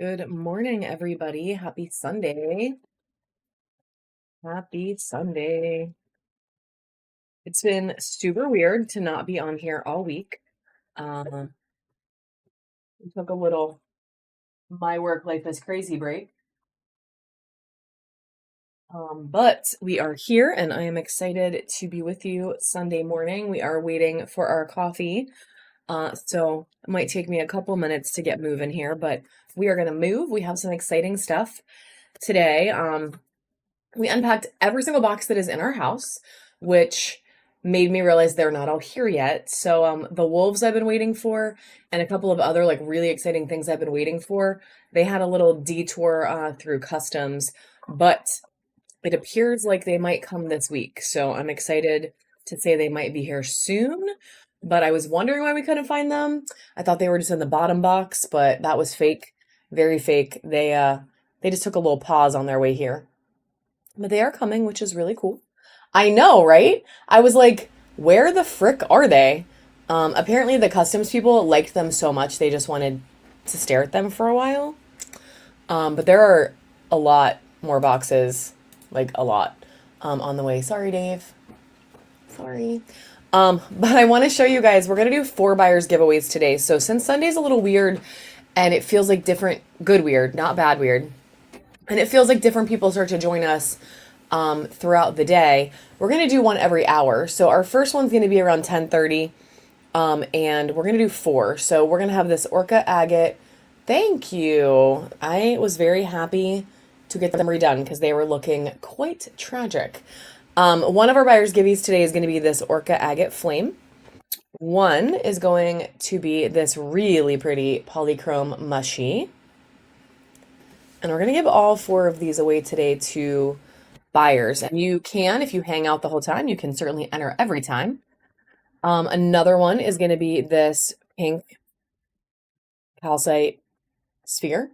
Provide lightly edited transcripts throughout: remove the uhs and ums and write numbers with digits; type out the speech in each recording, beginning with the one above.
Good morning, everybody. Happy Sunday. Happy Sunday. It's been super weird to not be on here all week. We took a little my work life is crazy break. But we are here and I am excited to be with you Sunday morning. We are waiting for our coffee. So it might take me a couple minutes to get moving here, but we are gonna move. We have some exciting stuff today. We unpacked every single box that is in our house, which made me realize they're not all here yet. So the wolves I've been waiting for and a couple of other like really exciting things I've been waiting for, they had a little detour through customs, but it appears like they might come this week. So I'm excited to say they might be here soon. But I was wondering why we couldn't find them. I thought they were just in the bottom box, but that was fake. Very fake. They just took a little pause on their way here. But they are coming, which is really cool. I know, right? I was like, where the frick are they? Apparently the customs people liked them so much they just wanted to stare at them for a while. But there are a lot more boxes, like a lot, on the way. Sorry, Dave. Sorry. But I want to show you guys, we're going to do 4 buyers giveaways today. So since Sunday's a little weird and it feels like different, good weird, not bad weird, and it feels like different people start to join us throughout the day, we're going to do one every hour. So our first one's going to be around 10:30, and we're going to do 4. So we're going to have this Orca agate. Thank you. I was very happy to get them redone because they were looking quite tragic. One of our buyer's giveies today is going to be this Orca agate flame. One is going to be this really pretty polychrome mushy. And we're going to give all 4 of these away today to buyers. And you can, if you hang out the whole time, you can certainly enter every time. Another one is going to be this pink calcite sphere,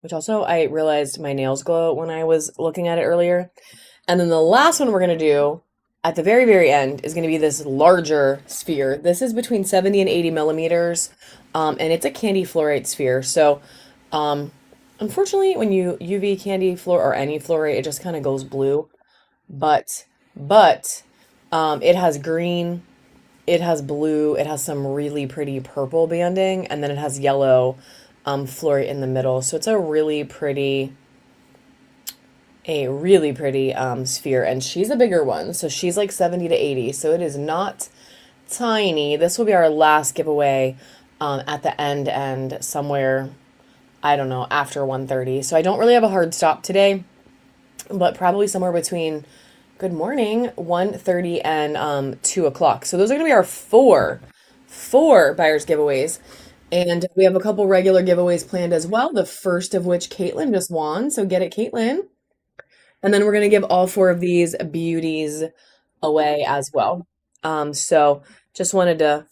which also I realized my nails glow when I was looking at it earlier. And then the last one we're going to do at the very, very end is going to be this larger sphere. This is between 70 and 80 millimeters, and it's a candy fluorite sphere. So, unfortunately, when you UV candy fluor or any fluorite, it just kind of goes blue. But it has green, it has blue, it has some really pretty purple banding, and then it has yellow fluorite in the middle. So it's a really pretty sphere, and she's a bigger one. So she's like 70 to 80. So it is not tiny. This will be our last giveaway at the end somewhere, I don't know, after 1:30. So I don't really have a hard stop today, but probably somewhere between, good morning, 1:30 and 2 o'clock. So those are going to be our four buyers giveaways. And we have a couple regular giveaways planned as well. The first of which Caitlin just won. So get it, Caitlin. And then we're going to give all 4 of these beauties away as well. So just wanted to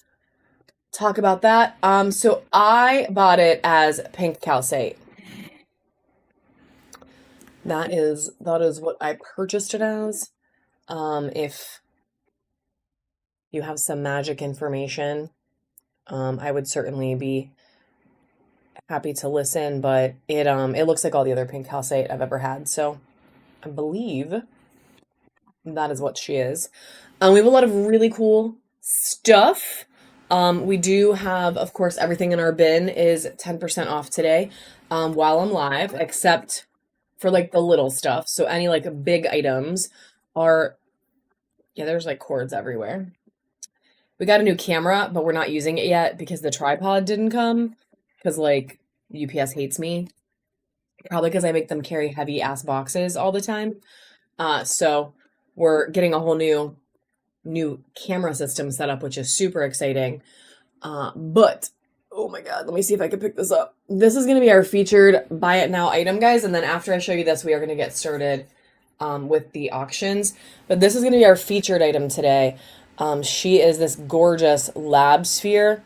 talk about that. So I bought it as pink calcite. That is what I purchased it as. If you have some magic information, I would certainly be happy to listen, but it looks like all the other pink calcite I've ever had. So I believe that is what she is. We have a lot of really cool stuff. We do have, of course, everything in our bin is 10% off today while I'm live, except for like the little stuff. So any like big items are, yeah, there's like cords everywhere. We got a new camera, but we're not using it yet because the tripod didn't come because like UPS hates me. Probably because I make them carry heavy ass boxes all the time. So we're getting a whole new camera system set up, which is super exciting. But oh my God, let me see if I can pick this up. This is going to be our featured buy it now item, guys. And then after I show you this, we are going to get started with the auctions. But this is going to be our featured item today. She is this gorgeous lab sphere,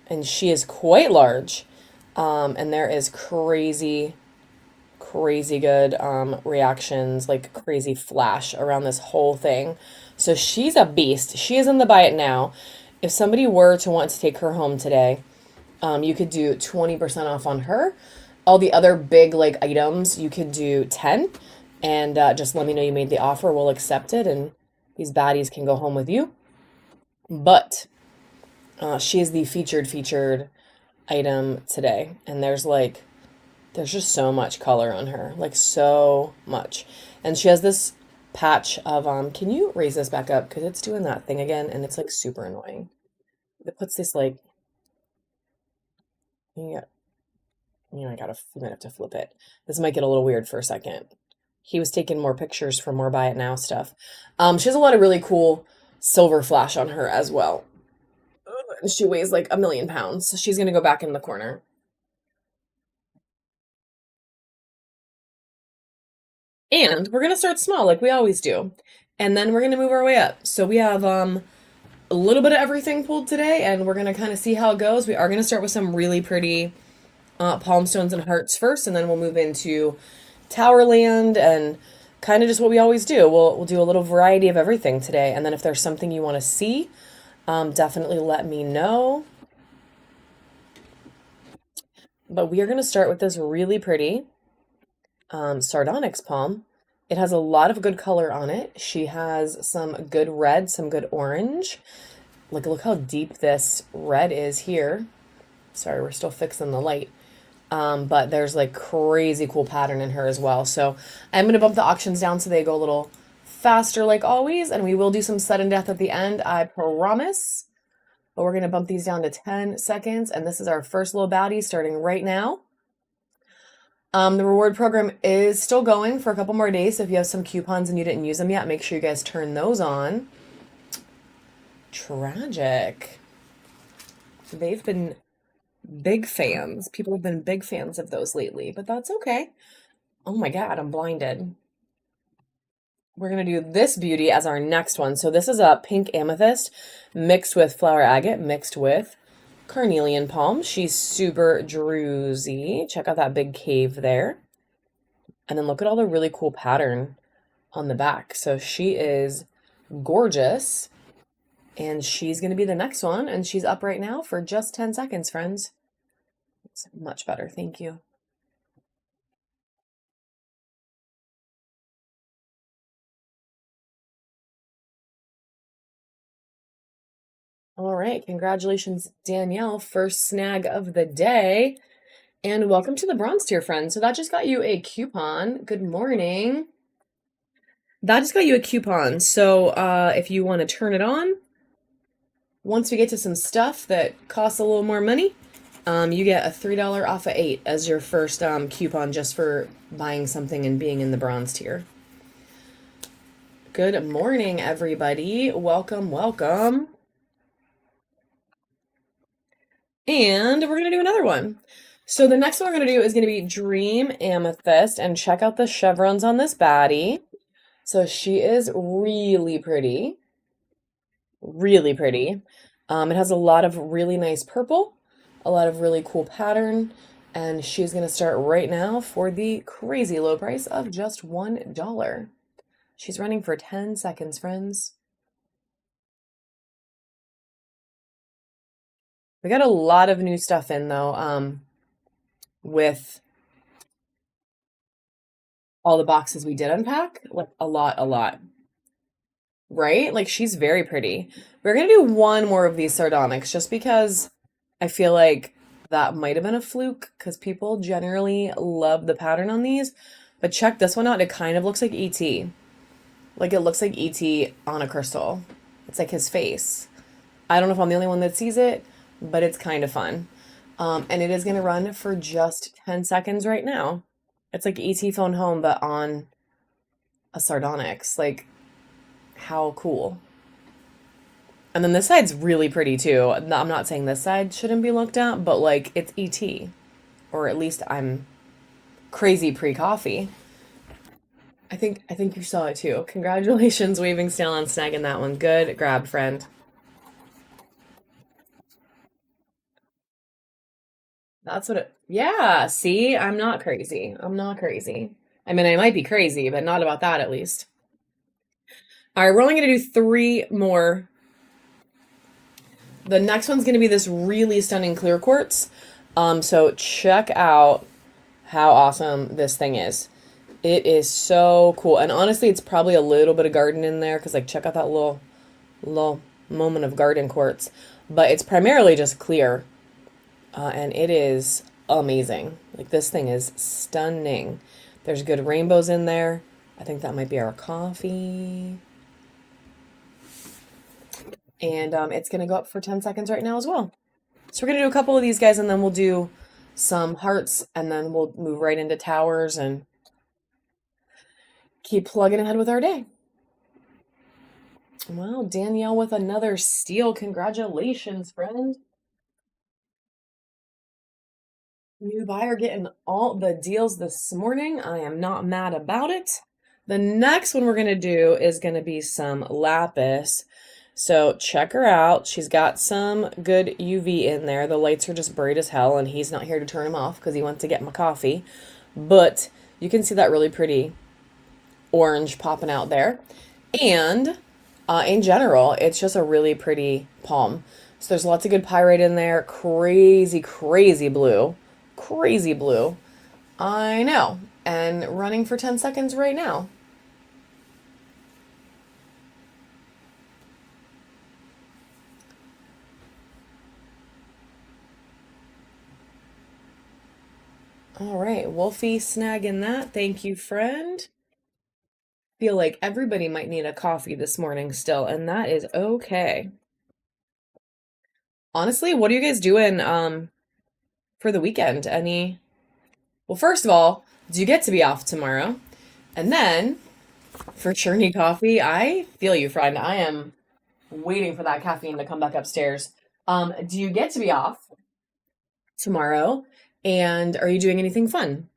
and she is quite large. And there is crazy good reactions, like crazy flash around this whole thing. So she's a beast. She is in the buy it now. If somebody were to want to take her home today, You could do 20% off on her. All the other big like items, you could do 10 and just let me know you made the offer. We'll accept it and these baddies can go home with you. But she is the featured item today. And there's just so much color on her, like so much. And she has this patch of, can you raise this back up? Because it's doing that thing again and it's like super annoying. It puts this like, yeah, I might have to flip it. This might get a little weird for a second. He was taking more pictures for more Buy It Now stuff. She has a lot of really cool silver flash on her as well. She weighs like 1,000,000 pounds. So she's gonna go back in the corner. And we're gonna start small like we always do. And then we're gonna move our way up. So we have a little bit of everything pulled today, and we're gonna kind of see how it goes. We are gonna start with some really pretty palm stones and hearts first, and then we'll move into Towerland and kind of just what we always do. We'll do a little variety of everything today, and then if there's something you want to see, definitely let me know. But we are going to start with this really pretty Sardonyx palm. It has a lot of good color on it. She has some good red, some good orange. Like, look how deep this red is here. Sorry, we're still fixing the light. But there's like crazy cool pattern in her as well. So I'm going to bump the auctions down so they go a little faster like always. And we will do some sudden death at the end, I promise. But we're going to bump these down to 10 seconds. And this is our first little baddie starting right now. The reward program is still going for a couple more days. So if you have some coupons and you didn't use them yet, make sure you guys turn those on. Tragic. They've been big fans. People have been big fans of those lately, but that's okay. Oh my God, I'm blinded. We're going to do this beauty as our next one. So this is a pink amethyst mixed with flower agate, mixed with carnelian palm. She's super druzy. Check out that big cave there. And then look at all the really cool pattern on the back. So she is gorgeous. And she's going to be the next one. And she's up right now for just 10 seconds, friends. It's much better. Thank you. All right. Congratulations, Danielle. First snag of the day. And welcome to the bronze tier, friend. So that just got you a coupon. Good morning. That just got you a coupon. So if you want to turn it on, once we get to some stuff that costs a little more money, you get a $3 off of 8 as your first coupon just for buying something and being in the bronze tier. Good morning, everybody. Welcome, welcome. And we're going to do another one. So the next one we're going to do is going to be Dream Amethyst. And check out the chevrons on this baddie. So she is really pretty. Really pretty. It has a lot of really nice purple, a lot of really cool pattern. And she's going to start right now for the crazy low price of just $1. She's running for 10 seconds, friends. We got a lot of new stuff in though, with all the boxes we did unpack, like a lot, right? Like she's very pretty. We're gonna do one more of these sardonyx just because I feel like that might have been a fluke because people generally love the pattern on these. But check this one out. It kind of looks like E.T. Like it looks like E.T. on a crystal. It's like his face. I don't know if I'm the only one that sees it, but it's kind of fun. And it is going to run for just 10 seconds right now. It's like E.T. Phone Home, but on a sardonyx. Like, how cool. And then this side's really pretty too. I'm not saying this side shouldn't be looked at, but like it's ET. Or at least I'm crazy pre-coffee. I think you saw it too. Congratulations, Waving Snail, on snagging that one. Good grab, friend. That's what it, yeah, see, I'm not crazy. I'm not crazy. I mean, I might be crazy, but not about that at least. All right, we're only going to do 3 more The next one's going to be this really stunning clear quartz. So check out how awesome this thing is. It is so cool. And honestly, it's probably a little bit of garden in there because like check out that little moment of garden quartz. But it's primarily just clear. And it is amazing. Like this thing is stunning. There's good rainbows in there. I think that might be our coffee. And it's going to go up for 10 seconds right now as well. So we're going to do a couple of these guys and then we'll do some hearts and then we'll move right into towers and keep plugging ahead with our day. Wow, Danielle with another steal. Congratulations, friend. New buyer getting all the deals this morning. I am not mad about it. The next one we're going to do is going to be some lapis. So check her out. She's got some good UV in there. The lights are just bright as hell, and he's not here to turn them off because he went to get my coffee. But you can see that really pretty orange popping out there. And in general, it's just a really pretty palm. So there's lots of good pyrite in there. Crazy, crazy blue. Crazy blue. I know. And running for 10 seconds right now. All right, Wolfie snagging that. Thank you, friend. Feel like everybody might need a coffee this morning still, and that is okay. Honestly, what are you guys doing for the weekend? Well, first of all, do you get to be off tomorrow? And then for Churney Coffee, I feel you, friend. I am waiting for that caffeine to come back upstairs. Do you get to be off tomorrow? And are you doing anything fun?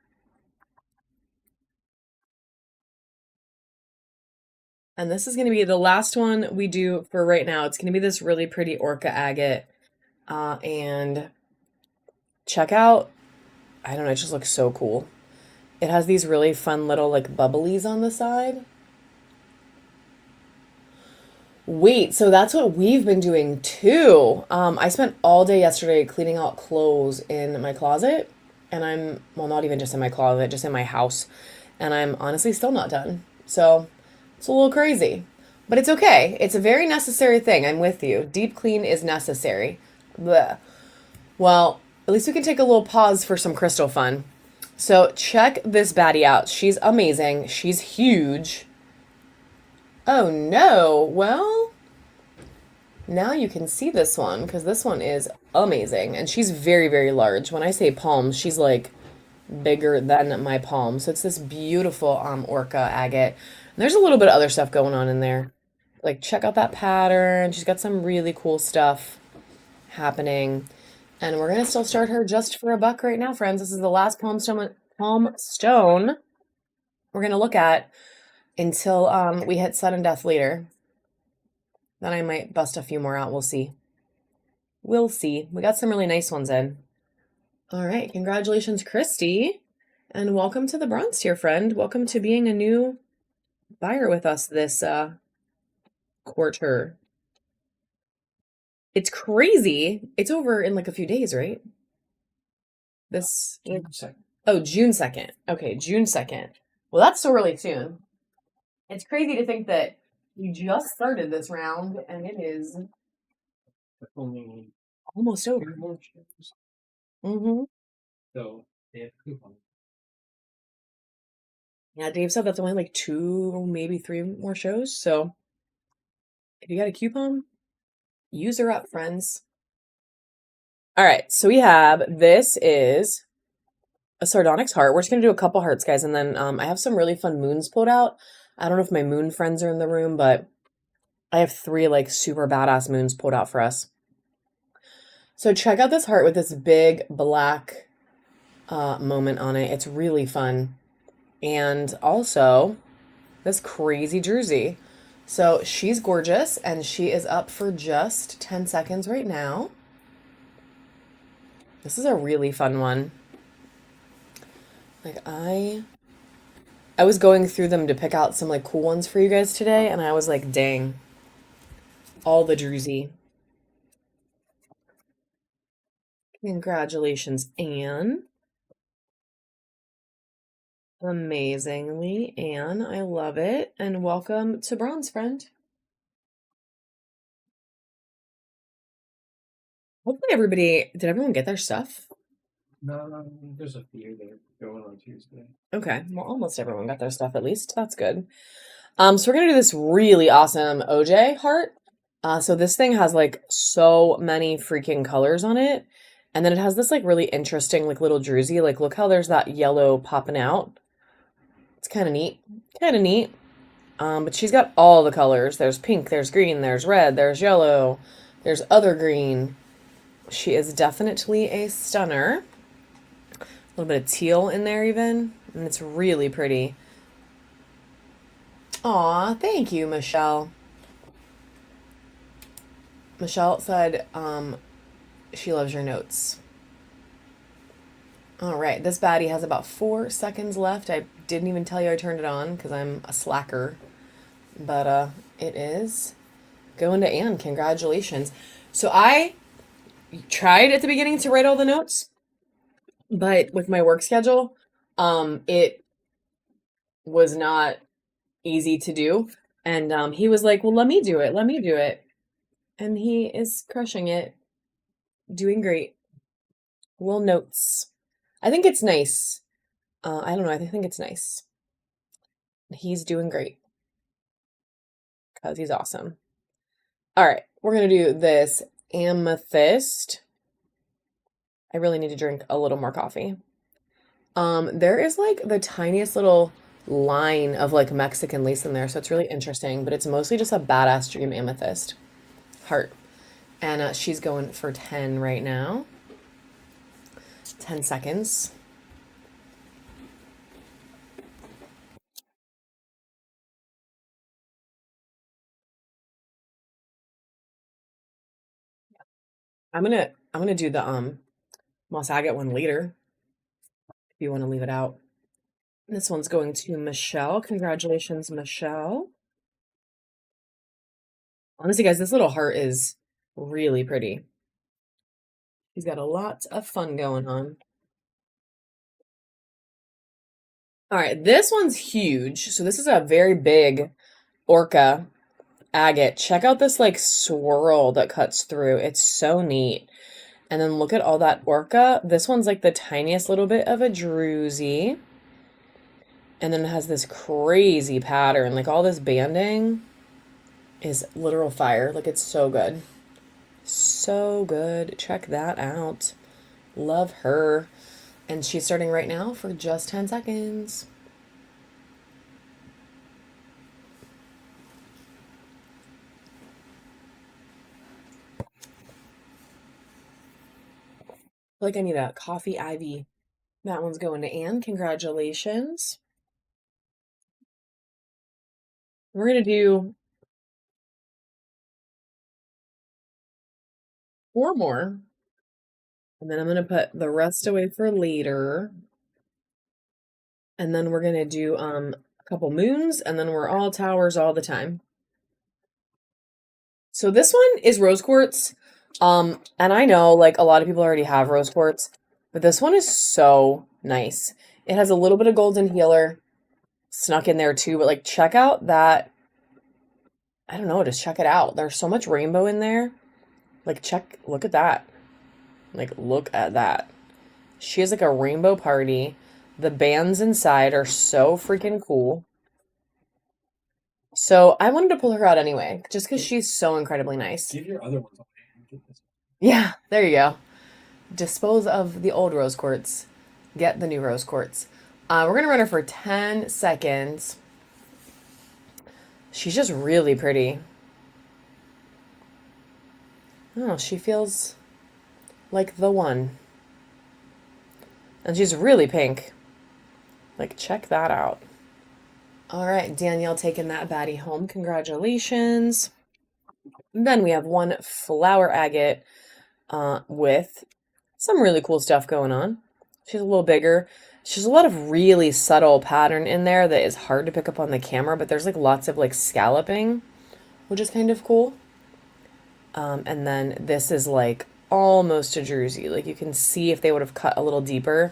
And this is going to be the last one we do for right now. It's going to be this really pretty orca agate. And check out, I don't know, it just looks so cool. It has these really fun little like bubblies on the side. Wait, so that's what we've been doing too. I spent all day yesterday cleaning out clothes in my closet, and well, not even just in my closet, just in my house, and I'm honestly still not done. So it's a little crazy, but it's okay. It's a very necessary thing. I'm with you. Deep clean is necessary. Blech. Well, at least we can take a little pause for some crystal fun. So check this baddie out. She's amazing. She's huge. Oh no. Well, now you can see this one because this one is amazing. And she's very, very large. When I say palm, she's like bigger than my palm. So it's this beautiful orca agate. And there's a little bit of other stuff going on in there. Like check out that pattern. She's got some really cool stuff happening. And we're gonna still start her just for $1 right now, friends. This is the last palm stone we're gonna look at until we hit sudden death later. Then I might bust a few more out. We'll see. We'll see. We got some really nice ones in. All right, congratulations, Christy, and welcome to the bronze tier, friend. Welcome to being a new buyer with us this quarter. It's crazy. It's over in like a few days, right? This June 2nd. Oh, June 2nd. Okay, June 2nd. Well, that's so really soon. It's crazy to think that you just started this round and it is Only almost over. 2 more shows. Mm-hmm. So they have coupons. Yeah, Dave said that's only like 2, maybe 3 more shows. So if you got a coupon, use her up, friends. All right, so we have, this is a Sardonyx heart. We're just going to do a couple hearts, guys, and then I have some really fun moons pulled out. I don't know if my moon friends are in the room, but I have 3 like super badass moons pulled out for us. So check out this heart with this big black moment on it. It's really fun. And also this crazy druzy. So she's gorgeous and she is up for just 10 seconds right now. This is a really fun one. Like I was going through them to pick out some like cool ones for you guys today, and I was like, dang, all the druzy. Congratulations, Anne. Amazingly, Anne. I love it. And welcome to Bronze, friend. Hopefully did everyone get their stuff? No, there's a few that are going on Tuesday. Okay, well, almost everyone got their stuff at least. That's good. So we're gonna do this really awesome OJ heart. So this thing has like so many freaking colors on it. And then it has this like really interesting like little druzy. Like look how there's that yellow popping out. It's kind of neat. Kind of neat. But she's got all the colors. There's pink, there's green, there's red, there's yellow, there's other green. She is definitely a stunner. A little bit of teal in there even. And it's really pretty. Aw, thank you, Michelle. Michelle said she loves your notes. All right, this baddie has about 4 seconds left. I didn't even tell you I turned it on because I'm a slacker. But it is going to Anne. Congratulations. So I tried at the beginning to write all the notes, but with my work schedule, it was not easy to do. And he was like, well, let me do it. Let me do it. And he is crushing it. Doing great. Little notes. I think it's nice. I don't know. I think it's nice. He's doing great. Because he's awesome. All right. We're going to do this amethyst. I really need to drink a little more coffee. There is like the tiniest little line of like Mexican lace in there. So it's really interesting. But it's mostly just a badass dream amethyst heart. And she's going for 10 right now. 10 seconds. I'm gonna do the Moss Agate one later if you want to leave it out. This one's going to Michelle. Congratulations, Michelle. Honestly, guys, this little heart is really pretty. He's got a lot of fun going on. All right, this one's huge. So this is a very big orca agate. Check out this like swirl that cuts through. It's so neat. And then look at all that orca. This one's like the tiniest little bit of a druzy. And then it has this crazy pattern. Like all this banding is literal fire. Like it's so good. So good. Check that out. Love her. And she's starting right now for just 10 seconds. Like I need a coffee ivy. That one's going to Anne. Congratulations. We're going to do 4 more. And then I'm going to put the rest away for later. And then we're going to do a couple moons, and then we're all towers all the time. So this one is rose quartz. And I know like a lot of people already have rose quartz, but this one is so nice. It has a little bit of golden healer snuck in there too, but like check out that. I don't know, just check it out. There's so much rainbow in there. Like look at that. Like look at that. She has like a rainbow party. The bands inside are so freaking cool. So I wanted to pull her out anyway, just because she's so incredibly nice. Give your other ones away. Yeah, there you go. Dispose of the old rose quartz. Get the new rose quartz. We're going to run her for 10 seconds. She's just really pretty. Oh, she feels like the one. And she's really pink. Like, check that out. All right, Danielle taking that baddie home. Congratulations. Then we have one flower agate with some really cool stuff going on. She's a little bigger. She's a lot of really subtle pattern in there that is hard to pick up on the camera, but there's like lots of like scalloping, which is kind of cool. And then this is like almost a druzy. Like you can see if they would have cut a little deeper.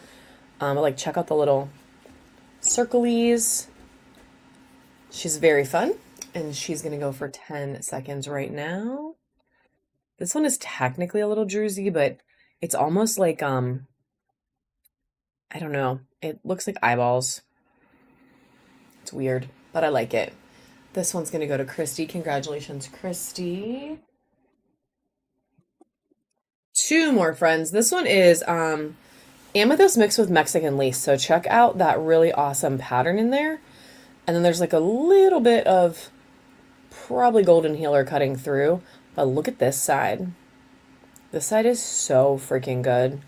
But like check out the little circlies. She's very fun, and she's gonna go for 10 seconds right now. This one is technically a little druzy, but it's almost like I don't know. It looks like eyeballs. It's weird, but I like it. This one's gonna go to Christy. Congratulations, Christy. Two more friends. This one is amethyst mixed with Mexican lace. So check out that really awesome pattern in there. And then there's like a little bit of probably golden healer cutting through. But look at this side. This side is so freaking good.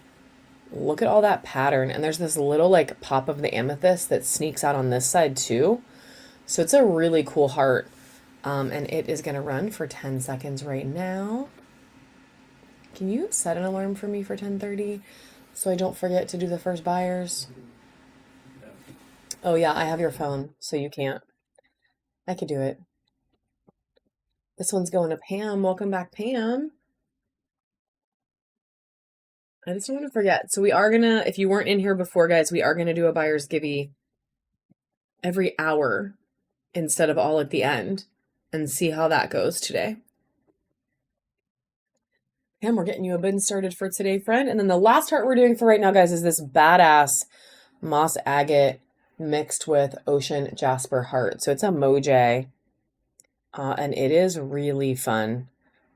Look at all that pattern. And there's this little like pop of the amethyst that sneaks out on this side too. So it's a really cool heart. And it is going to run for 10 seconds right now. Can you set an alarm for me for 10:30 so I don't forget to do the first buyers? Oh yeah, I have your phone, so you can't. I could do it. This one's going to Pam. Welcome back, Pam. I just don't want to forget. So we are gonna, if you weren't in here before, guys, we are gonna do a buyer's givey every hour instead of all at the end and see how that goes today. Pam, we're getting you a bin started for today, friend. And then the last heart we're doing for right now, guys, is this badass moss agate mixed with ocean jasper heart. So it's a Moj, and it is really fun.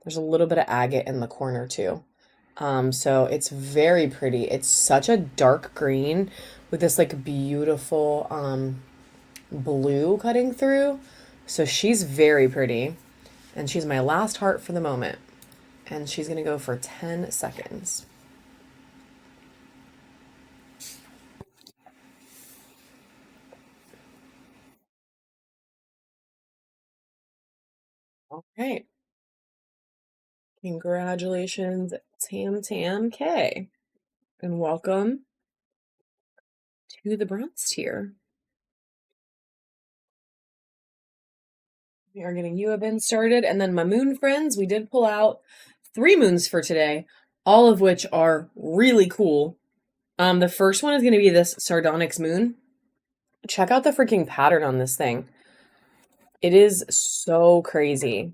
There's a little bit of agate in the corner too. So it's very pretty. It's such a dark green with this like beautiful blue cutting through. So she's very pretty. And she's my last heart for the moment. And she's going to go for 10 seconds. All right. Congratulations, Tam K. And welcome to the bronze tier. We are getting you a bin started. And then my moon friends, we did pull out 3 moons for today, all of which are really cool. The first one is going to be this Sardonyx moon. Check out the freaking pattern on this thing. It is so crazy.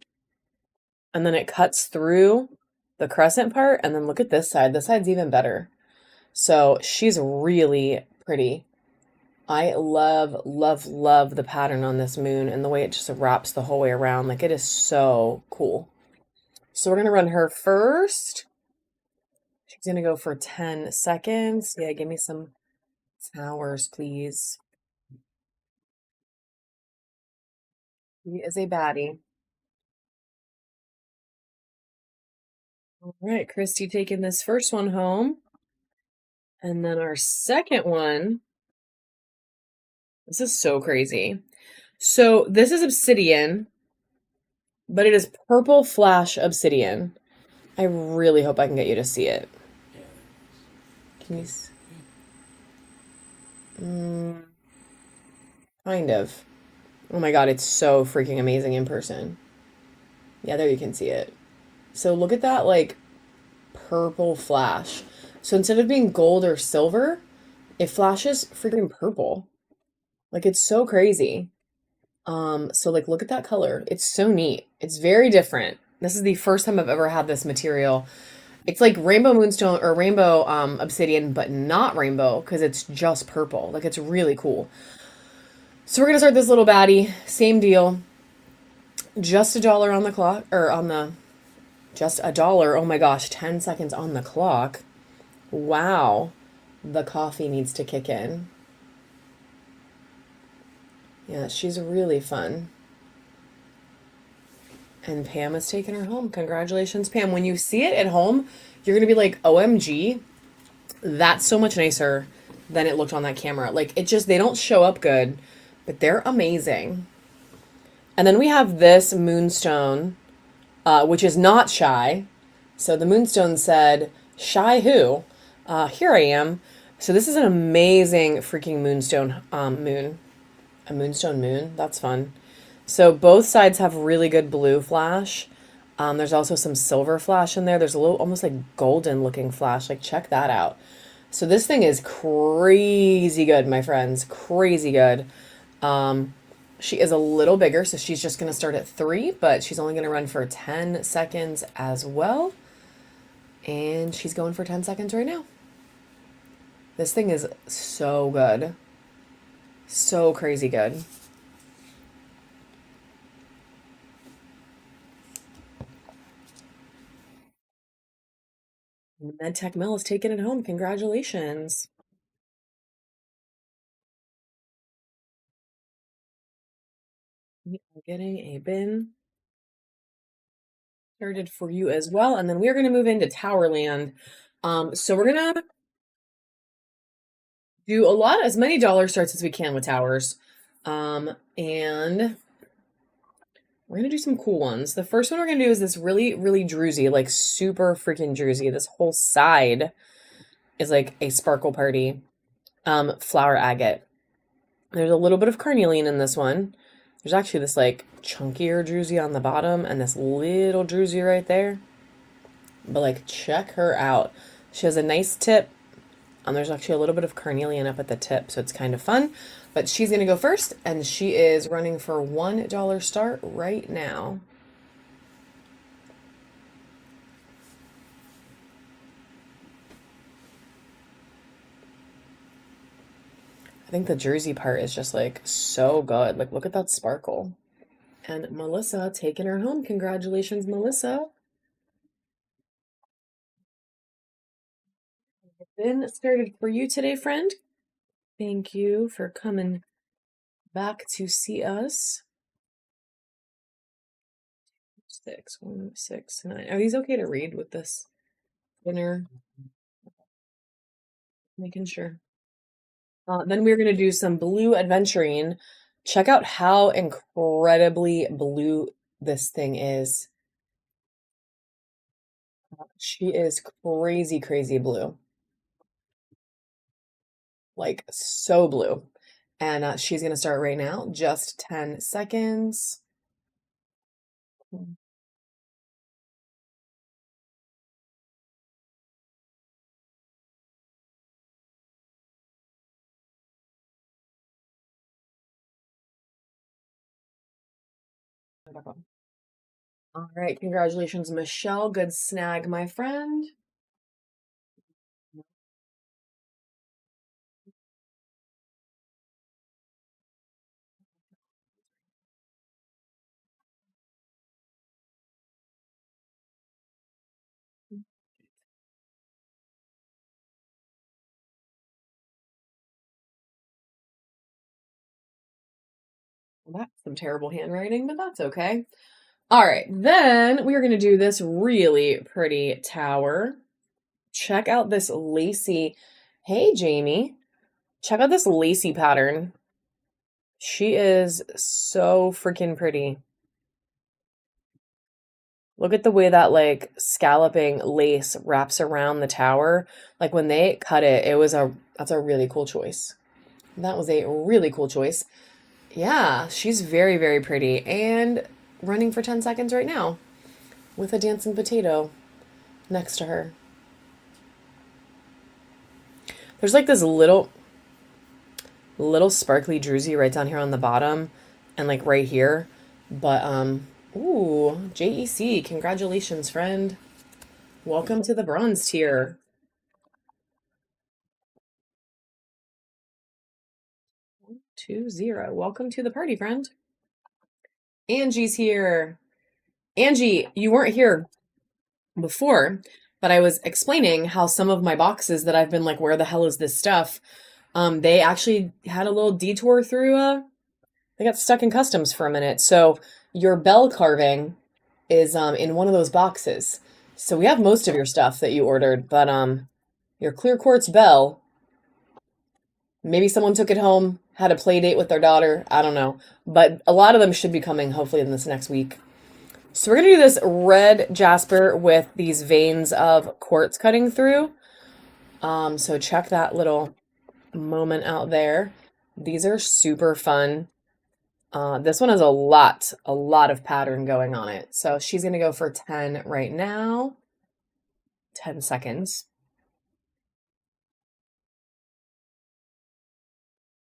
And then it cuts through the crescent part, and then look at this side. This side's even better. So she's really pretty. I love, love, love the pattern on this moon and the way it just wraps the whole way around. Like, it is so cool. So we're going to run her first. She's going to go for 10 seconds. Yeah, give me some towers, please. He is a baddie. All right, Christy taking this first one home. And then our second one. This is so crazy. So this is obsidian, but it is purple flash obsidian. I really hope I can get you to see it. Can you see? Kind of. Oh my God, it's so freaking amazing in person. Yeah, there you can see it. So look at that, like, purple flash. So instead of being gold or silver, it flashes freaking purple. Like, it's so crazy. So like, look at that color. It's so neat. It's very different. This is the first time I've ever had this material. It's like rainbow moonstone or rainbow obsidian, but not rainbow because it's just purple. Like, it's really cool. So we're going to start this little baddie. Same deal. Just $1 on the clock, or on the, just $1. Oh my gosh, 10 seconds on the clock. Wow. The coffee needs to kick in. Yeah, she's really fun. And Pam is taking her home. Congratulations, Pam. When you see it at home, you're going to be like, OMG, that's so much nicer than it looked on that camera. Like, it just, they don't show up good, but they're amazing. And then we have this moonstone, which is not shy. So the moonstone said, shy who? Here I am. So this is an amazing freaking moonstone moon. A moonstone moon. That's fun. So both sides have really good blue flash. There's also some silver flash in there. There's a little almost like golden looking flash. Like check that out. So this thing is crazy good, my friends. Crazy good. Um, she is a little bigger, so she's just gonna start at 3, but she's only gonna run for 10 seconds as well. And she's going for 10 seconds right now. This thing is so good. So crazy good. MedTech Mill is taking it home. Congratulations. We are getting a bin started for you as well. And then we're going to move into Towerland. So we're going to do as many dollar starts as we can with towers. And we're going to do some cool ones. The first one we're going to do is this really, really druzy, like super freaking druzy. This whole side is like a sparkle party. Flower agate. There's a little bit of carnelian in this one. There's actually this like chunkier druzy on the bottom and this little druzy right there. But like check her out. She has a nice tip. There's actually a little bit of carnelian up at the tip, so it's kind of fun. But she's going to go first, and she is running for $1 start right now. I think the jersey part is just like so good. Like, look at that sparkle. And Melissa taking her home. Congratulations, Melissa. Been started for you today, friend. Thank you for coming back to see us. 6, 1, 6, 9. Are these okay to read with this thinner? Making sure. Then we're going to do some blue adventuring. Check out how incredibly blue this thing is. She is crazy, crazy blue. Like so blue. And she's going to start right now. Just 10 seconds. All right, congratulations, Michelle. Good snag, my friend. Well, that's some terrible handwriting, but that's okay. All right, then we are going to do this really pretty tower. Check out this lacy. Hey, Jamie. Check out this lacy pattern. She is so freaking pretty. Look at the way that like scalloping lace wraps around the tower. Like when they cut it, that's a really cool choice. That was a really cool choice. Yeah, she's very, very pretty and running for 10 seconds right now with a dancing potato next to her. There's like this little sparkly druzy right down here on the bottom and like right here. But ooh, JEC, congratulations, friend. Welcome to the bronze tier. 1, 2, 0. Welcome to the party, friend. Angie's here. Angie, you weren't here before, but I was explaining how some of my boxes that I've been like, where the hell is this stuff? They actually had a little detour through, they got stuck in customs for a minute. So your bell carving is in one of those boxes. So we have most of your stuff that you ordered, but your clear quartz bell, maybe someone took it home, had a play date with their daughter, I don't know. But a lot of them should be coming hopefully in this next week. So we're going to do this red jasper with these veins of quartz cutting through. So check that little moment out there. These are super fun. This one has a lot of pattern going on it. So she's going to go for 10 right now. 10 seconds.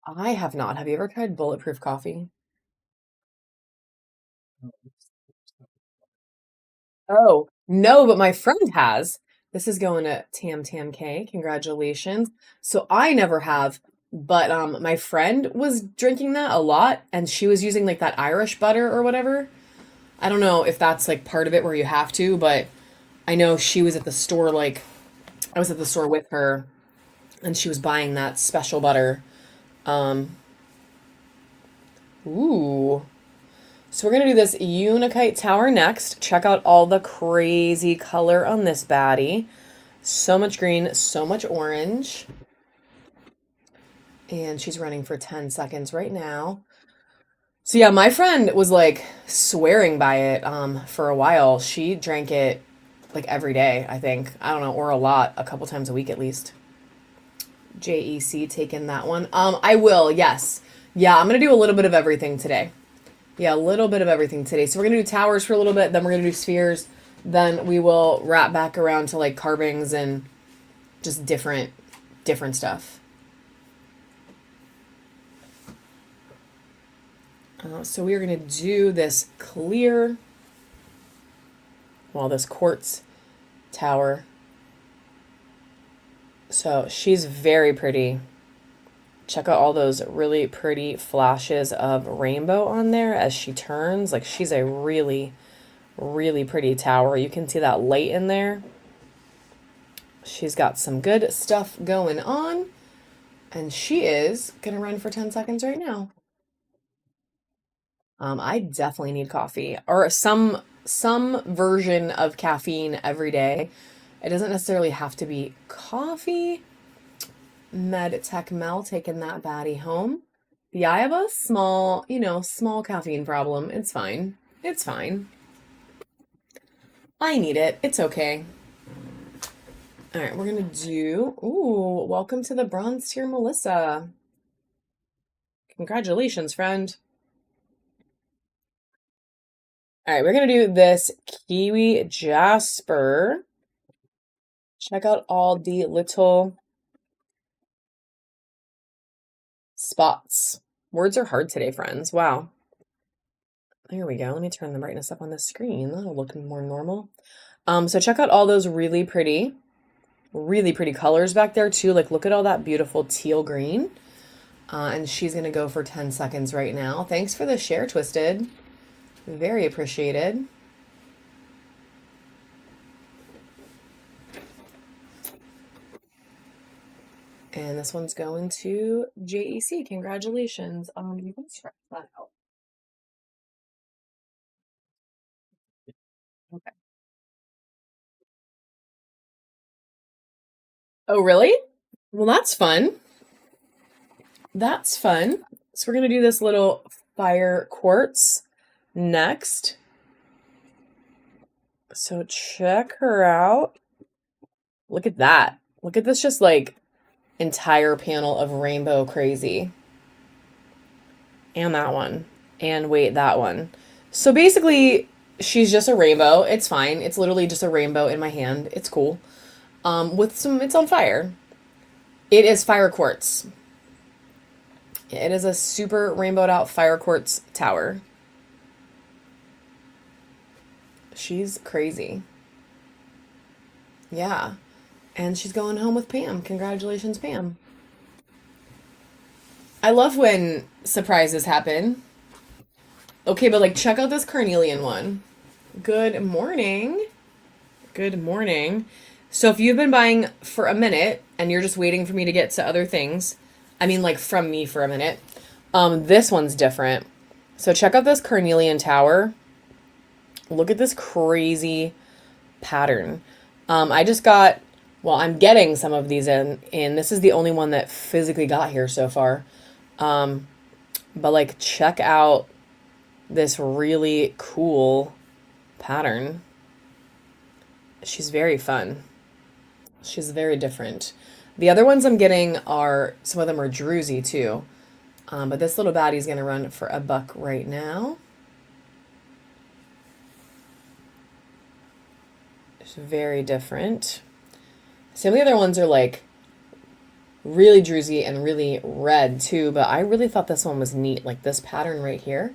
I have not. Have you ever tried Bulletproof Coffee? Oh, no, but my friend has. This is going to Tam Tam K. Congratulations. So I never have, but my friend was drinking that a lot and she was using like that Irish butter or whatever. I don't know if that's like part of it where you have to, but I know she was at the store like I was at the store with her and she was buying that special butter. Um ooh. So we're going to do this Unikite Tower next. Check out all the crazy color on this baddie. So much green, so much orange. And she's running for 10 seconds right now. So yeah, my friend was like swearing by it for a while. She drank it like every day, I think. I don't know, or a lot, a couple times a week at least. JEC taking that one. I will, yes. Yeah, I'm gonna do a little bit of everything today. Yeah, a little bit of everything today. So we're gonna do towers for a little bit, then we're gonna do spheres, then we will wrap back around to like carvings and just different stuff. So we are gonna do this clear, well, this quartz tower. So she's very pretty. Check out all those really pretty flashes of rainbow on there as she turns. Like she's a really, really pretty tower. You can see that light in there. She's got some good stuff going on. And she is going to run for 10 seconds right now. I definitely need coffee or some version of caffeine every day. It doesn't necessarily have to be coffee. MedTech Mel taking that baddie home. Yeah, I have a small, small caffeine problem. It's fine. It's fine. I need it. It's okay. All right, we're gonna do. Ooh, welcome to the bronze tier, Melissa. Congratulations, friend. All right, we're gonna do this Kiwi Jasper. Check out all the little spots. Words are hard today, friends. Wow. There we go. Let me turn the brightness up on the screen. That'll look more normal. So check out all those really pretty colors back there too. Like look at all that beautiful teal green. And she's gonna go for 10 seconds right now. Thanks for the share, Twisted. Very appreciated. And this one's going to JEC. Congratulations. You can stretch that out. Okay. Oh, really? Well, that's fun. That's fun. So we're gonna do this little fire quartz next. So check her out. Look at that. Look at this just like entire panel of rainbow crazy. And that one. And wait, that one. So basically, she's just a rainbow. It's fine. It's literally just a rainbow in my hand. It's cool. It's on fire. It is fire quartz. It is a super rainbowed out fire quartz tower. She's crazy. Yeah. And she's going home with Pam. Congratulations, Pam. I love when surprises happen. Okay, but like check out this carnelian one. Good morning. Good morning. So if you've been buying for a minute and you're just waiting for me to get to other things, I mean like from me for a minute, this one's different. So check out this carnelian tower. Look at this crazy pattern. I just got, well, I'm getting some of these in. This is the only one that physically got here so far. But like check out this really cool pattern. She's very fun. She's very different. The other ones I'm getting are, some of them are druzy too. But this little baddie's gonna run for $1 right now. It's very different. Some of the other ones are like really druzy and really red too, but I really thought this one was neat, like this pattern right here.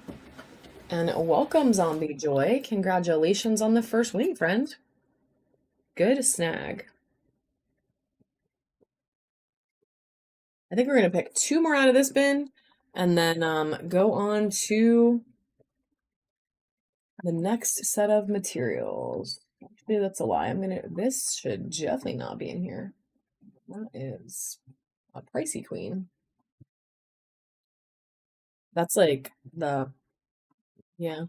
And welcome, Zombie Joy. Congratulations on the first wing, friend. Good snag. I think we're going to pick 2 more out of this bin and then go on to the next set of materials. Actually, that's a lie. This should definitely not be in here. That is a pricey queen. That's like yeah.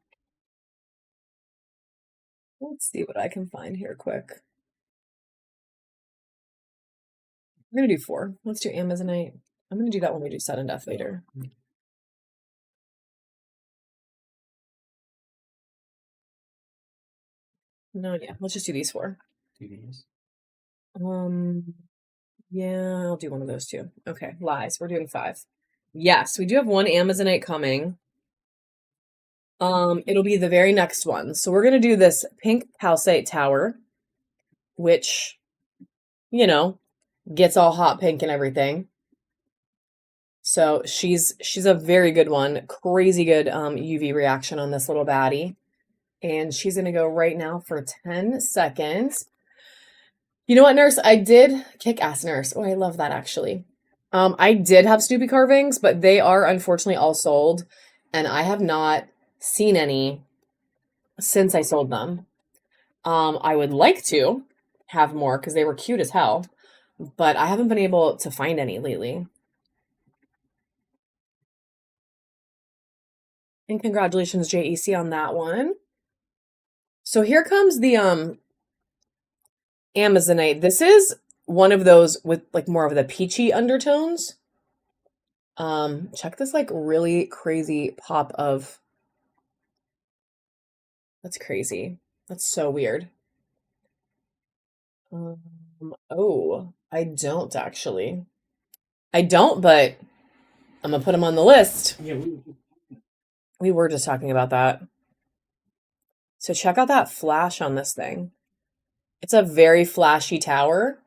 Let's see what I can find here quick. We're gonna do 4. Let's do Amazonite. I'm gonna do that when we do sudden death later. No, yeah, let's just do these 4. Yeah, I'll do one of those too. Okay, lies. We're doing 5. Yes, we do have 1 Amazonite coming. It'll be the very next one. So we're gonna do this pink calcite tower, which, you know, gets all hot pink and everything. So she's a very good one. Crazy good UV reaction on this little baddie. And she's gonna go right now for 10 seconds. You know what, Nurse? I did kick-ass Nurse. Oh, I love that actually. I did have Snoopy carvings, but they are unfortunately all sold, and I have not seen any since I sold them. I would like to have more because they were cute as hell, but I haven't been able to find any lately. And congratulations, JEC, on that one. So here comes the Amazonite. This is one of those with like more of the peachy undertones. Check this like really crazy pop of. That's crazy. That's so weird. Oh, I don't actually. I don't, but I'm gonna put them on the list. Yeah, We were just talking about that. So check out that flash on this thing. It's a very flashy tower.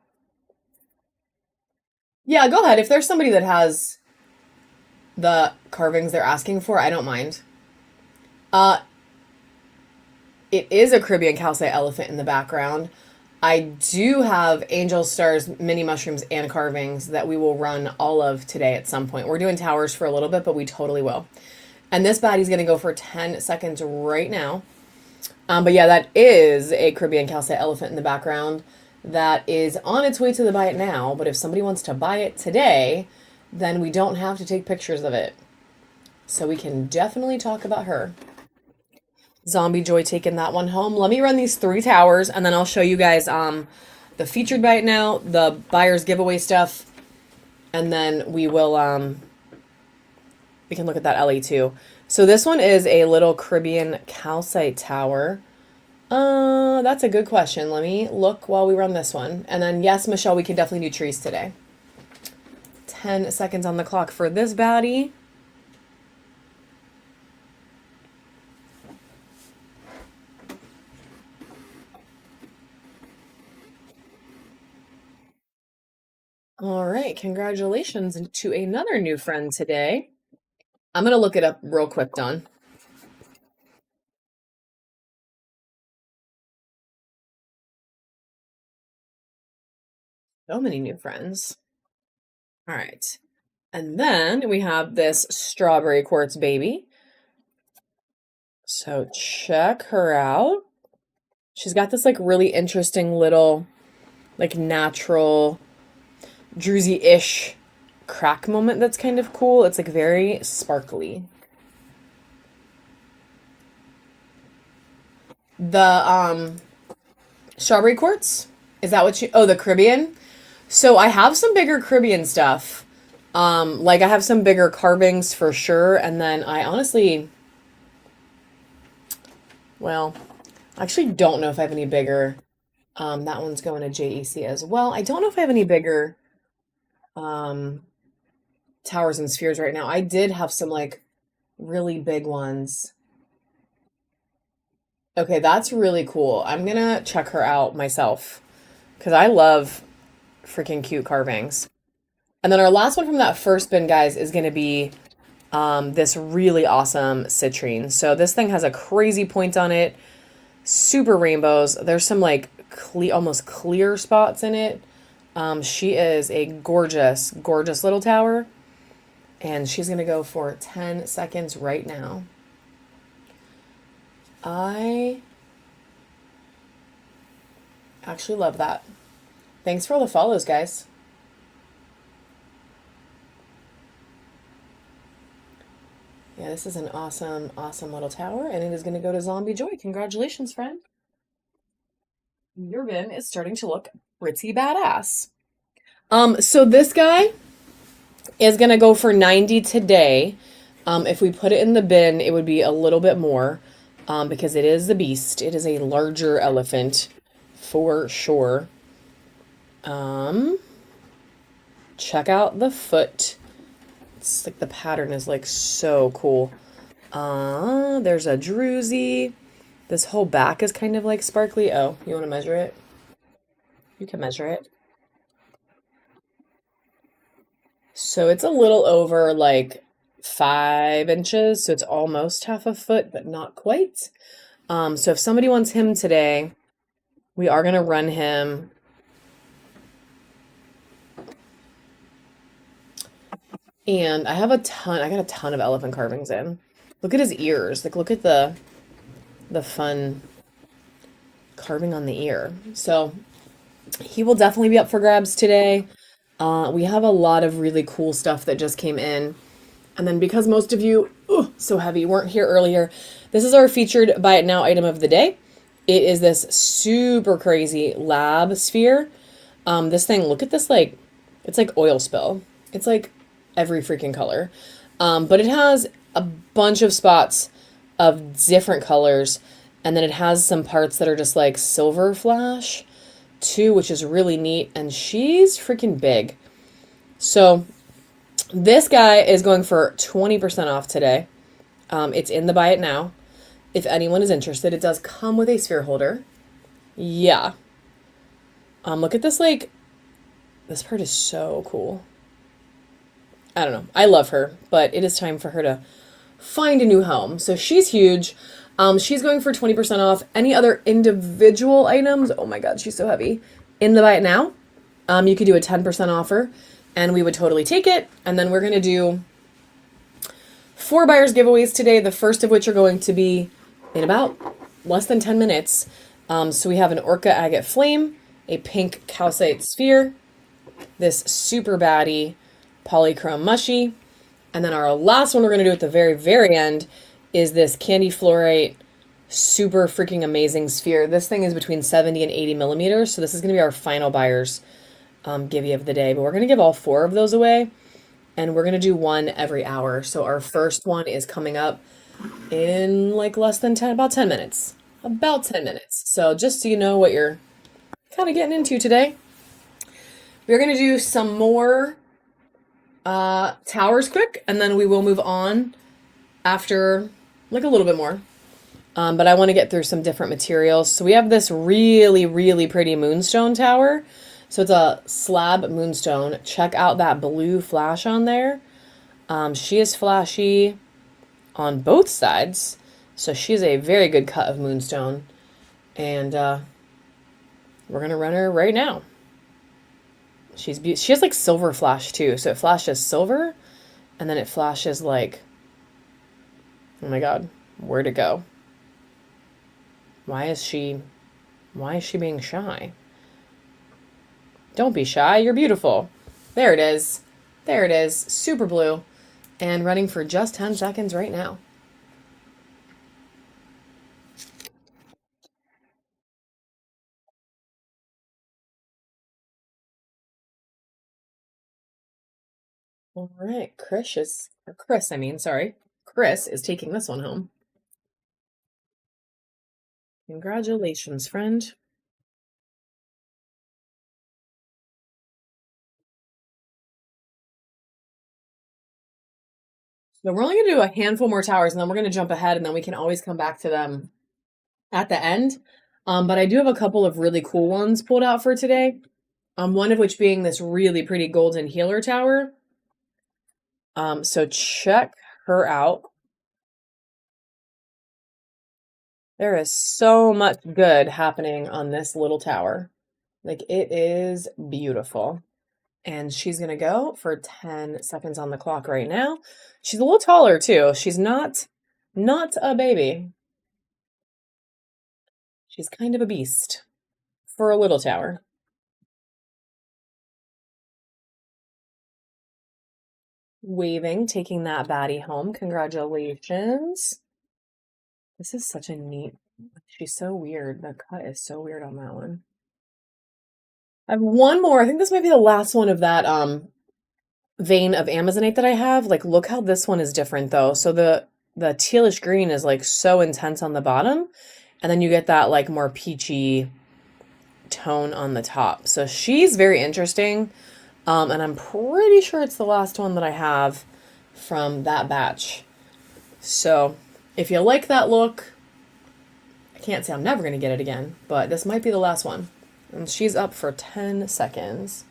Yeah, go ahead. If there's somebody that has the carvings they're asking for, I don't mind. It is a Caribbean calcite elephant in the background. I do have angel stars, mini mushrooms, and carvings that we will run all of today at some point. We're doing towers for a little bit, but we totally will. And this baddie's going to go for 10 seconds right now. But yeah, that is a Caribbean calcite elephant in the background that is on its way to the buy it now. But if somebody wants to buy it today, then we don't have to take pictures of it. So we can definitely talk about her. Zombie Joy taking that one home. Let me run these 3 towers and then I'll show you guys the featured buy it now, the buyer's giveaway stuff, and then we will we can look at that Ellie too. So this one is a little Caribbean calcite tower. That's a good question. Let me look while we run this one. And then yes, Michelle, we can definitely do trees today. 10 seconds on the clock for this baddie. All right, congratulations to another new friend today. I'm going to look it up real quick, Dawn. So many new friends. All right. And then we have this strawberry quartz baby. So check her out. She's got this like really interesting little like natural druzy-ish crack moment that's kind of cool. It's like very sparkly. The strawberry quartz, is that what you, oh, the Caribbean? So I have some bigger Caribbean stuff. Like I have some bigger carvings for sure, and then I honestly, well, I actually don't know if I have any bigger. That one's going to JEC as well. I don't know if I have any bigger towers and spheres right now. I did have some like really big ones. Okay, that's really cool. I'm gonna check her out myself because I love freaking cute carvings. And then our last one from that first bin, guys, is gonna be this really awesome citrine. So this thing has a crazy point on it, super rainbows. There's some like almost clear spots in it. She is a gorgeous, gorgeous little tower. And she's going to go for 10 seconds right now. I actually love that. Thanks for all the follows, guys. Yeah, this is an awesome, awesome little tower, and it is going to go to Zombie Joy. Congratulations, friend. Your bin is starting to look pretty badass. So this guy is going to go for 90 today. If we put it in the bin, it would be a little bit more because it is a beast. It is a larger elephant for sure. Check out the foot. It's like the pattern is like so cool. There's a druzy. This whole back is kind of like sparkly. Oh, you want to measure it? You can measure it. So it's a little over like 5 inches. So it's almost half a foot, but not quite. So if somebody wants him today, we are going to run him. And I got a ton of elephant carvings in. Look at his ears. Like look at the fun carving on the ear. So he will definitely be up for grabs today. We have a lot of really cool stuff that just came in. And then because most of you, so heavy, weren't here earlier, this is our featured Buy It Now item of the day. It is this super crazy lab sphere. This thing, look at this, like, it's like oil spill. It's like every freaking color. But it has a bunch of spots of different colors. And then it has some parts that are just like silver flash too, which is really neat. And she's freaking big. So this guy is going for 20% off today. It's in the Buy It Now. If anyone is interested, it does come with a sphere holder. Yeah. Look at this, like, this part is so cool. I don't know. I love her, but it is time for her to find a new home. So she's huge. She's going for 20% off. Any other individual items? Oh my God, she's so heavy. In the Buy It Now, you could do a 10% offer, and we would totally take it. And then we're going to do 4 buyers giveaways today, the first of which are going to be in about less than 10 minutes. So we have an Orca Agate Flame, a pink calcite sphere, this super baddie polychrome mushy, and then our last one we're going to do at the very, very end is this Candy Fluorite super freaking amazing sphere. This thing is between 70 and 80 millimeters, so this is going to be our final buyers giveaway of the day. But we're going to give all 4 of those away, and we're going to do one every hour. So our first one is coming up in like less than 10, about 10 minutes. About 10 minutes. So just so you know what you're kind of getting into today. We're going to do some more towers quick, and then we will move on after like a little bit more. But I want to get through some different materials. So we have this really, really pretty moonstone tower. So it's a slab moonstone. Check out that blue flash on there. She is flashy on both sides. So she's a very good cut of moonstone. And we're going to run her right now. She has like silver flash too. So it flashes silver and then it flashes like, oh my God, where'd it go? Why is she being shy? Don't be shy, you're beautiful. There it is. There it is. Super blue. And running for just 10 seconds right now. All right, Chris is taking this one home. Congratulations, friend. So we're only going to do a handful more towers, and then we're going to jump ahead, and then we can always come back to them at the end. But I do have a couple of really cool ones pulled out for today. One of which being this really pretty golden healer tower. So check her out. There is so much good happening on this little tower. Like, it is beautiful. And she's going to go for 10 seconds on the clock right now. She's a little taller too. She's not a baby. She's kind of a beast for a little tower. Waving, taking that baddie home. Congratulations. This is such a neat, she's so weird. The cut is so weird on that one. I have one more. I think this might be the last one of that vein of Amazonite that I have. Like, look how this one is different though. So the tealish green is like so intense on the bottom, and then you get that like more peachy tone on the top. So she's very interesting. And I'm pretty sure it's the last one that I have from that batch. So if you like that look, I can't say I'm never going to get it again, but this might be the last one. And she's up for 10 seconds.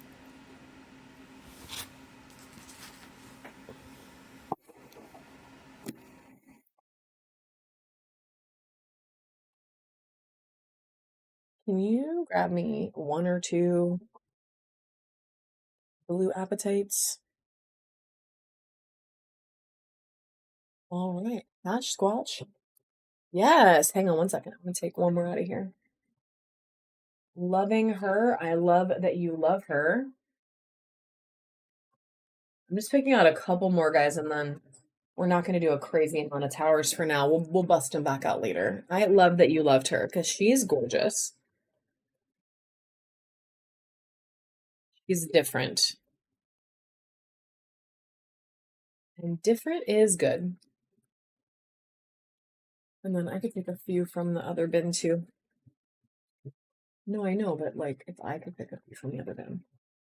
Can you grab me one or two blue appetites? All right. Squash, squash. Yes. Hang on one second. I'm going to take one more out of here. Loving her. I love that you love her. I'm just picking out a couple more guys, and then we're not going to do a crazy amount of towers for now. We'll bust them back out later. I love that you loved her because she's gorgeous. She's different. And different is good. And then I could pick a few from the other bin too. No, I know, but like if I could pick a few from the other bin.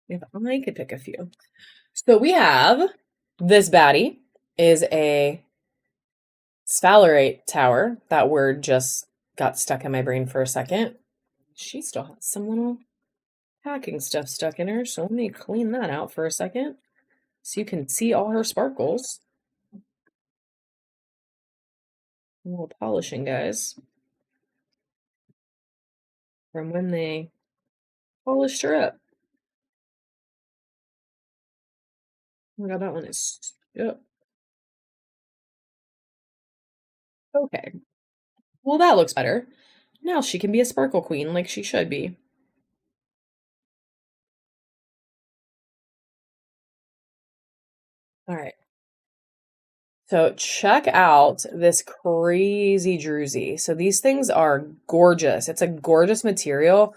If I could pick a few. So we have this baddie is a sphalerite tower. That word just got stuck in my brain for a second. She still has some little packing stuff stuck in her, so let me clean that out for a second so you can see all her sparkles. A little polishing, guys, from when they polished her up. Oh my god, that one is... Yep. Okay. Well, that looks better. Now she can be a sparkle queen like she should be. All right. So check out this crazy druzy. So these things are gorgeous. It's a gorgeous material.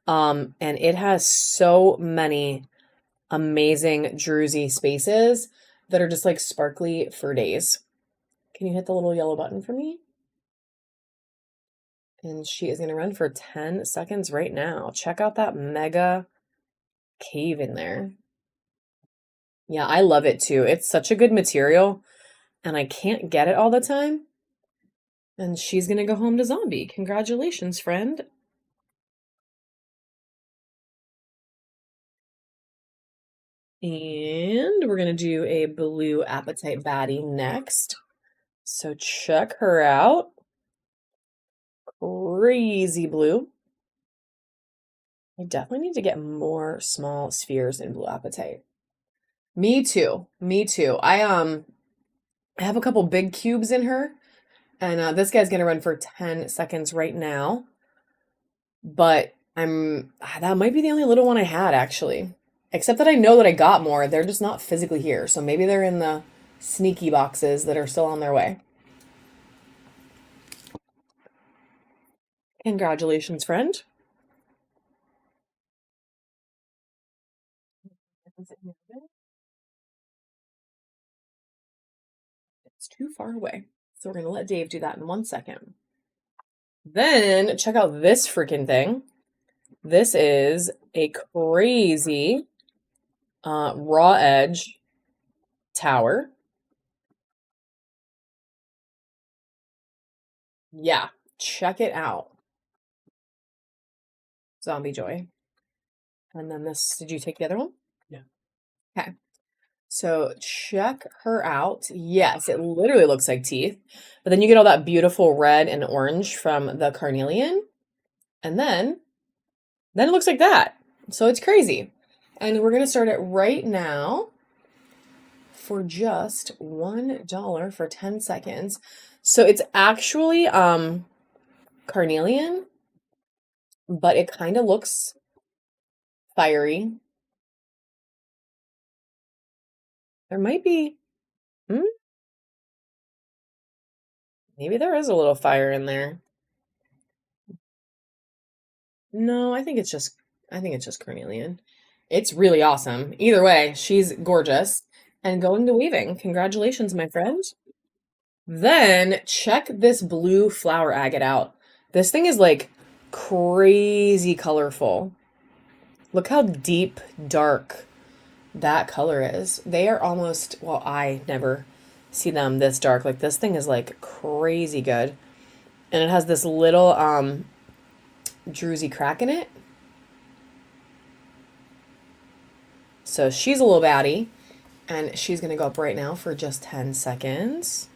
And it has so many amazing druzy spaces that are just like sparkly for days. Can you hit the little yellow button for me? And she is going to run for 10 seconds right now. Check out that mega cave in there. Yeah, I love it too. It's such a good material, and I can't get it all the time. And she's going to go home to zombie. Congratulations, friend. And we're going to do a blue appetite baddie next. So check her out. Crazy blue. I definitely need to get more small spheres in blue appetite. Me too. Me too. I have a couple big cubes in her, and this guy's gonna run for 10 seconds right now. But that might be the only little one I had actually. Except that I know that I got more. They're just not physically here. So maybe they're in the sneaky boxes that are still on their way. Congratulations, friend. It's too far away. So we're going to let Dave do that in 1 second. Then check out this freaking thing. This is a crazy raw edge tower. Yeah, check it out. Zombie Joy. And then this, did you take the other one? Yeah. Okay. So check her out. Yes, it literally looks like teeth. But then you get all that beautiful red and orange from the carnelian. And then it looks like that. So it's crazy. And we're going to start it right now for just $1 for 10 seconds. So it's actually carnelian, but it kind of looks fiery. There might be, maybe there is a little fire in there. No, I think it's just carnelian. It's really awesome. Either way, she's gorgeous. And going to weaving. Congratulations, my friend. Then check this blue flower agate out. This thing is like crazy colorful. Look how deep, dark that color is. They are almost, well, I never see them this dark. Like this thing is like crazy good. And it has this little druzy crack in it. So she's a little baddie, and she's going to go up right now for just 10 seconds.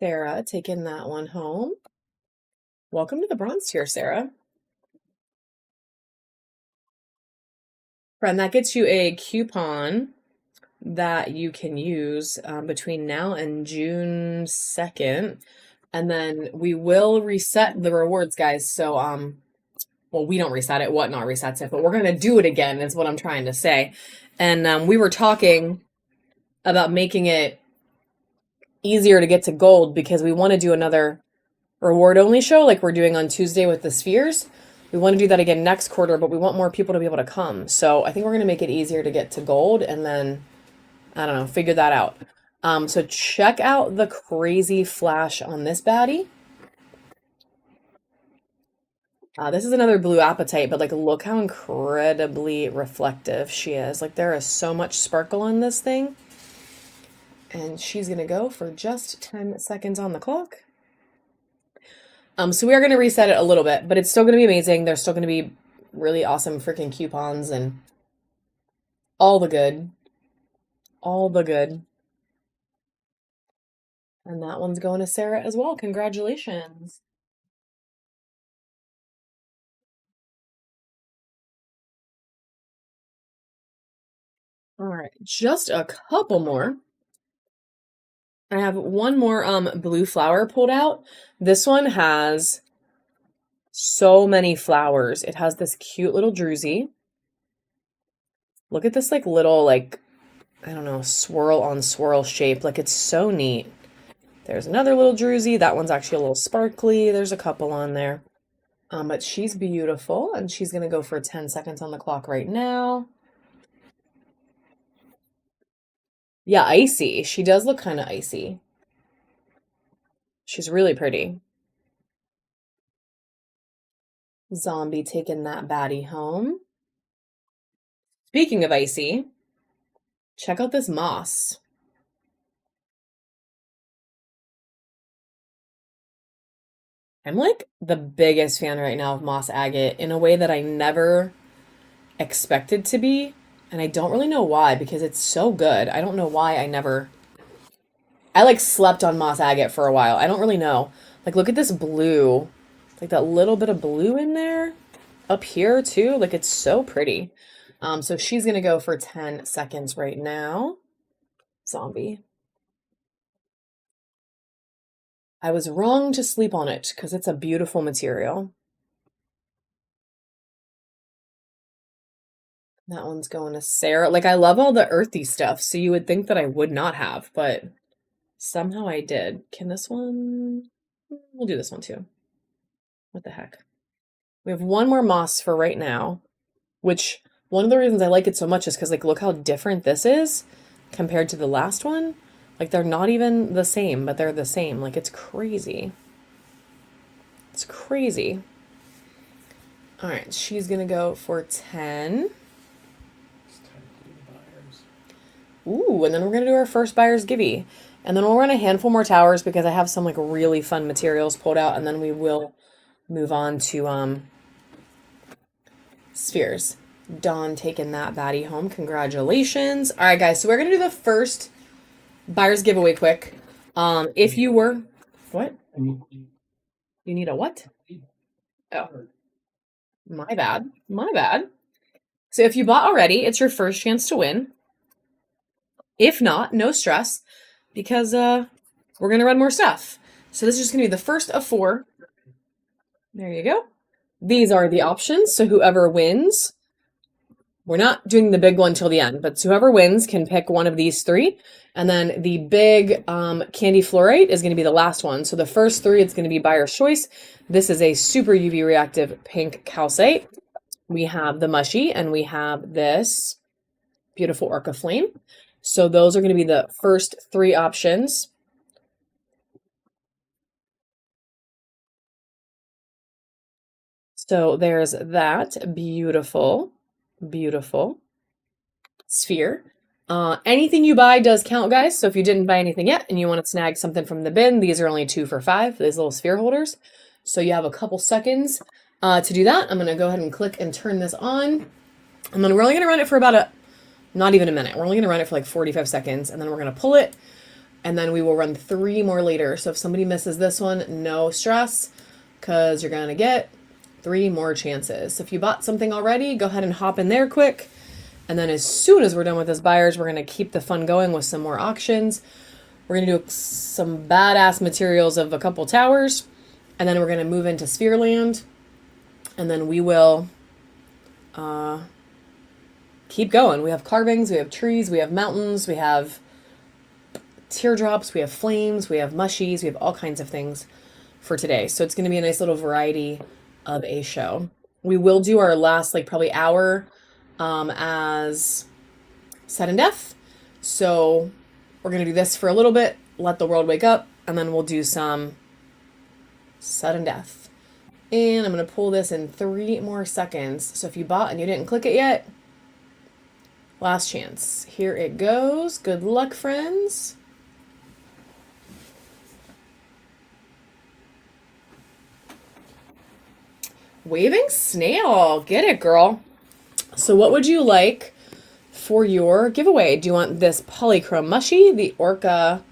Sarah taking that one home. Welcome to the bronze tier, Sarah. Friend, that gets you a coupon that you can use between now and June 2nd. And then we will reset the rewards, guys. So, well, we don't reset it. Whatnot resets it, but we're going to do it again, is what I'm trying to say. And we were talking about making it easier to get to gold because we want to do another reward only show like we're doing on Tuesday with the spheres. We want to do that again next quarter, but we want more people to be able to come. So I think we're going to make it easier to get to gold and then, I don't know, figure that out. So check out the crazy flash on this baddie. This is another blue apatite, but like look how incredibly reflective she is. Like there is so much sparkle on this thing. And she's going to go for just 10 seconds on the clock. So we are going to reset it a little bit, but it's still going to be amazing. There's still going to be really awesome freaking coupons and all the good. All the good. And that one's going to Sarah as well. Congratulations. All right, just a couple more. I have one more blue flower pulled out. This one has so many flowers. It has this cute little druzy. Look at this like little like, I don't know, swirl on swirl shape. Like it's so neat. There's another little druzy. That one's actually a little sparkly. There's a couple on there. But she's beautiful, and she's going to go for 10 seconds on the clock right now. Yeah, icy. She does look kind of icy. She's really pretty. Zombie taking that baddie home. Speaking of icy, check out this moss. I'm like the biggest fan right now of moss agate in a way that I never expected to be. And I don't really know why, because it's so good. I don't know why I like slept on moss agate for a while. I don't really know. Like look at this blue. Like that little bit of blue in there. Up here too. Like it's so pretty. So she's gonna go for 10 seconds right now. Zombie. I was wrong to sleep on it because it's a beautiful material. That one's going to Sarah. Like, I love all the earthy stuff, so you would think that I would not have, but somehow I did. Can this one? We'll do this one too. What the heck? We have one more moss for right now, which one of the reasons I like it so much is because, like, look how different this is compared to the last one. Like, they're not even the same, but they're the same. Like, it's crazy. It's crazy. All right, she's gonna go for 10. It's time to do the buyers. Ooh, and then we're gonna do our first buyer's givey. And then we'll run a handful more towers because I have some like really fun materials pulled out, and then we will move on to spheres. Dawn taking that baddie home. Congratulations. All right, guys, so we're gonna do the first buyer's giveaway quick. If you were what? You need a what? Oh. My bad. My bad. So if you bought already, it's your first chance to win. If not, no stress, because we're gonna run more stuff. So this is just gonna be the first of 4. There you go. These are the options. So whoever wins, we're not doing the big one till the end, but whoever wins can pick one of these 3. And then the big candy fluorite is going to be the last one. So the first 3, it's going to be buyer's choice. This is a super UV reactive pink calcite. We have the mushy, and we have this beautiful Orca flame. So those are going to be the first 3 options. So there's that beautiful, beautiful sphere. Anything you buy does count, guys. So if you didn't buy anything yet and you want to snag something from the bin, these are only 2 for $5, these little sphere holders. So you have a couple seconds to do that. I'm going to go ahead and click and turn this on. And then we're only going to run it for about not even a minute. We're only going to run it for like 45 seconds, and then we're going to pull it, and then we will run 3 more later. So if somebody misses this one, no stress, because you're going to get 3 more chances. So if you bought something already, go ahead and hop in there quick. And then as soon as we're done with this buyers, we're going to keep the fun going with some more auctions. We're going to do some badass materials of a couple towers. And then we're going to move into Sphereland. And then we will keep going. We have carvings, we have trees, we have mountains, we have teardrops, we have flames, we have mushies, we have all kinds of things for today. So it's going to be a nice little variety of a show. We will do our last like probably hour as sudden death. So we're going to do this for a little bit, let the world wake up, and then we'll do some sudden death. And I'm going to pull this in 3 more seconds. So if you bought and you didn't click it yet, last chance. Here it goes. Good luck, friends. Waving snail. Get it, girl. So what would you like for your giveaway? Do you want this polychrome mushy, the Orca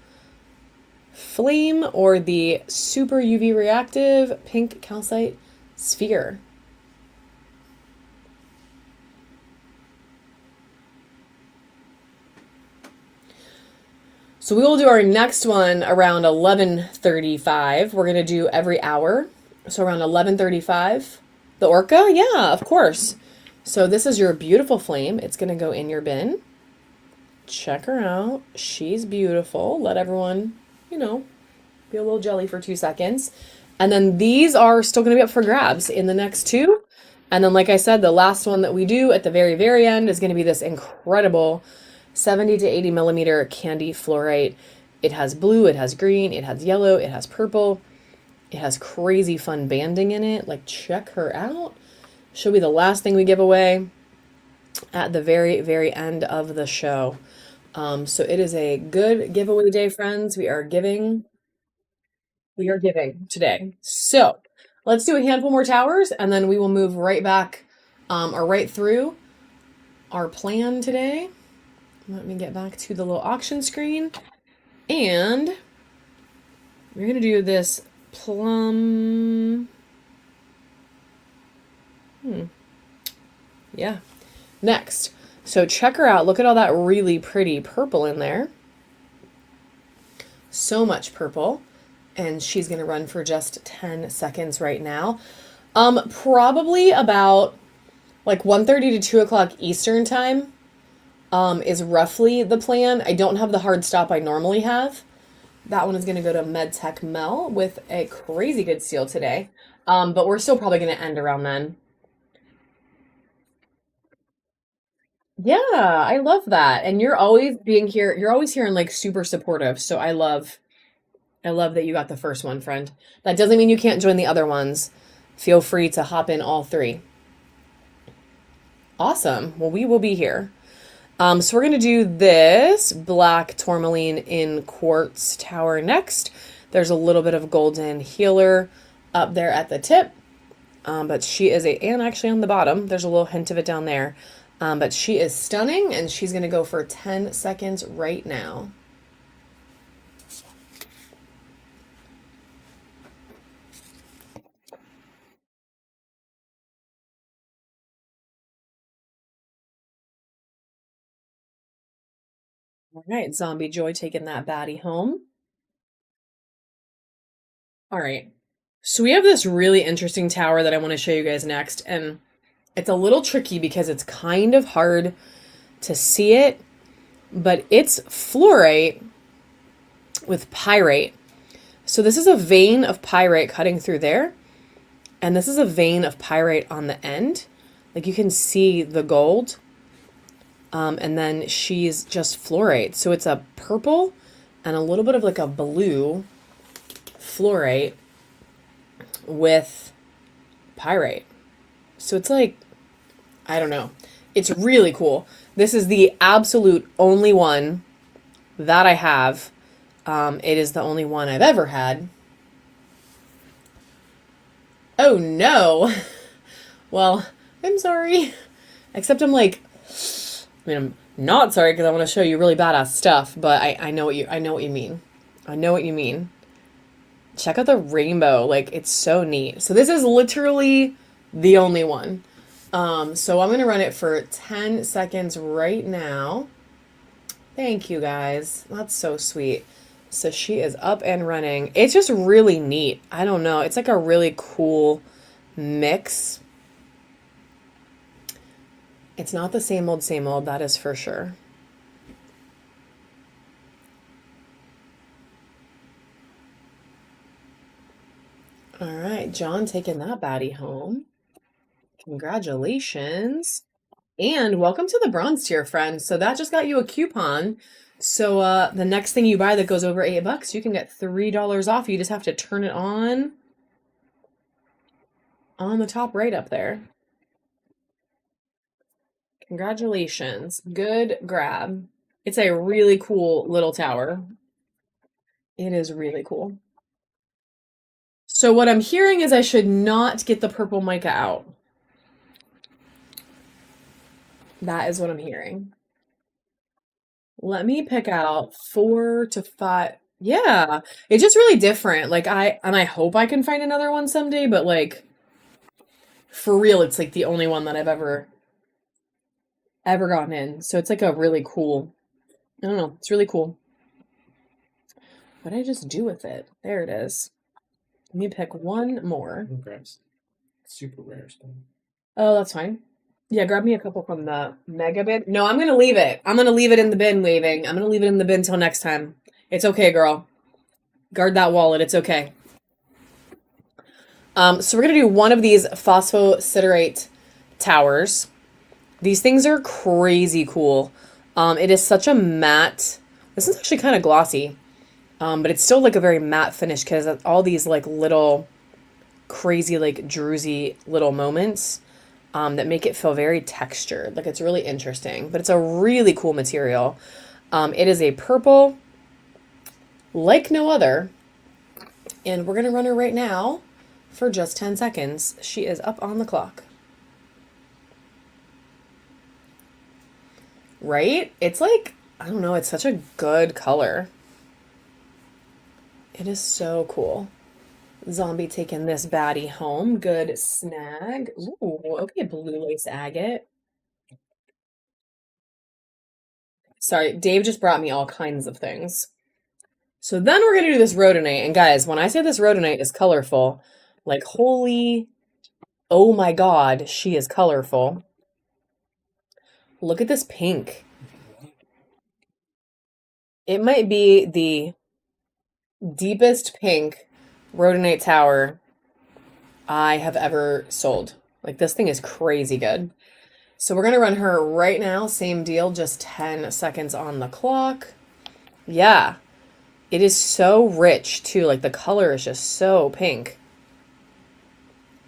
flame, or the super UV reactive pink calcite sphere? So we will do our next one around 11:35. We're going to do every hour. So around 11:35. The Orca? Yeah, of course. So this is your beautiful flame. It's going to go in your bin. Check her out. She's beautiful. Let everyone, be a little jelly for 2 seconds. And then these are still going to be up for grabs in the next 2. And then, like I said, the last one that we do at the very, very end is going to be this incredible 70 to 80 millimeter candy fluorite. It has blue, it has green, it has yellow, it has purple. It has crazy fun banding in it. Like, check her out. She'll be the last thing we give away at the very, very end of the show. So it is a good giveaway day, friends. We are giving today. So let's do a handful more towers, and then we will move right back or right through our plan today. Let me get back to the little auction screen, and we're going to do this plum. Yeah. Next. So check her out. Look at all that really pretty purple in there. So much purple. And she's going to run for just 10 seconds right now. Probably about like 1:30 to 2 o'clock Eastern time is roughly the plan. I don't have the hard stop I normally have. That one is going to go to MedTech Mel with a crazy good steal today. But we're still probably going to end around then. Yeah, I love that. And you're always here and like super supportive. So I love I love that you got the first one, friend. That doesn't mean you can't join the other ones. Feel free to hop in all three. Awesome. Well, we will be here. So we're going to do this black tourmaline in quartz tower next. There's a little bit of golden healer up there at the tip. But she is and actually on the bottom, there's a little hint of it down there. But she is stunning, and she's going to go for 10 seconds right now. All right, Zombie Joy taking that baddie home. All right. So we have this really interesting tower that I want to show you guys next, and it's a little tricky because it's kind of hard to see it, but it's fluorite with pyrite. So this is a vein of pyrite cutting through there, and this is a vein of pyrite on the end. Like you can see the gold. And then she's just fluorite. So it's a purple and a little bit of like a blue fluorite with pyrite. So it's like, I don't know. It's really cool. This is the absolute only one that I have. It is the only one I've ever had. Oh no. Well, I'm sorry. Except I'm like, I mean, I'm not sorry because I want to show you really badass stuff, but I know what you mean. I know what you mean. Check out the rainbow. Like, it's so neat. So this is literally the only one. So I'm going to run it for 10 seconds right now. Thank you, guys. That's so sweet. So she is up and running. It's just really neat. I don't know. It's like a really cool mix. It's not the same old, that is for sure. All right, John taking that baddie home. Congratulations. And welcome to the bronze tier, friend. So that just got you a coupon. So the next thing you buy that goes over $8, you can get $3 off. You just have to turn it on the top right up there. Congratulations. Good grab. It's a really cool little tower. It is really cool. So what I'm hearing is I should not get the purple mica out. That is what I'm hearing. Let me pick out 4 to 5. Yeah, it's just really different. Like I hope I can find another one someday, but like for real, it's like the only one that I've ever gotten in. So it's like a really cool, I don't know, it's really cool. What did I just do with it? There it is. Let me pick one more. Super rare stuff. Oh, that's fine. Yeah, grab me a couple from the mega bin. No, I'm gonna leave it. I'm gonna leave it in the bin, waving. I'm gonna leave it in the bin till next time. It's okay, girl. Guard that wallet. It's okay. So we're gonna do one of these phosphosiderite towers. These things are crazy cool. It is such a matte. This is actually kind of glossy, but it's still like a very matte finish because all these like little crazy like druzy little moments that make it feel very textured. Like it's really interesting, but it's a really cool material. It is a purple like no other, and we're gonna run her right now for just 10 seconds. She is up on the clock. Right? It's like, I don't know, it's such a good color. It is so cool. Zombie taking this baddie home. Good snag. Ooh, okay, blue lace agate. Sorry, Dave just brought me all kinds of things. So then we're going to do this rhodonite. And guys, when I say this rhodonite is colorful, like holy, oh my God, she is colorful. Look at this pink. It might be the deepest pink rhodonite tower I have ever sold. Like this thing is crazy good. So we're going to run her right now. Same deal, just 10 seconds on the clock. Yeah. It is so rich too. Like the color is just so pink.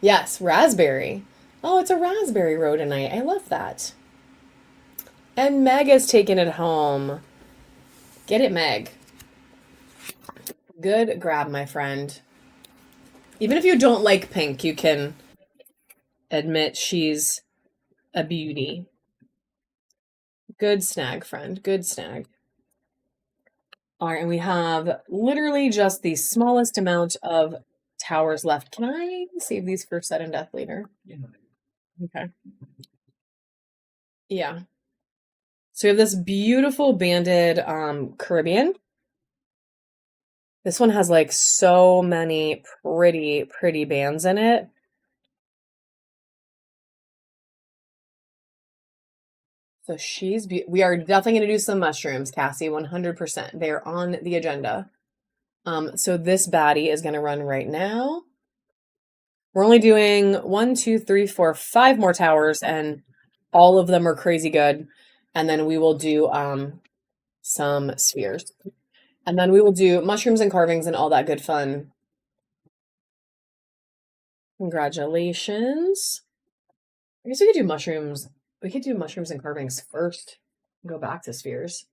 Yes, raspberry. Oh, it's a raspberry rhodonite. I love that. And Meg has taken it home. Get it, Meg. Good grab, my friend. Even if you don't like pink, you can admit she's a beauty. Good snag, friend. Good snag. All right, and we have literally just the smallest amount of towers left. Can I save these for sudden death later? Yeah. Okay. Yeah. So we have this beautiful banded Caribbean. This one has like so many pretty, pretty bands in it. So we are definitely going to do some mushrooms, Cassie, 100%. They're on the agenda. So this baddie is going to run right now. We're only doing 1, 2, 3, 4, 5 more towers, and all of them are crazy good. And then we will do some spheres. And then we will do mushrooms and carvings and all that good fun. Congratulations. I guess we could do mushrooms. We could do mushrooms and carvings first. Go back to spheres.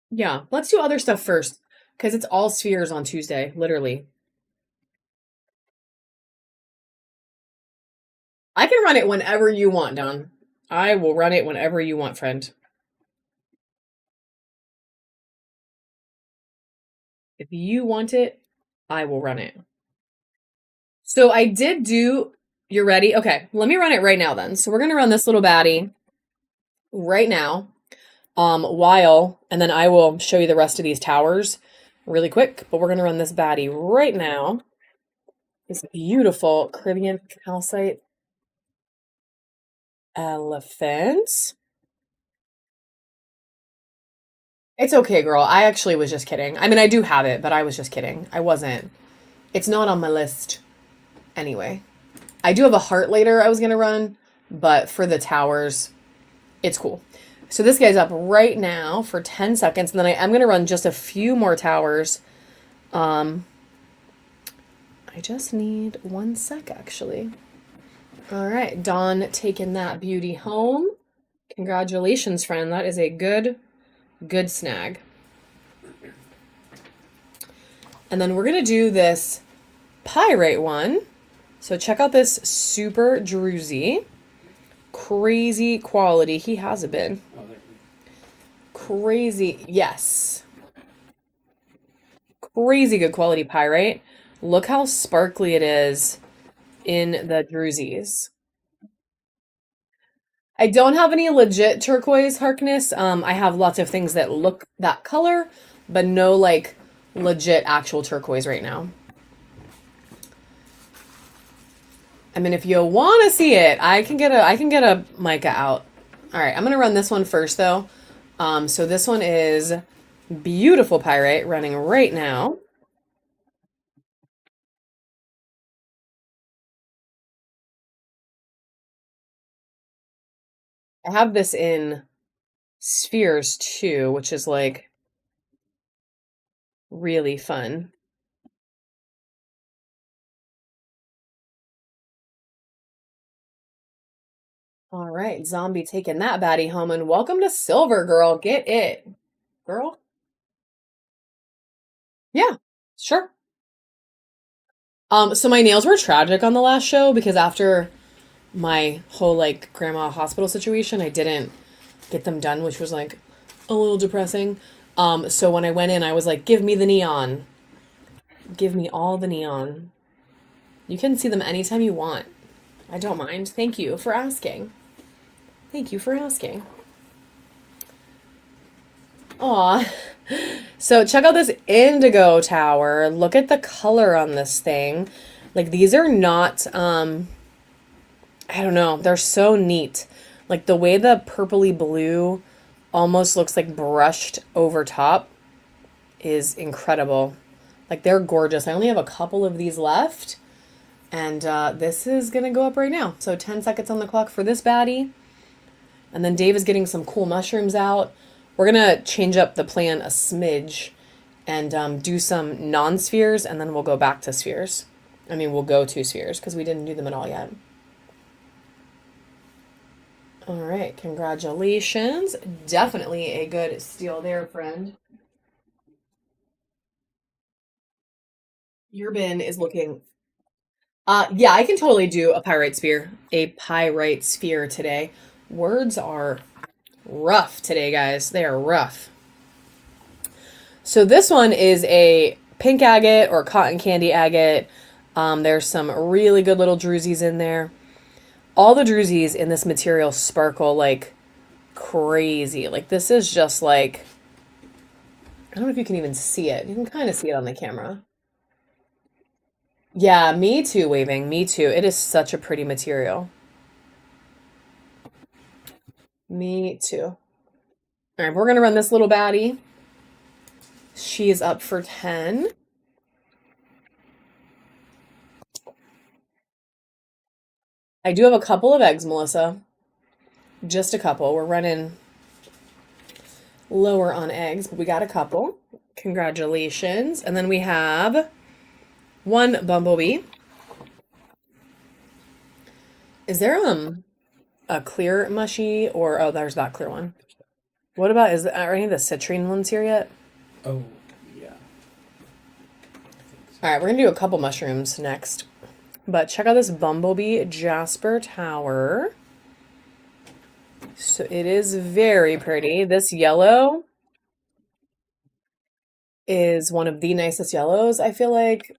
Yeah, let's do other stuff first because it's all spheres on Tuesday, literally. I can run it whenever you want, Don. I will run it whenever you want, friend. If you want it, I will run it. So I did do, you're ready? Okay, let me run it right now then. So we're going to run this little baddie right now, and then I will show you the rest of these towers really quick, but we're going to run this baddie right now. This beautiful Caribbean calcite elephant. It's okay, girl. I actually was just kidding. I mean, I do have it, but I was just kidding. I wasn't. It's not on my list anyway. I do have a heart later I was going to run, but for the towers, it's cool. So this guy's up right now for 10 seconds, and then I am going to run just a few more towers. I just need 1 sec, actually. All right, Dawn taking that beauty home. Congratulations, friend. That is a good snag. And then we're going to do this pyrite one. So check out this super druzy. Crazy quality. He has been. Crazy. Yes. Crazy good quality pyrite. Look how sparkly it is in the druzies. I don't have any legit turquoise Harkness. I have lots of things that look that color, but no like legit actual turquoise right now. I mean, if you want to see it, I can get a mica out. All right, I'm gonna run this one first though. So this one is beautiful pyrite running right now. I have this in spheres too, which is like really fun. All right, Zombie taking that baddie home, and welcome to Silver, girl. Get it, girl. Yeah, sure. So my nails were tragic on the last show because after my whole like grandma hospital situation, I didn't get them done, which was like a little depressing. So when I went in, I was like, give me the neon. Give me all the neon. You can see them anytime you want. I don't mind. Thank you for asking. Thank you for asking. Aw. So check out this indigo tower. Look at the color on this thing. Like these are not, I don't know. They're so neat. Like the way the purpley blue almost looks like brushed over top is incredible. Like they're gorgeous. I only have a couple of these left. And this is going to go up right now. So 10 seconds on the clock for this baddie. And then Dave is getting some cool mushrooms out. We're going to change up the plan a smidge and do some non-spheres, and then we'll go back to spheres. I mean, we'll go to spheres because we didn't do them at all yet. All right, congratulations. Definitely a good steal there, friend. Your bin is looking. Yeah, I can totally do a pyrite sphere today. Words are rough today, guys. They are rough. So this one is a pink agate or cotton candy agate. There's some really good little druzies in there. All the druzies in this material sparkle like crazy. Like this is just like, I don't know if you can even see it. You can kind of see it on the camera. Yeah, me too, Waving. Me too. It is such a pretty material. Me too. All right, we're gonna run this little baddie. She is up for 10. I do have a couple of eggs, Melissa. Just a couple. We're running lower on eggs, but we got a couple. Congratulations. And then we have one bumblebee. Is there a clear mushy or oh, there's that clear one. What about are any of the citrine ones here yet? Oh, yeah. All right, we're gonna do a couple mushrooms next. But check out this bumblebee Jasper Tower. So it is very pretty. This yellow is one of the nicest yellows, I feel like,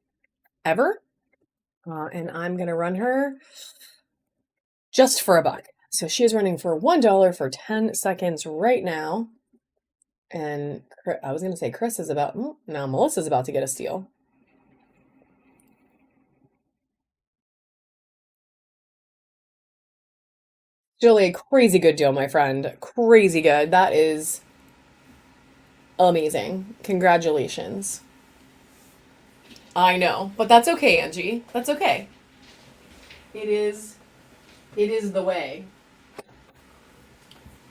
ever. And I'm going to run her just for $1. So she is running for $1 for 10 seconds right now. And I was going to say Chris is about, now Melissa's about to get a steal. Still a crazy good deal, my friend. Crazy good. That is amazing. Congratulations. I know, but that's okay, Angie. That's okay. It is the way.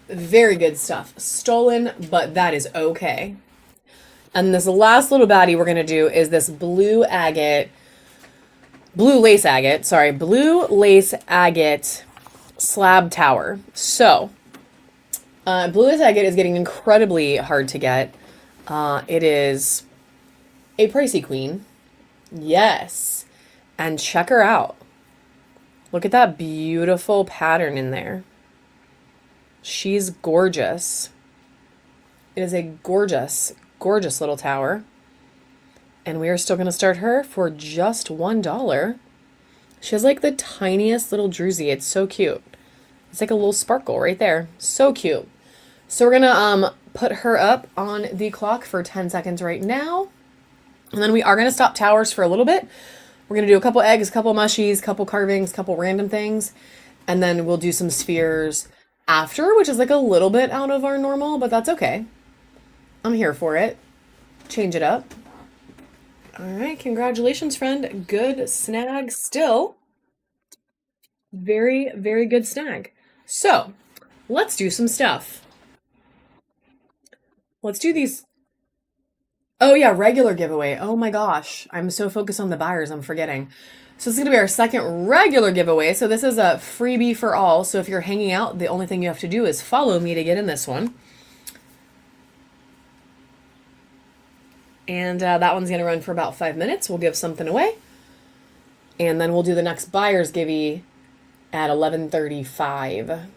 Very good stuff. Stolen, but that is okay. And this last little baddie we're going to do is this blue lace agate slab tower. So, blue lace agate is getting incredibly hard to get. It is a pricey queen. Yes. And check her out. Look at that beautiful pattern in there. She's gorgeous. It is a gorgeous, gorgeous little tower. And we are still going to start her for just $1. She has like the tiniest little druzy. It's so cute. It's like a little sparkle right there. So cute. So we're going to put her up on the clock for 10 seconds right now. And then we are going to stop towers for a little bit. We're going to do a couple eggs, a couple mushies, a couple carvings, a couple random things. And then we'll do some spheres after, which is like a little bit out of our normal, but that's okay. I'm here for it. Change it up. All right, congratulations, friend. Good snag still. Very, very good snag. So, let's do some stuff. Let's do these. Oh yeah, regular giveaway. Oh my gosh. I'm so focused on the buyers, I'm forgetting. So this is going to be our second regular giveaway. So this is a freebie for all. So if you're hanging out, the only thing you have to do is follow me to get in this one. And that one's going to run for about 5 minutes. We'll give something away. And then we'll do the next buyer's givey at 11:35.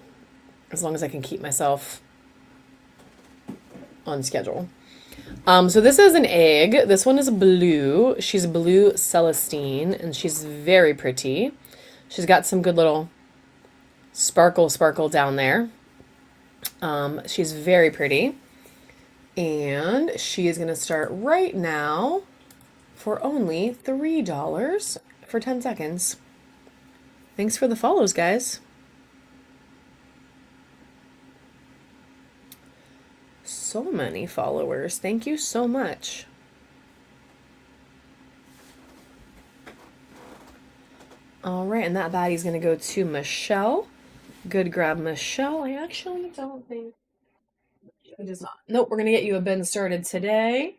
As long as I can keep myself on schedule. So this is an egg. This one is blue. She's blue Celestine, and she's very pretty. She's got some good little sparkle down there. She's very pretty. And she is going to start right now for only $3 for 10 seconds. Thanks for the follows, guys. So many followers. Thank you so much. All right, and that baddie's going to go to Michelle. Good grab, Michelle. I actually don't think it is not. Nope, we're going to get you a bin started today.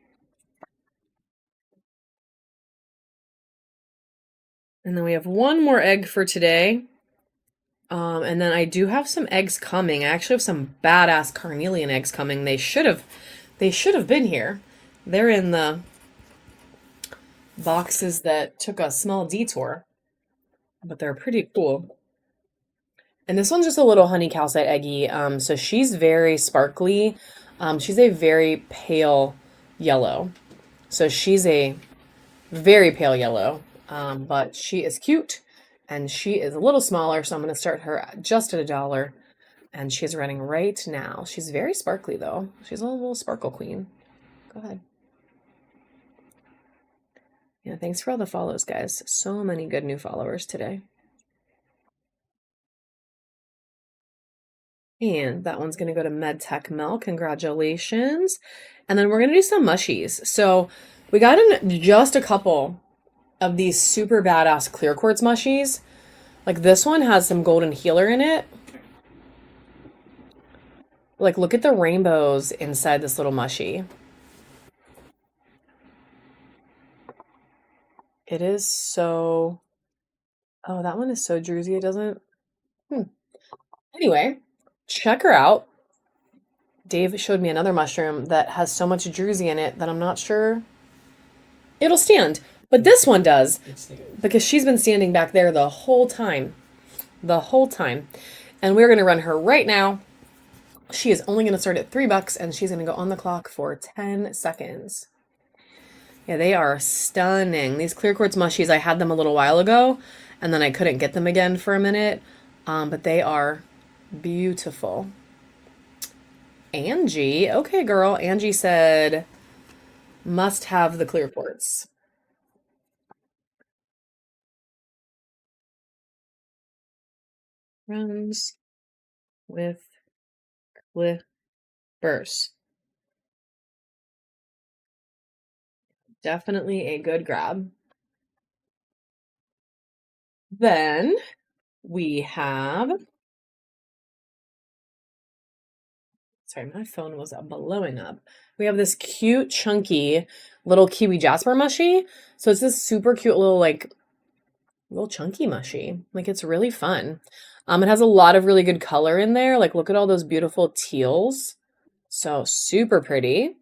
And then we have one more egg for today. And then I do have some eggs coming. I actually have some badass carnelian eggs coming. They should have been here. They're in the boxes that took a small detour, but they're pretty cool. And this one's just a little honey calcite eggy. So she's very sparkly. She's a very pale yellow. So she's a very pale yellow. But she is cute and she is a little smaller. So I'm going to start her just at $1. And she's running right now. She's very sparkly though. She's a little sparkle queen. Go ahead. Yeah, thanks for all the follows, guys. So many good new followers today. And that one's going to go to MedTech Mel. Congratulations. And then we're going to do some mushies. So we got in just a couple of these super badass clear quartz mushies. Like this one has some golden healer in it. Like look at the rainbows inside this little mushy. It is so... Oh, that one is so druzy. It doesn't... Anyway, check her out. Dave showed me another mushroom that has so much druzy in it that I'm not sure it'll stand. But this one does, because she's been standing back there the whole time. The whole time. And we're going to run her right now. She is only going to start at $3, and she's going to go on the clock for 10 seconds. Yeah, they are stunning. These clear quartz mushies, I had them a little while ago, and then I couldn't get them again for a minute. But they are beautiful. Angie, okay, girl. Angie said, must have the clear quartz. Runs with clippers. Definitely a good grab. Then we have... Sorry, my phone was blowing up. We have this cute, chunky little kiwi jasper mushy. So it's this super cute little, like, little chunky mushy. Like, it's really fun. It has a lot of really good color in there. Like, look at all those beautiful teals. So super pretty.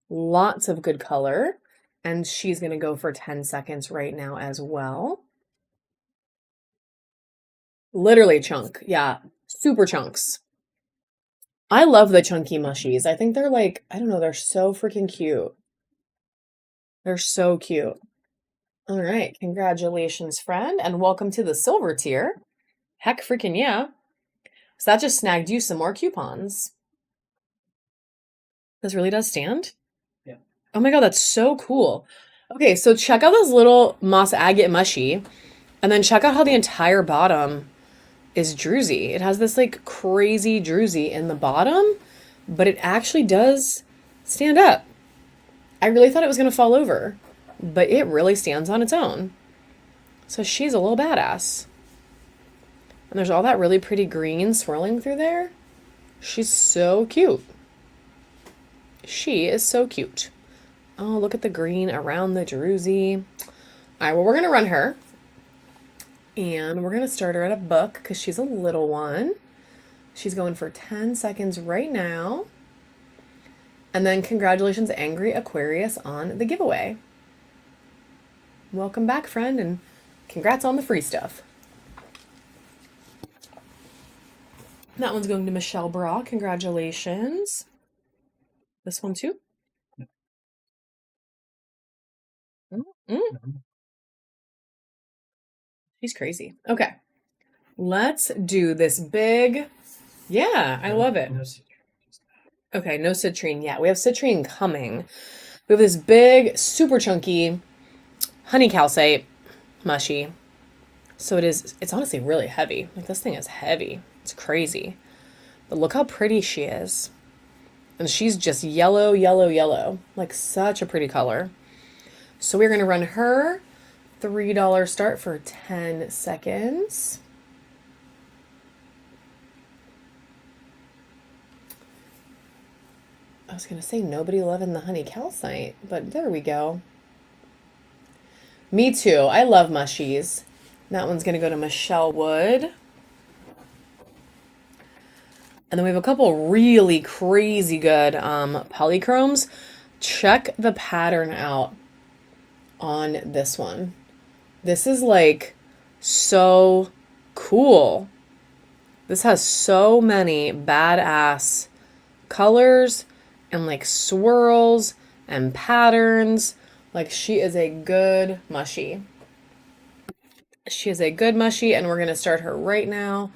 Lots of good color. And she's going to go for 10 seconds right now as well. Literally chunk. Yeah, super chunks. I love the chunky mushies. I think they're like, I don't know, they're so freaking cute. They're so cute. All right, congratulations, friend, and welcome to the silver tier. Heck freaking yeah. So that just snagged you some more coupons. This really does stand? Yeah. Oh my god, that's so cool. Okay, so check out this little moss agate mushy, and then check out how the entire bottom is druzy. It has this like crazy druzy in the bottom, but it actually does stand up. I really thought it was going to fall over, but it really stands on its own. So she's a little badass. And there's all that really pretty green swirling through there. She's so cute. She is so cute. Oh, look at the green around the druzy. All right, well, we're going to run her. And we're going to start her at $1 because she's a little one. She's going for 10 seconds right now. And then congratulations, Angry Aquarius, on the giveaway. Welcome back, friend, and congrats on the free stuff. That one's going to Michelle Bra. Congratulations. This one too? She's crazy. Okay. Let's do this big... Yeah, I love it. Okay, no citrine yet. We have citrine coming. We have this big, super chunky honey calcite mushy. So it's honestly really heavy. Like this thing is heavy. It's crazy. But look how pretty she is. And she's just yellow, yellow, yellow. Like such a pretty color. So we're going to run her $3 start for 10 seconds. I was going to say nobody loving the honey calcite, but there we go. Me too. I love mushies. That one's going to go to Michelle Wood. And then we have a couple really crazy good polychromes. Check the pattern out on this one. This is like so cool. This has so many badass colors and like swirls and patterns. Like she is a good mushy. She is a good mushy, and we're going to start her right now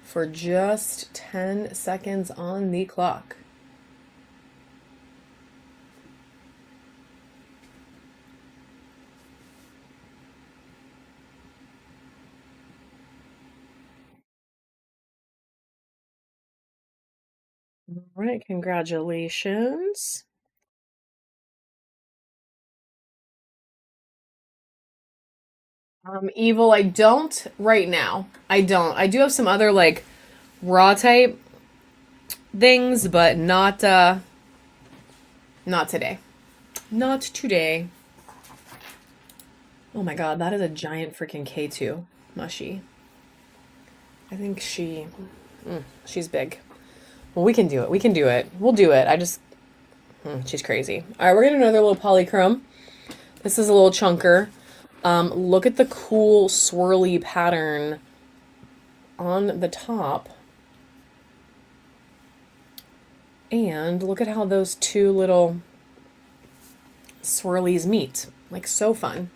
for just 10 seconds on the clock. All right, congratulations. Evil, I don't right now. I don't. I do have some other like raw type things, but not today. Not today. Oh my god, that is a giant freaking K2 mushy. I think she's big. Well, we can do it. We can do it. We'll do it. She's crazy. All right, we're gonna do another little polychrome. This is a little chunker. Look at the cool swirly pattern on the top. And look at how those two little swirlies meet. Like, so fun.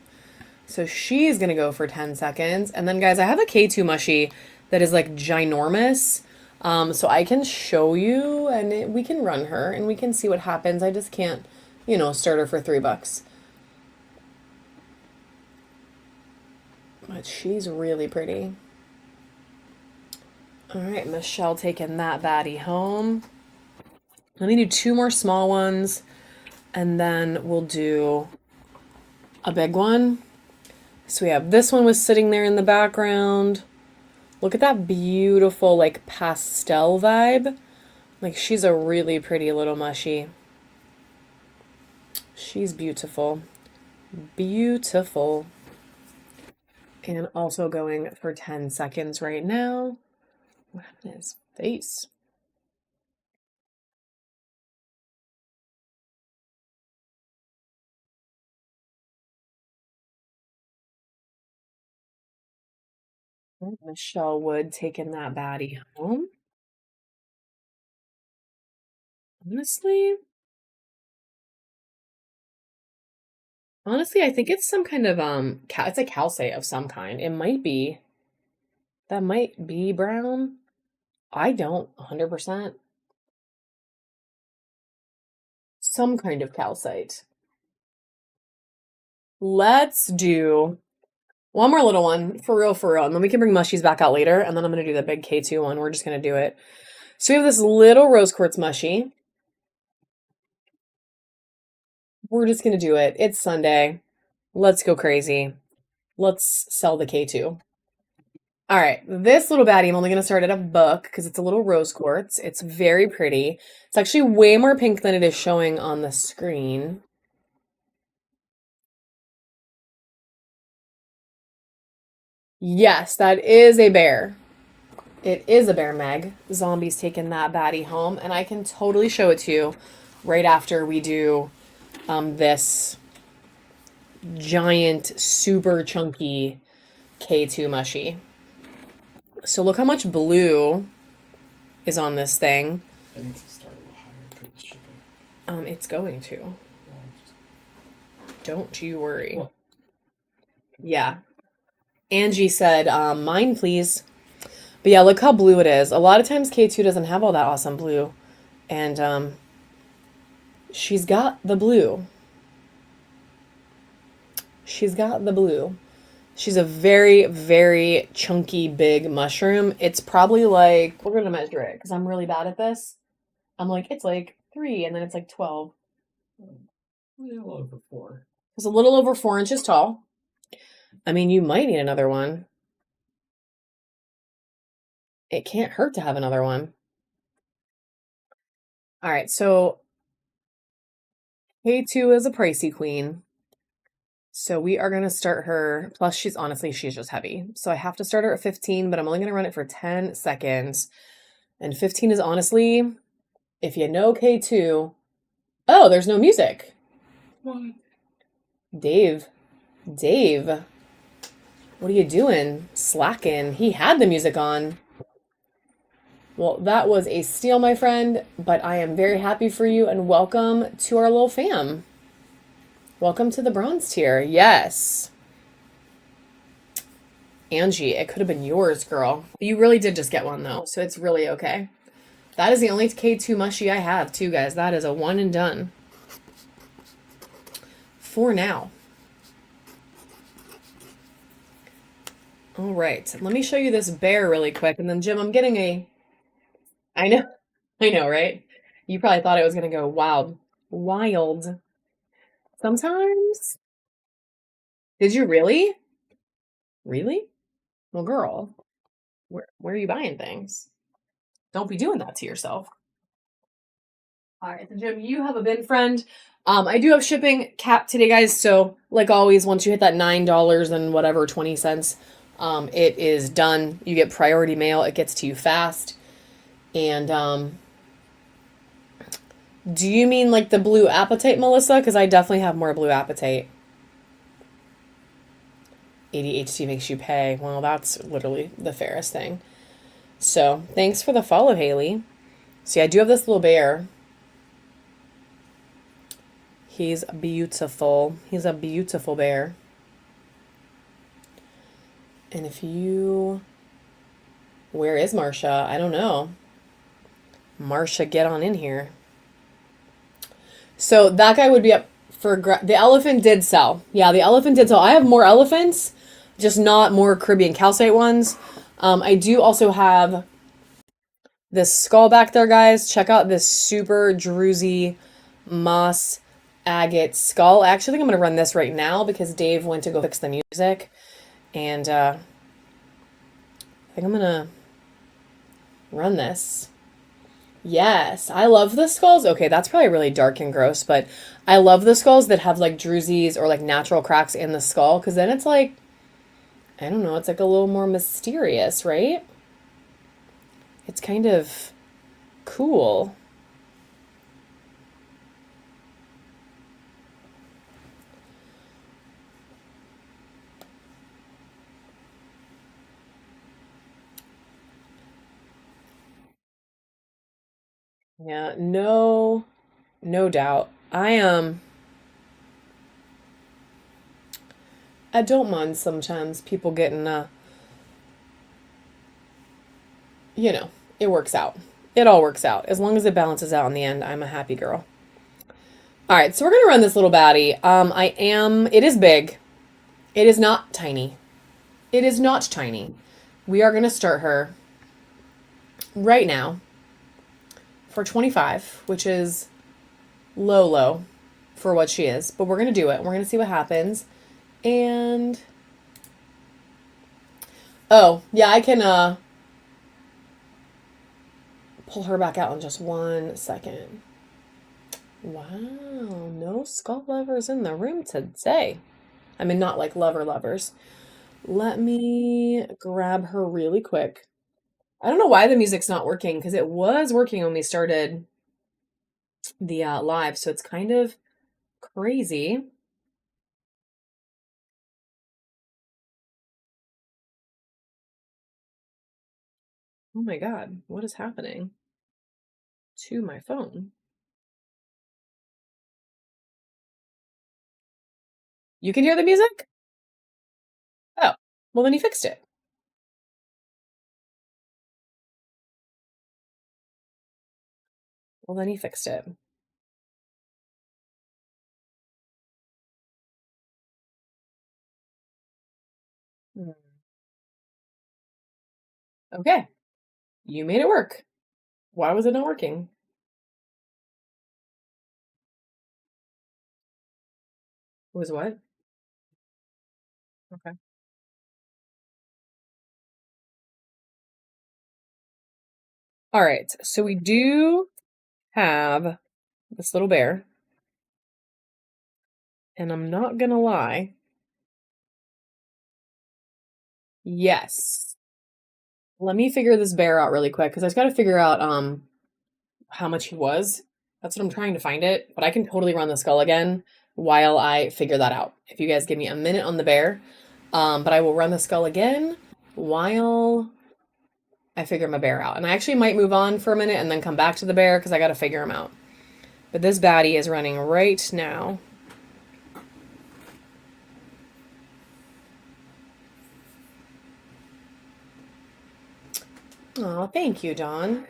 So she's going to go for 10 seconds. And then, guys, I have a K2 mushy that is, like, ginormous. So I can show you, and we can run her, and we can see what happens. I just can't, start her for $3. But she's really pretty. All right, Michelle taking that baddie home. Let me do 2 more small ones, and then we'll do a big one. So we have this one was sitting there in the background. Look at that beautiful, like, pastel vibe. Like, she's a really pretty little mushy. She's beautiful. Beautiful. And also going for 10 seconds right now. What happened to his face? Michelle Wood taking that baddie home. Honestly, I think it's some kind of it's a calcite of some kind. That might be brown. I don't 100%. Some kind of calcite. Let's do one more little one for real, and then we can bring mushies back out later, and then I'm gonna do the big K2 one. We're just gonna do it. So we have this little rose quartz mushy. We're just gonna do it. It's Sunday. Let's go crazy. Let's sell the K2. All right, this little baddie, I'm only going to start at a book because it's a little rose quartz. It's very pretty. It's actually way more pink than it is showing on the screen. Yes, that is a bear. It is a bear, Meg. Zombie's taking that baddie home, and I can totally show it to you right after we do this giant, super chunky K2 mushy. So look how much blue is on this thing. I need to start a little higher for the shipping. It's going to. Well, Don't you worry. Well. Yeah. Angie said, mine, please. But yeah, look how blue it is. A lot of times K2 doesn't have all that awesome blue. And she's got the blue. She's got the blue. She's a very, very chunky, big mushroom. It's probably like, we're going to measure it because I'm really bad at this. I'm like, it's like 3, and then it's like 12. a little over 4. It's a little over 4 inches tall. I mean, you might need another one. It can't hurt to have another one. All right, so K2 is a pricey queen. So we are going to start her. Plus, she's just heavy. So I have to start her at 15, but I'm only going to run it for 10 seconds. And 15 is honestly, if you know K2, oh, there's no music. What? Dave, what are you doing? Slacking. He had the music on. Well, that was a steal, my friend, but I am very happy for you and welcome to our little fam. Welcome to the bronze tier. Yes. Angie, it could have been yours, girl. You really did just get one, though, so it's really okay. That is the only K2 mushy I have, too, guys. That is a one and done. For now. All right. Let me show you this bear really quick, and then, Jim, I'm getting a... I know, right? You probably thought it was going to go wild. Wild. Sometimes. Did you really? Really? Well, girl, where are you buying things? Don't be doing that to yourself. All right, so Jim, you have a bin friend. I do have shipping cap today, guys. So, like always, once you hit that $9 and whatever 20 cents, it is done. You get priority mail. It gets to you fast. And do you mean like the blue apatite, Melissa? Because I definitely have more blue apatite. ADHD makes you pay. Well, that's literally the fairest thing. So, thanks for the follow, Haley. See, I do have this little bear. He's beautiful. He's a beautiful bear. And if you... Where is Marsha? I don't know. Marsha, get on in here. So that guy would be up for... The elephant did sell. Yeah, the elephant did sell. I have more elephants, just not more Caribbean calcite ones. I do also have this skull back there, guys. Check out this super druzy moss agate skull. I actually think I'm going to run this right now because Dave went to go fix the music. And I think I'm going to run this. Yes, I love the skulls. Okay, that's probably really dark and gross, but I love the skulls that have like drusies or like natural cracks in the skull because then it's like, I don't know, it's like a little more mysterious, right? It's kind of cool. Yeah, no doubt. I don't mind sometimes people getting it works out. It all works out. As long as it balances out in the end, I'm a happy girl. All right, so we're gonna run this little baddie. It is big. It is not tiny. It is not tiny. We are gonna start her right now for 25, which is low for what she is, but we're gonna do it. We're gonna see what happens. And oh, yeah, I can pull her back out in just 1 second. Wow, no skull lovers in the room today. I mean, not like lovers. Let me grab her really quick. I don't know why the music's not working because it was working when we started the live, so it's kind of crazy. Oh my God, what is happening to my phone? You can hear the music? Oh, well then he fixed it. Well then he fixed it. Hmm. Okay, you made it work. Why was it not working? It was what? Okay. All right, so we do have this little bear, and I'm not gonna lie, Yes. Let me figure this bear out really quick because I just got to figure out how much he was. That's what I'm trying to find it, but I can totally run the skull again while I figure that out. If you guys give me a minute on the bear, but I will run the skull again while I figure my bear out. And I actually might move on for a minute and then come back to the bear because I got to figure him out. But this baddie is running right now. Oh, thank you, Dawn.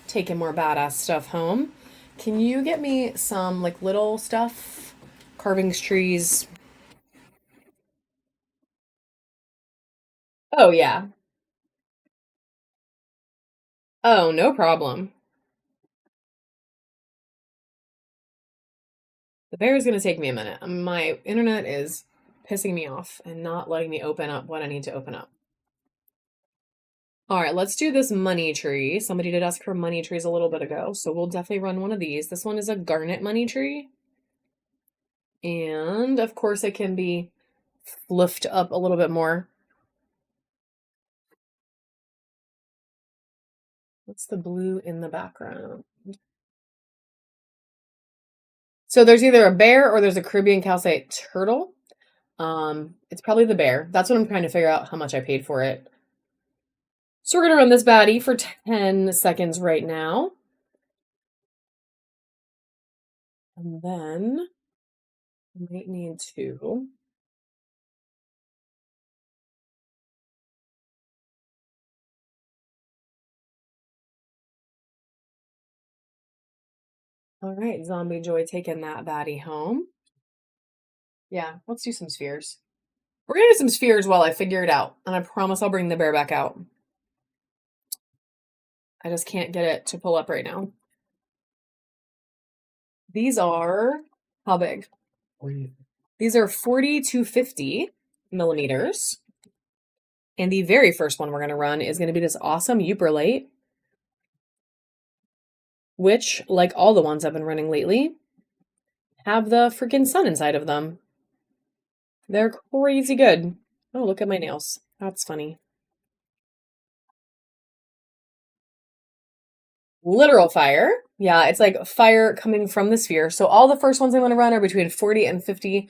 Taking more badass stuff home. Can you get me some like little stuff? Carvings, trees. Oh, yeah. Oh, no problem. The bear is going to take me a minute. My internet is pissing me off and not letting me open up what I need to open up. All right, let's do this money tree. Somebody did ask for money trees a little bit ago, so we'll definitely run one of these. This one is a garnet money tree. And of course it can be fluffed up a little bit more. What's the blue in the background? So there's either a bear or there's a Caribbean calcite turtle. It's probably the bear. That's what I'm trying to figure out how much I paid for it. So we're gonna run this baddie for 10 seconds right now. And then I might need to. All right, Zombie Joy taking that baddie home. Yeah, let's do some spheres. We're gonna do some spheres while I figure it out, and I promise I'll bring the bear back out. I just can't get it to pull up right now. These are how big? These are 40 to 50 millimeters. And the very first one we're going to run is going to be this awesome Euperlate, which, like all the ones I've been running lately, have the freaking sun inside of them. They're crazy good. Oh, look at my nails. That's funny. Literal fire. Yeah, it's like fire coming from the sphere. So all the first ones I'm going to run are between 40 and 50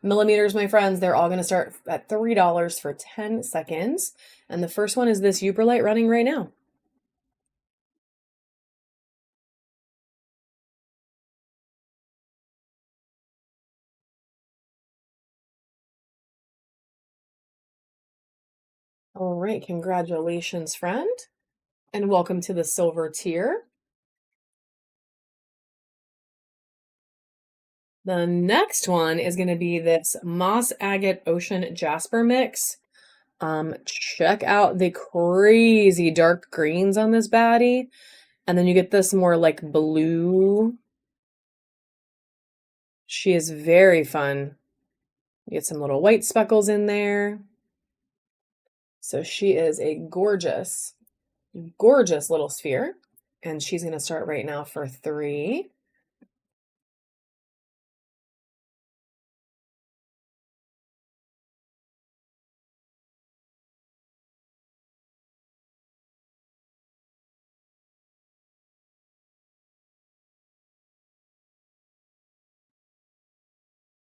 millimeters, my friends. They're all going to start at $3 for 10 seconds. And the first one is this Euperlate running right now. All right, congratulations, friend. And welcome to the silver tier. The next one is going to be this Moss Agate Ocean Jasper mix. Check out the crazy dark greens on this baddie. And then you get this more like blue. She is very fun. You get some little white speckles in there. So she is a gorgeous, gorgeous little sphere. And she's going to start right now for 3.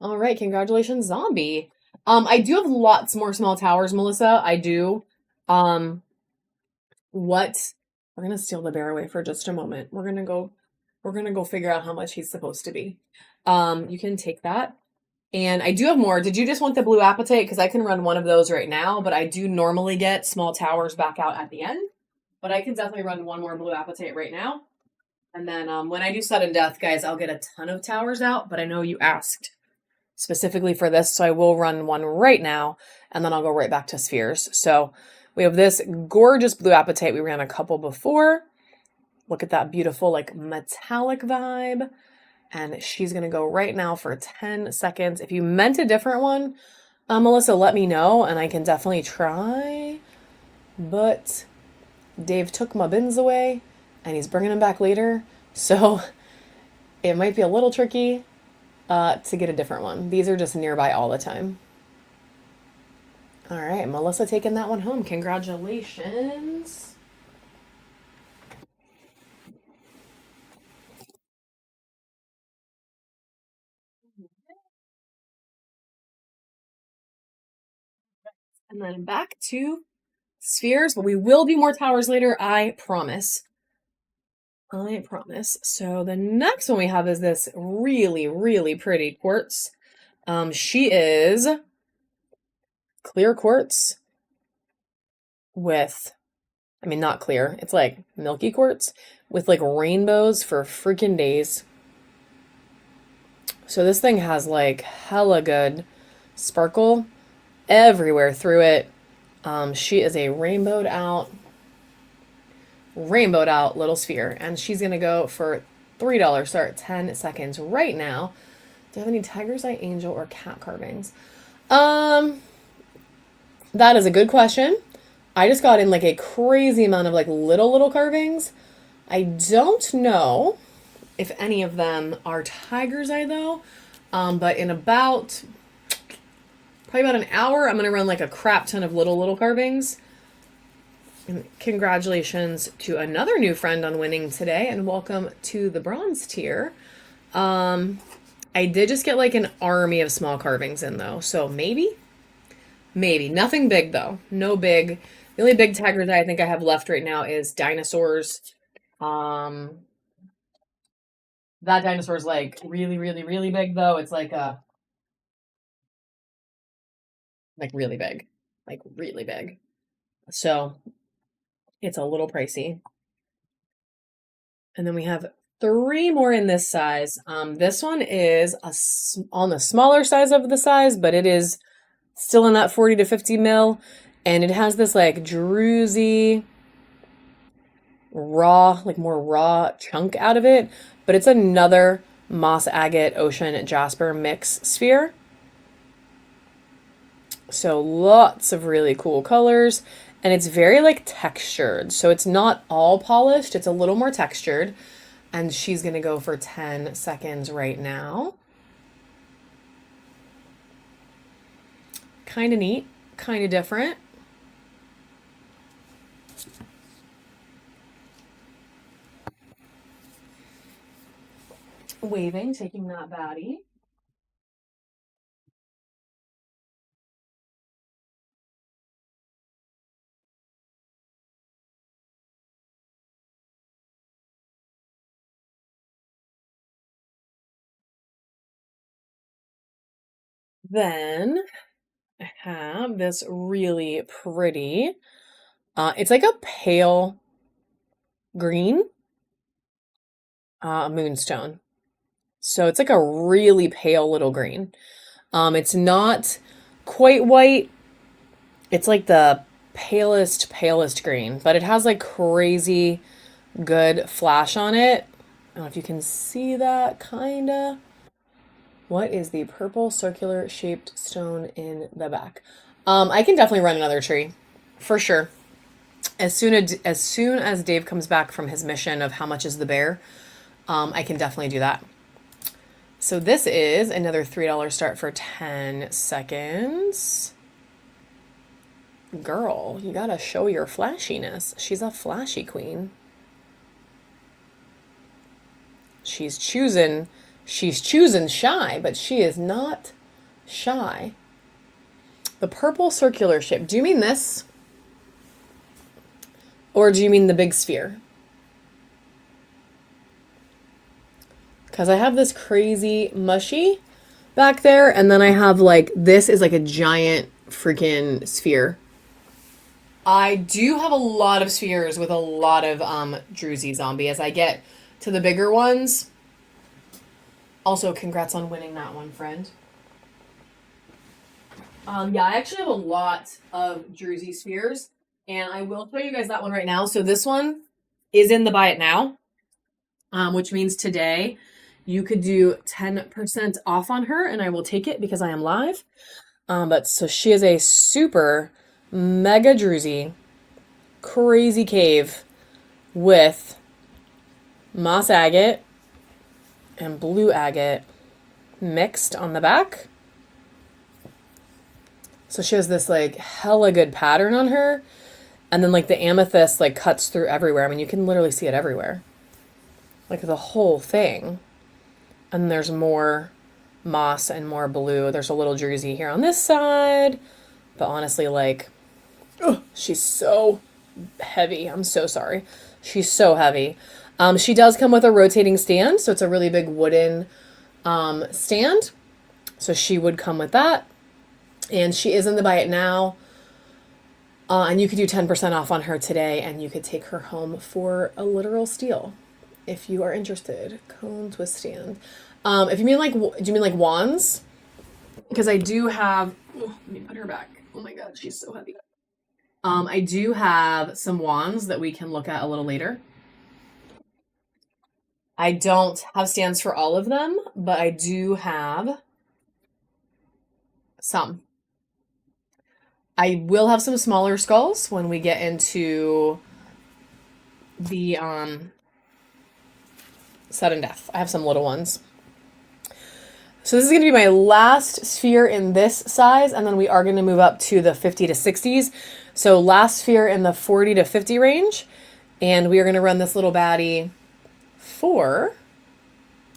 All right, congratulations, Zombie. I do have lots more small towers, Melissa. I do. What? We're gonna steal the bear away for just a moment. We're gonna go figure out how much he's supposed to be. You can take that. And I do have more. Did you just want the blue apatite? Because I can run one of those right now, but I do normally get small towers back out at the end. But I can definitely run one more blue apatite right now. And then when I do sudden death, guys, I'll get a ton of towers out, but I know you asked specifically for this, so I will run one right now, and then I'll go right back to spheres. So we have this gorgeous blue apatite. We ran a couple before. Look at that beautiful like metallic vibe. And she's going to go right now for 10 seconds. If you meant a different one, Melissa, let me know, and I can definitely try. But Dave took my bins away, and he's bringing them back later. So it might be a little tricky to get a different one. These are just nearby all the time. All right, Melissa taking that one home. Congratulations. And then back to spheres, but we will do more towers later, I promise. I promise. So the next one we have is this really, really pretty quartz. She is clear quartz with, I mean, not clear, it's like milky quartz with like rainbows for freaking days. So this thing has like hella good sparkle everywhere through it. She is a rainbowed out little sphere, and she's gonna go for $3. Start 10 seconds right now. Do you have any tiger's eye, angel, or cat carvings? That is a good question. I just got in like a crazy amount of like little carvings. I don't know if any of them are tiger's eye though. But in about probably about an hour, I'm gonna run like a crap ton of little carvings. And congratulations to another new friend on winning today, and welcome to the bronze tier. I did just get like an army of small carvings in though, so maybe nothing big though. No big. The only big tiger that I think I have left right now is dinosaurs. That dinosaur is like really big though. It's like really big, like really big. So it's a little pricey. And then we have 3 more in this size. This one is on the smaller size of the size, but it is still in that 40 to 50 mil. And it has this like druzy, raw, like more raw chunk out of it. But it's another moss agate ocean jasper mix sphere. So lots of really cool colors. And it's very like textured. So it's not all polished. It's a little more textured. And she's going to go for 10 seconds right now. Kind of neat. Kind of different. Waving, taking that baddie. Then I have this really pretty, it's like a pale green moonstone. So it's like a really pale little green. It's not quite white. It's like the palest green, but it has like crazy good flash on it. I don't know if you can see that, kinda. What is the purple circular shaped stone in the back? I can definitely run another tree, for sure. As soon as Dave comes back from his mission of how much is the bear, I can definitely do that. So this is another $3 start for 10 seconds. Girl, you gotta show your flashiness. She's a flashy queen. She's choosing shy, but she is not shy. The purple circular shape. Do you mean this? Or do you mean the big sphere? Because I have this crazy mushy back there, and then I have like, this is like a giant freaking sphere. I do have a lot of spheres with a lot of Druzy zombie. As I get to the bigger ones. Also, congrats on winning that one, friend. Yeah, I actually have a lot of Druzy spheres, and I will show you guys that one right now. So this one is in the buy it now, which means today you could do 10% off on her, and I will take it because I am live. But so she is a super mega Druzy crazy cave with moss agate and blue agate mixed on the back. So she has this like hella good pattern on her. And then like the amethyst like cuts through everywhere. I mean, you can literally see it everywhere. Like the whole thing. And there's more moss and more blue. There's a little druzy here on this side. But honestly, like, oh, she's so heavy. I'm so sorry. She's so heavy. She does come with a rotating stand. So it's a really big wooden stand. So she would come with that. And she is in the buy it now. And you could do 10% off on her today, and you could take her home for a literal steal if you are interested. Cones with stand. If you mean like, do you mean like wands? Because I do have. Oh, let me put her back. Oh my god, she's so heavy. I do have some wands that we can look at a little later. I don't have stands for all of them, but I do have some. I will have some smaller skulls when we get into the sudden death. I have some little ones. So this is going to be my last sphere in this size, and then we are going to move up to the 50 to 60s. So last sphere in the 40 to 50 range, and we are going to run this little baddie for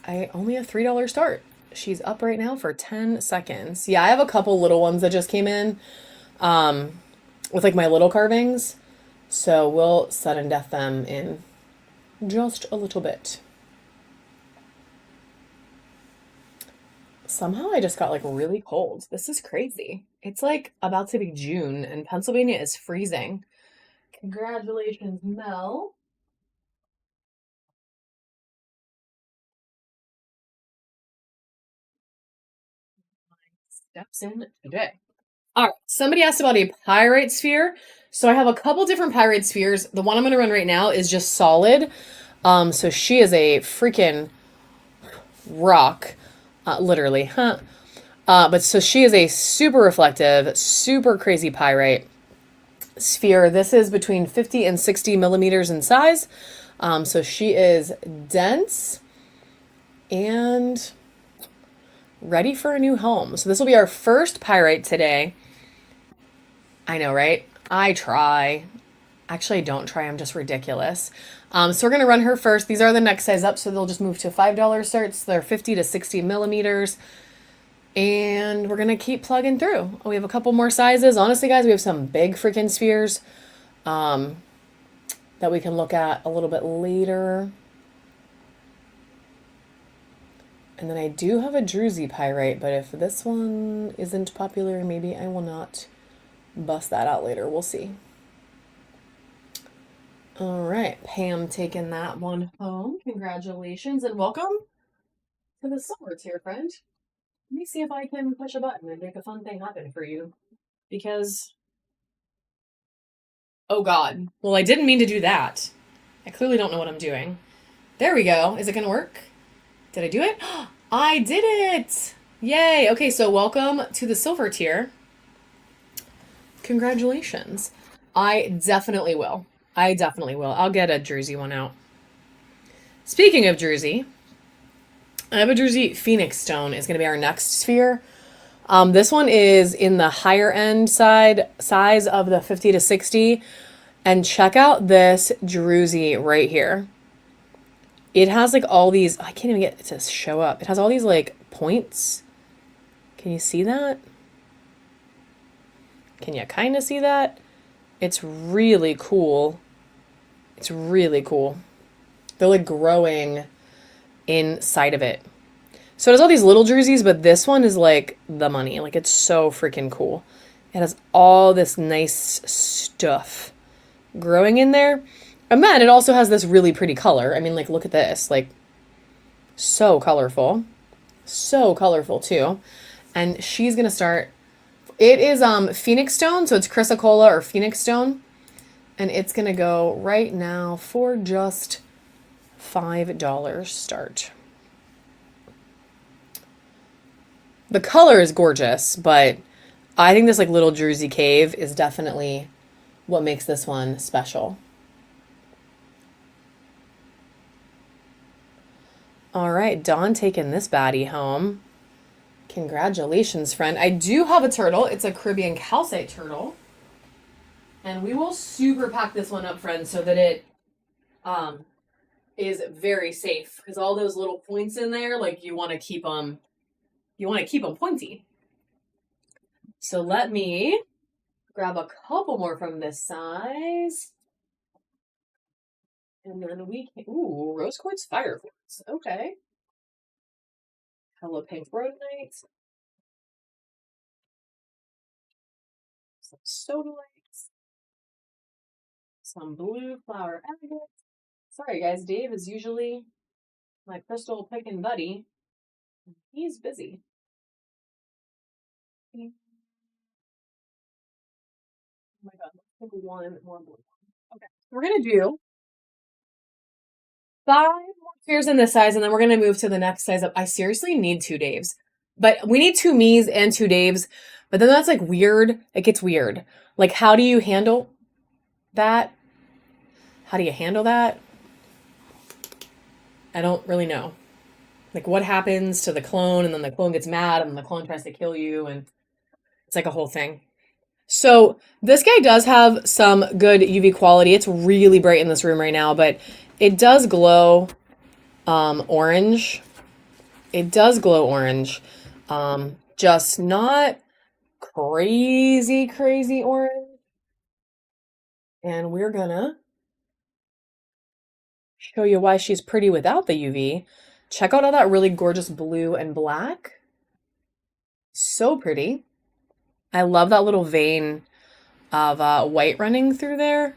only a $3 start. She's up right now for 10 seconds. Yeah, I have a couple little ones that just came in with like my little carvings. So we'll sudden death them in just a little bit. Somehow I just got like really cold. This is crazy. It's like about to be June and Pennsylvania is freezing. Congratulations, Mel. Steps in today. All right, somebody asked about a pyrite sphere. So I have a couple different pyrite spheres. The one I'm going to run right now is just solid. So she is a freaking rock, literally, huh? But so she is a super reflective, super crazy pyrite sphere. This is between 50 and 60 millimeters in size. So she is dense and ready for a new home. So this will be our first pyrite today. I know, right? I try. Actually, I don't try. I'm just ridiculous. So we're going to run her first. These are the next size up, so they'll just move to $5 starts. They're 50 to 60 millimeters. And we're going to keep plugging through. We have a couple more sizes. Honestly, guys, we have some big freaking spheres that we can look at a little bit later. And then I do have a druzy pyrite, but if this one isn't popular, maybe I will not bust that out later. We'll see. All right, Pam taking that one home. Congratulations and welcome to the silver tier, friend. Let me see if I can push a button and make a fun thing happen for you. Because, oh God. Well, I didn't mean to do that. I clearly don't know what I'm doing. There we go. Is it going to work? Did I do it? I did it! Yay! Okay, so welcome to the silver tier. Congratulations. I definitely will. I'll get a druzy one out. Speaking of druzy, I have a druzy phoenix stone. Is going to be our next sphere. This one is in the higher end size of the 50 to 60. And check out this druzy right here. It has like all these, I can't even get it to show up. It has all these like points. Can you see that? Can you kind of see that? It's really cool. It's really cool. They're like growing inside of it. So it has all these little druzies, but this one is like the money. Like it's so freaking cool. It has all this nice stuff growing in there. And then it also has this really pretty color. I mean, like, look at this. Like, so colorful. So colorful, too. And she's going to start. It is Phoenix Stone, so it's chrysocolla or Phoenix Stone. And it's going to go right now for just $5 start. The color is gorgeous, but I think this, like, little druzy cave is definitely what makes this one special. All right, Dawn taking this baddie home. Congratulations, friend. I do have a turtle. It's a Caribbean calcite turtle. And we will super pack this one up, friend, so that it is very safe. Because all those little points in there, like you want to keep them pointy. So let me grab a couple more from this size. And then we can, ooh, rose quartz, fire quartz. Okay. Hello pink rhodonite. Some sodalites. Some blue flower agates. Sorry guys, Dave is usually my crystal picking buddy. He's busy. Oh my god, let's pick one more blue. Okay, we're gonna do 5 more spheres in this size, and then we're gonna move to the next size up. I seriously need 2 Daves, but we need 2 me's and 2 Daves. But then that's like weird. It gets weird. Like, how do you handle that? How do you handle that? I don't really know. Like, what happens to the clone, and then the clone gets mad, and then the clone tries to kill you, and it's like a whole thing. So this guy does have some good UV quality. It's really bright in this room right now, but it does glow orange. It does glow orange. Just not crazy orange. And we're gonna show you why she's pretty without the UV. Check out all that really gorgeous blue and black. So pretty. I love that little vein of white running through there.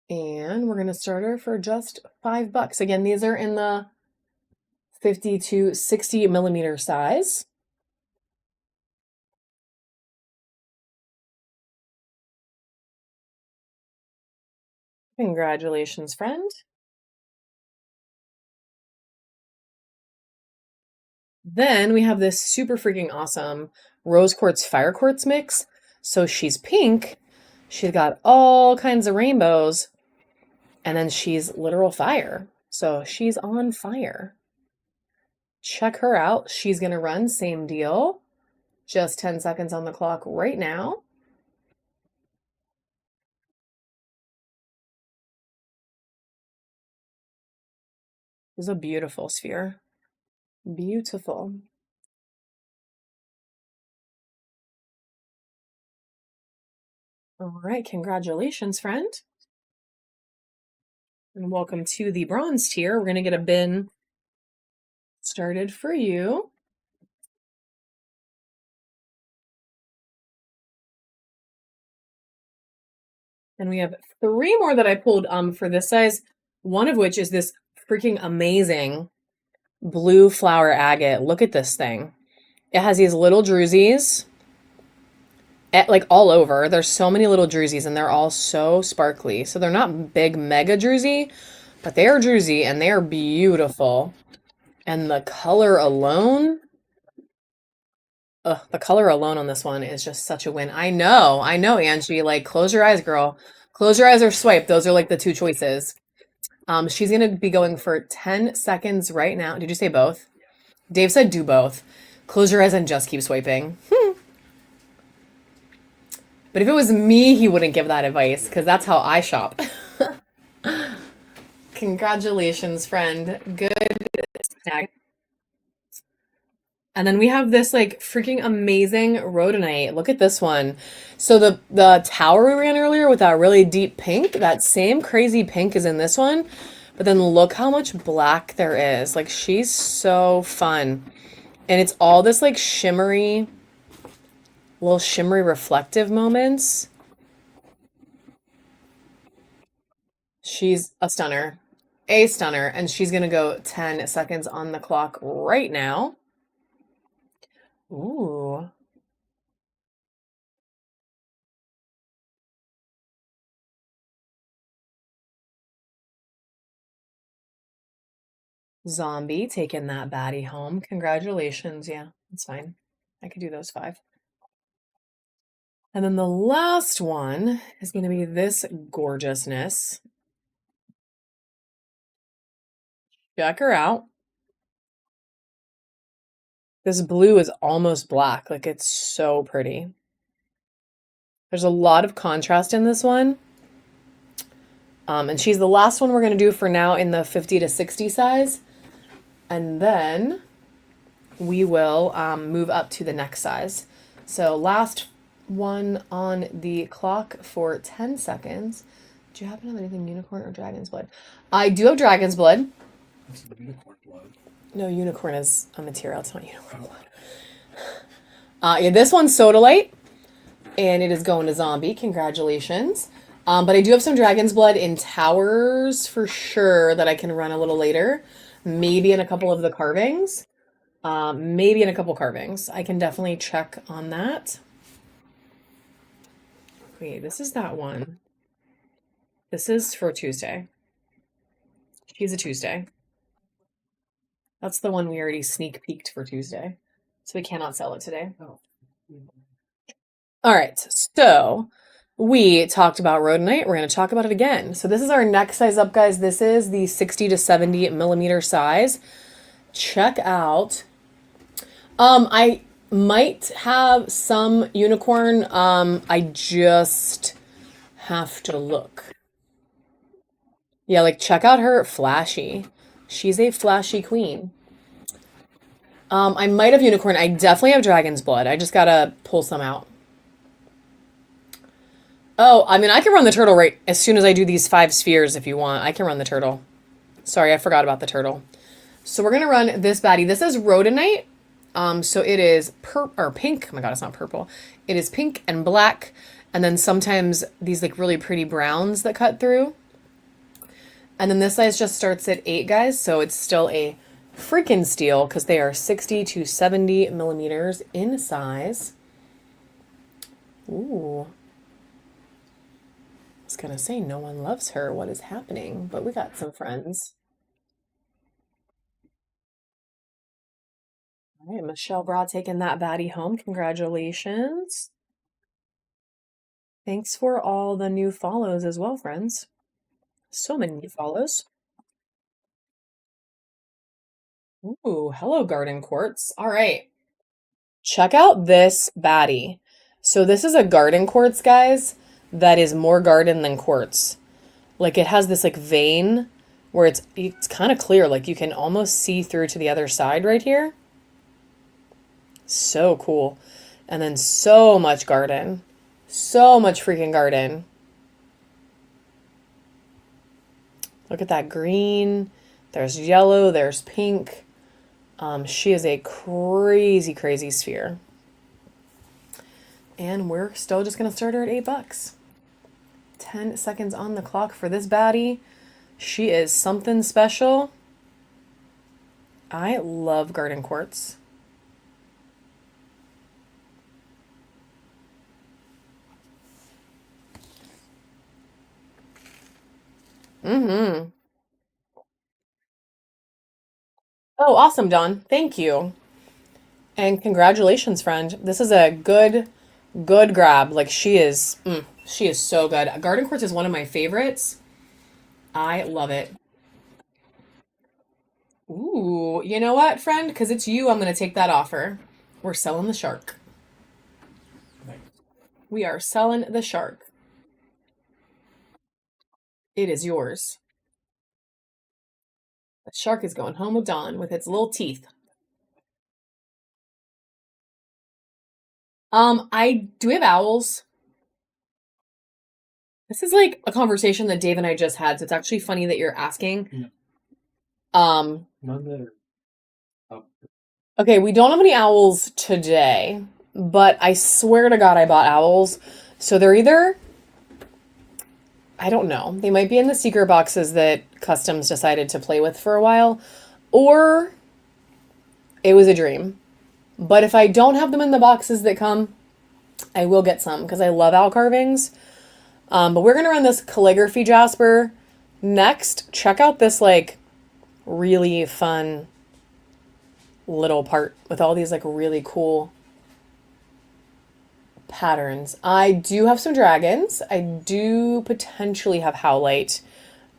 And we're going to start her for just $5. Again, these are in the 50 to 60 millimeter size. Congratulations, friend. Then we have this super freaking awesome rose quartz fire quartz mix. So she's pink. She's got all kinds of rainbows. And then she's literal fire. So she's on fire. Check her out. She's going to run, same deal. Just 10 seconds on the clock right now. This is a beautiful sphere. Beautiful. All right, congratulations, friend. And welcome to the bronze tier. We're going to get a bin started for you. And we have 3 more that I pulled for this size, one of which is this freaking amazing blue flower agate. Look at this thing. It has these little drusies like all over. There's so many little drusies and they're all so sparkly. So they're not big mega druzy, but they are druzy and they are beautiful. And the color alone, the color alone on this one is just such a win. I know, Angie. Like, close your eyes, girl. Close your eyes or swipe. Those are like the 2 choices. She's gonna be going for 10 seconds right now. Did you say both? Dave said do both. Close your eyes and just keep swiping. But if it was me, he wouldn't give that advice because that's how I shop. Congratulations, friend. Good snag. And then we have this like freaking amazing rhodonite. Look at this one. So the tower we ran earlier with that really deep pink, that same crazy pink is in this one. But then look how much black there is. Like, she's so fun. And it's all this like shimmery, little shimmery reflective moments. She's a stunner. A stunner. And she's going to go 10 seconds on the clock right now. Ooh. Zombie taking that baddie home. Congratulations. Yeah, it's fine. I could do those 5. And then the last one is going to be this gorgeousness. Check her out. This blue is almost black. Like it's so pretty. There's a lot of contrast in this one. And she's the last one we're going to do for now in the 50 to 60 size. And then we will move up to the next size. So last one on the clock for 10 seconds. Do you happen to have anything unicorn or dragon's blood? I do have dragon's blood. It's the unicorn blood. No, unicorn is a material. It's not unicorn blood. Yeah, this one's Sodalite, and it is going to zombie. Congratulations. But I do have some dragon's blood in towers for sure that I can run a little later. Maybe in a couple of the carvings. Maybe in a couple carvings. I can definitely check on that. Wait, this is that one. This is for Tuesday. She's a Tuesday. That's the one we already sneak peeked for Tuesday. So we cannot sell it today. Oh. All right, so we talked about rhodonite. We're going to talk about it again. So this is our next size up, guys. This is the 60 to 70 millimeter size. Check out. I might have some unicorn. I just have to look. Yeah, like check out her flashy. She's a flashy queen. I might have unicorn. I definitely have dragon's blood. I just gotta pull some out. Oh, I mean, I can run the turtle right as soon as I do these 5 spheres if you want. I can run the turtle. Sorry, I forgot about the turtle. So we're gonna run this baddie. This is rhodonite. So it is pink. Oh my god, it's not purple. It is pink and black, and then sometimes these like really pretty browns that cut through. And then this size just starts at 8, guys. So it's still a freaking steal because they are 60 to 70 millimeters in size. Ooh. I was gonna say no one loves her. What is happening? But we got some friends. All right, Michelle Bra taking that baddie home. Congratulations. Thanks for all the new follows as well, friends. So many new follows. Ooh, hello, Garden Quartz. All right. Check out this baddie. So this is a garden quartz, guys, that is more garden than quartz. Like it has this like vein where it's kind of clear. Like you can almost see through to the other side right here. So cool. And then so much garden. So much freaking garden. Look at that green. There's yellow. There's pink. She is a crazy, crazy sphere. And we're still just going to start her at $8. 10 seconds on the clock for this baddie. She is something special. I love garden quartz. Mm-hmm. Oh, awesome, Dawn. Thank you. And congratulations, friend. This is a good grab. Like she is so good. Garden quartz is one of my favorites. I love it. Ooh, you know what, friend? Because it's you, I'm going to take that offer. We're selling the shark. Nice. We are selling the shark. It is yours. The shark is going home with Dawn with its little teeth. I do have owls. This is like a conversation that Dave and I just had, so it's actually funny that you're asking. Yeah. Um, None that are up. okay, we don't have any owls today, but I swear to God I bought owls. So they're either, I don't know, they might be in the secret boxes that Customs decided to play with for a while, or it was a dream. But if I don't have them in the boxes that come, I will get some because I love owl carvings. But we're going to run this calligraphy Jasper next. Check out this like really fun little part with all these like really cool patterns. I do have some dragons. I do potentially have howlite.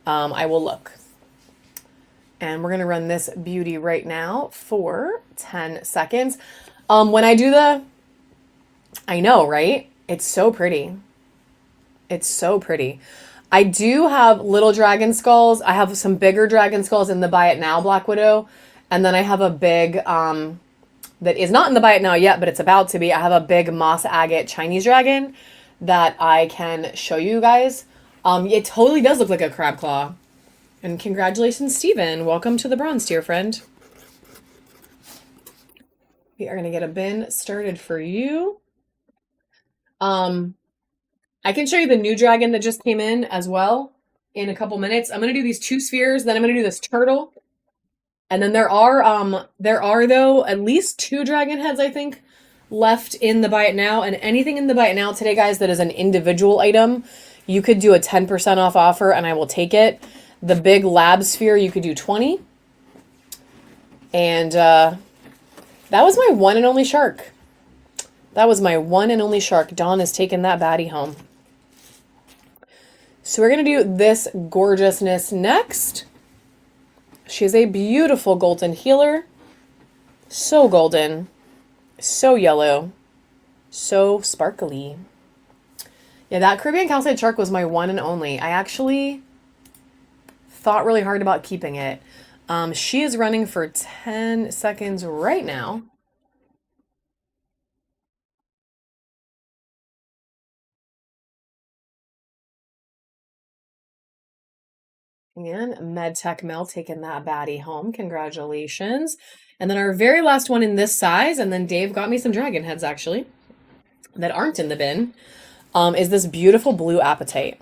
I will look. And we're going to run this beauty right now for 10 seconds. When I do I know, right? It's so pretty. It's so pretty. I do have little dragon skulls. I have some bigger dragon skulls in the Buy It Now Black Widow. And then I have a big, that is not in the Buy It Now yet, but it's about to be. I have a big moss agate Chinese dragon that I can show you guys. It totally does look like a crab claw. And congratulations, Steven. Welcome to the bronze tier, friend. We are going to get a bin started for you. I can show you the new dragon that just came in as well in a couple minutes. I'm going to do these 2 spheres, then I'm going to do this turtle. And then there are though at least 2 dragon heads, I think, left in the Buy It Now. And anything in the Buy It Now today, guys, that is an individual item, you could do a 10% off offer and I will take it. The big lab sphere, you could do 20. And that was my one and only shark. That was my one and only shark. Dawn has taken that baddie home. So we're going to do this gorgeousness next. She's a beautiful golden healer. So golden. So yellow. So sparkly. Yeah, that Caribbean calcite shark was my one and only. I actually thought really hard about keeping it. She is running for 10 seconds right now. And MedTech Mel taking that baddie home. Congratulations. And then our very last one in this size, and then Dave got me some dragon heads actually that aren't in the bin, is this beautiful blue apatite.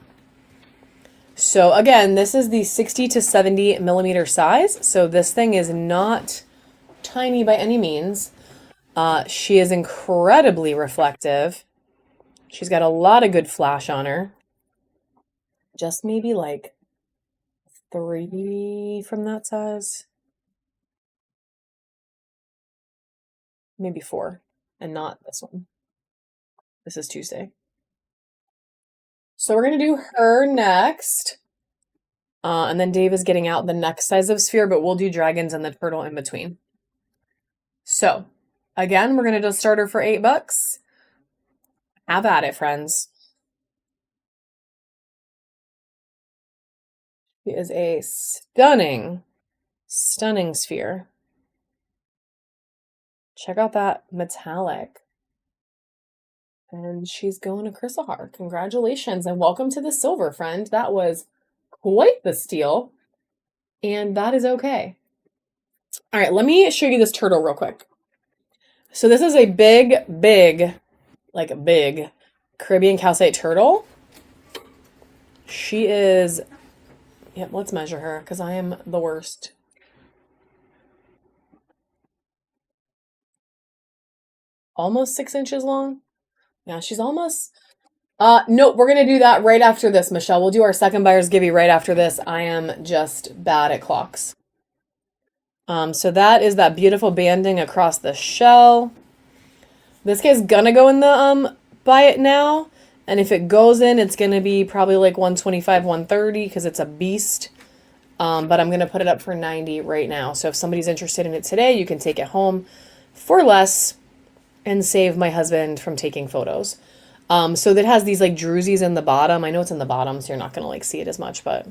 So again, this is the 60 to 70 millimeter size. So this thing is not tiny by any means. She is incredibly reflective. She's got a lot of good flash on her. Just maybe like 3 from that size. Maybe 4. And not this one. This is Tuesday. So we're going to do her next. And then Dave is getting out the next size of sphere, but we'll do dragons and the turtle in between. So, again, we're going to just start her for $8. Have at it, friends. She is a stunning, stunning sphere. Check out that metallic. And she's going to Chrysahar. Congratulations and welcome to the silver, friend. That was quite the steal. And that is okay. All right, let me show you this turtle real quick. So this is a big Caribbean calcite turtle. She is, yep, let's measure her because I am the worst. Almost 6 inches long. Yeah, she's almost, nope, we're going to do that right after this, Michelle. We'll do our second buyer's givey right after this. I am just bad at clocks. So that is that beautiful banding across the shell. This guy's gonna go in the, Buy It Now. And if it goes in, it's gonna be probably like 125, 130 because it's a beast. But I'm gonna put it up for 90 right now. So if somebody's interested in it today, you can take it home for less and save my husband from taking photos. So that has these like drusies in the bottom. I know it's in the bottom, so you're not gonna like see it as much, but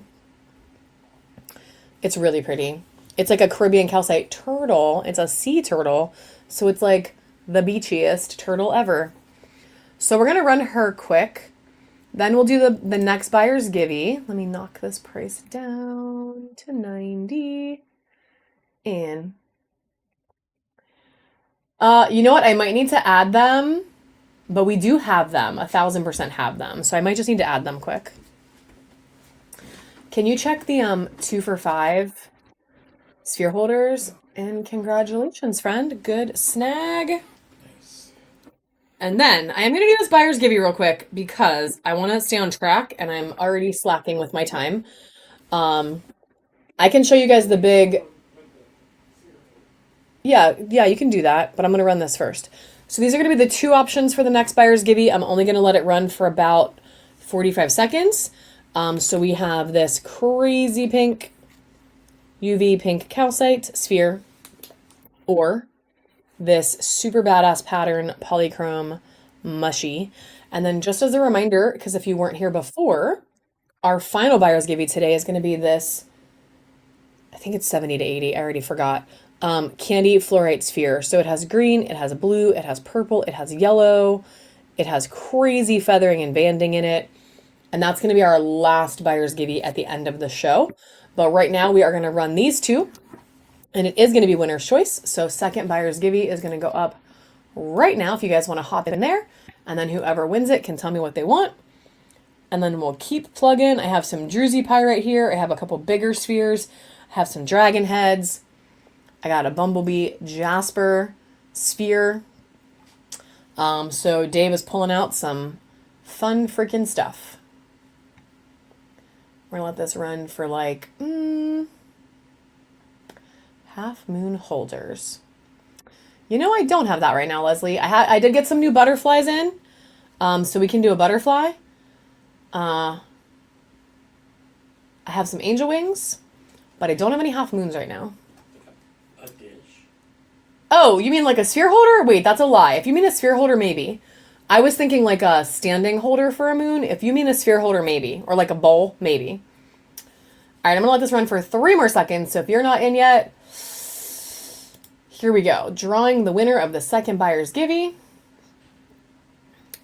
it's really pretty. It's like a Caribbean calcite turtle. It's a sea turtle. So it's like the beachiest turtle ever. So we're gonna run her quick. Then we'll do the next buyer's givey. Let me knock this price down to 90. And you know what? I might need to add them, but we do have them. 1000% have them. So I might just need to add them quick. Can you check the 2 for $5 sphere holders? And congratulations, friend. Good snag. Nice. And then I am going to do this buyer's givey real quick because I want to stay on track and I'm already slacking with my time. I can show you guys the big... Yeah, you can do that, but I'm going to run this first. So these are going to be the 2 options for the next buyer's givey. I'm only going to let it run for about 45 seconds. So we have this crazy pink UV pink calcite sphere, or this super badass pattern polychrome mushy. And then just as a reminder, because if you weren't here before, our final buyer's give you today is going to be this, I think it's 70 to 80, I already forgot. Candy Fluorite Sphere. So it has green, it has blue, it has purple, it has yellow, it has crazy feathering and banding in it. And that's going to be our last buyer's givey at the end of the show. But right now we are going to run these two, and it is going to be winner's choice. So second buyer's givey is going to go up right now if you guys want to hop in there. And then whoever wins it can tell me what they want. And then we'll keep plugging. I have some Druzy Pyrite here. I have a couple bigger spheres. I have some dragon heads. I got a Bumblebee Jasper sphere. So Dave is pulling out some fun freaking stuff. We're gonna let this run for like half moon holders. You know, I don't have that right now, Leslie. I did get some new butterflies in, so we can do a butterfly. I have some angel wings, but I don't have any half moons right now. A dish. Oh, you mean like a sphere holder? Wait, that's a lie. If you mean a sphere holder, maybe. I was thinking like a standing holder for a moon. If you mean a sphere holder, maybe. Or like a bowl, maybe. All right, I'm going to let this run for 3 more seconds. So if you're not in yet, here we go. Drawing the winner of the second buyer's givey.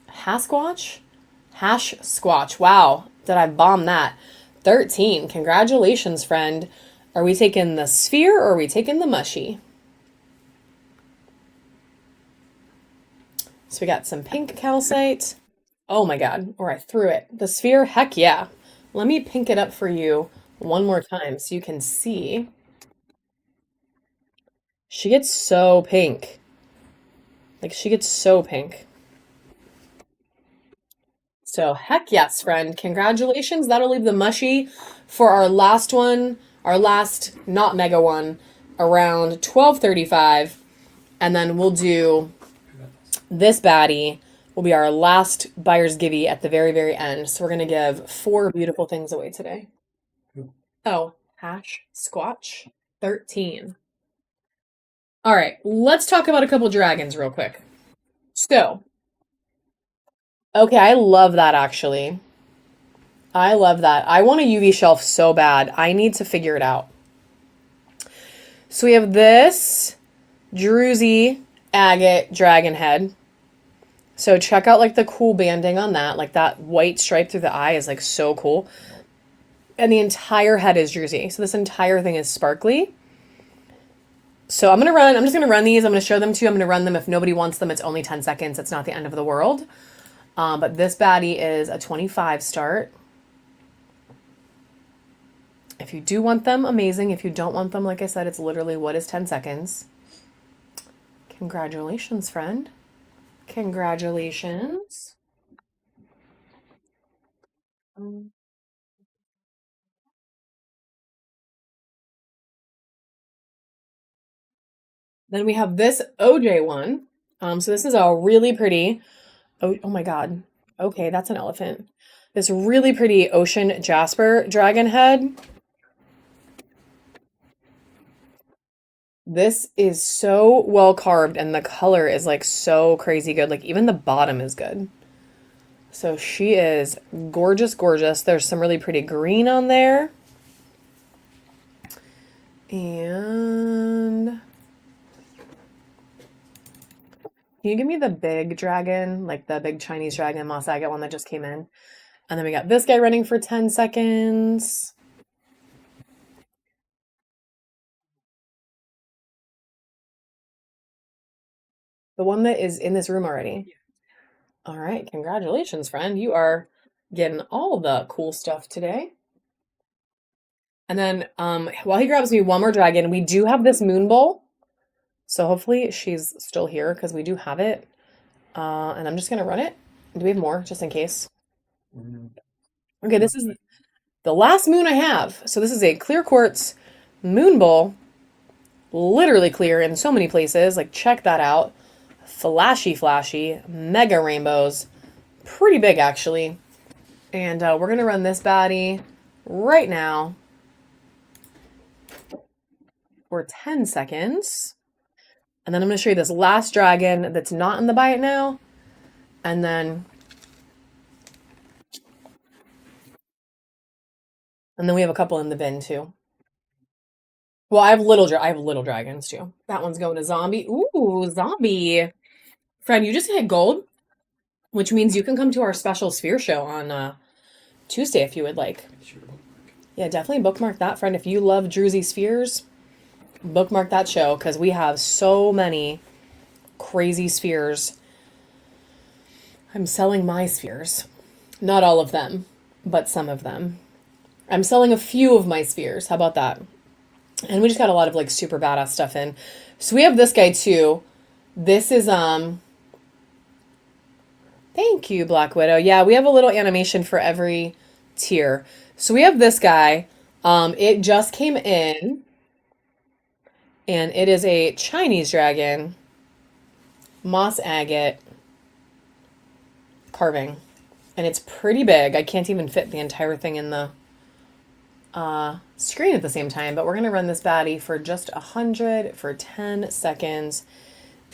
Hasquatch. Hash Squatch. Wow, did I bomb that? 13. Congratulations, friend. Are we taking the sphere or are we taking the mushy? So we got some pink calcite. Oh my god, or I threw it. The sphere, heck yeah. Let me pink it up for you one more time so you can see. She gets so pink. Like, she gets so pink. So, heck yes, friend. Congratulations. That'll leave the mushy for our last one, our last not mega one, around 12:35. And then we'll do this baddie will be our last buyer's givey at the very, very end. So we're going to give 4 beautiful things away today. Oh, Hash Squatch 13. All right, let's talk about a couple dragons real quick. So, okay, I love that actually. I love that. I want a UV shelf so bad. I need to figure it out. So we have this Druzy Agate Dragon Head. So check out like the cool banding on that. Like that white stripe through the eye is like so cool. And the entire head is Druzy. So this entire thing is sparkly. So I'm just gonna run these. I'm gonna show them to you. I'm gonna run them. If nobody wants them, it's only 10 seconds. It's not the end of the world. But this baddie is a 25 start. If you do want them, amazing. If you don't want them, like I said, it's literally what is 10 seconds. Congratulations, friend. Congratulations. Then we have this OJ one. So this is a really pretty, oh my God. Okay, that's an elephant. This really pretty ocean jasper dragon head. This is so well carved and the color is like so crazy good. Like even the bottom is good. So she is gorgeous, gorgeous. There's some really pretty green on there. And can you give me the big dragon, like the big Chinese dragon moss agate one that just came in? And then we got this guy running for 10 seconds. The one that is in this room already. All right, congratulations, friend. You are getting all the cool stuff today. And then while he grabs me one more dragon, we do have this moon bowl. So hopefully she's still here because we do have it. And I'm just going to run it. Do we have more just in case? Okay, this is the last moon I have. So this is a clear quartz moon bowl. Literally clear in so many places. Like, check that out. Flashy, flashy. Mega rainbows. Pretty big, actually. And we're going to run this baddie right now for 10 seconds. And then I'm going to show you this last dragon that's not in the buy it now. And then we have a couple in the bin too. Well, I have little dragons too. That one's going to zombie. Ooh, zombie. Friend, you just hit gold, which means you can come to our special sphere show on Tuesday if you would like. Yeah, definitely bookmark that, friend. If you love Druzy spheres, bookmark that show because we have so many crazy spheres. I'm selling my spheres. Not all of them, but some of them. I'm selling a few of my spheres. How about that? And we just got a lot of like super badass stuff in. So we have this guy too. This is thank you, Black Widow. Yeah, we have a little animation for every tier. So we have this guy. It just came in. And it is a Chinese dragon. Moss agate carving. And it's pretty big. I can't even fit the entire thing in the screen at the same time, but we're going to run this baddie for just 100 for 10 seconds.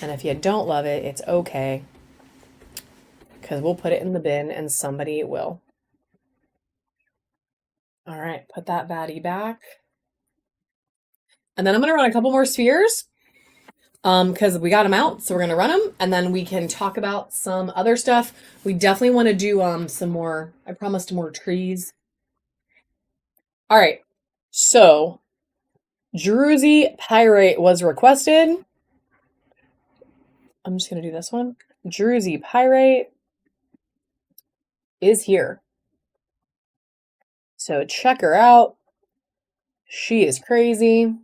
And if you don't love it, it's okay. Because we'll put it in the bin and somebody will. All right, put that baddie back. And then I'm going to run a couple more spheres because we got them out. So we're going to run them and then we can talk about some other stuff. We definitely want to do some more, I promised more trees. All right, so Druzy Pyrite was requested. I'm just going to do this one. Druzy Pyrite is here. So check her out. She is crazy.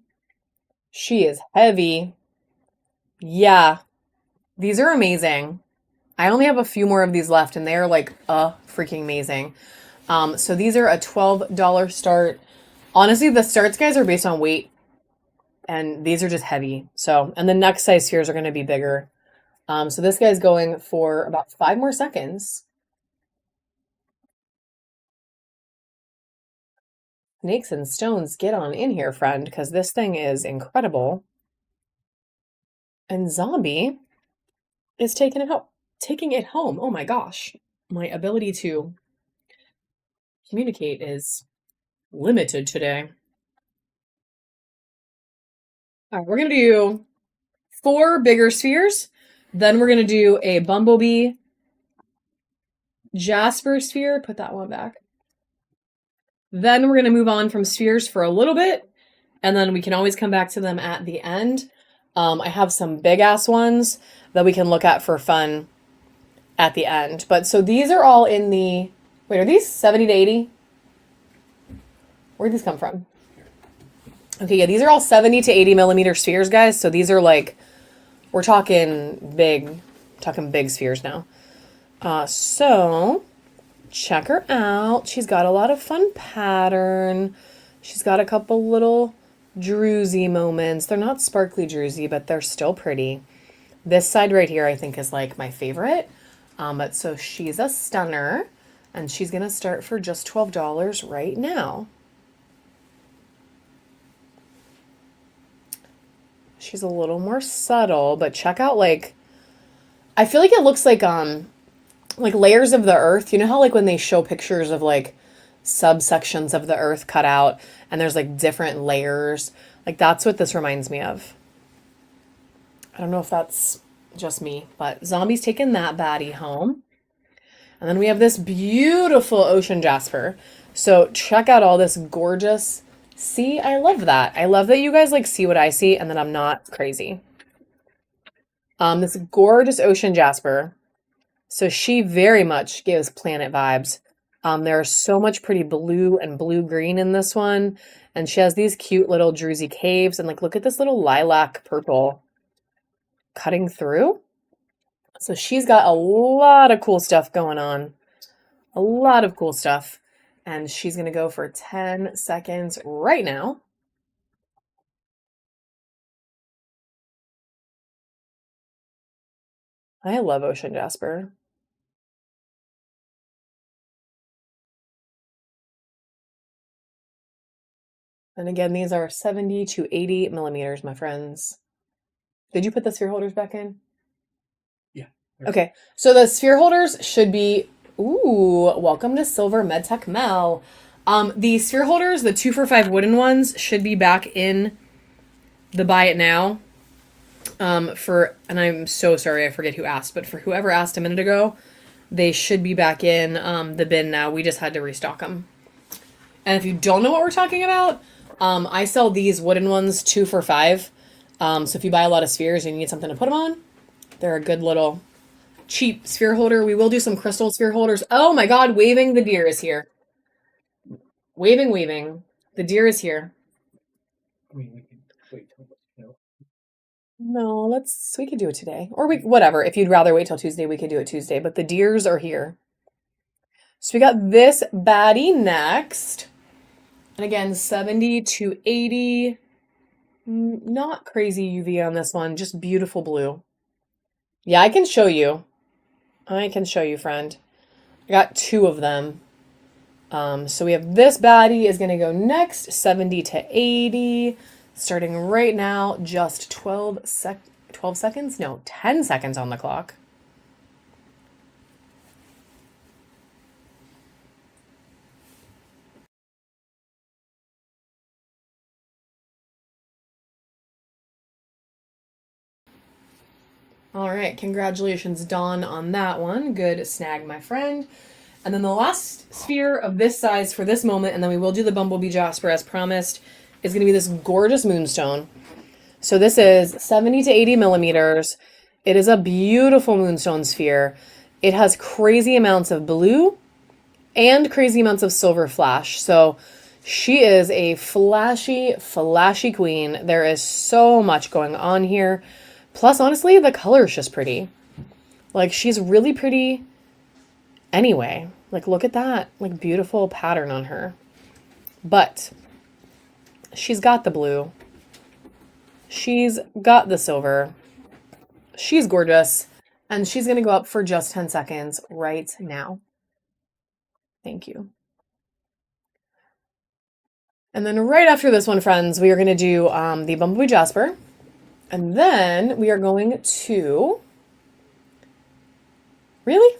She is heavy. Yeah, these are amazing. I only have a few more of these left and they're like freaking amazing. So these are a $12 start. Honestly, the starts guys are based on weight and these are just heavy. So, and the next size spheres are going to be bigger. So this guy's going for about 5 more seconds. Snakes and stones, get on in here, friend, because this thing is incredible. And zombie is taking it home. Oh my gosh. My ability to communicate is limited today. All right, we're going to do 4 bigger spheres. Then we're going to do a bumblebee Jasper sphere. Put that one back. Then we're going to move on from spheres for a little bit. And then we can always come back to them at the end. I have some big ass ones that we can look at for fun at the end. But so these are all in the, wait, are these 70 to 80? Where'd these come from? Okay, yeah, these are all 70 to 80 millimeter spheres, guys. So these are like, we're talking big spheres now. So check her out. She's got a lot of fun pattern. She's got a couple little druzy moments. They're not sparkly druzy, but they're still pretty. This side right here, I think, is like my favorite. But so she's a stunner and she's going to start for just $12 right now. She's a little more subtle, but check out like, I feel like it looks like layers of the earth. You know how like when they show pictures of like subsections of the earth cut out and there's like different layers, like that's what this reminds me of. I don't know if that's just me, but zombie's taking that baddie home. And then we have this beautiful ocean jasper. So check out all this gorgeous. See, I love that. I love that you guys like see what I see and that I'm not crazy. This gorgeous ocean jasper. So she very much gives planet vibes. There's so much pretty blue and blue-green in this one. And she has these cute little druzy caves. And like, look at this little lilac purple cutting through. So she's got a lot of cool stuff going on. A lot of cool stuff. And she's going to go for 10 seconds right now. I love Ocean Jasper. And again, these are 70 to 80 millimeters, my friends. Did you put the sphere holders back in? Yeah. Okay, so the sphere holders should be, ooh, welcome to Silver MedTech Mel. The sphere holders, the 2 for $5 wooden ones, should be back in the buy it now. And I'm so sorry, I forget who asked, but for whoever asked a minute ago, they should be back in the bin now. We just had to restock them. And if you don't know what we're talking about, I sell these wooden ones 2 for $5. So if you buy a lot of spheres and you need something to put them on, they're a good little cheap sphere holder. We will do some crystal sphere holders. Oh my God, waving, the deer is here. Waving. The deer is here. I mean, we can wait till No, we could do it today. Or whatever. If you'd rather wait till Tuesday, we could do it Tuesday. But the deers are here. So we got this baddie next. And again, 70 to 80. Not crazy UV on this one, just beautiful blue. Yeah, I can show you. Friend. I got 2 of them. So we have this baddie is going to go next, 70 to 80. Starting right now, just 12 seconds? No, 10 seconds on the clock. All right, congratulations, Dawn, on that one. Good snag, my friend. And then the last sphere of this size for this moment, and then we will do the Bumblebee Jasper as promised, is going to be this gorgeous moonstone. So this is 70 to 80 millimeters. It is a beautiful moonstone sphere. It has crazy amounts of blue and crazy amounts of silver flash. So she is a flashy queen. There is so much going on here. Plus, honestly, the color is just pretty. Like, she's really pretty anyway. Like, look at that, like, beautiful pattern on her. But she's got the blue. She's got the silver. She's gorgeous. And she's going to go up for just 10 seconds right now. Thank you. And then right after this one, friends, we are going to do the Bumblebee Jasper. And then we are going to... Really?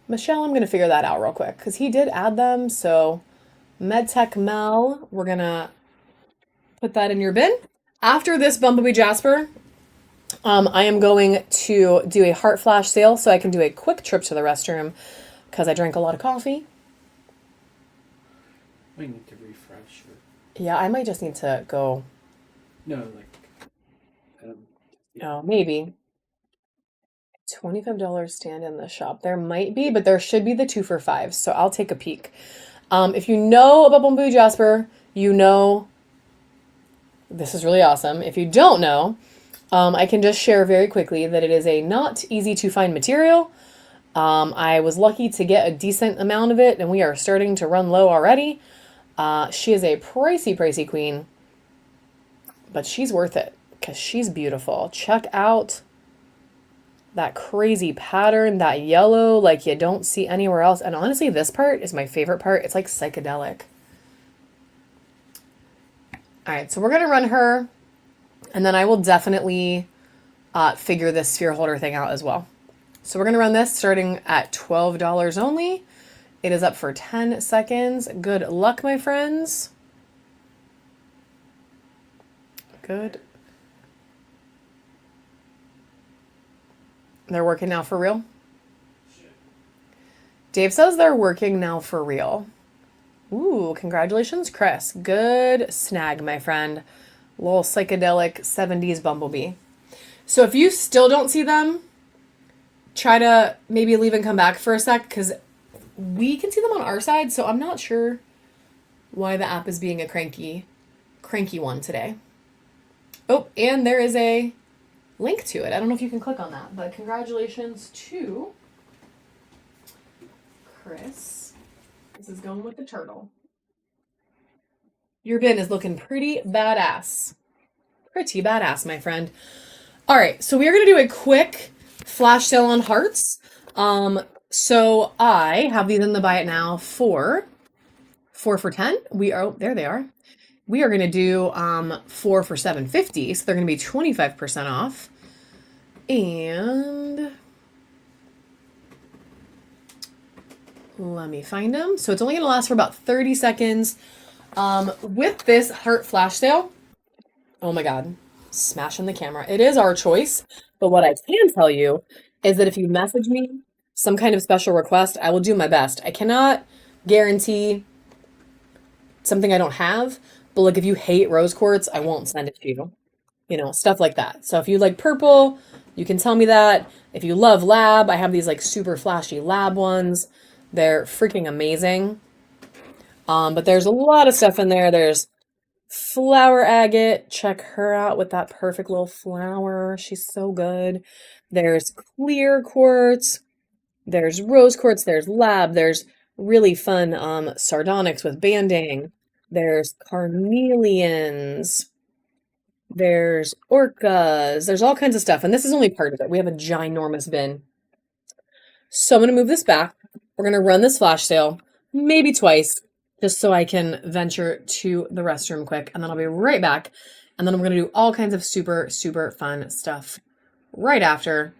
Michelle, I'm going to figure that out real quick because he did add them. So MedTech Mel, we're going to put that in your bin. After this Bumblebee Jasper, I am going to do a heart flash sale so I can do a quick trip to the restroom because I drank a lot of coffee. we need to refresh. Yeah, I might just need to go. No, like. Oh, maybe. $25 stand in the shop. There might be, but there should be the 2 for $5. So I'll take a peek. If you know about Bumblebee Jasper, you know this is really awesome. If you don't know, I can just share very quickly that it is a not easy to find material. I was lucky to get a decent amount of it, and we are starting to run low already. She is a pricey queen, but she's worth it because she's beautiful. Check out that crazy pattern, that yellow like you don't see anywhere else. And honestly, this part is my favorite part. It's like psychedelic. All right, so we're going to run her, and then I will definitely figure this sphere holder thing out as well. So we're going to run this starting at $12 only. It is up for 10 seconds. Good luck, my friends. Good. They're working now for real? Dave says they're working now for real. Ooh, congratulations, Chris. Good snag, my friend. Little psychedelic 70s Bumblebee. So if you still don't see them, try to maybe leave and come back for a sec, because we can see them on our side, so I'm not sure why the app is being a cranky one today. Oh, and there is a link to it. I don't know if you can click on that, but congratulations to Chris. This is going with the turtle. Your bin is looking pretty badass. Pretty badass, my friend. All right, so we are going to do a quick flash sale on hearts. So I have these in the buy it now for 4 for 10. There they are. We are going to do 4 for $7.50, so they're going to be 25% off. And let me find them. So it's only going to last for about 30 seconds. With this heart flash sale, oh my God, smashing the camera. It is our choice. But what I can tell you is that if you message me some kind of special request, I will do my best. I cannot guarantee something I don't have, but like if you hate rose quartz, I won't send it to you. You know, stuff like that. So if you like purple, you can tell me that. If you love lab, I have these like super flashy lab ones. They're freaking amazing. But there's a lot of stuff in there. There's flower agate. Check her out with that perfect little flower. She's so good. There's clear quartz. There's rose quartz. There's lab. There's really fun sardonyx with banding. There's carnelians. There's orcas. There's all kinds of stuff. And this is only part of it. We have a ginormous bin. So I'm going to move this back. We're going to run this flash sale maybe twice just so I can venture to the restroom quick. And then I'll be right back. And then I'm going to do all kinds of super, super fun stuff right after.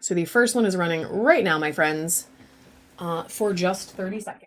So the first one is running right now, my friends, for just 30 seconds.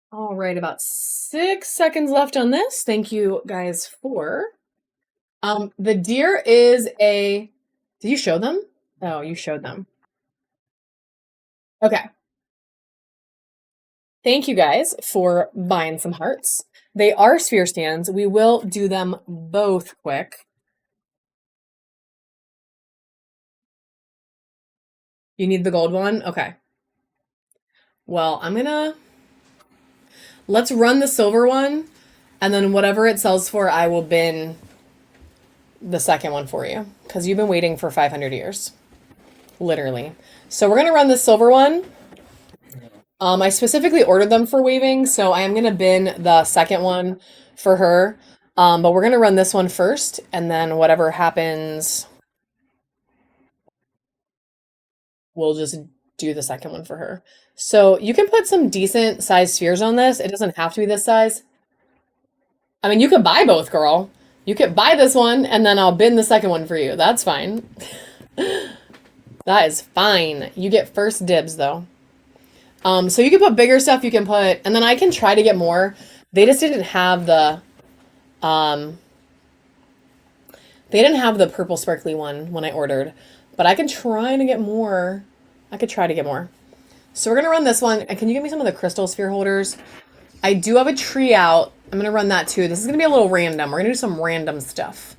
All right, about 6 seconds left on this. Thank you guys for. The deer is a. Did you show them? Oh, you showed them. Okay. Thank you guys for buying some hearts. They are sphere stands. We will do them both quick. You need the gold one? Okay. Well, let's run the silver one, and then whatever it sells for, I will bin the second one for you, because you've been waiting for 500 years. Literally. So we're gonna run the silver one. I specifically ordered them for waving, so I am gonna bin the second one for her. But we're gonna run this one first, and then whatever happens, we'll just do the second one for her. So you can put some decent size spheres on this. It doesn't have to be this size. I mean, you could buy both, girl. You could buy this one, and then I'll bin the second one for you. That's fine. That is fine. You get first dibs, though. So you can put bigger stuff, you can put, and then I can try to get more. They just didn't have the, they didn't have the purple sparkly one when I ordered, but I can try to get more. I could try to get more. So we're going to run this one. And can you give me some of the crystal sphere holders? I do have a tree out. I'm going to run that too. This is going to be a little random. We're going to do some random stuff.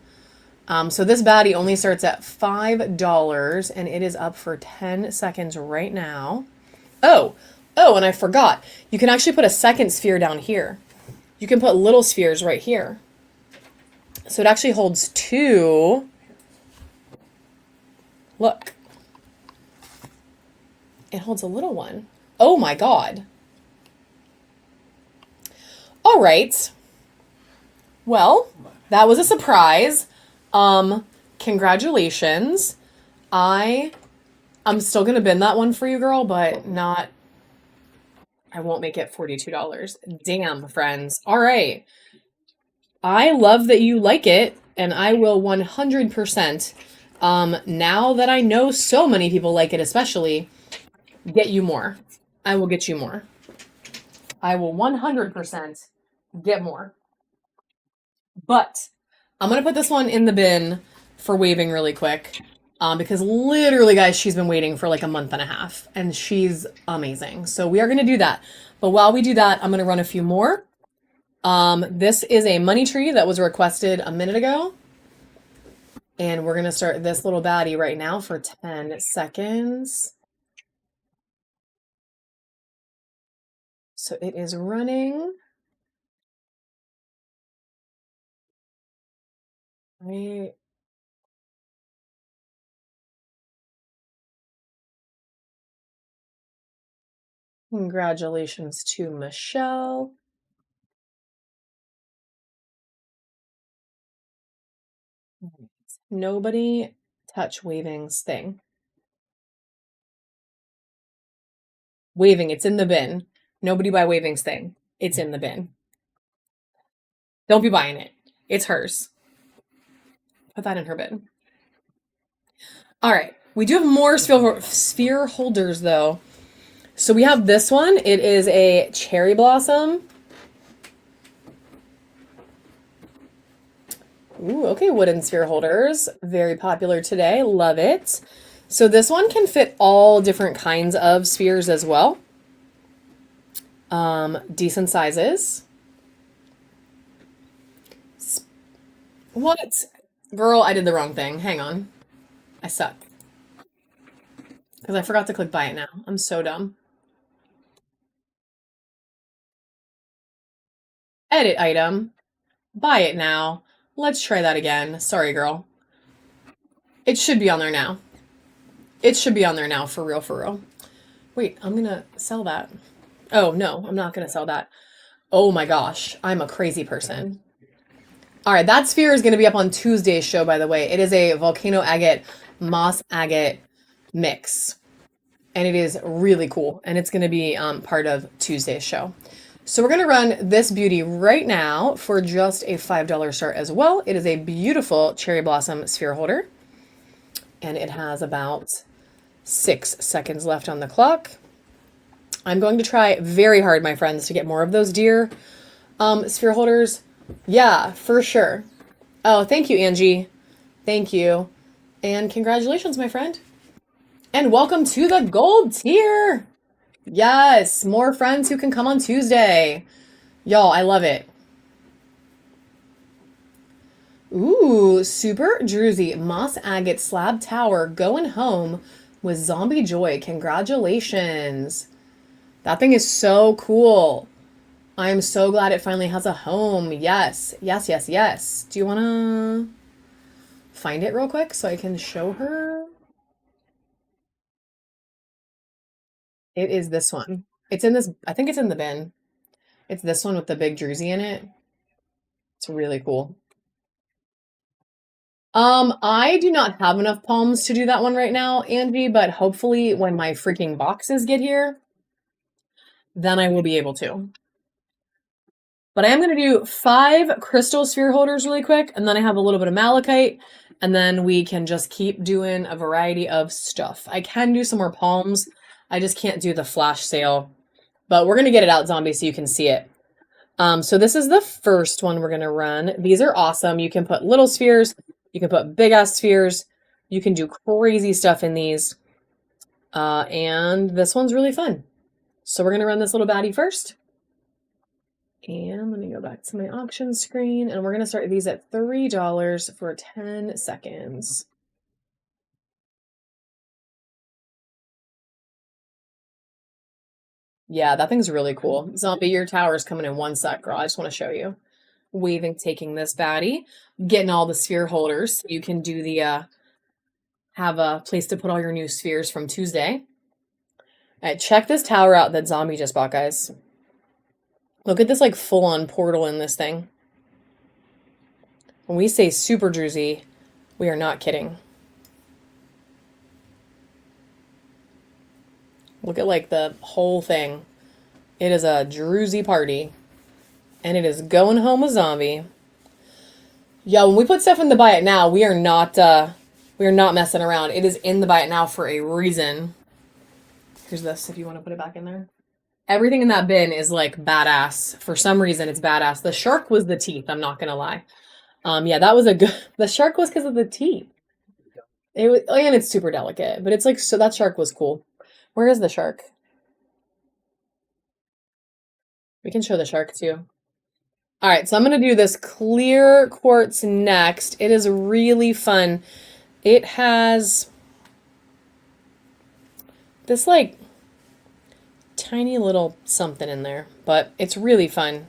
So this baddie only starts at $5 and it is up for 10 seconds right now. Oh, and I forgot. You can actually put a second sphere down here. You can put little spheres right here. So it actually holds two. Look. It holds a little one. Oh my God. All right. Well, that was a surprise. Congratulations. I'm still gonna bin that one for you, girl, but not, I won't make it $42. Damn, friends. All right. I love that you like it, and I will 100%, now that I know so many people like it, especially, get you more. I will get you more. I will 100% get more. But I'm going to put this one in the bin for waving really quick. Because literally, guys, she's been waiting for like a month and a half, and she's amazing. So we are going to do that. But while we do that, I'm going to run a few more. This is a money tree that was requested a minute ago. And we're going to start this little baddie right now for 10 seconds. So it is running. Right. Congratulations to Michelle. Nobody touch Waving's thing. Waving, it's in the bin. Nobody buy Waving's thing. It's in the bin. Don't be buying it. It's hers. Put that in her bin. All right. We do have more sphere holders, though. So we have this one. It is a cherry blossom. Ooh, okay, wooden sphere holders. Very popular today. Love it. So this one can fit all different kinds of spheres as well. Decent sizes. What? Girl, I did the wrong thing. Hang on. I suck. Because I forgot to click buy it now. I'm so dumb. Edit item. Buy it now. Let's try that again. Sorry, girl. It should be on there now. It should be on there now, for real, for real. Wait, I'm gonna sell that. Oh, no, I'm not gonna sell that. Oh my gosh, I'm a crazy person. All right, that sphere is gonna be up on Tuesday's show, by the way. It is a volcano agate, moss agate mix. And it is really cool. And it's gonna be part of Tuesday's show. So we're gonna run this beauty right now for just a $5 start as well. It is a beautiful cherry blossom sphere holder. And it has about 6 seconds left on the clock. I'm going to try very hard, my friends, to get more of those deer sphere holders. Yeah, for sure. Oh, thank you, Angie. Thank you. And congratulations, my friend. And welcome to the gold tier. Yes, more friends who can come on Tuesday. Y'all, I love it. Ooh, super druzy moss agate slab tower going home with zombie joy. Congratulations. That thing is so cool. I am so glad it finally has a home. Yes, yes, yes, yes. Do you want to find it real quick so I can show her? It is this one. It's in this, I think it's in the bin. It's this one with the big druzy in it. It's really cool. I do not have enough palms to do that one right now, Angie, but hopefully when my freaking boxes get here, then I will be able to. But I am going to do 5 crystal sphere holders really quick, and then I have a little bit of malachite, and then we can just keep doing a variety of stuff. I can do some more palms. I just can't do the flash sale. But we're going to get it out, zombie, so you can see it. So this is the first one we're going to run. These are awesome. You can put little spheres. You can put big-ass spheres. You can do crazy stuff in these. And this one's really fun. So we're going to run this little baddie first. And let me go back to my auction screen. And we're going to start these at $3 for 10 seconds. Yeah, that thing's really cool. Zombie, your tower's coming in 1 sec, girl. I just want to show you. Waving, taking this baddie, getting all the sphere holders. You can do the, have a place to put all your new spheres from Tuesday. All right, check this tower out that Zombie just bought, guys. Look at this, like, full-on portal in this thing. When we say super druzy, we are not kidding. Look at like the whole thing. It is a Druzy party. And it is going home with Zombie. Yo, when we put stuff in the buy it now, we are not messing around. It is in the buy it now for a reason. Here's this if you want to put it back in there. Everything in that bin is like badass. For some reason, it's badass. The shark was the teeth. I'm not gonna lie. Yeah, that was a good. The shark was because of the teeth. It was, and it's super delicate, but it's like so. That shark was cool. Where is the shark? We can show the shark too. All right, so I'm gonna do this clear quartz next. It is really fun. It has this like tiny little something in there, but it's really fun.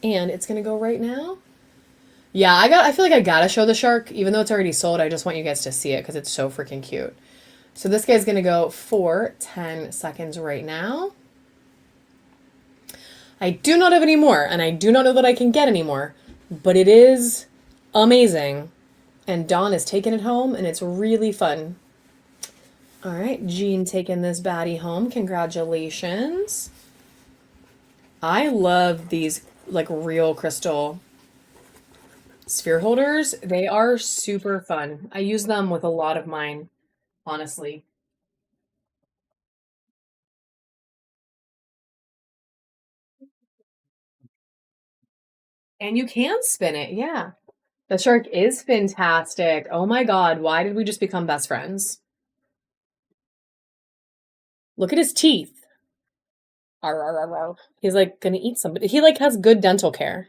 And it's gonna go right now. Yeah, I feel like I gotta show the shark, even though it's already sold. I just want you guys to see it because it's so freaking cute. So this guy's gonna go for 10 seconds right now. I do not have any more, and I do not know that I can get any more, but it is amazing. And Dawn is taking it home, and it's really fun. All right, Jean taking this baddie home. Congratulations. I love these like real crystal sphere holders. They are super fun. I use them with a lot of mine, honestly. And you can spin it, yeah. The shark is fantastic. Oh my God, why did we just become best friends? Look at his teeth. Arr, arr, arr, arr. He's like gonna eat somebody. He like has good dental care.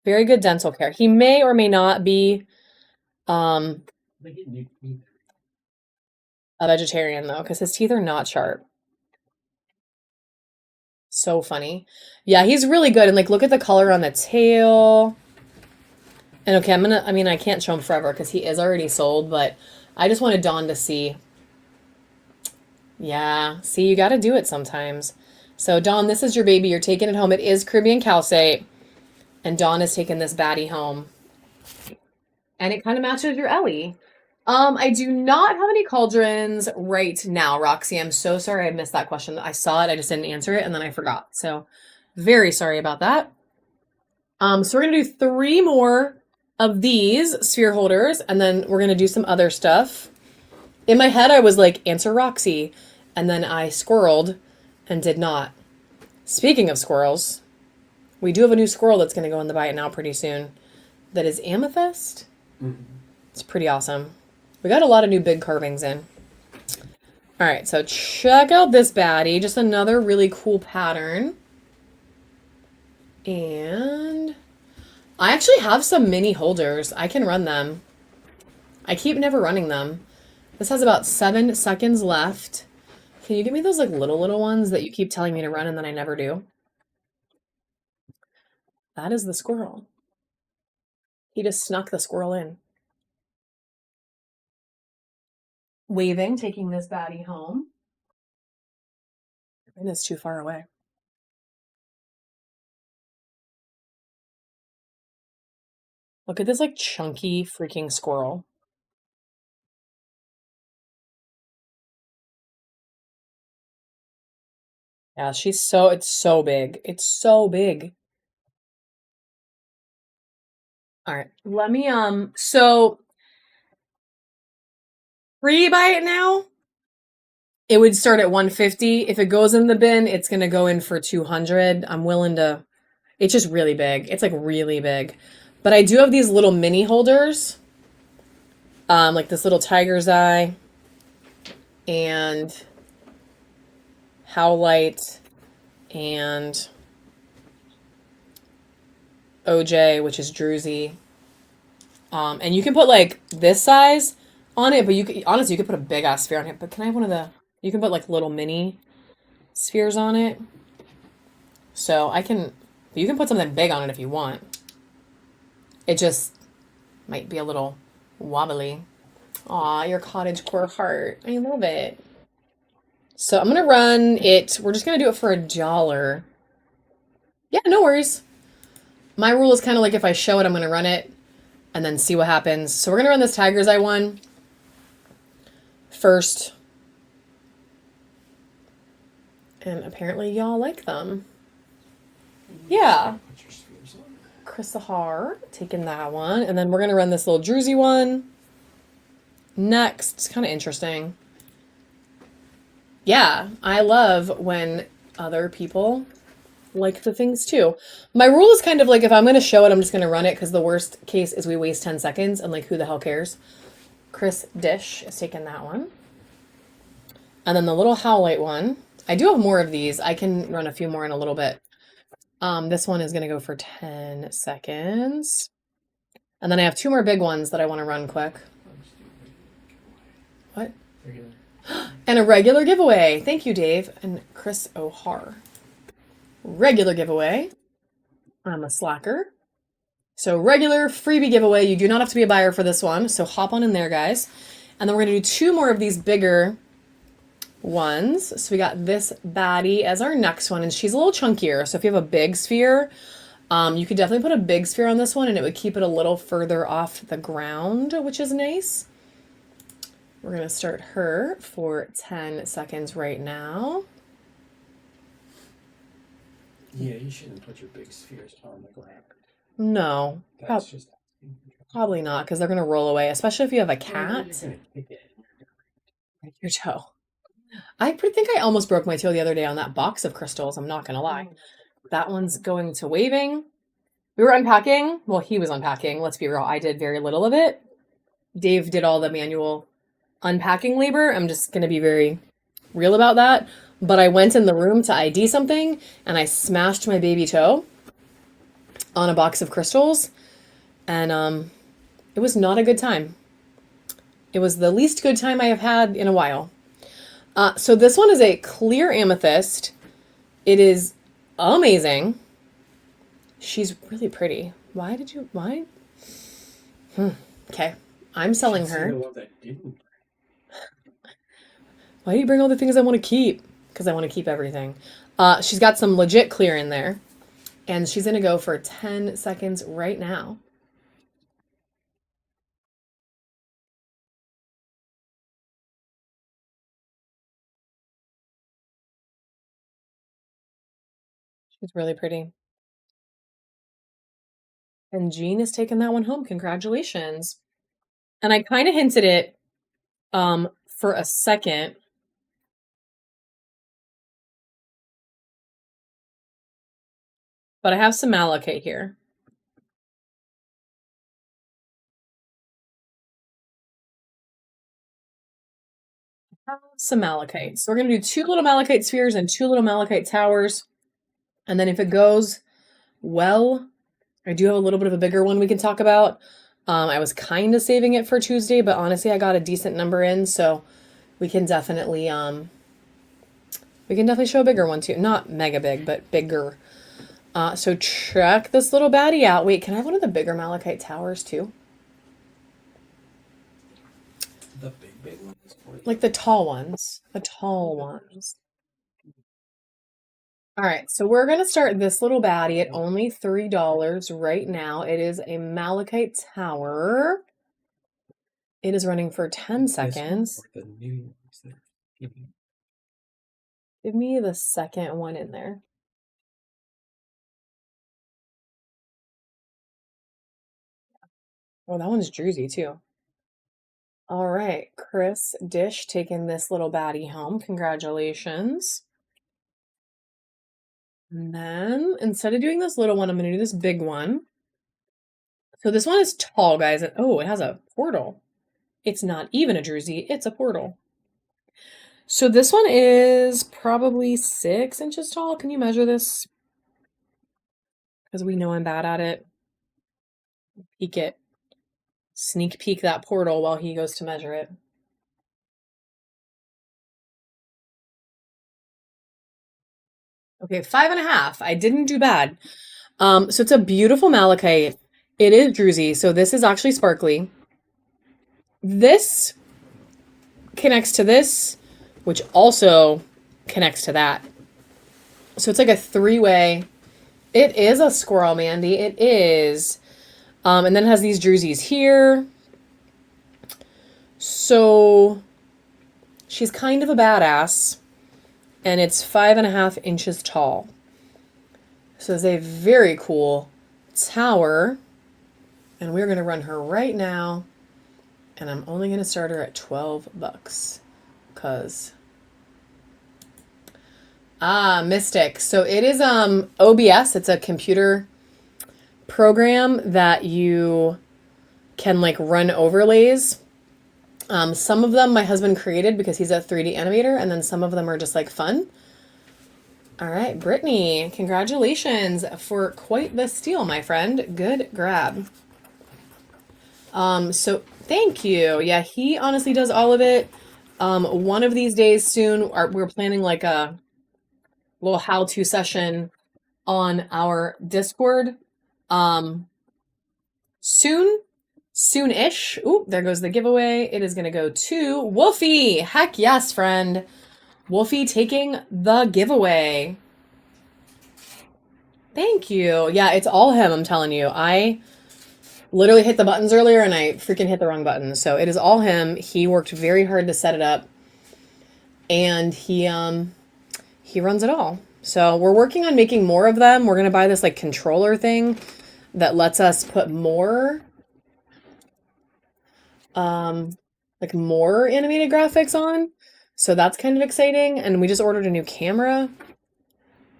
Very good dental care. He may or may not be a vegetarian though, because his teeth are not sharp. So funny. Yeah, he's really good. And like look at the color on the tail. And okay, I mean, I can't show him forever because he is already sold, but I just wanted Dawn to see. Yeah, see, you got to do it sometimes. So Dawn, this is your baby. You're taking it home. It is Caribbean calcite. And Dawn is taking this baddie home. And it kind of matches your Ellie. I do not have any cauldrons right now, Roxy. I'm so sorry I missed that question. I saw it, I just didn't answer it, and then I forgot. So very sorry about that. So we're gonna do 3 more of these sphere holders, and then we're gonna do some other stuff. In my head, I was like, answer Roxy, and then I squirreled and did not. Speaking of squirrels, we do have a new squirrel that's gonna go in the buy it now pretty soon. That is amethyst. Mm-hmm. It's pretty awesome. We got a lot of new big carvings in. All right, so check out this baddie. Just another really cool pattern. And I actually have some mini holders. I can run them. I keep never running them. This has about 7 seconds left. Can you give me those like little ones that you keep telling me to run and then I never do? That is the squirrel. He just snuck the squirrel in. Waving, taking this baddie home. And it's too far away. Look at this like chunky freaking squirrel. Yeah, it's so big. It's so big. All right, let me, so free buy it now, it would start at 150. If it goes in the bin, it's going to go in for 200. I'm willing to, it's just really big. It's like really big. But I do have these little mini holders, like this little tiger's eye and Howlite and OJ, which is Druzy. And you can put like this size on it, but you could honestly you could put a big ass sphere on it. But can I have one of the? You can put like little mini spheres on it. So I can. You can put something big on it if you want. It just might be a little wobbly. Aw, your cottage core heart. I love it. So I'm gonna run it. We're just gonna do it for $1. Yeah, no worries. My rule is kind of like if I show it, I'm gonna run it and then see what happens. So we're gonna run this Tiger's Eye one first. And apparently y'all like them. Yeah. Put your spheres on. Chris Sahar, taking that one. And then we're going to run this little Druzy one. Next. It's kind of interesting. Yeah, I love when other people like the things too. My rule is kind of like if I'm going to show it, I'm just going to run it because the worst case is we waste 10 seconds and like who the hell cares? Chris Dish is taking that one. And then the little Howlite one. I do have more of these. I can run a few more in a little bit. This one is going to go for 10 seconds. And then I have two more big ones that I want to run quick. What? Regular. And a regular giveaway. Thank you, Dave. And Chris O'Hare. Regular giveaway. I'm a slacker. So regular freebie giveaway. You do not have to be a buyer for this one. So hop on in there, guys. And then we're going to do two more of these bigger ones. So we got this baddie as our next one. And she's a little chunkier. So if you have a big sphere, you could definitely put a big sphere on this one and it would keep it a little further off the ground, which is nice. We're going to start her for 10 seconds right now. Yeah, you shouldn't put your big spheres on the ground. No, That's just probably not because they're going to roll away, especially if you have a cat. You're gonna kick it. Break your toe. I think I almost broke my toe the other day on that box of crystals. I'm not going to lie. That one's going to waving. We were unpacking. Well, he was unpacking. Let's be real. I did very little of it. Dave did all the manual unpacking labor. I'm just going to be very real about that. But I went in the room to ID something and I smashed my baby toe on a box of crystals. And it was not a good time. It was the least good time I have had in a while. So this one is a clear amethyst. It is amazing. She's really pretty. Why? Okay. I'm selling Should see her. the one that didn't. Why do you bring all the things I want to keep? Because I want to keep everything. She's got some legit clear in there. And she's going to go for 10 seconds right now. She's really pretty. And Jean is taking that one home. Congratulations. And I kind of hinted it for a second. But I have some malachite here. Some malachite. So we're going to do two little malachite spheres and two little malachite towers. And then if it goes well, I do have a little bit of a bigger one we can talk about. I was kind of saving it for Tuesday, but honestly, I got a decent number in, so we can definitely show a bigger one too. Not mega big, but bigger. So check this little baddie out. Wait, can I have one of the bigger malachite towers too? The big ones? Like the tall ones. The tall ones. All right, so we're going to start this little baddie at only $3 right now. It is a malachite tower. It is running for 10 seconds. The new ones that are Give me the second one in there. Oh, that one's Druzy too. All right, Chris Dish taking this little baddie home. Congratulations. And then instead of doing this little one, I'm going to do this big one. So this one is tall, guys. Oh, it has a portal. It's not even a Druzy, it's a portal. So this one is probably 6 inches tall. Can you measure this? Because we know I'm bad at it. Peek it. Sneak peek that portal while he goes to measure it. Okay, 5.5. I didn't do bad. So it's a beautiful malachite. It is Druzy, so this is actually sparkly. This connects to this, which also connects to that. So it's like a three-way. It is a squirrel, Mandy. It is. And then it has these Druzys here. So she's kind of a badass. and it's 5.5 inches tall. So it's a very cool tower, and we're gonna run her right now, and I'm only gonna start her at $12, cause Mystic. So it is OBS. It's a computer program that you can like run overlays. Some of them my husband created because he's a 3D animator, and then some of them are just like fun. All right, Brittany, congratulations for quite the steal, my friend. Good grab. So thank you. Yeah, he honestly does all of it. One of these days soon, we're planning like a little how-to session on our Discord. Soon-ish. Ooh, there goes the giveaway. It is going to go to Wolfie. Heck yes, friend. Wolfie taking the giveaway. Thank you. Yeah, it's all him, I'm telling you. I literally hit the buttons earlier and I freaking hit the wrong button. So it is all him. He worked very hard to set it up. And he runs it all. So we're working on making more of them. We're going to buy this like controller thing that lets us put more like more animated graphics on. So that's kind of exciting. And we just ordered a new camera,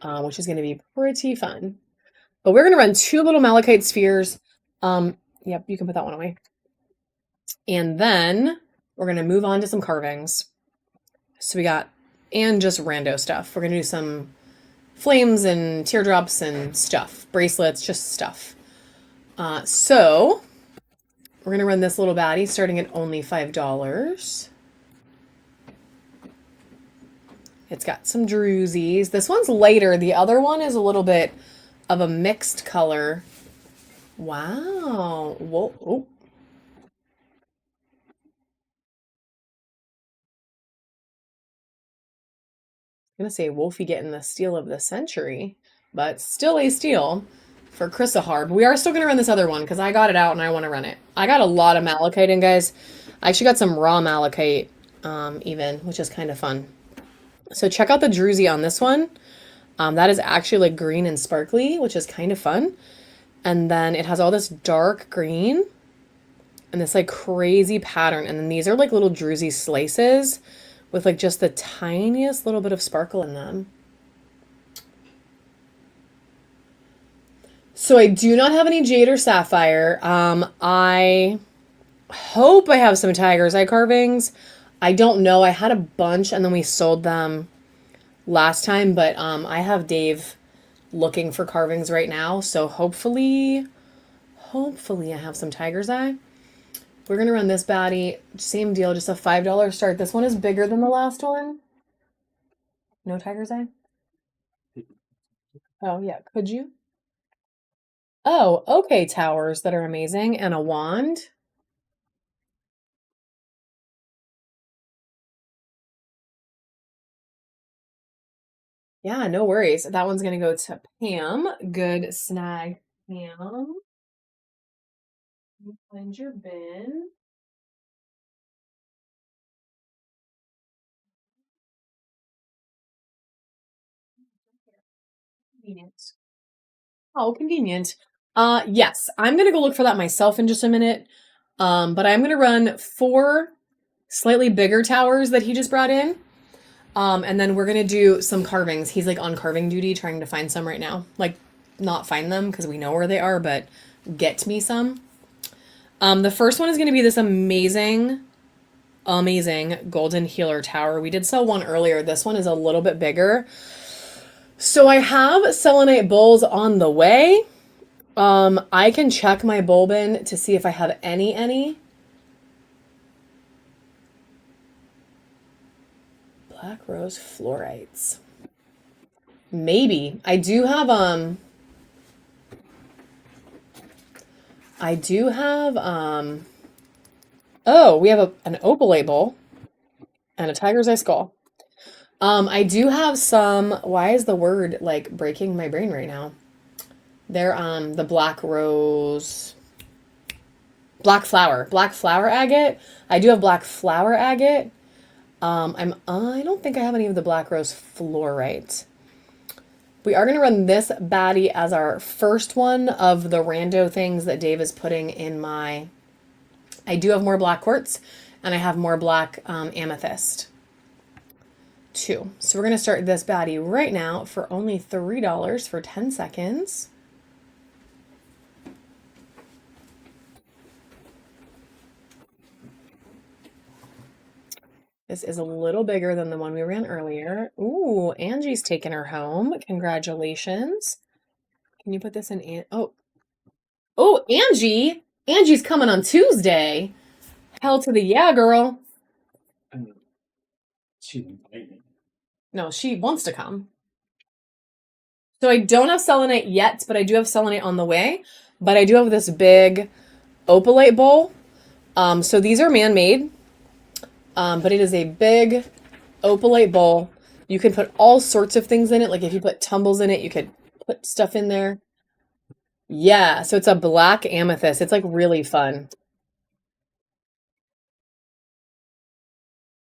which is going to be pretty fun. But we're going to run 2 little malachite spheres. Yep, you can put that one away. And then we're going to move on to some carvings. So we got, and just rando stuff. We're going to do some flames and teardrops and stuff, bracelets, just stuff. So we're going to run this little baddie starting at only $5. It's got some drusies. This one's lighter. The other one is a little bit of a mixed color. Wow. Whoa. Oh. I'm going to say Wolfie getting the steal of the century, but still a steal for Chrysahar. But we are still going to run this other one because I got it out and I want to run it. I got a lot of malachite in, guys. I actually got some raw malachite even, which is kind of fun. So check out the druzy on this one. That is actually like green and sparkly, which is kind of fun. And then it has all this dark green and this like crazy pattern. And then these are like little druzy slices with like just the tiniest little bit of sparkle in them. So I do not have any jade or sapphire. I hope I have some tiger's eye carvings. I don't know. I had a bunch and then we sold them last time, but I have Dave looking for carvings right now. So hopefully I have some tiger's eye. We're going to run this baddie. Same deal, just a $5 start. This one is bigger than the last one. No tiger's eye? Oh, yeah. Could you? Oh, okay, towers that are amazing. And a wand. Yeah, no worries. That one's going to go to Pam. Good snag, Pam. Find your bin. Convenient. Oh, convenient. Yes, I'm gonna go look for that myself in just a minute. But I'm gonna run 4 slightly bigger towers that he just brought in. And then we're gonna do some carvings. He's like on carving duty, trying to find some right now. Like, not find them because we know where they are, but get me some. The first one is gonna be this amazing golden healer tower. We did sell one earlier. This one is a little bit bigger. So I have selenite bowls on the way. I can check my bowl bin to see if I have any. Black rose florites. Maybe. I do have oh, we have an opalite bowl and a tiger's eye skull. I do have some, why is the word like breaking my brain right now? They're the black flower agate. I do have black flower agate. I don't think I have any of the Black Rose Fluorite. We are going to run this baddie as our first one of the rando things that Dave is putting in my... I do have more black quartz, and I have more black amethyst too. So we're going to start this baddie right now for only $3 for 10 seconds. This is a little bigger than the one we ran earlier. Ooh, Angie's taking her home. Congratulations. Can you put this in? Oh, Angie. Angie's coming on Tuesday. Hell to the yeah, girl. She invited me. No, she wants to come. So I don't have selenite yet, but I do have selenite on the way. But I do have this big opalite bowl. So these are man-made. But it is a big opalite bowl. You can put all sorts of things in it. Like if you put tumbles in it, you could put stuff in there. Yeah, so it's a black amethyst. It's like really fun.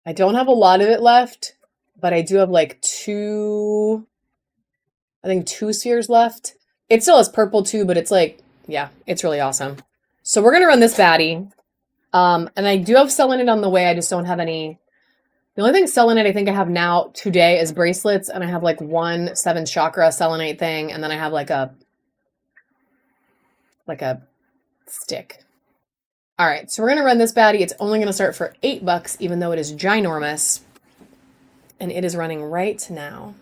I don't have a lot of it left, but I do have like two spheres left. It still has purple too, but it's like, yeah, it's really awesome. So we're going to run this baddie. And I do have selenite on the way. I just don't have any. The only thing selenite I think I have now today is bracelets, and I have like one 7th chakra selenite thing, and then I have like a stick. All right, so we're gonna run this baddie. It's only gonna start for $8, even though it is ginormous, and it is running right now.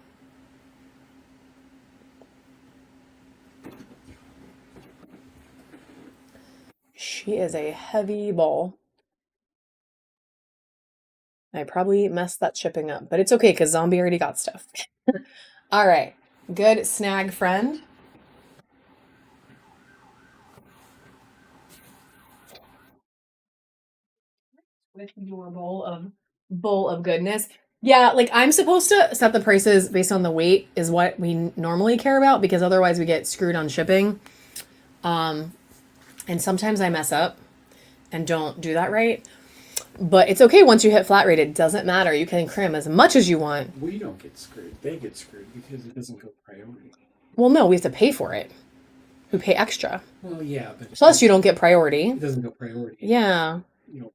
She is a heavy ball. I probably messed that shipping up, but it's okay because Zombie already got stuff. All right, good snag, friend. With your bowl of goodness. Yeah, like I'm supposed to set the prices based on the weight is what we normally care about, because otherwise we get screwed on shipping. And sometimes I mess up and don't do that right. But it's okay once you hit flat rate. It doesn't matter. You can cram as much as you want. We don't get screwed. They get screwed because it doesn't go priority. Well, no, we have to pay for it. We pay extra. Well, yeah, but Plus, you don't get priority. it doesn't go priority. Yeah. You know,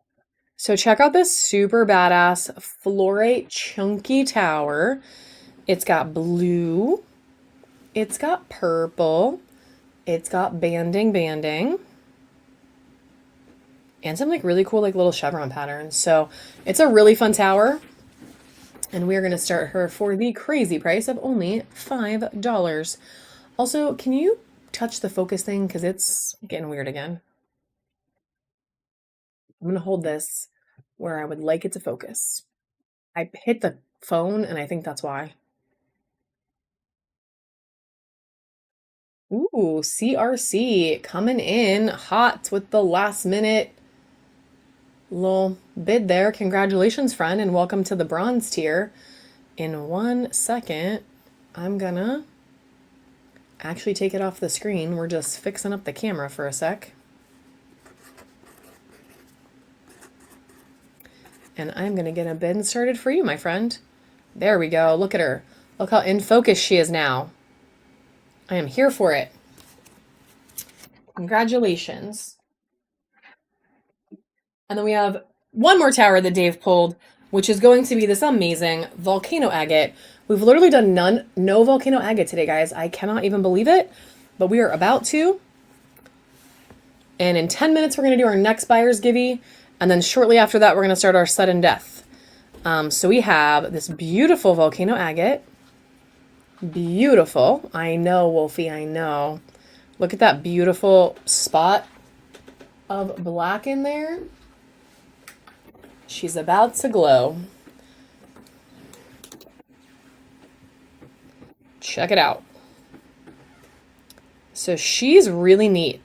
So check out this super badass fluorite chunky tower. It's got blue. It's got purple. It's got banding. And some like really cool like little chevron patterns. So it's a really fun tower. And we're going to start her for the crazy price of only $5. Also, can you touch the focus thing? Because it's getting weird again. I'm going to hold this where I would like it to focus. I hit the phone and I think that's why. Ooh, CRC coming in hot with the last minute little bid there. Congratulations, friend, and welcome to the bronze tier. In 1 second, I'm gonna actually take it off the screen. We're just fixing up the camera for a sec. And I'm gonna get a bid started for you, my friend. There we go. Look at her. Look how in focus she is now. I am here for it. Congratulations. And then we have one more tower that Dave pulled, which is going to be this amazing volcano agate. We've literally done no volcano agate today, guys. I cannot even believe it, but we are about to. And in 10 minutes, we're going to do our next buyer's givey. And then shortly after that, we're going to start our sudden death. So we have this beautiful volcano agate. Beautiful. I know, Wolfie, I know. Look at that beautiful spot of black in there. She's about to glow. Check it out. So she's really neat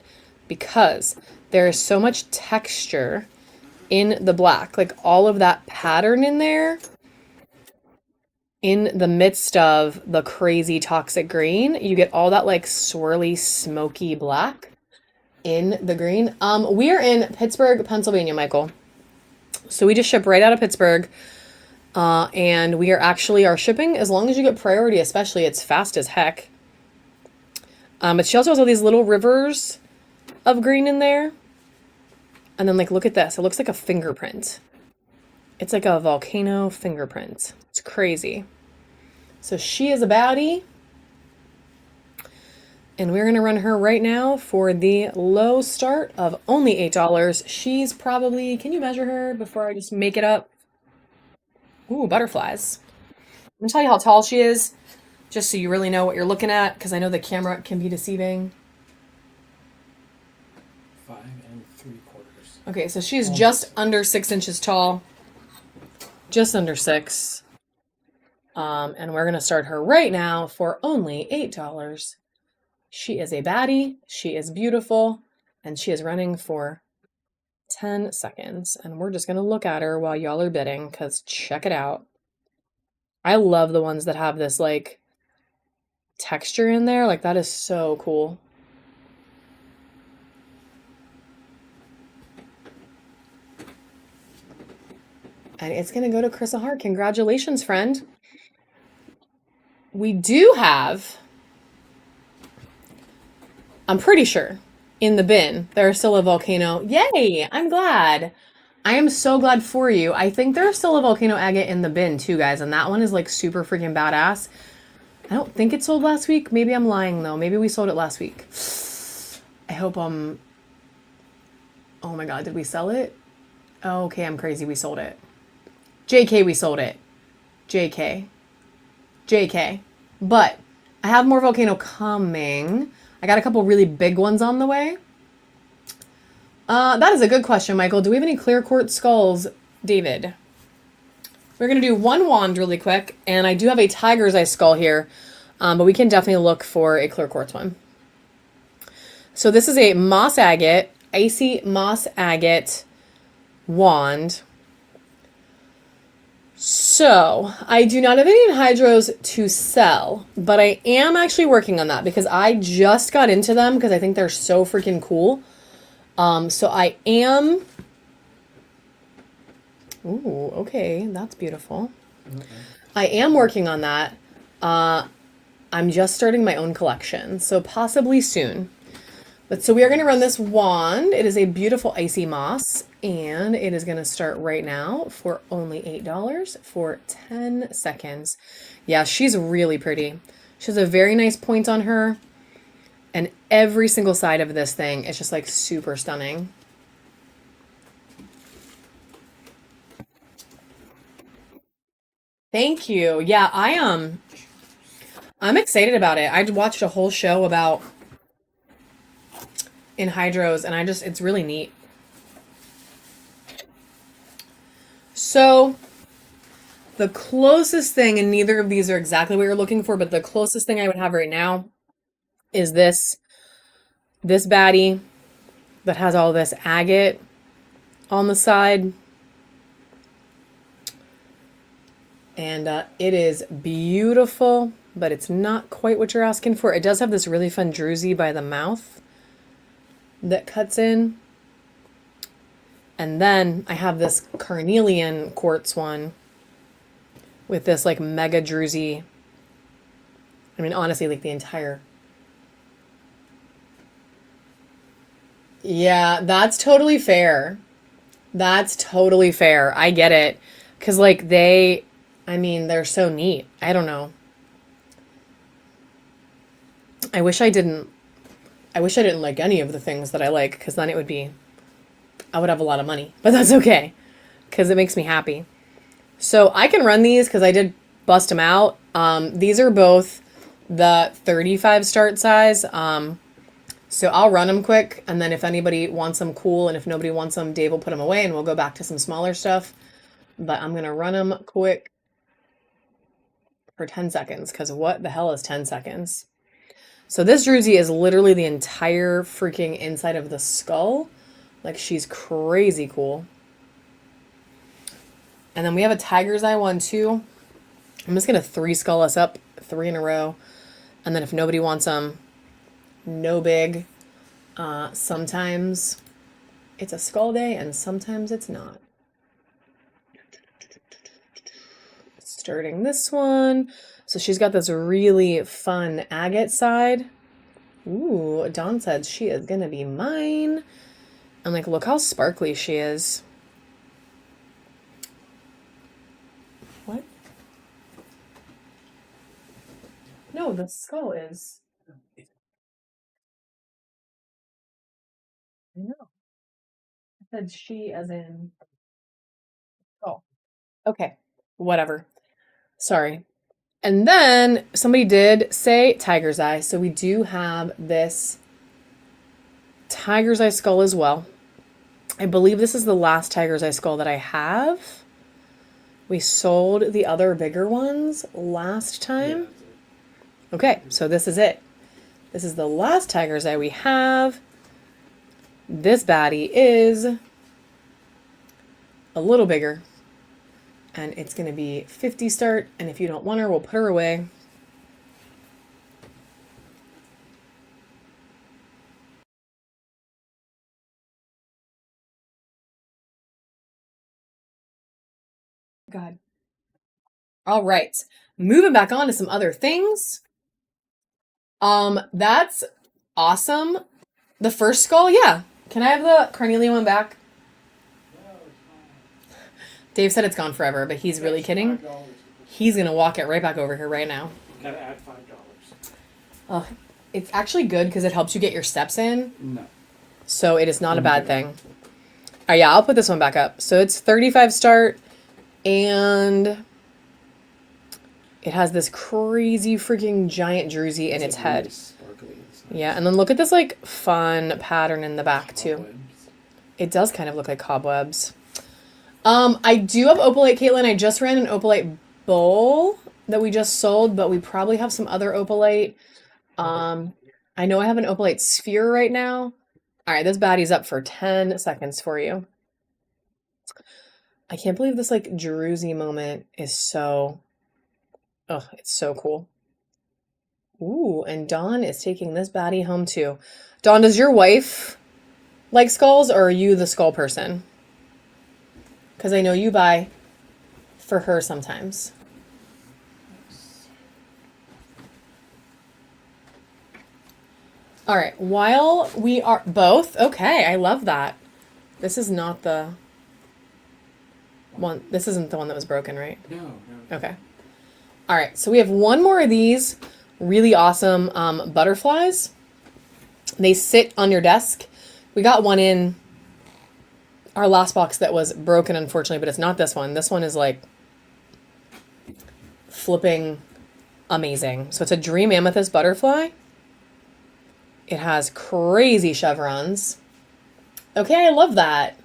because there is so much texture in the black. Like all of that pattern in there in the midst of the crazy toxic green, you get all that like swirly, smoky black in the green. We are in Pittsburgh, Pennsylvania, Michael. So we just ship right out of Pittsburgh. And we are actually, our shipping, as long as you get priority, especially, it's fast as heck. But she also has all these little rivers of green in there. And then, like, look at this. It looks like a fingerprint. It's like a volcano fingerprint. It's crazy. So she is a baddie. And we're going to run her right now for the low start of only $8. She's probably, can you measure her before I just make it up? Ooh, butterflies. I'm going to tell you how tall she is, just so you really know what you're looking at, because I know the camera can be deceiving. 5 3/4. Okay, so she's just under 6 inches tall. Just under 6. And we're going to start her right now for only $8. She is a baddie, she is beautiful, and she is running for 10 seconds. And we're just going to look at her while y'all are bidding, because check it out. I love the ones that have this, like, texture in there. Like, that is so cool. And it's going to go to Carissa Hart. Congratulations, friend. We do have, I'm pretty sure, in the bin, there's still a volcano. Yay! I'm glad. I am so glad for you. I think there's still a volcano agate in the bin too, guys. And that one is like super freaking badass. I don't think it sold last week. Maybe I'm lying though. Maybe we sold it last week. I hope oh my God, did we sell it? Oh, okay, I'm crazy. We sold it. JK, we sold it. JK. But I have more volcano coming. I got a couple really big ones on the way. That is a good question, Michael. Do we have any clear quartz skulls, David? We're going to do one wand really quick, and I do have a tiger's eye skull here, but we can definitely look for a clear quartz one. So this is a moss agate, icy moss agate wand. So I do not have any hydros to sell, but I am actually working on that because I just got into them because I think they're so freaking cool. So I am, ooh, okay, that's beautiful. Okay. I am working on that. I'm just starting my own collection, so possibly soon. But so we are going to run this wand. It is a beautiful icy moss, and it is going to start right now for only $8 for 10 seconds. Yeah, she's really pretty. She has a very nice point on her, and every single side of this thing is just like super stunning. Thank you. Yeah, I'm excited about it. I watched a whole show about anhydrous, and it's really neat. So the closest thing, and neither of these are exactly what you're looking for, but the closest thing I would have right now is this baddie that has all this agate on the side. And it is beautiful, but it's not quite what you're asking for. It does have this really fun druzy by the mouth that cuts in. And then I have this carnelian quartz one with this like mega druzy. I mean, honestly, like the entire. Yeah, that's totally fair. That's totally fair. I get it. Because like they're so neat. I don't know. I wish I didn't like any of the things that I like, because then I would have a lot of money. But that's okay, because it makes me happy. So I can run these because I did bust them out. These are both the 35 start size. So I'll run them quick, and then if anybody wants them, cool. And if nobody wants them, Dave will put them away and we'll go back to some smaller stuff. But I'm going to run them quick for 10 seconds, because what the hell is 10 seconds? So this druzy is literally the entire freaking inside of the skull. Like, she's crazy cool. And then we have a tiger's eye one too. I'm just going to 3 skull us up, 3 in a row. And then if nobody wants them, no big. Sometimes it's a skull day and sometimes it's not. starting this one. So she's got this really fun agate side. Ooh, Dawn said she is gonna be mine. I'm like, look how sparkly she is. What? No, the skull is. I know. I said she as in. Oh, okay. Whatever. Sorry. And then somebody did say tiger's eye. So we do have this tiger's eye skull as well. I believe this is the last tiger's eye skull that I have. We sold the other bigger ones last time. Okay, so this is it. This is the last tiger's eye we have. This baddie is a little bigger. And it's going to be 50 start. And if you don't want her, we'll put her away. God. All right. Moving back on to some other things. That's awesome. The first skull, yeah. Can I have the carnelian one back? Dave said it's gone forever, but he's really kidding. He's gonna walk it right back over here right now. Gotta add $5. Oh, it's actually good because it helps you get your steps in. No. So it is not a bad thing. Oh yeah, I'll put this one back up. So it's 35 start, and it has this crazy freaking giant druzy in its head. Yeah, and then look at this like fun pattern in the back too. It does kind of look like cobwebs. I do have opalite, Caitlin. I just ran an opalite bowl that we just sold, but we probably have some other opalite. I know I have an opalite sphere right now. All right, this baddie's up for 10 seconds for you. I can't believe this like druzy moment is so, oh, it's so cool. Ooh, and Dawn is taking this baddie home too. Dawn, does your wife like skulls, or are you the skull person? Because I know you buy for her sometimes. All right, while we are both, okay, I love that. This is not the one, this isn't the one that was broken, right? No. Okay. All right, so we have one more of these really awesome butterflies. They sit on your desk. We got one in our last box that was broken, unfortunately, but it's not this one. This one is like flipping amazing. So it's a dream amethyst butterfly. It has crazy chevrons. Okay, I love that.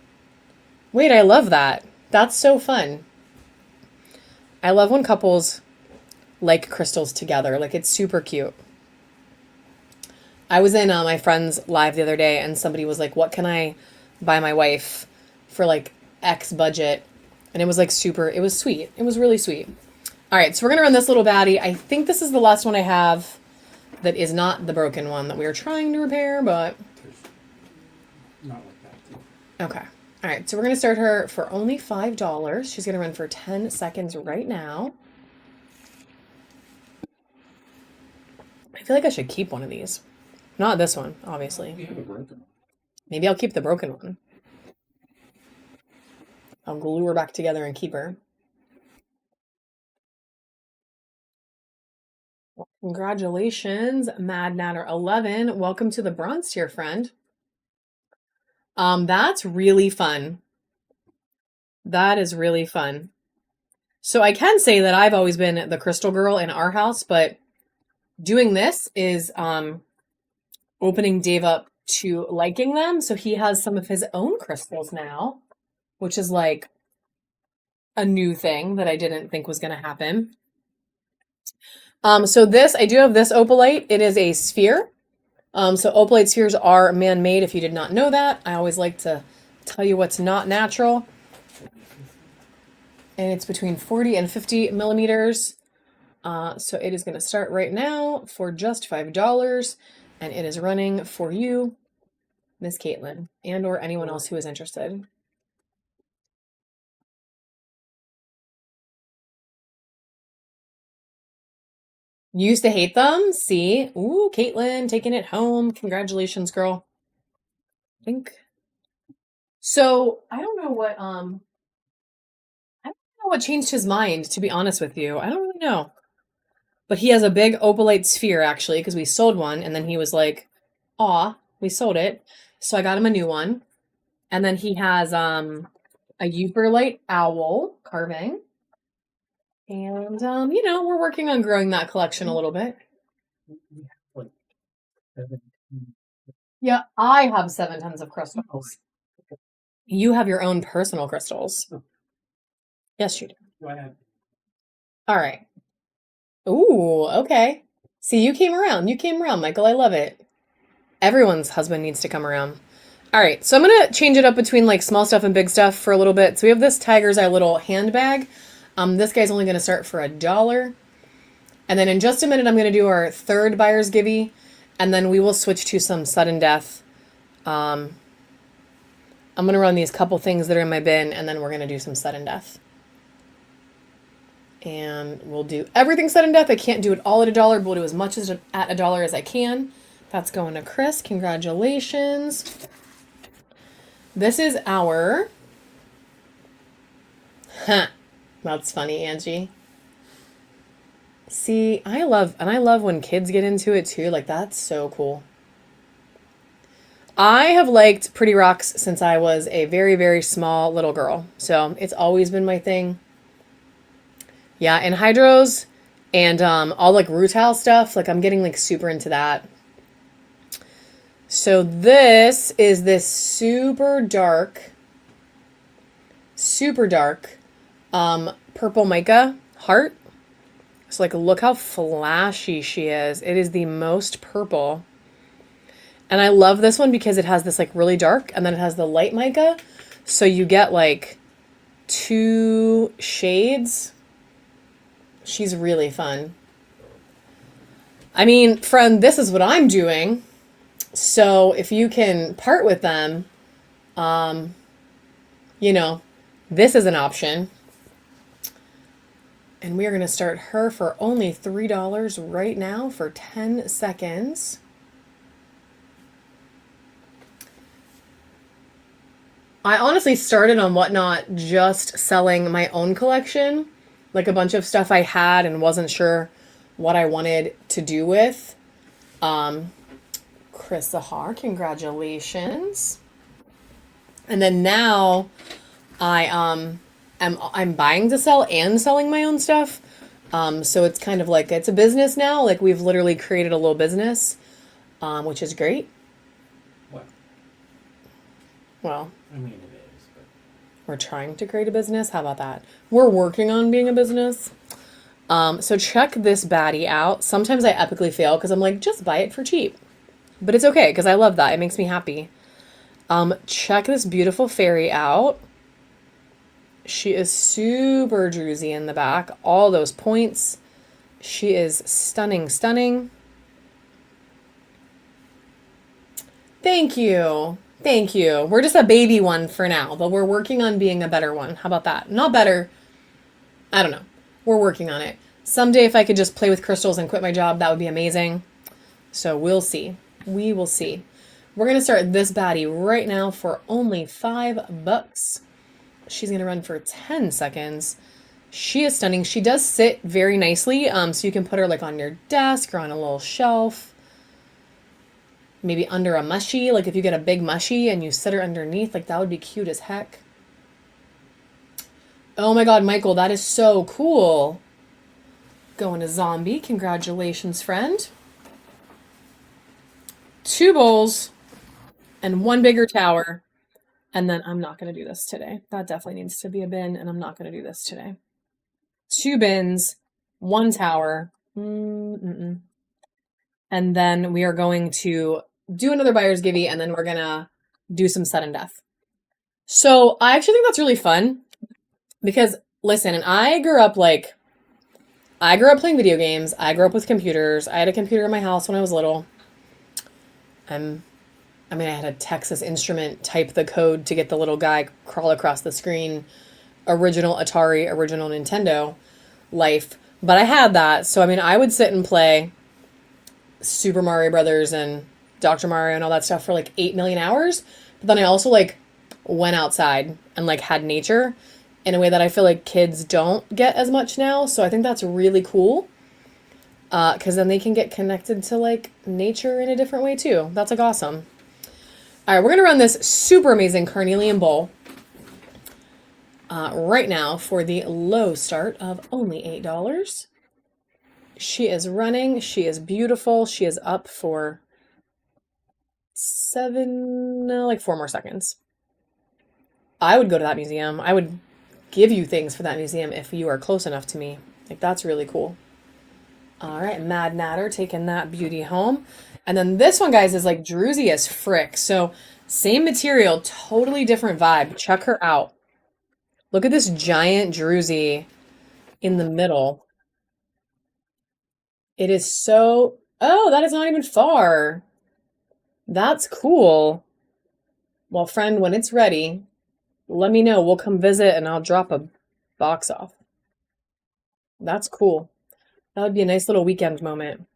Wait, I love that. That's so fun. I love when couples like crystals together. Like, it's super cute. I was in my friend's live the other day, and somebody was like, what can I buy my wife for like X budget? And it was like super, it was sweet. It was really sweet. All right, so we're going to run this little baddie. I think this is the last one I have that is not the broken one that we were trying to repair, but... Not like that. Okay. All right, so we're going to start her for only $5. She's going to run for 10 seconds right now. I feel like I should keep one of these. Not this one, obviously. We have a broken one. Maybe I'll keep the broken one. I'll glue her back together and keep her. Well, congratulations, Mad Natter 11. Welcome to the bronze tier, friend. That's really fun. That is really fun. So I can say that I've always been the crystal girl in our house, but doing this is opening Dave up to liking them. So he has some of his own crystals now, which is like a new thing that I didn't think was going to happen. So this, I do have this opalite. It is a sphere. So opalite spheres are man-made, if you did not know that. I always like to tell you what's not natural. And it's between 40 and 50 millimeters. So it is going to start right now for just $5. And it is running for you, Miss Caitlin, and or anyone else who is interested. You used to hate them? See? Ooh, Caitlin taking it home. Congratulations, girl. I think so. I don't know what changed his mind, to be honest with you. I don't really know. But he has a big opalite sphere actually, because we sold one and then he was like, "Aw, we sold it." So I got him a new one. And then he has a Euperlite owl carving. And we're working on growing that collection a little bit. We have like 17. Yeah, I have 7 tons of crystals. You have your own personal crystals. Yes, you do. What happened? All right. Ooh, okay. See, you came around. You came around, Michael. I love it. Everyone's husband needs to come around. All right, so I'm gonna change it up between like small stuff and big stuff for a little bit. So we have this Tiger's Eye little handbag. This guy's only gonna start for $1. And then in just a minute, I'm gonna do our third buyer's givey, and then we will switch to some sudden death. I'm gonna run these couple things that are in my bin, and then we're gonna do some sudden death. And we'll do everything sudden death. I can't do it all at $1, but we'll do as much as at $1 as I can. That's going to Chris. Congratulations. This is our... Huh. That's funny, Angie. See, I love when kids get into it too. Like, that's so cool. I have liked Pretty Rocks since I was a very, very small little girl. So it's always been my thing. Yeah, and hydros and all like rutile stuff. Like, I'm getting like super into that. So this is this super dark purple mica heart. So like, look how flashy she is. It is the most purple. And I love this one because it has this like really dark and then it has the light mica. So you get like 2 shades. She's really fun. I mean, friend, this is what I'm doing. So if you can part with them, this is an option. And we are going to start her for only $3 right now for 10 seconds. I honestly started on Whatnot just selling my own collection, like a bunch of stuff I had and wasn't sure what I wanted to do with. Chris Zahar, congratulations. And then now I'm buying to sell and selling my own stuff. So it's kind of like, it's a business now. Like, we've literally created a little business, which is great. What? Well, I mean, it is, but we're trying to create a business. How about that? We're working on being a business. So check this baddie out. Sometimes I epically fail because I'm like, just buy it for cheap. But it's okay because I love that. It makes me happy. Check this beautiful fairy out. She is super druzy in the back. All those points. She is stunning, stunning. Thank you. Thank you. We're just a baby one for now, but we're working on being a better one. How about that? Not better. I don't know. We're working on it. Someday if I could just play with crystals and quit my job, that would be amazing. So we'll see. We will see. We're going to start this baddie right now for only $5. She's going to run for 10 seconds. She is stunning. She does sit very nicely. So you can put her like on your desk or on a little shelf. Maybe under a mushy. Like if you get a big mushy and you sit her underneath, like that would be cute as heck. Oh my God, Michael, that is so cool. Going to zombie. Congratulations, friend. 2 bowls and 1 bigger tower. And then I'm not going to do this today. That definitely needs to be a bin, and I'm not going to do this today. 2 bins, 1 tower. And then we are going to do another buyer's givey, and then we're going to do some sudden death. So I actually think that's really fun because, listen, and I grew up playing video games. I grew up with computers. I had a computer in my house when I was little. I had a Texas Instrument type the code to get the little guy crawl across the screen. Original Atari, original Nintendo life. But I had that. So, I mean, I would sit and play Super Mario Brothers and Dr. Mario and all that stuff for like 8 million hours. But then I also like went outside and like had nature in a way that I feel like kids don't get as much now. So I think that's really cool. Because then they can get connected to like nature in a different way too. That's like awesome. All right, we're gonna run this super amazing carnelian bowl right now for the low start of only $8. She is running. She is beautiful. She is up for like 4 more seconds. I would go to that museum. I would give you things for that museum if you are close enough to me. Like, that's really cool. All right, Mad Natter taking that beauty home. And then this one, guys, is like druzy as frick. So same material, totally different vibe. Check her out. Look at this giant druzy in the middle. It is so... Oh, that is not even far. That's cool. Well, friend, when it's ready, let me know. We'll come visit and I'll drop a box off. That's cool. That would be a nice little weekend moment.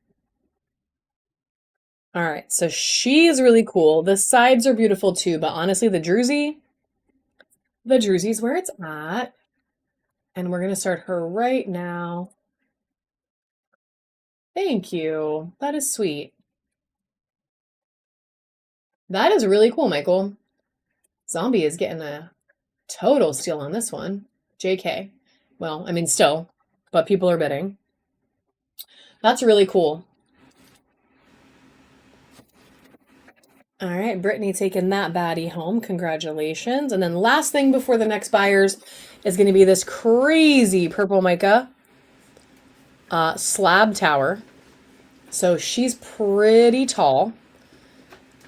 All right, so she is really cool. The sides are beautiful too, but honestly, the druzy's where it's at. And we're going to start her right now. Thank you. That is sweet. That is really cool, Michael. Zombie is getting a total steal on this one. JK. Well, I mean, still, but people are bidding. That's really cool. All right, Brittany taking that baddie home. Congratulations. And then last thing before the next buyers is going to be this crazy purple mica slab tower. So she's pretty tall.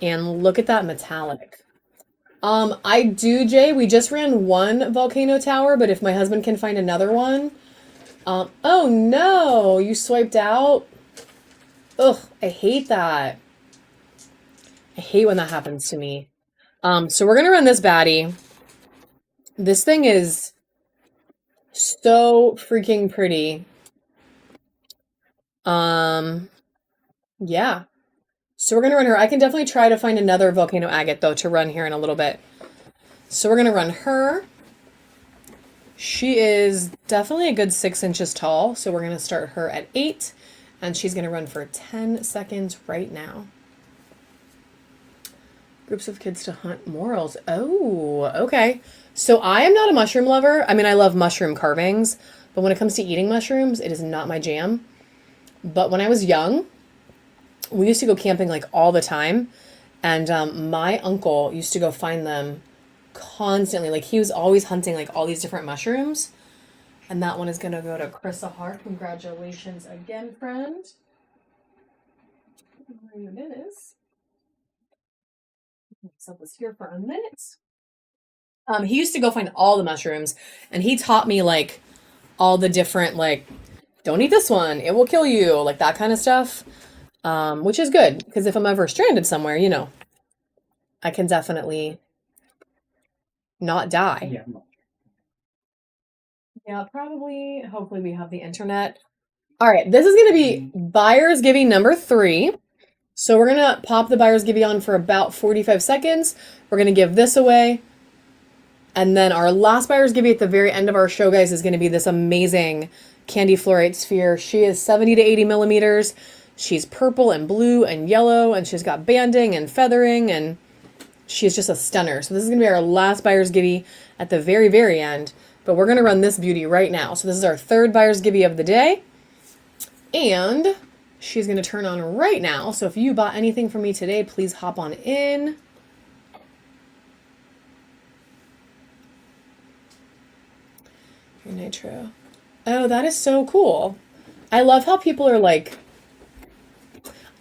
And look at that metallic. I do, Jay. We just ran one volcano tower, but if my husband can find another one. Oh no, you swiped out? Ugh, I hate that. I hate when that happens to me. So we're gonna run this baddie. This thing is so freaking pretty. Yeah. So we're gonna run her. I can definitely try to find another volcano agate though to run here in a little bit. So we're gonna run her. She is definitely a good 6 inches tall. So we're gonna start her at 8, and she's gonna run for 10 seconds right now. Groups of kids to hunt morels. Oh, okay. So I am not a mushroom lover. I mean, I love mushroom carvings, but when it comes to eating mushrooms, it is not my jam. But when I was young, we used to go camping like all the time. And my uncle used to go find them constantly. Like he was always hunting like all these different mushrooms. And that one is going to go to Krista Hart. Congratulations again, friend. There it is. Set this here for a minute. He used to go find all the mushrooms, and he taught me like all the different like, don't eat this one, it will kill you, like that kind of stuff. Which is good because if I'm ever stranded somewhere, you know, I can definitely not die. Yeah. Yeah, probably. Hopefully, we have the internet. All right, this is going to be buyer's giving number 3. So we're going to pop the buyer's giving on for about 45 seconds. We're going to give this away. And then our last buyer's giving at the very end of our show, guys, is going to be this amazing candy fluorite sphere. She is 70 to 80 millimeters. She's purple and blue and yellow, and she's got banding and feathering, and she's just a stunner. So this is going to be our last buyer's giving at the very, very end. But we're going to run this beauty right now. So this is our 3rd buyer's giving of the day. And she's going to turn on right now. So if you bought anything from me today, please hop on in. Your nitro. Oh, that is so cool. I love how people are like,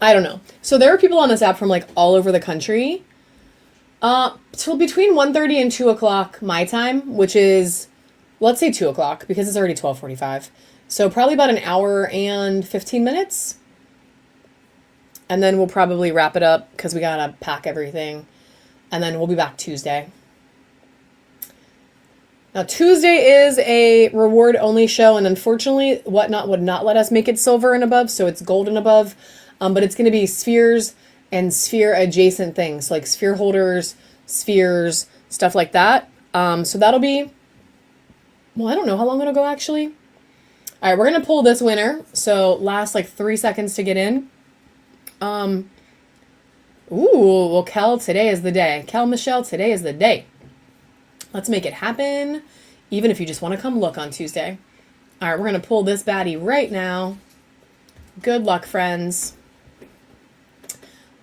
I don't know. So there are people on this app from like all over the country. So between 1:30 and 2 o'clock my time, which is, let's say 2 o'clock because it's already 12:45. So probably about an hour and 15 minutes. And then we'll probably wrap it up because we gotta pack everything. And then we'll be back Tuesday. Now, Tuesday is a reward only show, and unfortunately, Whatnot would not let us make it silver and above, so it's gold and above. But it's going to be spheres and sphere adjacent things like sphere holders, spheres, stuff like that. So that'll be, well, I don't know how long it'll go actually. All right, we're going to pull this winner. So last like 3 seconds to get in. Ooh, well, Kel, today is the day. Kel, Michelle, today is the day. Let's make it happen, even if you just want to come look on Tuesday. All right, we're going to pull this baddie right now. Good luck, friends.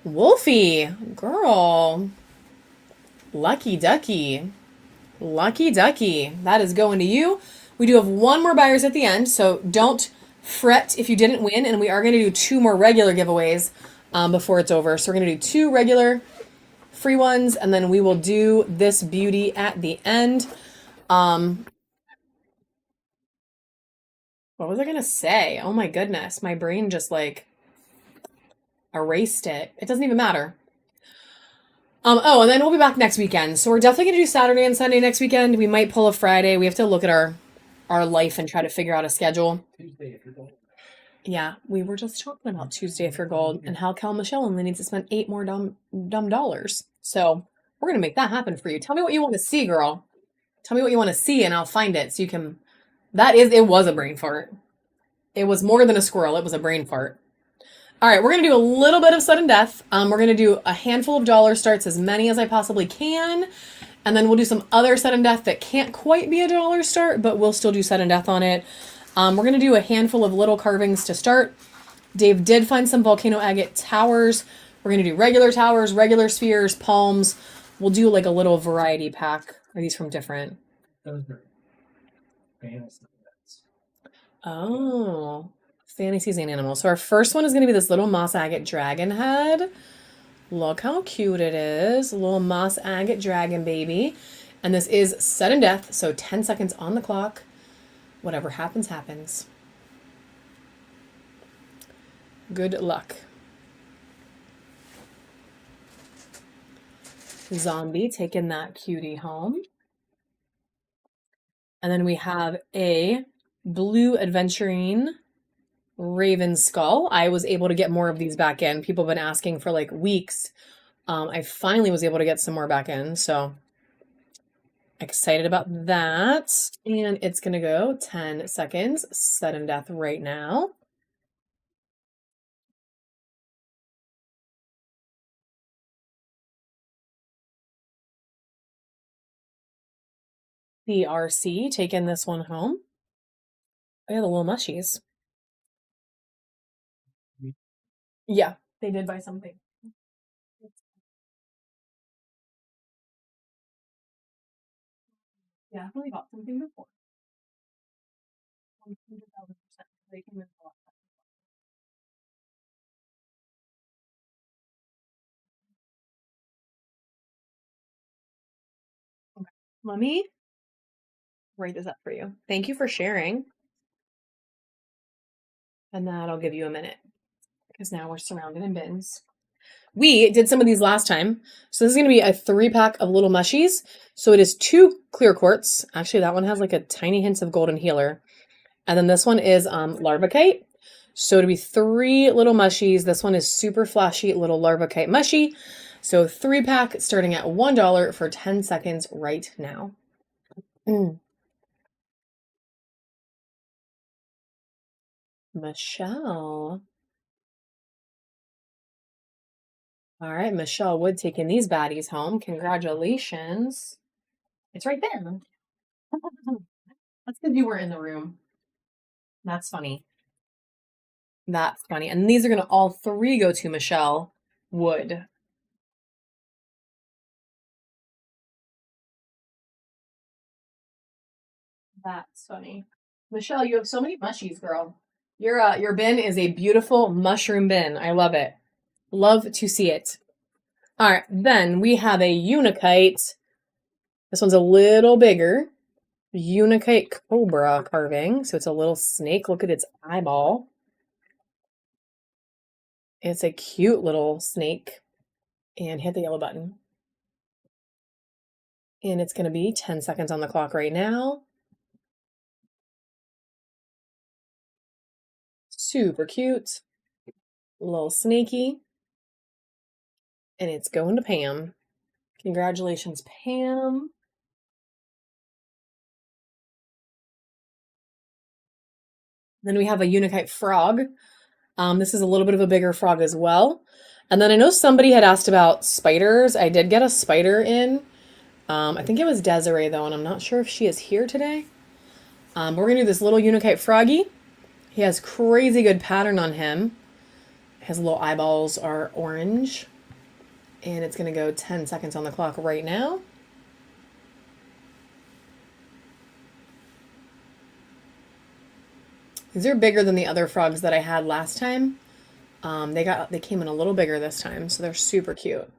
Wolfie, girl. Lucky ducky. Lucky ducky. That is going to you. We do have one more buyers at the end, so don't fret if you didn't win, and we are going to do 2 more regular giveaways before it's over. So we're going to do 2 regular free ones, and then we will do this beauty at the end. What was I going to say? Oh my goodness. My brain just like erased it. It doesn't even matter. Oh, and then we'll be back next weekend. So we're definitely going to do Saturday and Sunday next weekend. We might pull a Friday. We have to look at our life and try to figure out a schedule. Tuesday if you're going. Yeah, we were just talking about Tuesday if you're gold and how Cal Michelle only needs to spend 8 more dumb dollars. So we're gonna make that happen for you. Tell me what you want to see, girl. Tell me what you want to see, and I'll find it so you can. It was a brain fart. It was more than a squirrel. It was a brain fart. All right, we're gonna do a little bit of sudden death. We're gonna do a handful of dollar starts, as many as I possibly can, and then we'll do some other sudden death that can't quite be a dollar start, but we'll still do sudden death on it. We're going to do a handful of little carvings to start. Dave did find some volcano agate towers. We're going to do regular towers, regular spheres, palms. We'll do like a little variety pack. Are these from different? Those are fantasy bets. Oh, fantasies and animals. So our first one is going to be this little moss agate dragon head. Look how cute it is. A little moss agate dragon baby. And this is sudden death, so 10 seconds on the clock. Whatever happens, happens. Good luck. Zombie taking that cutie home. And then we have a blue adventuring raven skull. I was able to get more of these back in. People have been asking for like weeks. I finally was able to get some more back in, so excited about that. And it's gonna go 10 seconds. Sudden death right now. The RC taking this one home. Oh yeah, the little mushies. Yeah, they did buy something. Yeah, definitely bought something before. 100,000%. They came in a lot. Okay. Let me write this up for you. Thank you for sharing. And that'll give you a minute because now we're surrounded in bins. We did some of these last time. So this is going to be a 3-pack of little mushies. So it is 2 clear quartz. Actually, that one has like a tiny hint of golden healer. And then this one is Larvakite. So to be 3 little mushies. This one is super flashy little Larvakite mushy. So 3-pack starting at $1 for 10 seconds right now. Michelle. All right, Michelle Wood taking these baddies home. Congratulations. It's right there. That's because you were in the room. That's funny. That's funny. And these are going to all 3 go to Michelle Wood. That's funny. Michelle, you have so many mushies, girl. Your bin is a beautiful mushroom bin. I love it. Love to see it. All right, then we have a Unikite. This one's a little bigger. Unikite cobra carving. So it's a little snake. Look at its eyeball. It's a cute little snake. And hit the yellow button. And it's going to be 10 seconds on the clock right now. Super cute. A little snaky. And it's going to Pam. Congratulations, Pam. Then we have a Unikite frog. This is a little bit of a bigger frog as well. And then I know somebody had asked about spiders. I did get a spider in. I think it was Desiree though, and I'm not sure if she is here today. We're gonna do this little Unikite froggy. He has crazy good pattern on him. His little eyeballs are orange. And it's gonna go 10 seconds on the clock right now. These are bigger than the other frogs that I had last time. They came in a little bigger this time, so they're super cute.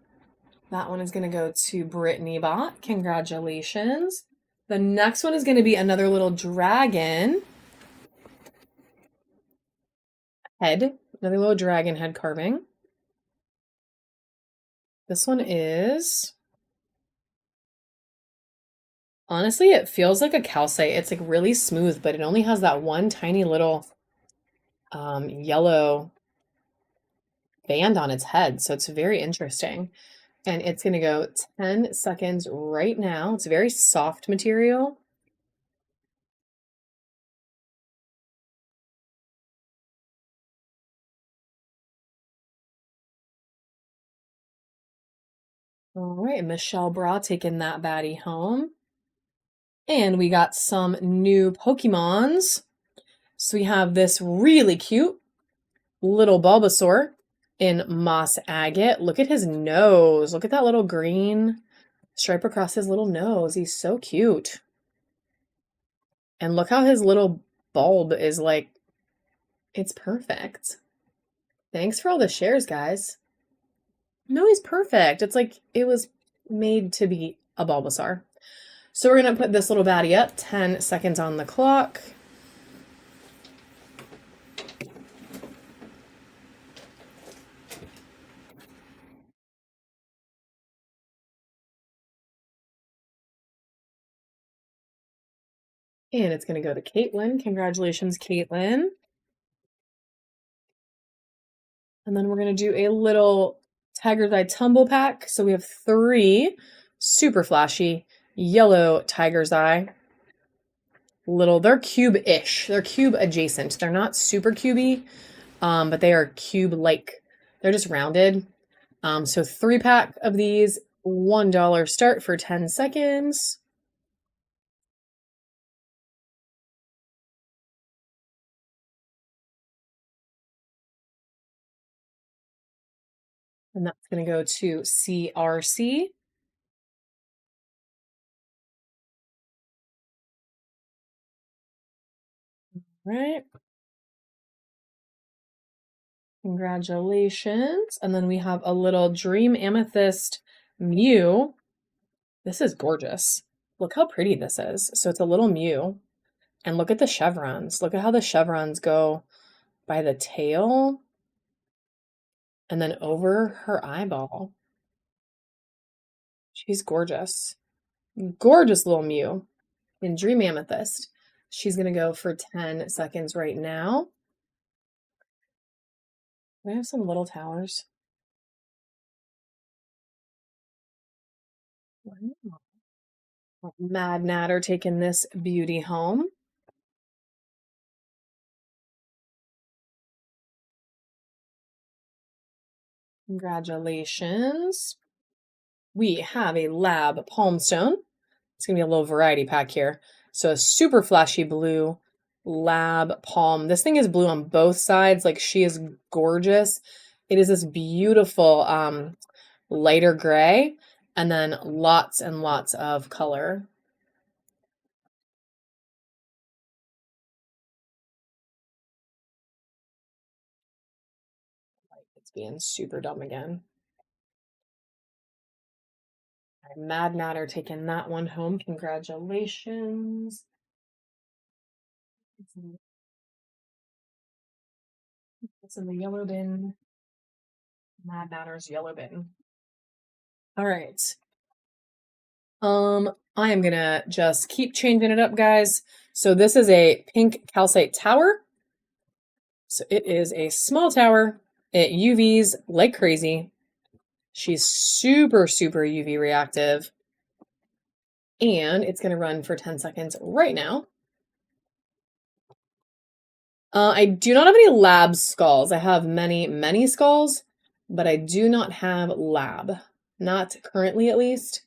That one is going to go to Brittany Bot. Congratulations. The next one is going to be another little dragon head, another little dragon head carving. This one is, honestly, it feels like a calcite. It's like really smooth, but it only has that one tiny little yellow band on its head. So it's very interesting. And it's going to go 10 seconds right now. It's a very soft material. All right, Michelle Bra taking that baddie home. And we got some new Pokemons. So we have this really cute little Bulbasaur in Moss Agate. Look at his nose. Look at that little green stripe across his little nose. He's so cute. And look how his little bulb is like, it's perfect. Thanks for all the shares, guys. No, he's perfect. It's like it was made to be a Bulbasaur. So we're going to put this little baddie up, 10 seconds on the clock. And it's going to go to Caitlin. Congratulations, Caitlin. And then we're going to do a little Tiger's Eye Tumble Pack. So we have 3 super flashy yellow Tiger's Eye. They're cube-ish. They're cube adjacent. They're not super cubey, but they are cube-like. They're just rounded. So 3-pack of these, $1 start for 10 seconds. And that's going to go to CRC. Right. Congratulations. And then we have a little Dream Amethyst Mew. This is gorgeous. Look how pretty this is. So it's a little Mew. And look at the chevrons. Look at how the chevrons go by the tail and then over her eyeball. She's gorgeous. Gorgeous little Mew in Dream Amethyst. She's going to go for 10 seconds right now. We have some little towers. Wow. Mad Natter taking this beauty home. Congratulations. We have a Lab Palmstone. It's going to be a little variety pack here. So a super flashy blue Lab Palm. This thing is blue on both sides. Like, she is gorgeous. It is this beautiful lighter gray and then lots and lots of color. It's being super dumb again. Mad Matter taking that one home. Congratulations. It's in the yellow bin. Mad Matter's yellow bin. All right. I am gonna just keep changing it up, guys. So this is a pink calcite tower. So it is a small tower. It UVs like crazy. She's super, super UV reactive. And it's gonna run for 10 seconds right now. I do not have any lab skulls. I have many, many skulls, but I do not have lab. Not currently, at least.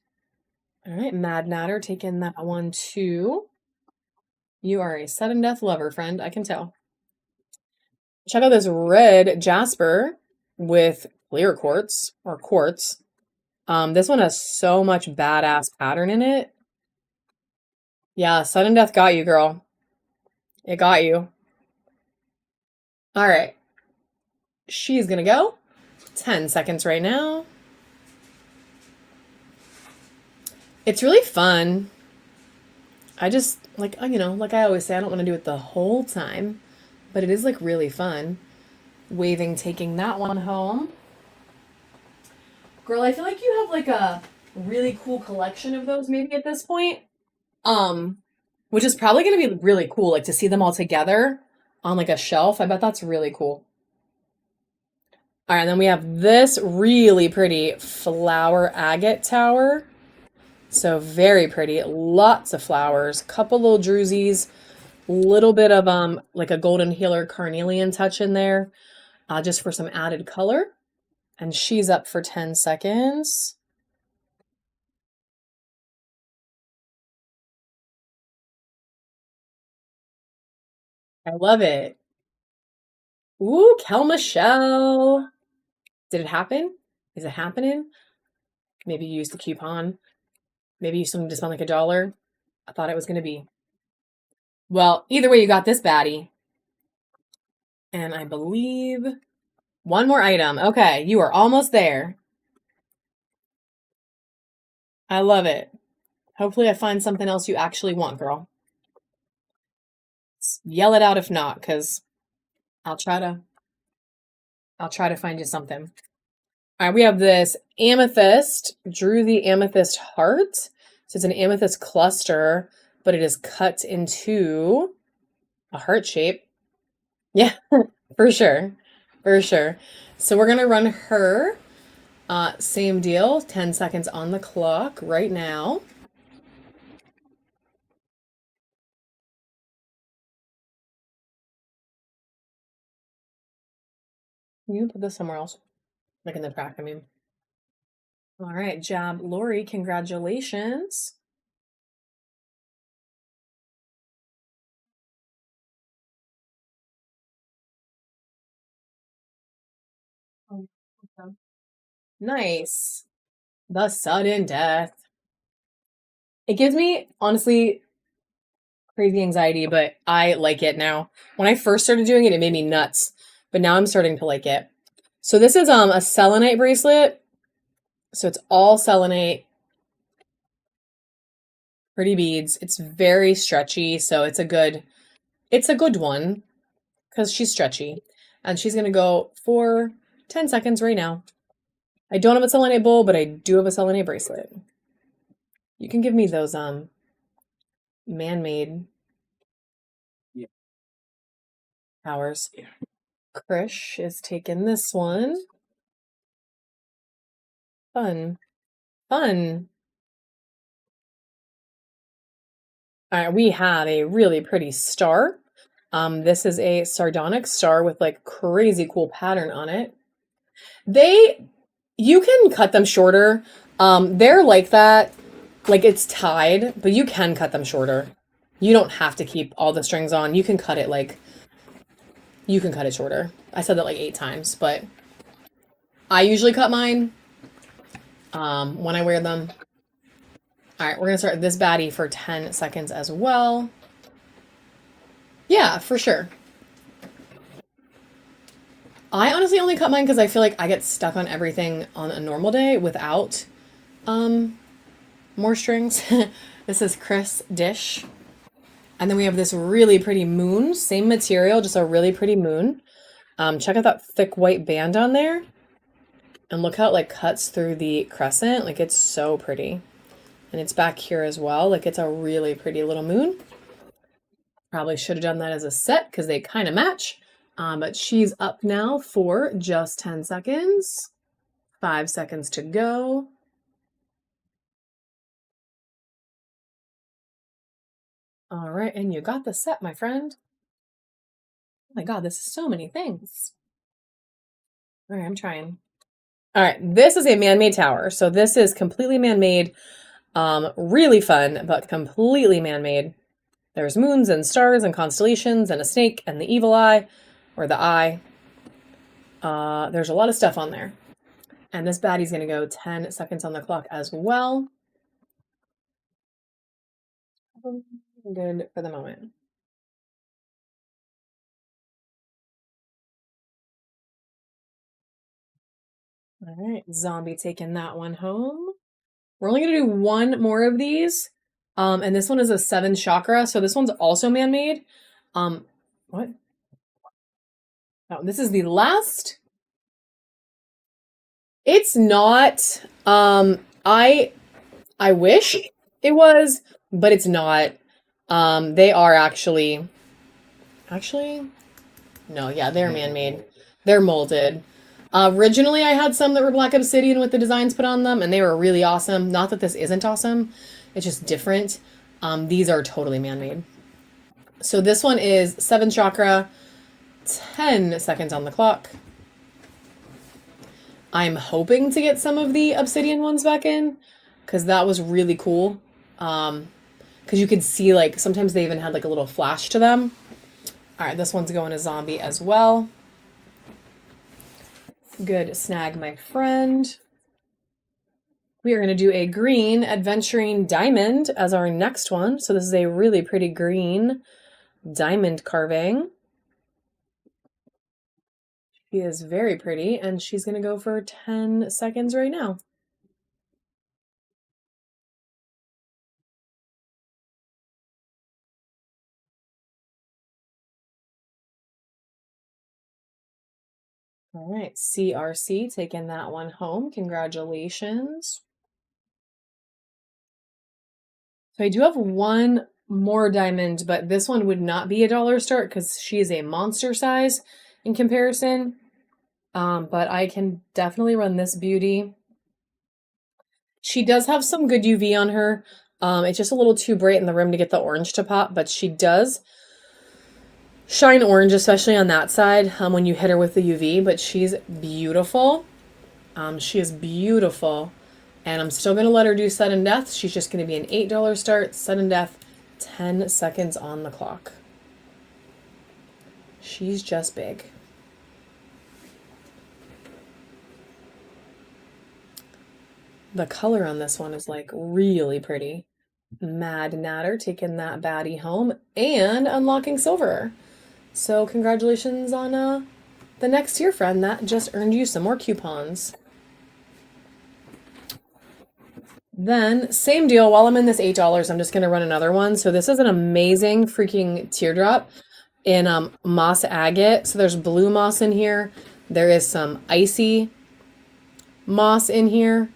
All right, Mad Natter, taking that one too. You are a sudden death lover, friend. I can tell. Check out this red jasper with clear quartz or quartz. This one has so much badass pattern in it. Yeah, sudden death got you, girl. It got you. All right. She's gonna go. 10 seconds right now. It's really fun. I just, like, like I always say, I don't want to do it the whole time, but it is, like, really fun. Waving, taking that one home. Girl, I feel like you have, like, a really cool collection of those maybe at this point. Which is probably going to be really cool, like, to see them all together on, like, a shelf. I bet that's really cool. All right, and then we have this really pretty flower agate tower. So very pretty, lots of flowers, couple little drusies, little bit of like a golden healer carnelian touch in there, just for some added color. And she's up for 10 seconds. I love it. Ooh, Kel Michelle. Did it happen? Is it happening? Maybe you used the coupon. Maybe you something to spend like $1. I thought it was going to be. Well, either way, you got this baddie. And I believe one more item. Okay, you are almost there. I love it. Hopefully I find something else you actually want, girl. Yell it out if not, because I'll try to find you something. All right, we have this amethyst, drew the amethyst heart. So it's an amethyst cluster, but it is cut into a heart shape. Yeah, for sure. For sure. So we're gonna run her. Same deal, 10 seconds on the clock right now. You put this somewhere else, like in the track, I mean. All right, job, Lori, congratulations. Oh, okay. Nice. The sudden death. It gives me, honestly, crazy anxiety, but I like it now. When I first started doing it, it made me nuts, but now I'm starting to like it. So this is a selenite bracelet. So it's all selenite. Pretty beads. It's very stretchy, so it's a good one because she's stretchy. And she's gonna go for 10 seconds right now. I don't have a selenite bowl, but I do have a selenite bracelet. You can give me those man-made powers. Yeah. Krish is taking this one. Fun. Fun. All right, we have a really pretty star. This is a sardonic star with like crazy cool pattern on it. You can cut them shorter. They're like that, like it's tied, but you can cut them shorter. You don't have to keep all the strings on. You can cut it shorter. I said that like 8 times, but I usually cut mine when I wear them. All right, we're gonna start this baddie for 10 seconds as well. Yeah, for sure. I honestly only cut mine because I feel like I get stuck on everything on a normal day without more strings. This is Chris Dish. And then we have this really pretty moon, same material, just a really pretty moon. Check out that thick white band on there. And look how it like cuts through the crescent. Like it's so pretty. And it's back here as well. Like, it's a really pretty little moon. Probably should have done that as a set because they kind of match. But she's up now for just 10 seconds. 5 seconds to go. All right, and you got the set, my friend. Oh my God, this is so many things. All right, I'm trying. All right, this is a man-made tower. So this is completely man-made, really fun, but completely man-made. There's moons and stars and constellations and a snake and the evil eye, or the eye. There's a lot of stuff on there. And this baddie's gonna go 10 seconds on the clock as well. Good for the moment. All right, zombie taking that one home. We're only gonna do one more of these. And this one is a 7 chakra, so this one's also man-made. What? Oh, this is the last. It's not. I wish it was, but it's not. They are actually no, yeah, they're man-made. They're molded. Originally, I had some that were black obsidian with the designs put on them, and they were really awesome. Not that this isn't awesome, it's just different. These are totally man-made. So this one is 7 chakra, 10 seconds on the clock. I'm hoping to get some of the obsidian ones back in, because that was really cool. Because you could see, like, sometimes they even had like a little flash to them. All right, this one's going to zombie as well. Good snag, my friend. We are going to do a green adventuring diamond as our next one. So this is a really pretty green diamond carving. She is very pretty, and she's going to go for 10 seconds right now. All right, CRC taking that one home. Congratulations. So I do have one more diamond, but this one would not be a dollar start because she is a monster size in comparison. But I can definitely run this beauty. She does have some good UV on her. It's just a little too bright in the rim to get the orange to pop, but she does shine orange, especially on that side when you hit her with the UV, but she's beautiful. She is beautiful. And I'm still going to let her do sudden death. She's just going to be an $8 start, sudden death, 10 seconds on the clock. She's just big. The color on this one is like really pretty. Mad Natter taking that baddie home and unlocking silver. So congratulations on the next tier, friend. That just earned you some more coupons. Then, same deal. While I'm in this $8, I'm just going to run another one. So this is an amazing freaking teardrop in moss agate. So there's blue moss in here. There is some icy moss in here.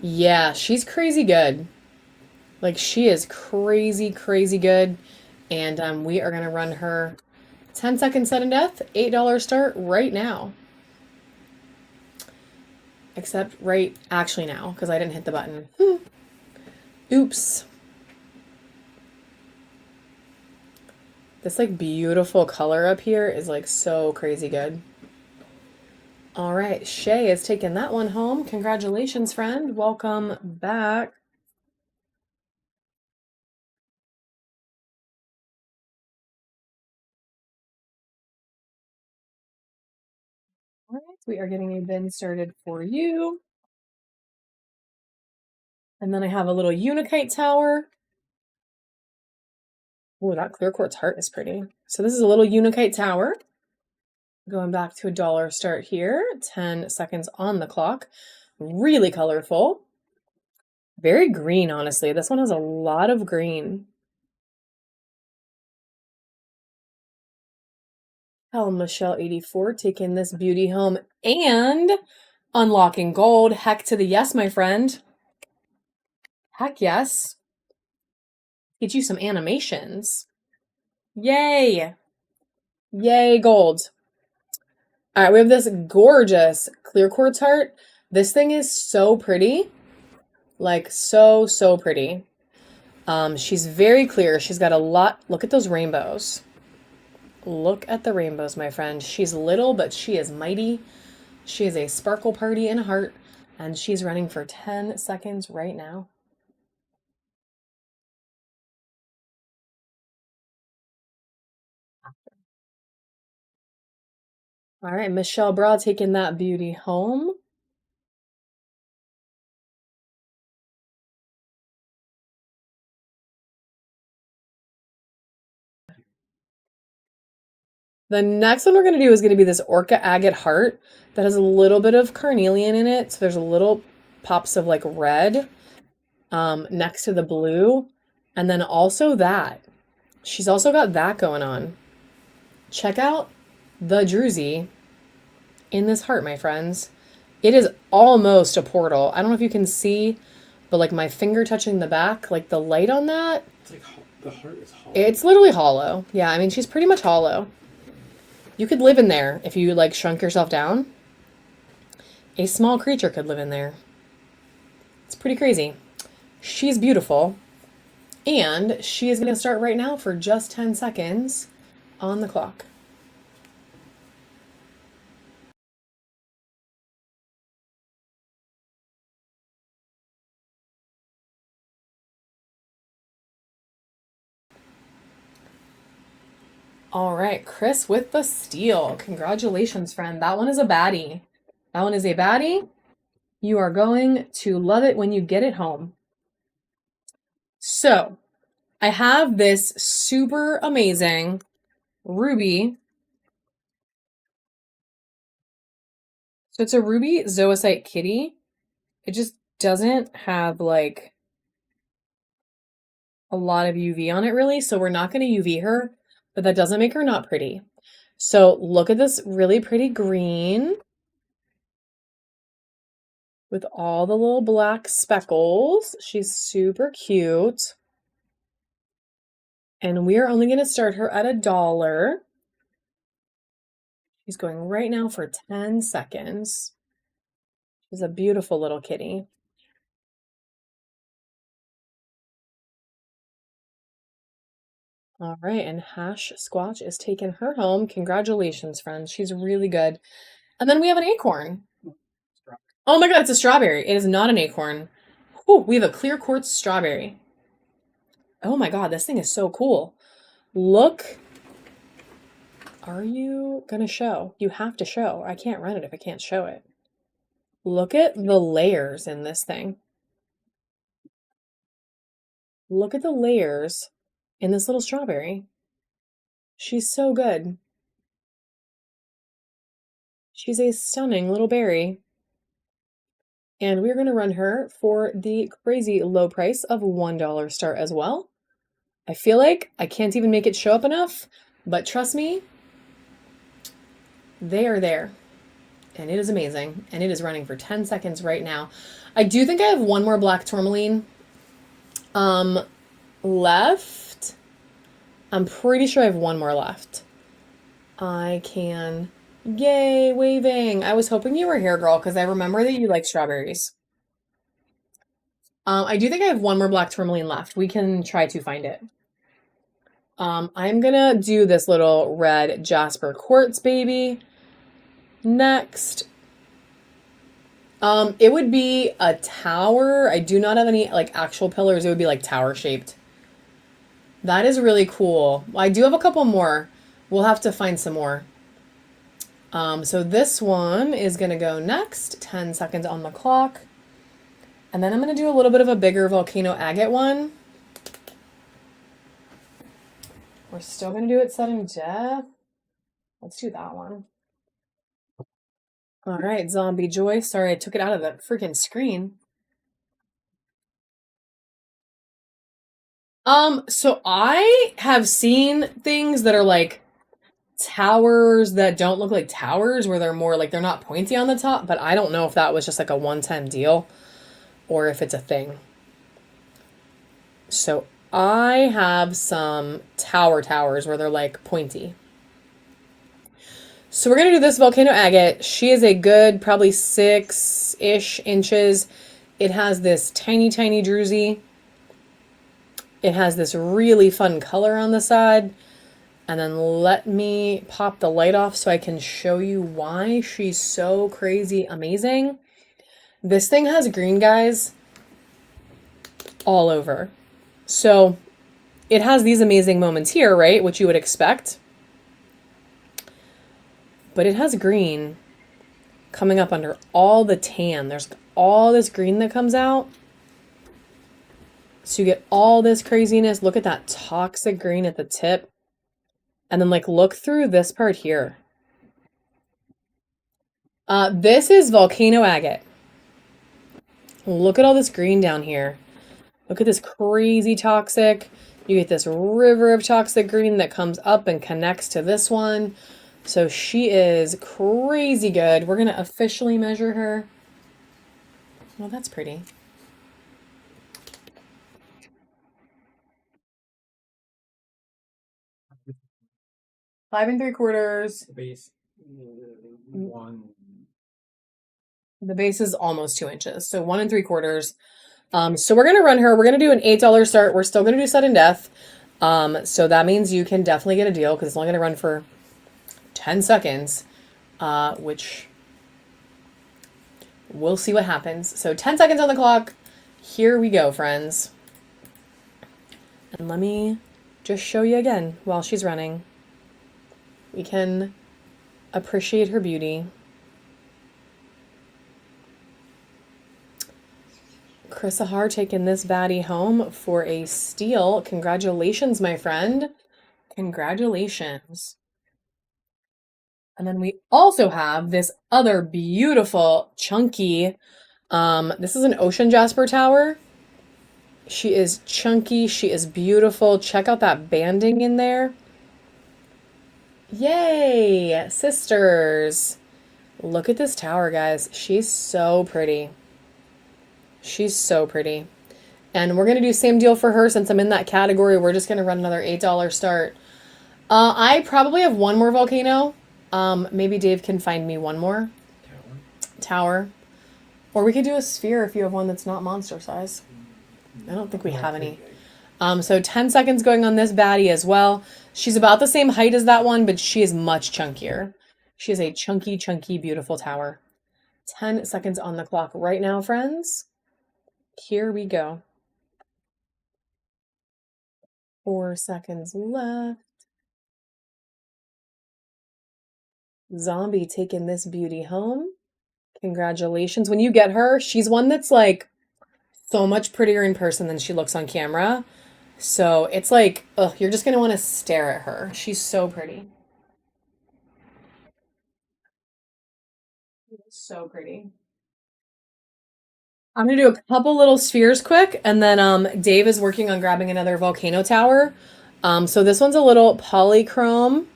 Yeah, she's crazy good. Like, she is crazy, crazy good. And we are going to run her 10-second sudden death, $8 start right now. Except right actually now, because I didn't hit the button. Oops. This like beautiful color up here is like so crazy good. All right, Shay is taking that one home. Congratulations, friend. Welcome back. All right, we are getting a bin started for you. And then I have a little Unikite tower. Oh, that clear quartz heart is pretty. So this is a little Unikite tower. Going back to $1 start here. 10 seconds on the clock. Really colorful. Very green, honestly. This one has a lot of green. Helen Michelle 84 taking this beauty home and unlocking gold. Heck to the yes, my friend. Heck yes. Get you some animations. Yay. Yay, gold. All right, we have this gorgeous clear quartz heart. This thing is so pretty. Like so, so pretty. She's very clear. She's got a lot. Look at those rainbows. Look at the rainbows, my friend. She's little, but she is mighty. She is a sparkle party in a heart, and she's running for 10 seconds right now. All right, Michelle Bra taking that beauty home. The next one we're going to do is going to be this Orca Agate Heart that has a little bit of carnelian in it. So there's a little pops of like red next to the blue. And then also that. She's also got that going on. Check out the druzy in this heart, my friends. It is almost a portal. I don't know if you can see, but like my finger touching the back, like the light on that. It's like the heart is hollow. It's literally hollow. Yeah, I mean, she's pretty much hollow. You could live in there if you like shrunk yourself down. A small creature could live in there. It's pretty crazy. She's beautiful. And she is going to start right now for just 10 seconds on the clock. All right, Chris with the steal. Congratulations, friend. That one is a baddie. That one is a baddie. You are going to love it when you get it home. So, I have this super amazing ruby. So it's a ruby zoisite kitty. It just doesn't have like a lot of UV on it really, so we're not going to UV her, but that doesn't make her not pretty. So look at this really pretty green with all the little black speckles. She's super cute. And we are only going to start her at $1. She's going right now for 10 seconds. She's a beautiful little kitty. All right, and Hash Squatch is taking her home. Congratulations, friends. She's really good. And then we have an acorn. Oh my god, it's a strawberry. It is not an acorn. Ooh, we have a clear quartz strawberry. Oh my god, this thing is so cool. Look. Are you gonna show? You have to show. I can't run it if I can't show it. Look at the layers in this thing. Look at the layers in this little strawberry. She's so good. She's a stunning little berry. And we're going to run her for the crazy low price of $1 start as well. I feel like I can't even make it show up enough, but trust me, they are there. And it is amazing. And it is running for 10 seconds right now. I do think I have one more black tourmaline left. I'm pretty sure I have one more left. I can... Yay, waving. I was hoping you were here, girl, because I remember that you like strawberries. I do think I have one more black tourmaline left. We can try to find it. I'm gonna do this little red jasper quartz baby next. It would be a tower. I do not have any like actual pillars. It would be like tower shaped. That is really cool. I do have a couple more. We'll have to find some more. So this one is going to go next, 10 seconds on the clock. And then I'm going to do a little bit of a bigger volcano agate one. We're still going to do it sudden death. Let's do that one. All right, Zombie Joy. Sorry, I took it out of the freaking screen. So I have seen things that are like towers that don't look like towers, where they're more like they're not pointy on the top, but I don't know if that was just like a one-time deal or if it's a thing. So I have some towers where they're like pointy. So we're gonna do this volcano agate. She is a good probably 6-ish inches. It has this tiny, tiny druzy. It has this really fun color on the side. And then let me pop the light off so I can show you why she's so crazy amazing. This thing has green, guys, all over. So it has these amazing moments here, right? Which you would expect. But it has green coming up under all the tan. There's all this green that comes out. So you get all this craziness. Look at that toxic green at the tip. And then like look through this part here. This is volcano agate. Look at all this green down here. Look at this crazy toxic. You get this river of toxic green that comes up and connects to this one. So she is crazy good. We're going to officially measure her. Well, that's pretty. Five and 3/4. The base, one. The base is almost 2 inches. So 1 3/4. So we're going to run her. We're going to do an $8 start. We're still going to do sudden death. So that means you can definitely get a deal because it's only going to run for 10 seconds, which we'll see what happens. So 10 seconds on the clock. Here we go, friends. And let me just show you again while she's running. We can appreciate her beauty. Chris Ahar taking this baddie home for a steal. Congratulations, my friend. Congratulations. And then we also have this other beautiful, chunky, this is an ocean jasper tower. She is chunky. She is beautiful. Check out that banding in there. Yay, sisters. Look at this tower, guys. She's so pretty. She's so pretty. And we're going to do same deal for her since I'm in that category. We're just going to run another $8 start. I probably have one more volcano. Maybe Dave can find me one more tower. Or we could do a sphere if you have one that's not monster size. I don't think we have any. So 10 seconds going on this baddie as well. She's about the same height as that one, but she is much chunkier. She is a chunky, chunky, beautiful tower. 10 seconds on the clock right now, friends. Here we go. 4 seconds left. Zombie taking this beauty home. Congratulations. When you get her, she's one that's like so much prettier in person than she looks on camera. So it's like, ugh, you're just going to want to stare at her. She's so pretty. So pretty. I'm going to do a couple little spheres quick, and then Dave is working on grabbing another volcano tower. So this one's a little polychrome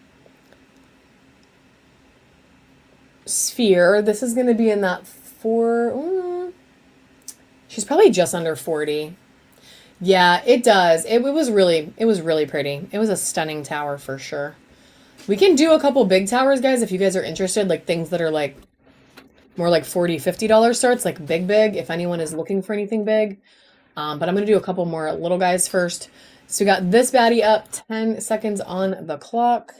sphere. This is going to be in that she's probably just under 40. Yeah, it does. It was really pretty. It was a stunning tower for sure. We can do a couple big towers, guys, if you guys are interested, like things that are like more like $40, $50 starts, like big, if anyone is looking for anything big. But I'm going to do a couple more little guys first. So we got this baddie up, 10 seconds on the clock.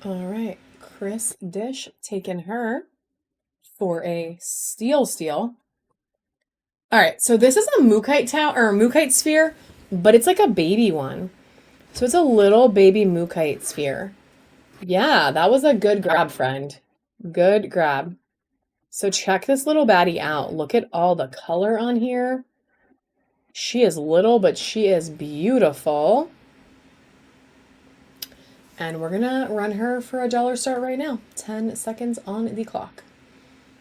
All right, Chris Dish taking her for a steal. All right, so this is a Mookaite tower or Mookaite sphere, but it's like a baby one. So it's a little baby Mookaite sphere. Yeah, that was a good grab, friend. Good grab. So check this little baddie out. Look at all the color on here. She is little, but she is beautiful. And we're gonna run her for a dollar start right now. 10 seconds on the clock.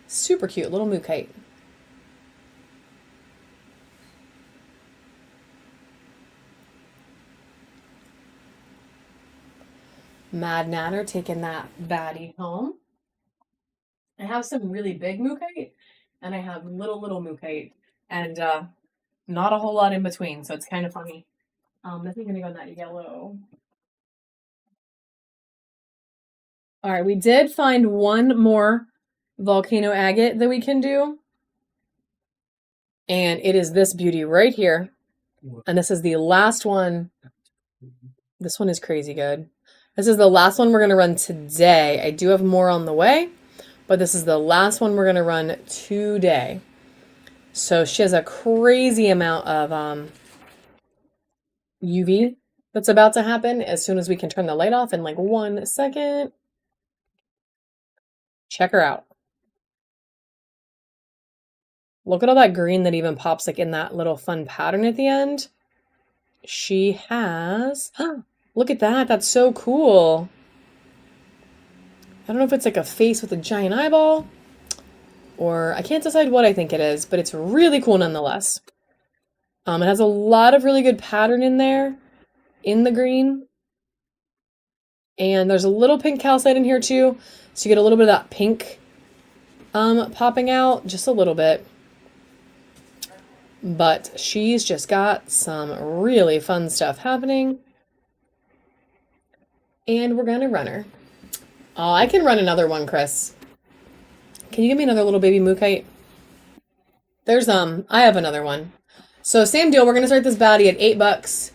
Super cute little Mookaite. Mad Natter taking that baddie home I have some really big mookaite and I have little mookaite and not a whole lot in between, so it's kind of funny. I think I'm gonna go in that yellow. All right, we did find one more volcano agate that we can do. And it is this beauty right here. And this is the last one. This one is crazy good. This is the last one we're going to run today. I do have more on the way, but this is the last one we're going to run today. So she has a crazy amount of UV that's about to happen as soon as we can turn the light off in like 1 second. Check her out. Look at all that green that even pops like in that little fun pattern at the end. She has, look at that. That's so cool. I don't know if it's like a face with a giant eyeball or I can't decide what I think it is, but it's really cool nonetheless. It has a lot of really good pattern in there in the green. And there's a little pink calcite in here too. So you get a little bit of that pink popping out, just a little bit. But she's just got some really fun stuff happening. And we're gonna run her. Oh, I can run another one, Chris. Can you give me another little baby mookaite? There's I have another one. So same deal, we're gonna start this baddie at $8.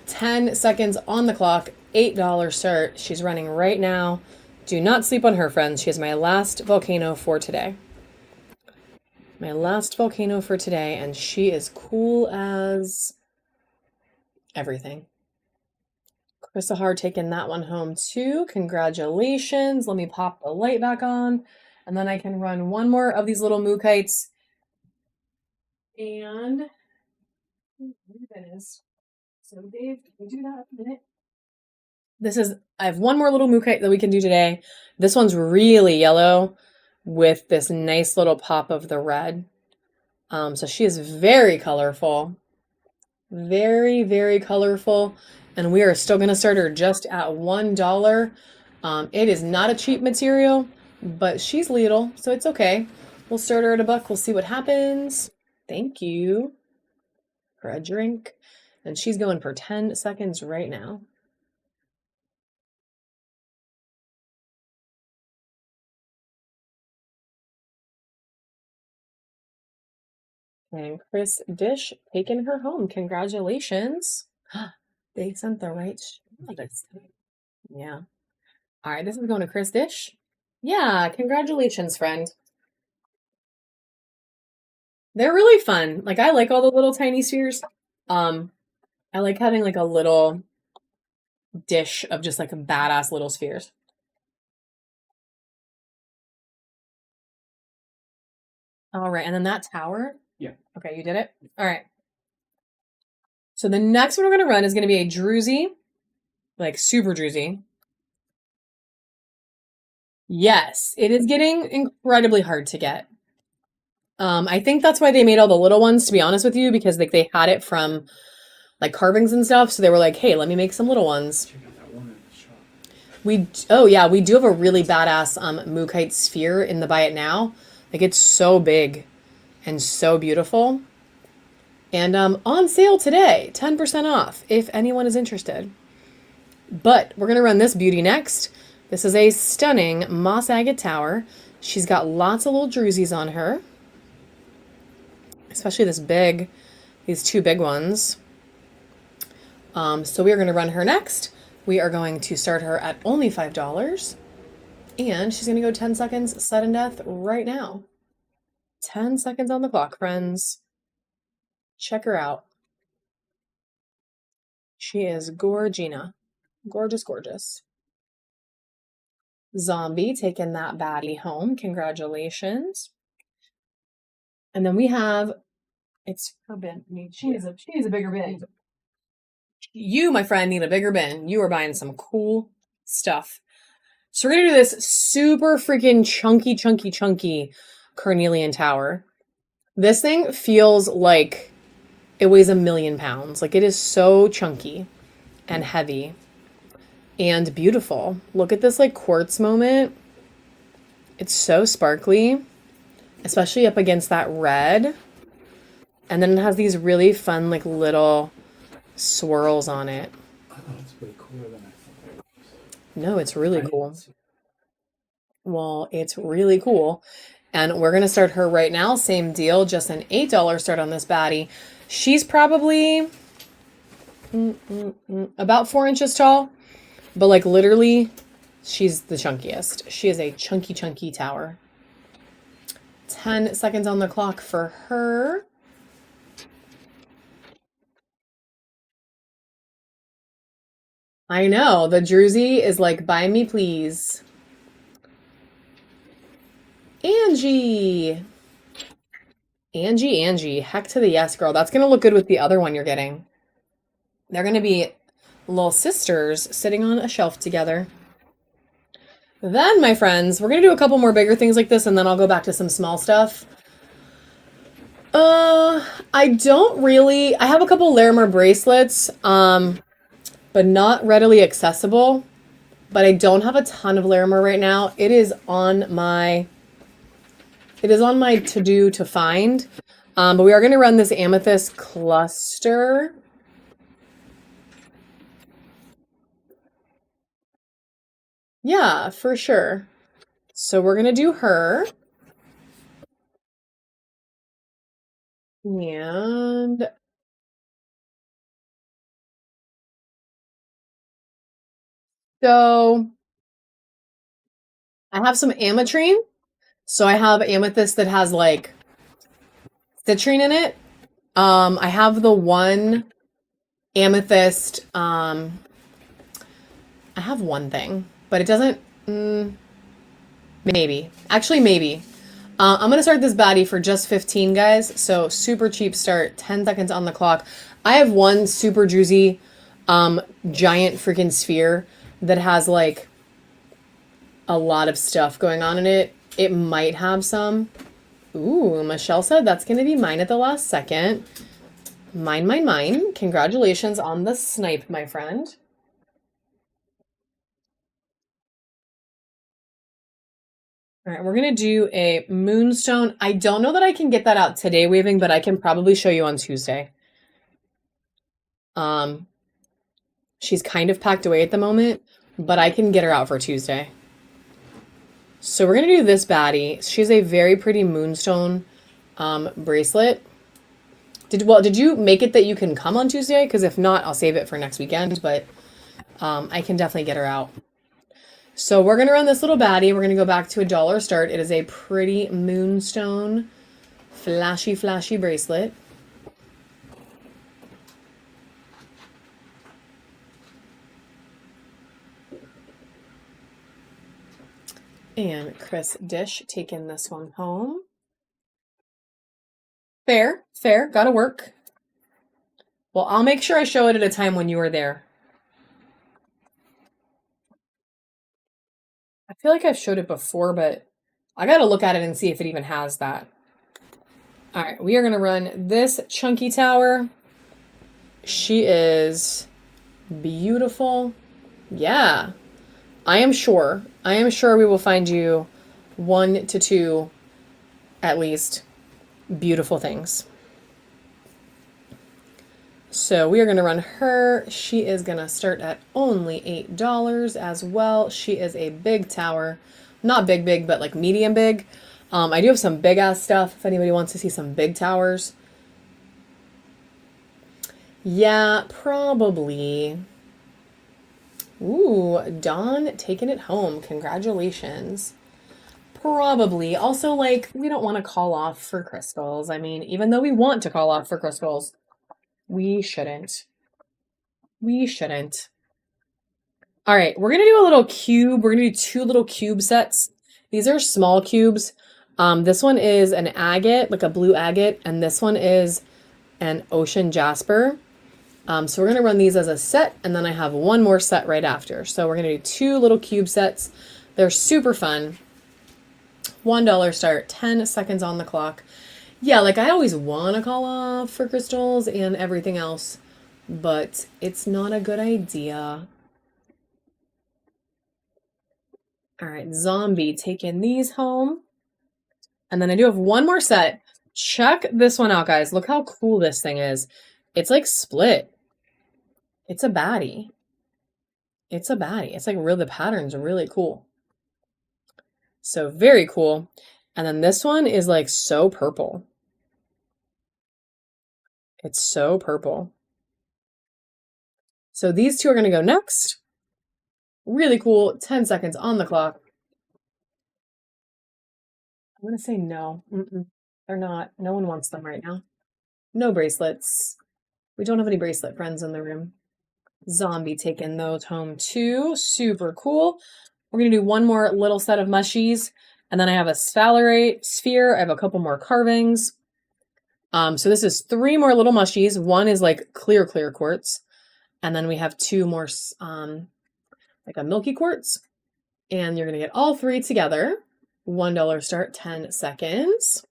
10 seconds on the clock, $8 start. She's running right now. Do not sleep on her, friends. She is my last volcano for today. My last volcano for today, and she is cool as everything. Chris Ahar taking that one home too. Congratulations. Let me pop the light back on, and then I can run one more of these little mookites. And that is. So Dave, can we do that in a minute? I have one more little mookite that we can do today. This one's really yellow with this nice little pop of the red. So she is very colorful. Very, very colorful. And we are still going to start her just at $1. It is not a cheap material, but she's little, so it's okay. We'll start her at $1. We'll see what happens. Thank you for a drink. And she's going for 10 seconds right now. And Chris Dish taking her home. Congratulations. They sent the right Yeah. All right, this is going to Chris Dish. Yeah, congratulations, friend. They're really fun. Like, I like all the little tiny spheres. I like having like a little dish of just like badass little spheres. All right, and then that tower. Yeah. Okay, you did it? All right. So the next one we're going to run is going to be a druzy, like super druzy. Yes, it is getting incredibly hard to get. I think that's why they made all the little ones, to be honest with you, because like they had it from like carvings and stuff. So they were like, hey, let me make some little ones. Check out that one in the shop. Oh yeah, we do have a really badass mookite sphere in the Buy It Now. Like it's so big and so beautiful. And on sale today, 10% off if anyone is interested. But we're going to run this beauty next. This is a stunning moss agate tower. She's got lots of little druzies on her. Especially these two big ones. So we are going to run her next. We are going to start her at only $5. And she's going to go 10 seconds sudden death right now. 10 seconds on the clock, friends. Check her out. She is Gorgina. Gorgeous, gorgeous. Zombie taking that baddie home. Congratulations. And then we have, it's her bin. I mean, she needs a bigger bin. You, my friend, need a bigger bin. You are buying some cool stuff. So we're going to do this super freaking chunky carnelian tower. This thing feels like it weighs 1,000,000 pounds. Like it is so chunky and heavy and beautiful. Look at this like quartz moment. It's so sparkly, especially up against that red. And then it has these really fun, like little swirls on it. Oh, it's way cooler than I thought. No, it's really cool. See. Well, it's really cool. And we're going to start her right now. Same deal, just an $8 start on this baddie. She's probably about 4 inches tall, but like literally, she's the chunkiest. She is a chunky, chunky tower. 10 seconds on the clock for her. I know, the Druzy is like, buy me please. Angie. Angie. Heck to the yes, girl. That's going to look good with the other one you're getting. They're going to be little sisters sitting on a shelf together. Then, my friends, we're going to do a couple more bigger things like this, and then I'll go back to some small stuff. I don't really... I have a couple Larimer bracelets, but not readily accessible. But I don't have a ton of Larimer right now. It is on my to-do to find. But we are going to run this amethyst cluster. Yeah, for sure. So we're going to do her. And so I have some ametrine. So I have amethyst that has like citrine in it. I have the one amethyst. I have one thing, but it doesn't. Maybe. Actually, maybe. I'm going to start this baddie for just 15, guys. So super cheap start. 10 seconds on the clock. I have one super juicy giant freaking sphere that has like a lot of stuff going on in it. It might have some. Ooh, Michelle said that's going to be mine at the last second. Mine. Congratulations on the snipe, my friend. All right, we're going to do a moonstone. I don't know that I can get that out today, Waving, but I can probably show you on Tuesday. She's kind of packed away at the moment, but I can get her out for Tuesday. So we're going to do this baddie. She's a very pretty moonstone bracelet. Did you make it that you can come on Tuesday? Because if not, I'll save it for next weekend, but I can definitely get her out. So we're going to run this little baddie. We're going to go back to $1 start. It is a pretty moonstone flashy bracelet. And Chris Dish taking this one home. Fair. Gotta work. Well, I'll make sure I show it at a time when you are there. I feel like I've showed it before, but I gotta look at it and see if it even has that. All right, we are gonna run this chunky tower. She is beautiful. Yeah, I am sure we will find you 1 to 2, at least, beautiful things. So we are going to run her. She is going to start at only $8 as well. She is a big tower. Not big, but like medium big. I do have some big ass stuff if anybody wants to see some big towers. Yeah, probably. Ooh, Dawn taking it home. Congratulations. Probably. Also, like, we don't want to call off for crystals. I mean, even though we want to call off for crystals, we shouldn't. All right, we're going to do a little cube. We're going to do 2 little cube sets. These are small cubes. This one is an agate, like a blue agate, and this one is an ocean jasper. So we're going to run these as a set, and then I have one more set right after. So we're going to do 2 little cube sets. They're super fun. $1 start, 10 seconds on the clock. Yeah, like I always want to call off for crystals and everything else, but it's not a good idea. All right, Zombie taking these home. And then I do have one more set. Check this one out, guys. Look how cool this thing is. It's like split. It's a baddie. It's a baddie. It's like the patterns are really cool. So very cool. And then this one is like so purple. It's so purple. So these two are going to go next. Really cool. 10 seconds on the clock. I'm going to say no. They're not. No one wants them right now. No bracelets. We don't have any bracelet friends in the room. Zombie taking those home too. Super cool. We're going to do one more little set of mushies. And then I have a sphalerite sphere. I have a couple more carvings. So this is 3 more little mushies. One is like clear quartz. And then we have 2 more, like a milky quartz. And you're going to get all 3 together. $1 start, 10 seconds.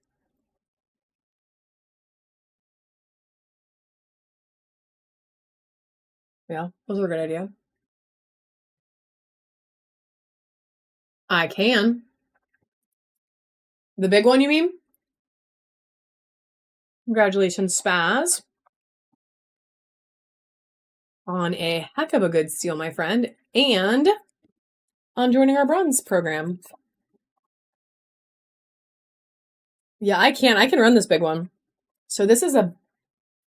Yeah, those were a good idea. I can. The big one, you mean? Congratulations, Spaz. On a heck of a good steal, my friend. And on joining our bronze program. Yeah, I can. I can run this big one. So this is the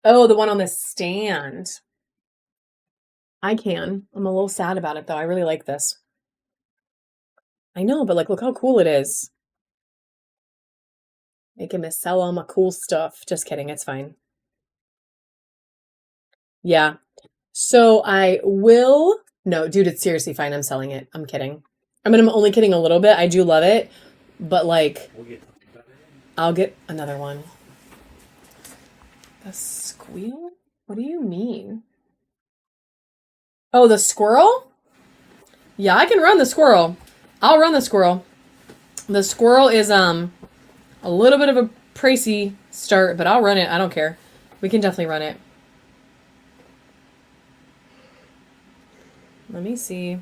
one on the stand. I can. I'm a little sad about it, though. I really like this. I know, but like, look how cool it is. Making me sell all my cool stuff. Just kidding. It's fine. Yeah. So I will... No, dude, it's seriously fine. I'm selling it. I'm kidding. I mean, I'm only kidding a little bit. I do love it. But like, I'll get another one. The squeal? What do you mean? Oh, the squirrel? Yeah, I can run the squirrel. I'll run the squirrel. The squirrel is a little bit of a pricey start, but I'll run it. I don't care. We can definitely run it. Let me see. How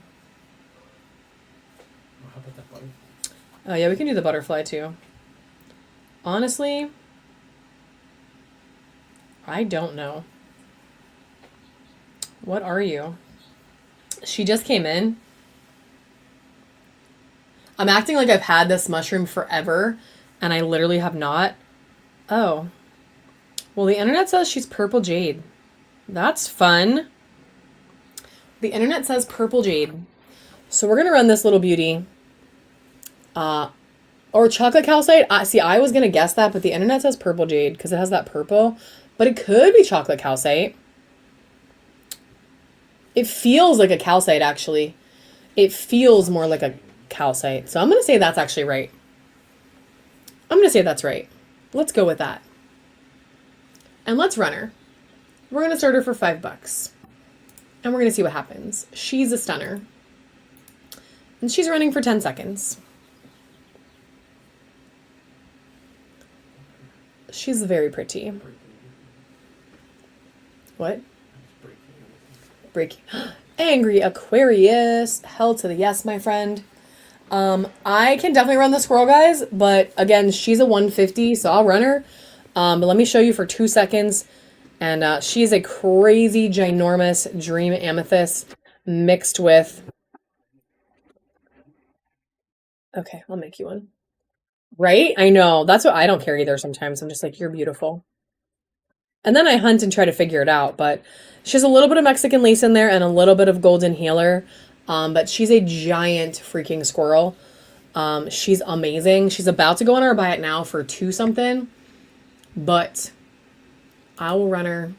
about that butterfly? Oh yeah, we can do the butterfly too. Honestly, I don't know. What are you? She just came in. I'm acting like I've had this mushroom forever, and I literally have not. Oh. Well, the internet says she's purple jade. That's fun. The internet says purple jade. So we're going to run this little beauty. Or chocolate calcite. See, I was going to guess that, but the internet says purple jade because it has that purple. But it could be chocolate calcite. It feels like a calcite, actually. It feels more like a calcite. So I'm going to say that's actually right. I'm going to say that's right. Let's go with that. And let's run her. We're going to start her for $5. And we're going to see what happens. She's a stunner. And she's running for 10 seconds. She's very pretty. What? Breaking. Angry Aquarius. Hell to the yes, my friend. I can definitely run the squirrel, guys. But again, she's a 150, so I'll run her. But let me show you for 2 seconds. And she's a crazy, ginormous dream amethyst mixed with... Okay, I'll make you one. Right? I know. That's what I don't care either sometimes. I'm just like, you're beautiful. And then I hunt and try to figure it out. But she has a little bit of Mexican lace in there and a little bit of golden healer. But she's a giant freaking squirrel. She's amazing. She's about to go on our buy it now for 2 something. But I will run her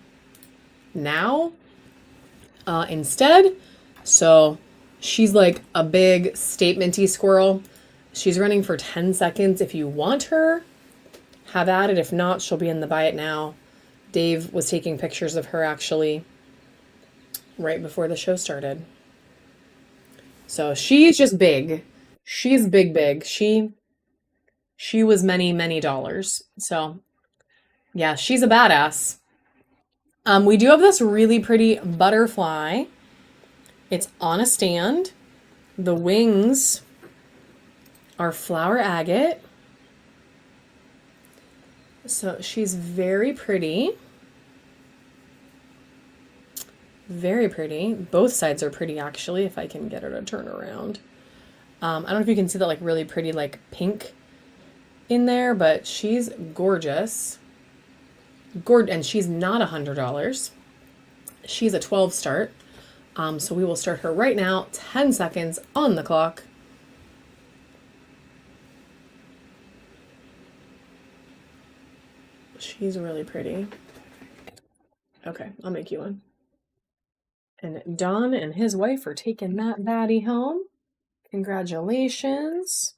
now instead. So she's like a big statementy squirrel. She's running for 10 seconds. If you want her, have at it. If not, she'll be in the buy it now. Dave was taking pictures of her actually right before the show started. So she's just big. She's big. She was many dollars. So yeah, she's a badass. We do have this really pretty butterfly. It's on a stand. The wings our flower agate. So she's very pretty. Very pretty. Both sides are pretty, actually, if I can get her to turn around. I don't know if you can see that like really pretty like pink in there, but she's gorgeous. And she's not $100. She's a 12 start. So we will start her right now. 10 seconds on the clock. She's really pretty. Okay, I'll make you one. And Don and his wife are taking that baddie home. Congratulations.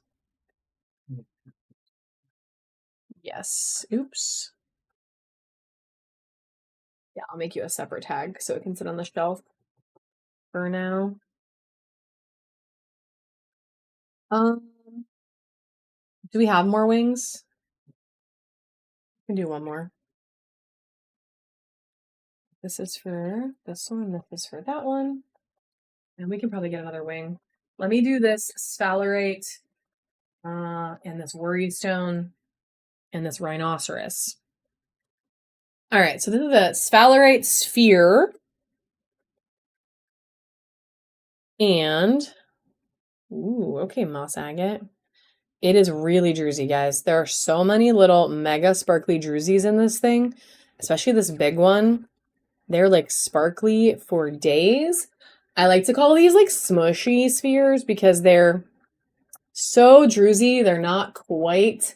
Yes. Oops. Yeah, I'll make you a separate tag so it can sit on the shelf for now. Do we have more wings? We can do one more. This is for this one, this is for that one. And we can probably get another wing. Let me do this sphalerite, and this worrystone, and this rhinoceros. All right, so this is the sphalerite sphere. And, ooh, okay, moss agate. It is really druzy, guys. There are so many little mega sparkly druzies in this thing, especially this big one. They're like sparkly for days. I like to call these like smushy spheres because they're so druzy. They're not quite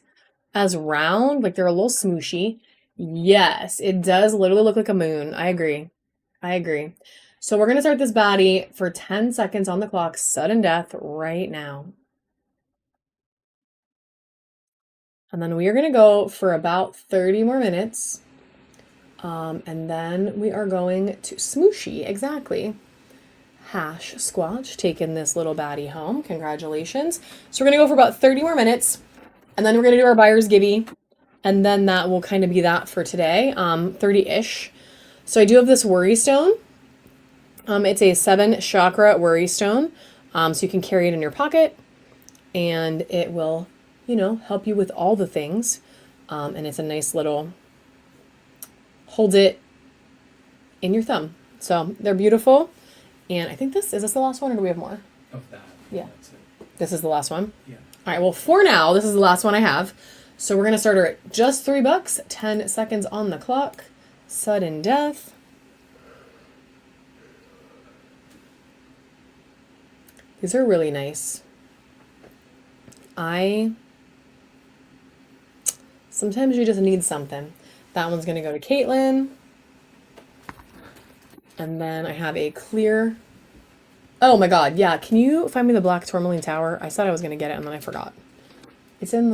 as round, like they're a little smooshy. Yes, it does literally look like a moon. I agree. I agree. So we're going to start this body for 10 seconds on the clock, sudden death right now. And then we are going to go for about 30 more minutes. And then we are going to smooshy, exactly. Hash Squatch taking this little baddie home. Congratulations. So we're going to go for about 30 more minutes. And then we're going to do our buyer's givey. And then that will kind of be that for today, 30-ish. So I do have this worry stone. It's a 7 chakra worry stone. So you can carry it in your pocket. And it will, you know, help you with all the things. And it's a nice little, hold it in your thumb. So they're beautiful. And I think is this the last one, or do we have more? Of that. Yeah. That's it. This is the last one? Yeah. All right, well, for now, this is the last one I have. So we're going to start her at just $3, 10 seconds on the clock. Sudden death. These are really nice. Sometimes you just need something. That one's going to go to Caitlin. And then I have a clear. Oh my God, yeah. Can you find me the black tourmaline tower? I said I was going to get it and then I forgot. It's in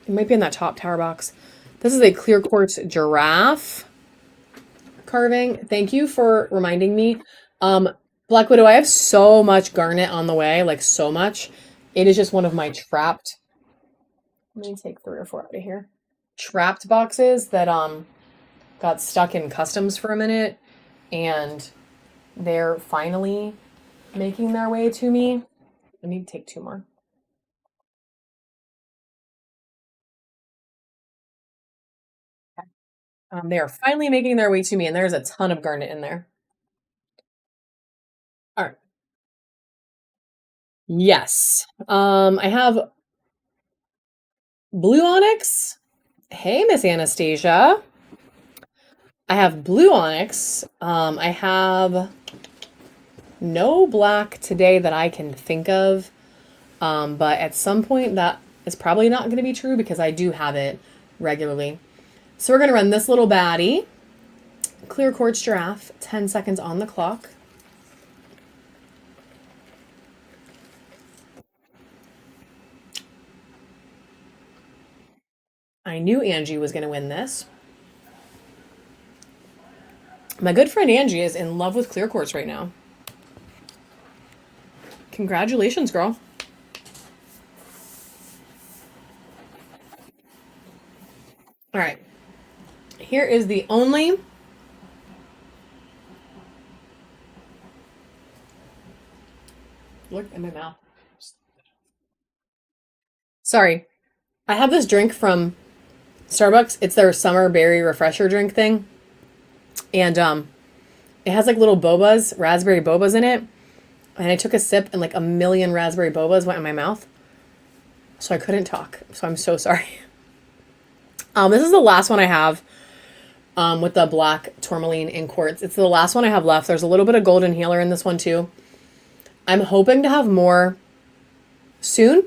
it might be in that top tower box. This is a clear quartz giraffe carving. Thank you for reminding me. Black Widow, I have so much garnet on the way, like so much. It is just one of my trapped. Let me take 3 or 4 out of here. Trapped boxes that got stuck in customs for a minute, and they're finally making their way to me. I need to take 2 more. Okay. They are finally making their way to me, and there's a ton of garnet in there. All right. Yes. I have blue onyx. Hey, Miss Anastasia. I have blue onyx. I have no black today that I can think of. But at some point that is probably not going to be true because I do have it regularly. So we're going to run this little baddie. Clear quartz giraffe, 10 seconds on the clock. I knew Angie was going to win this. My good friend Angie is in love with clear quartz right now. Congratulations, girl. All right. Here is the only look in my mouth. Sorry. I have this drink from Starbucks. It's their summer berry refresher drink thing. And it has like little bobas, raspberry bobas in it. And I took a sip and like a million raspberry bobas went in my mouth. So I couldn't talk. So I'm so sorry. This is the last one I have with the black tourmaline in quartz. It's the last one I have left. There's a little bit of golden healer in this one too. I'm hoping to have more soon,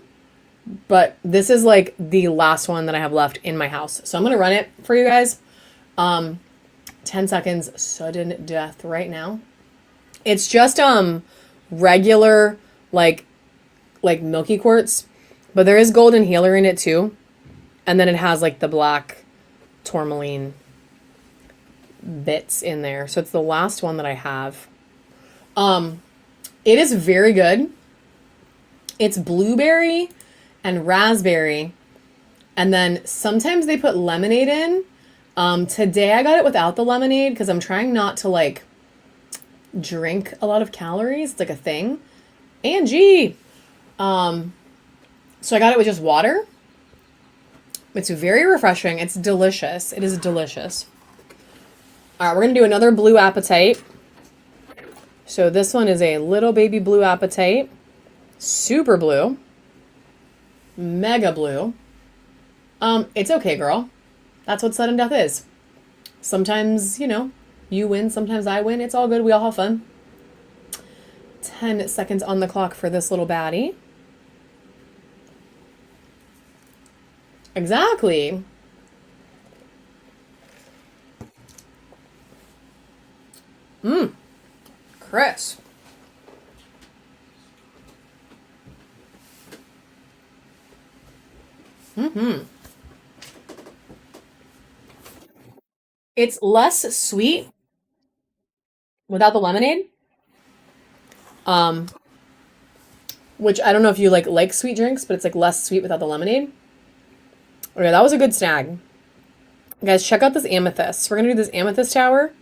but this is like the last one that I have left in my house. So I'm going to run it for you guys. 10 seconds, sudden death right now. It's just regular like milky quartz, but there is golden healer in it too. And then it has like the black tourmaline bits in there. So it's the last one that I have. It is very good. It's blueberry and raspberry. And then sometimes they put lemonade in. Today I got it without the lemonade because I'm trying not to like drink a lot of calories. It's like a thing. Angie. So I got it with just water. It's very refreshing. It's delicious. It is delicious. All right, we're going to do another blue apatite. So this one is a little baby blue apatite. Super blue. Mega blue. It's okay, girl. That's what sudden death is. Sometimes, you know, you win, sometimes I win. It's all good. We all have fun. 10 seconds on the clock for this little baddie. Exactly. Chris. It's less sweet without the lemonade. Which I don't know if you like sweet drinks, but it's like less sweet without the lemonade. Okay, that was a good snag. Guys, check out this amethyst. We're gonna do this amethyst tower.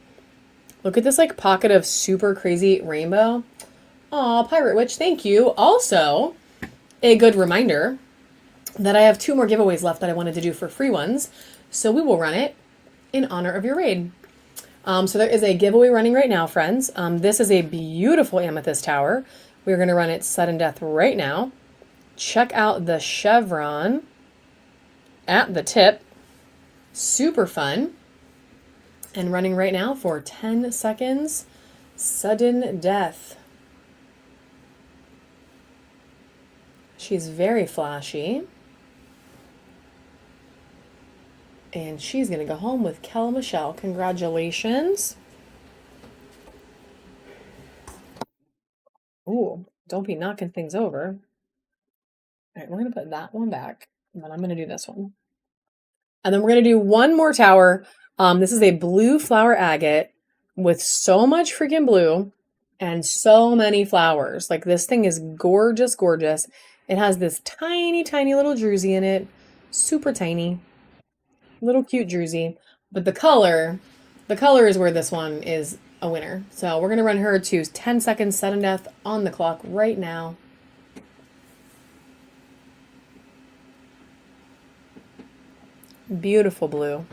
Look at this like pocket of super crazy rainbow. Aw, Pirate Witch, thank you. Also, a good reminder that I have 2 more giveaways left that I wanted to do for free ones. So we will run it in honor of your raid. So there is a giveaway running right now, friends. This is a beautiful amethyst tower. We're going to run it sudden death right now. Check out the chevron at the tip. Super fun. And running right now for 10 seconds. Sudden death. She's very flashy. And she's going to go home with Kel Michelle. Congratulations. Ooh, don't be knocking things over. All right, we're going to put that one back. And then I'm going to do this one. And then we're going to do one more tower. This is a blue flower agate with so much freaking blue and so many flowers. Like this thing is gorgeous, gorgeous. It has this tiny, tiny little druzy in it. Super tiny. Little cute druzy. But the color is where this one is a winner. So we're going to run her to 10 seconds sudden death on the clock right now. Beautiful blue.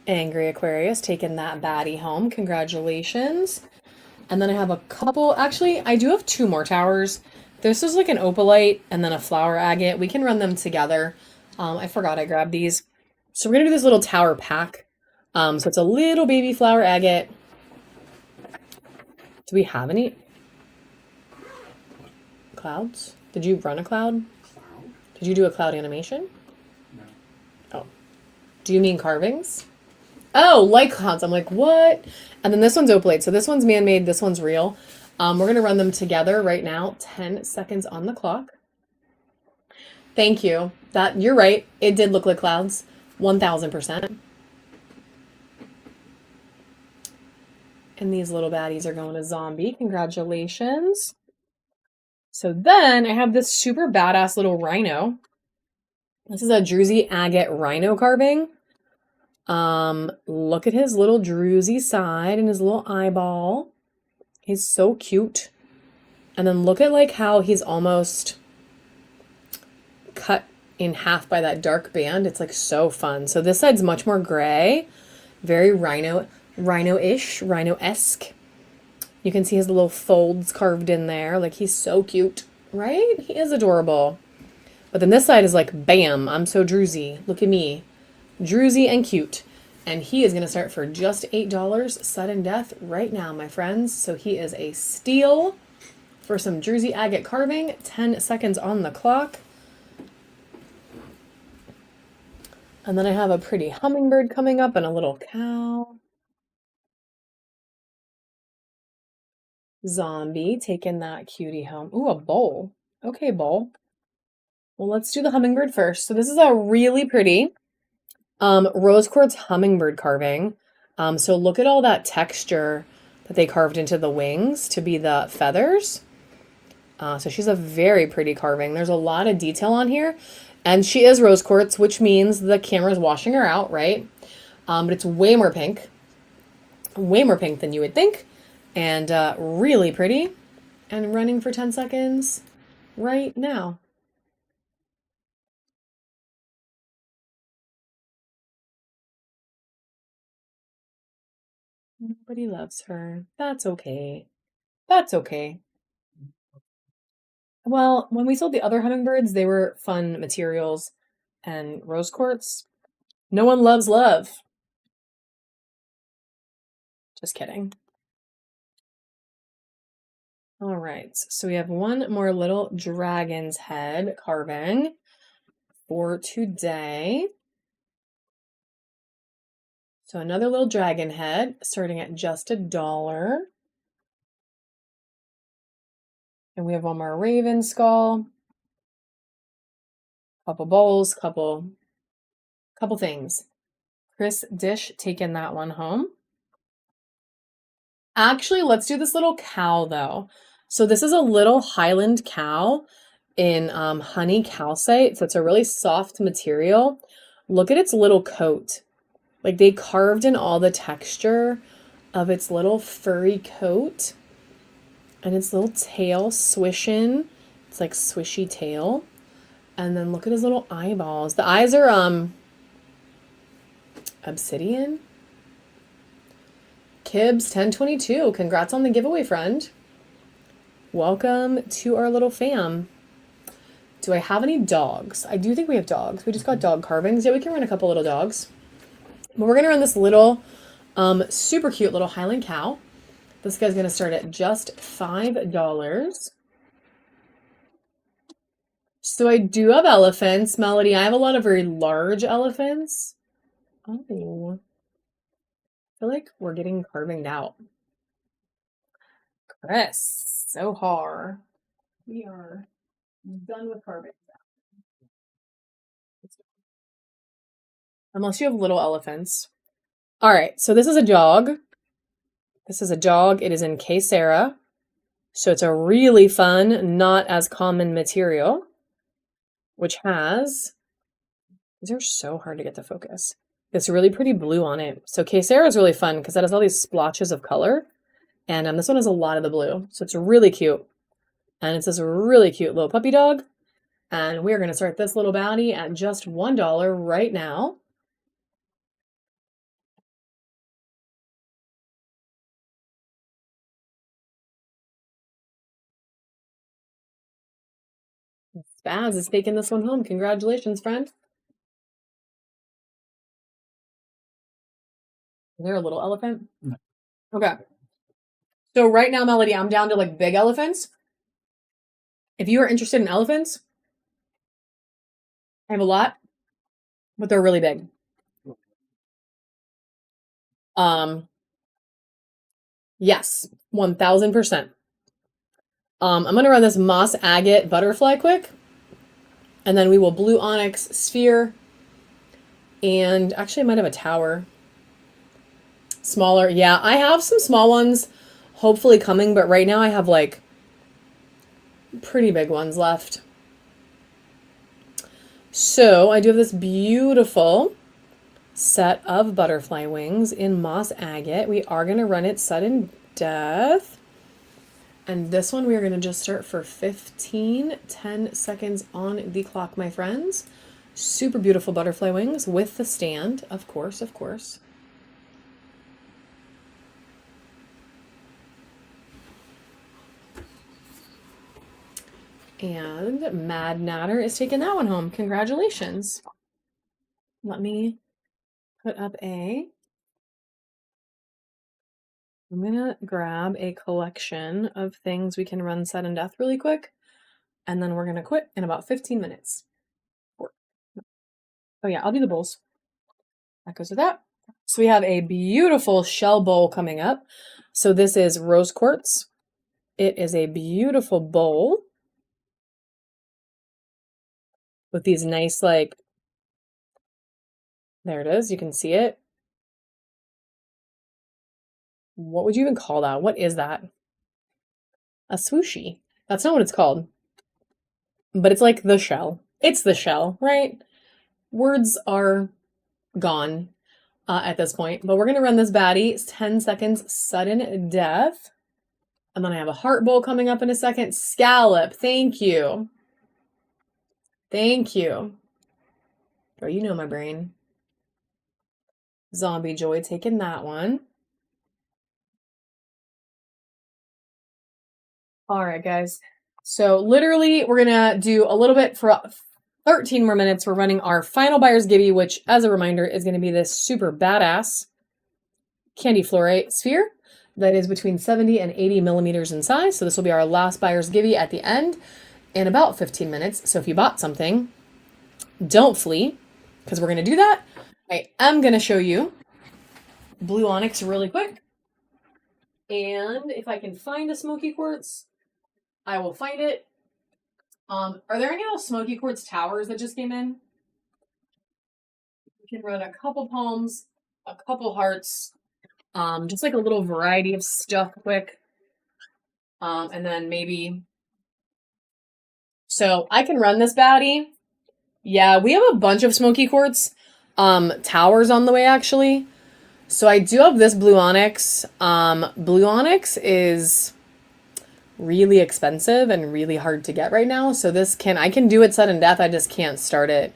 Angry Aquarius taking that baddie home. Congratulations. And then I have a couple, actually, I do have 2 more towers. This is like an opalite and then a flower agate. We can run them together. I forgot I grabbed these. So we're going to do this little tower pack. So it's a little baby flower agate. Do we have any clouds? Did you run a cloud? Did you do a cloud animation? No. Oh. Do you mean carvings? Oh, light clouds. I'm like, what? And then this one's opalite. So this one's man-made. This one's real. We're going to run them together right now. 10 seconds on the clock. Thank you. You're right. It did look like clouds. 1000%. And these little baddies are going to zombie. Congratulations. So then I have this super badass little rhino. This is a druzy agate rhino carving. Look at his little druzy side and his little eyeball. He's so cute. And then look at like how he's almost cut in half by that dark band. It's like so fun. So this side's much more gray, very rhino-ish, rhino-esque. You can see his little folds carved in there. Like he's so cute, right? He is adorable. But then this side is like, bam, I'm so druzy. Look at me. Druzy and cute. And he is going to start for just $8 sudden death right now, my friends. So he is a steal for some Druzy agate carving. 10 seconds on the clock. And then I have a pretty hummingbird coming up and a little cow. Zombie taking that cutie home. Ooh, a bowl. Okay, bowl. Well, let's do the hummingbird first. So this is a really pretty rose quartz hummingbird carving. So look at all that texture that they carved into the wings to be the feathers. So she's a very pretty carving. There's a lot of detail on here. And she is rose quartz, which means the camera's washing her out, right? But it's way more pink than you would think. And really pretty. And running for 10 seconds right now. Nobody loves her. That's okay. That's okay. Well, when we sold the other hummingbirds, they were fun materials and rose quartz. No one loves love. Just kidding. All right, so we have one more little dragon's head carving for today. So another little dragon head starting at just $1. And we have one more raven skull. Couple bowls, couple things. Chris Dish taking that one home. Actually, let's do this little cow though. So this is a little Highland cow in honey calcite. So it's a really soft material. Look at its little coat. Like they carved in all the texture of its little furry coat and its little tail swishing. It's like swishy tail. And then look at his little eyeballs. The eyes are obsidian. Kibbs 1022. Congrats on the giveaway, friend. Welcome to our little fam. Do I have any dogs? I do think we have dogs. We just got dog carvings. Yeah, we can run a couple little dogs. But we're going to run this little super cute little Highland cow. This guy's going to start at just $5. So I do have elephants, Melody. I have a lot of very large elephants. Oh, I feel like we're getting carvinged out. Chris, so hard. We are done with carving. Unless you have little elephants. All right, so this is a dog. This is a dog. It is in K-Sarah. So it's a really fun, not as common material, which has, these are so hard to get to focus. This really pretty blue on it. So K-Sarah is really fun because that has all these splotches of color. And this one has a lot of the blue. So it's really cute. And it's this really cute little puppy dog. And we're going to start this little bounty at just $1 right now. Spaz is taking this one home. Congratulations, friend. Is there a little elephant? No. Okay. So right now, Melody, I'm down to like big elephants. If you are interested in elephants, I have a lot, but they're really big. Yes, 1000%. I'm going to run this moss agate butterfly quick, and then we will blue onyx sphere, and actually I might have a tower. Smaller. Yeah, I have some small ones hopefully coming, but right now I have like pretty big ones left. So I do have this beautiful set of butterfly wings in moss agate. We are going to run it sudden death. And this one we are going to just start for 10 seconds on the clock, my friends. Super beautiful butterfly wings with the stand, of course, of course. And Mad Natter is taking that one home. Congratulations. Let me put up I'm gonna grab a collection of things we can run sudden death really quick, and then we're gonna quit in about 15 minutes. Oh yeah, I'll do the bowls. That goes with that. So we have a beautiful shell bowl coming up. So this is rose quartz. It is a beautiful bowl with these nice, like, there it is. You can see it. What would you even call that? What is that? A swooshy. That's not what it's called. But it's like the shell. It's the shell, right? Words are gone at this point. But we're going to run this baddie. It's 10 seconds sudden death. And then I have a heart bowl coming up in a second. Scallop. Thank you. Thank you. Oh, you know my brain. Zombie Joy taking that one. All right, guys. So literally, we're going to do a little bit for 13 more minutes. We're running our final buyer's gibby, which, as a reminder, is going to be this super badass candy fluorite sphere that is between 70 and 80 millimeters in size. So this will be our last buyer's gibby at the end in about 15 minutes. So if you bought something, don't flee, because we're going to do that. I am going to show you blue onyx really quick. And if I can find a smoky quartz, I will find it. Are there any little smoky quartz towers that just came in? We can run a couple palms, a couple hearts, just like a little variety of stuff quick. And then maybe, so I can run this baddie. Yeah, we have a bunch of smoky quartz towers on the way, actually. So I do have this blue onyx. Blue onyx is really expensive and really hard to get right now. So I can do it sudden death. I just can't start it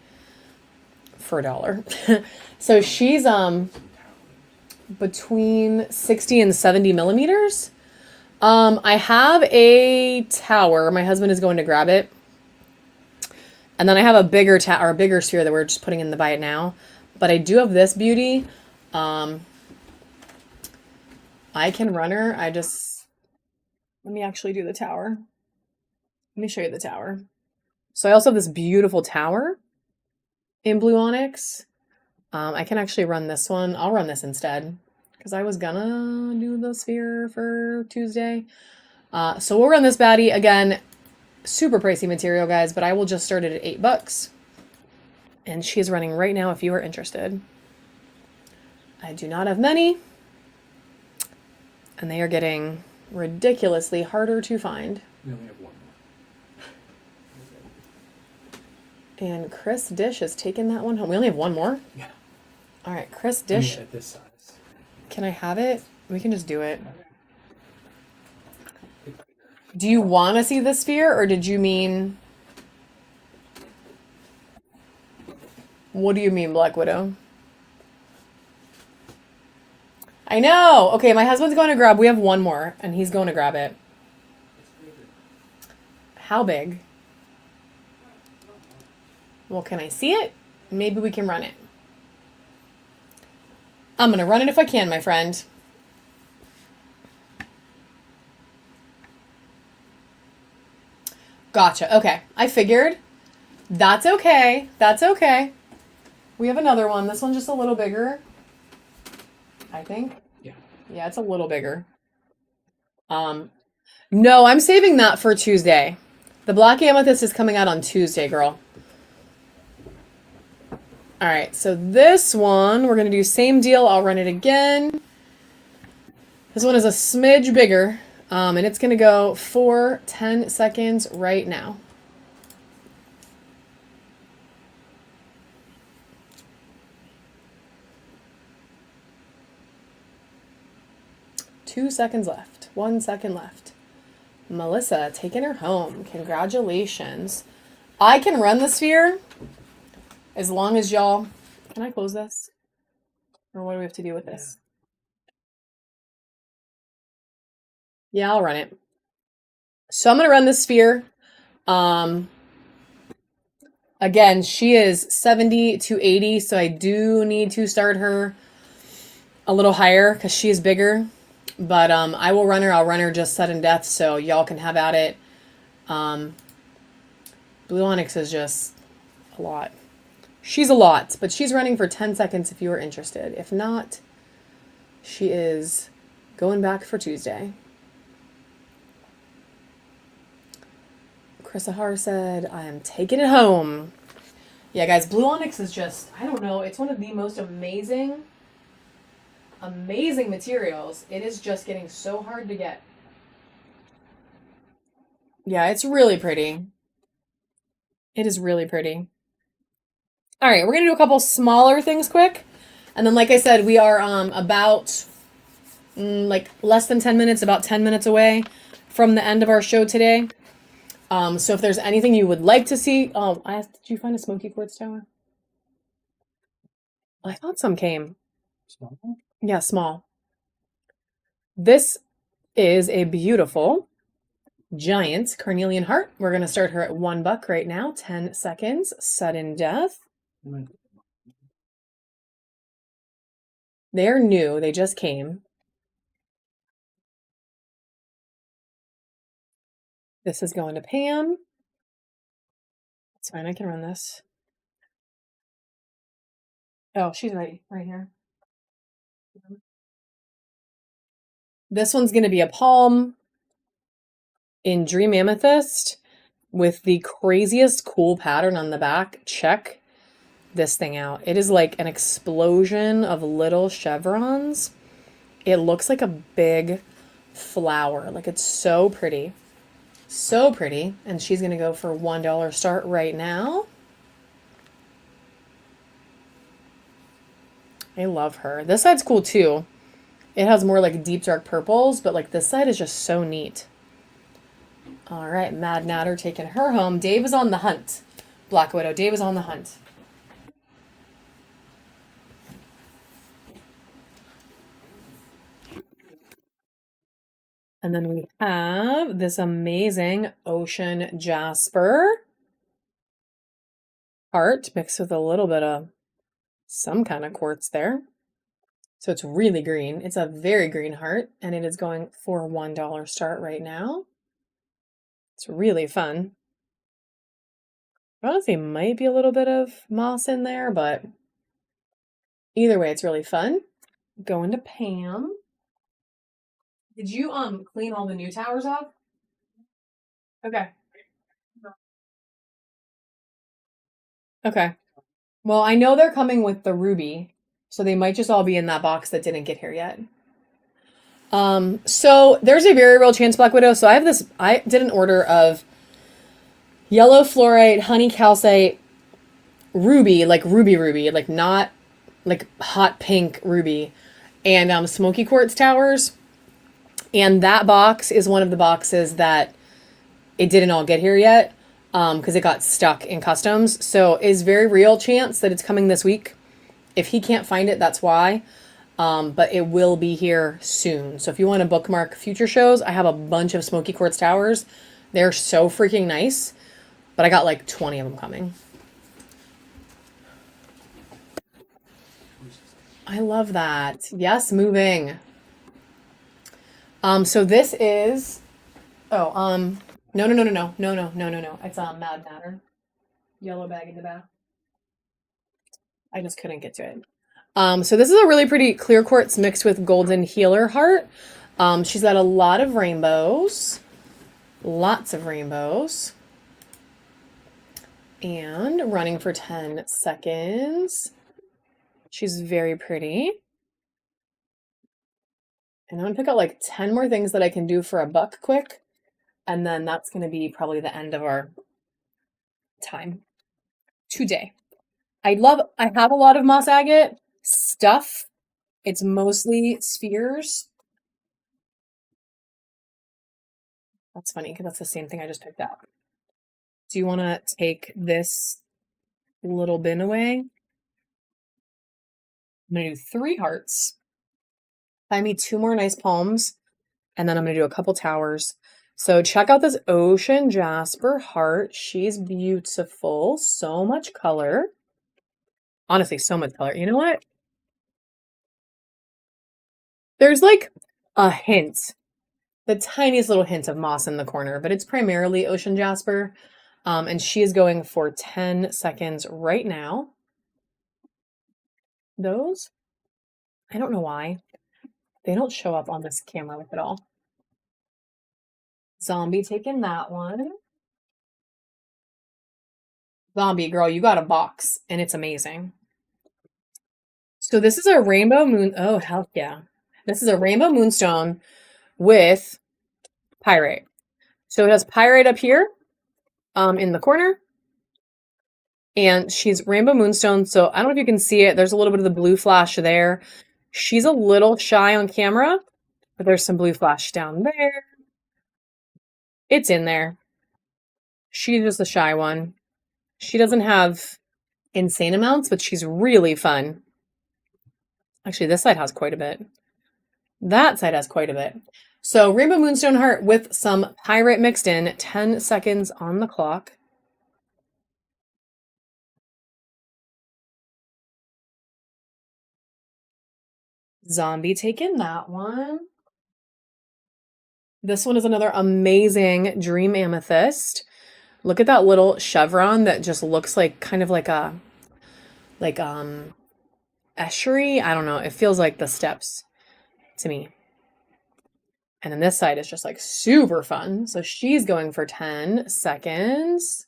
for $1. So she's between 60 and 70 millimeters. I have a tower. My husband is going to grab it. And then I have a bigger a bigger sphere that we're just putting in the buy it now. But I do have this beauty. I can run her. Let me actually do the tower. Let me show you the tower. So I also have this beautiful tower in blue onyx. I can actually run this one. I'll run this instead because I was gonna do the sphere for Tuesday. So we'll run this baddie again. Super pricey material, guys, but I will just start it at $8. And she's running right now if you are interested. I do not have many. And they are getting ridiculously harder to find. We only have one more. And Chris Dish has taken that one home. We only have one more? Yeah. All right, Chris Dish. At this size. Can I have it? We can just do it. Do you want to see the sphere, or did you mean... What do you mean, Black Widow? I know! Okay, my husband's going to grab... We have one more, and he's going to grab it. How big? Well, can I see it? Maybe we can run it. I'm going to run it if I can, my friend. Gotcha. Okay. I figured. That's okay. That's okay. We have another one. This one's just a little bigger. I think. Yeah. Yeah, it's a little bigger. No, I'm saving that for Tuesday. The Black Amethyst is coming out on Tuesday, girl. All right, so this one, we're going to do same deal. I'll run it again. This one is a smidge bigger, and it's going to go for 10 seconds right now. Two seconds left. 1 second left. Melissa taking her home. Congratulations. I can run the sphere as long as y'all. Can I close this? Or what do we have to do with this? Yeah, I'll run it. So I'm going to run the sphere. Again, she is 70 to 80, so I do need to start her a little higher because she is bigger. But I will run her. I'll run her just sudden death, so y'all can have at it. Blue Onyx is just a lot. She's a lot, but she's running for 10 seconds if you are interested. If not, she is going back for Tuesday. Chris Ahar said, I am taking it home. Yeah, guys, Blue Onyx is just, I don't know, it's one of the most amazing materials. It is just getting so hard to get. Yeah, it's really pretty. It is really pretty. All right, we're going to do a couple smaller things quick. And then, like I said, we are about like less than 10 minutes, about 10 minutes away from the end of our show today. So if there's anything you would like to see, I asked, did you find a smoky quartz tower? I thought some came. Small? Yeah, small. This is a beautiful giant carnelian heart. We're going to start her at $1 right now. 10 seconds. Sudden death. They're new. They just came. This is going to Pam. It's fine. I can run this. Oh, she's ready right here. This one's going to be a palm in Dream Amethyst with the craziest cool pattern on the back. Check this thing out. It is like an explosion of little chevrons. It looks like a big flower. Like, it's so pretty. So pretty. And she's going to go for $1 start right now. I love her. This side's cool too. It has more like deep dark purples, but like this side is just so neat. All right, Mad Natter taking her home. Dave is on the hunt. Black Widow, Dave is on the hunt. And then we have this amazing Ocean Jasper heart mixed with a little bit of some kind of quartz there. So it's really green. It's a very green heart, and it is going for $1 start right now. It's really fun. Honestly, might be a little bit of moss in there, but either way, it's really fun. Going to Pam. Did you clean all the new towers off? Okay. Okay. Well, I know they're coming with the ruby, so they might just all be in that box that didn't get here yet. So there's a very real chance, Black Widow. So I did an order of yellow fluorite, honey calcite, ruby, like ruby, like not like hot pink ruby, and smoky quartz towers. And that box is one of the boxes that it didn't all get here yet because it got stuck in customs. So it's very real chance that it's coming this week. If he can't find it, that's why. But it will be here soon. So if you want to bookmark future shows, I have a bunch of smoky quartz towers. They're so freaking nice. But I got like 20 of them coming. I love that. Yes, moving. So this is, no. It's Mad Matter. Yellow bag in the back. I just couldn't get to it. So this is a really pretty clear quartz mixed with golden healer heart. She's got a lot of rainbows. Lots of rainbows. And running for 10 seconds. She's very pretty. And I'm gonna pick out like 10 more things that I can do for $1 quick. And then that's gonna be probably the end of our time today. I have a lot of moss agate stuff. It's mostly spheres. That's funny because that's the same thing I just picked up. Do you want to take this little bin away? I'm going to do 3 hearts. Find me 2 more nice palms. And then I'm going to do a couple towers. So check out this Ocean Jasper heart. She's beautiful. So much color. Honestly, so much color. You know what? There's like a hint, the tiniest little hint of moss in the corner, but it's primarily Ocean Jasper. And she is going for 10 seconds right now. Those, I don't know why. They don't show up on this camera with it all. Zombie taking that one. Zombie girl, you got a box and it's amazing. So this is a rainbow moon. Oh, hell yeah. This is a rainbow moonstone with pyrite. So it has pyrite up here in the corner. And she's rainbow moonstone. So I don't know if you can see it. There's a little bit of the blue flash there. She's a little shy on camera, but there's some blue flash down there. It's in there. She's just the shy one. She doesn't have insane amounts, but she's really fun. Actually, this side has quite a bit. That side has quite a bit. So rainbow moonstone heart with some pyrite mixed in. 10 seconds on the clock. Zombie taking that one. This one is another amazing dream amethyst. Look at that little chevron that just looks like kind of like a estuary. I don't know. It feels like the steps to me. And then this side is just like super fun. So she's going for 10 seconds.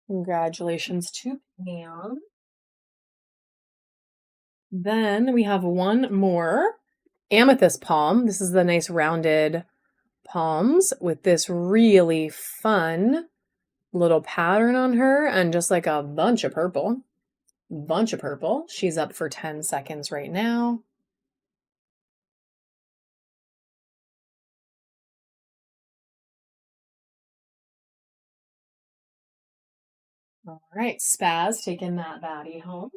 Congratulations to Pam. Then we have one more amethyst palm. This is the nice rounded palms with this really fun little pattern on her and just like a bunch of purple. Bunch of purple. She's up for 10 seconds right now. All right, Spaz taking that baddie home.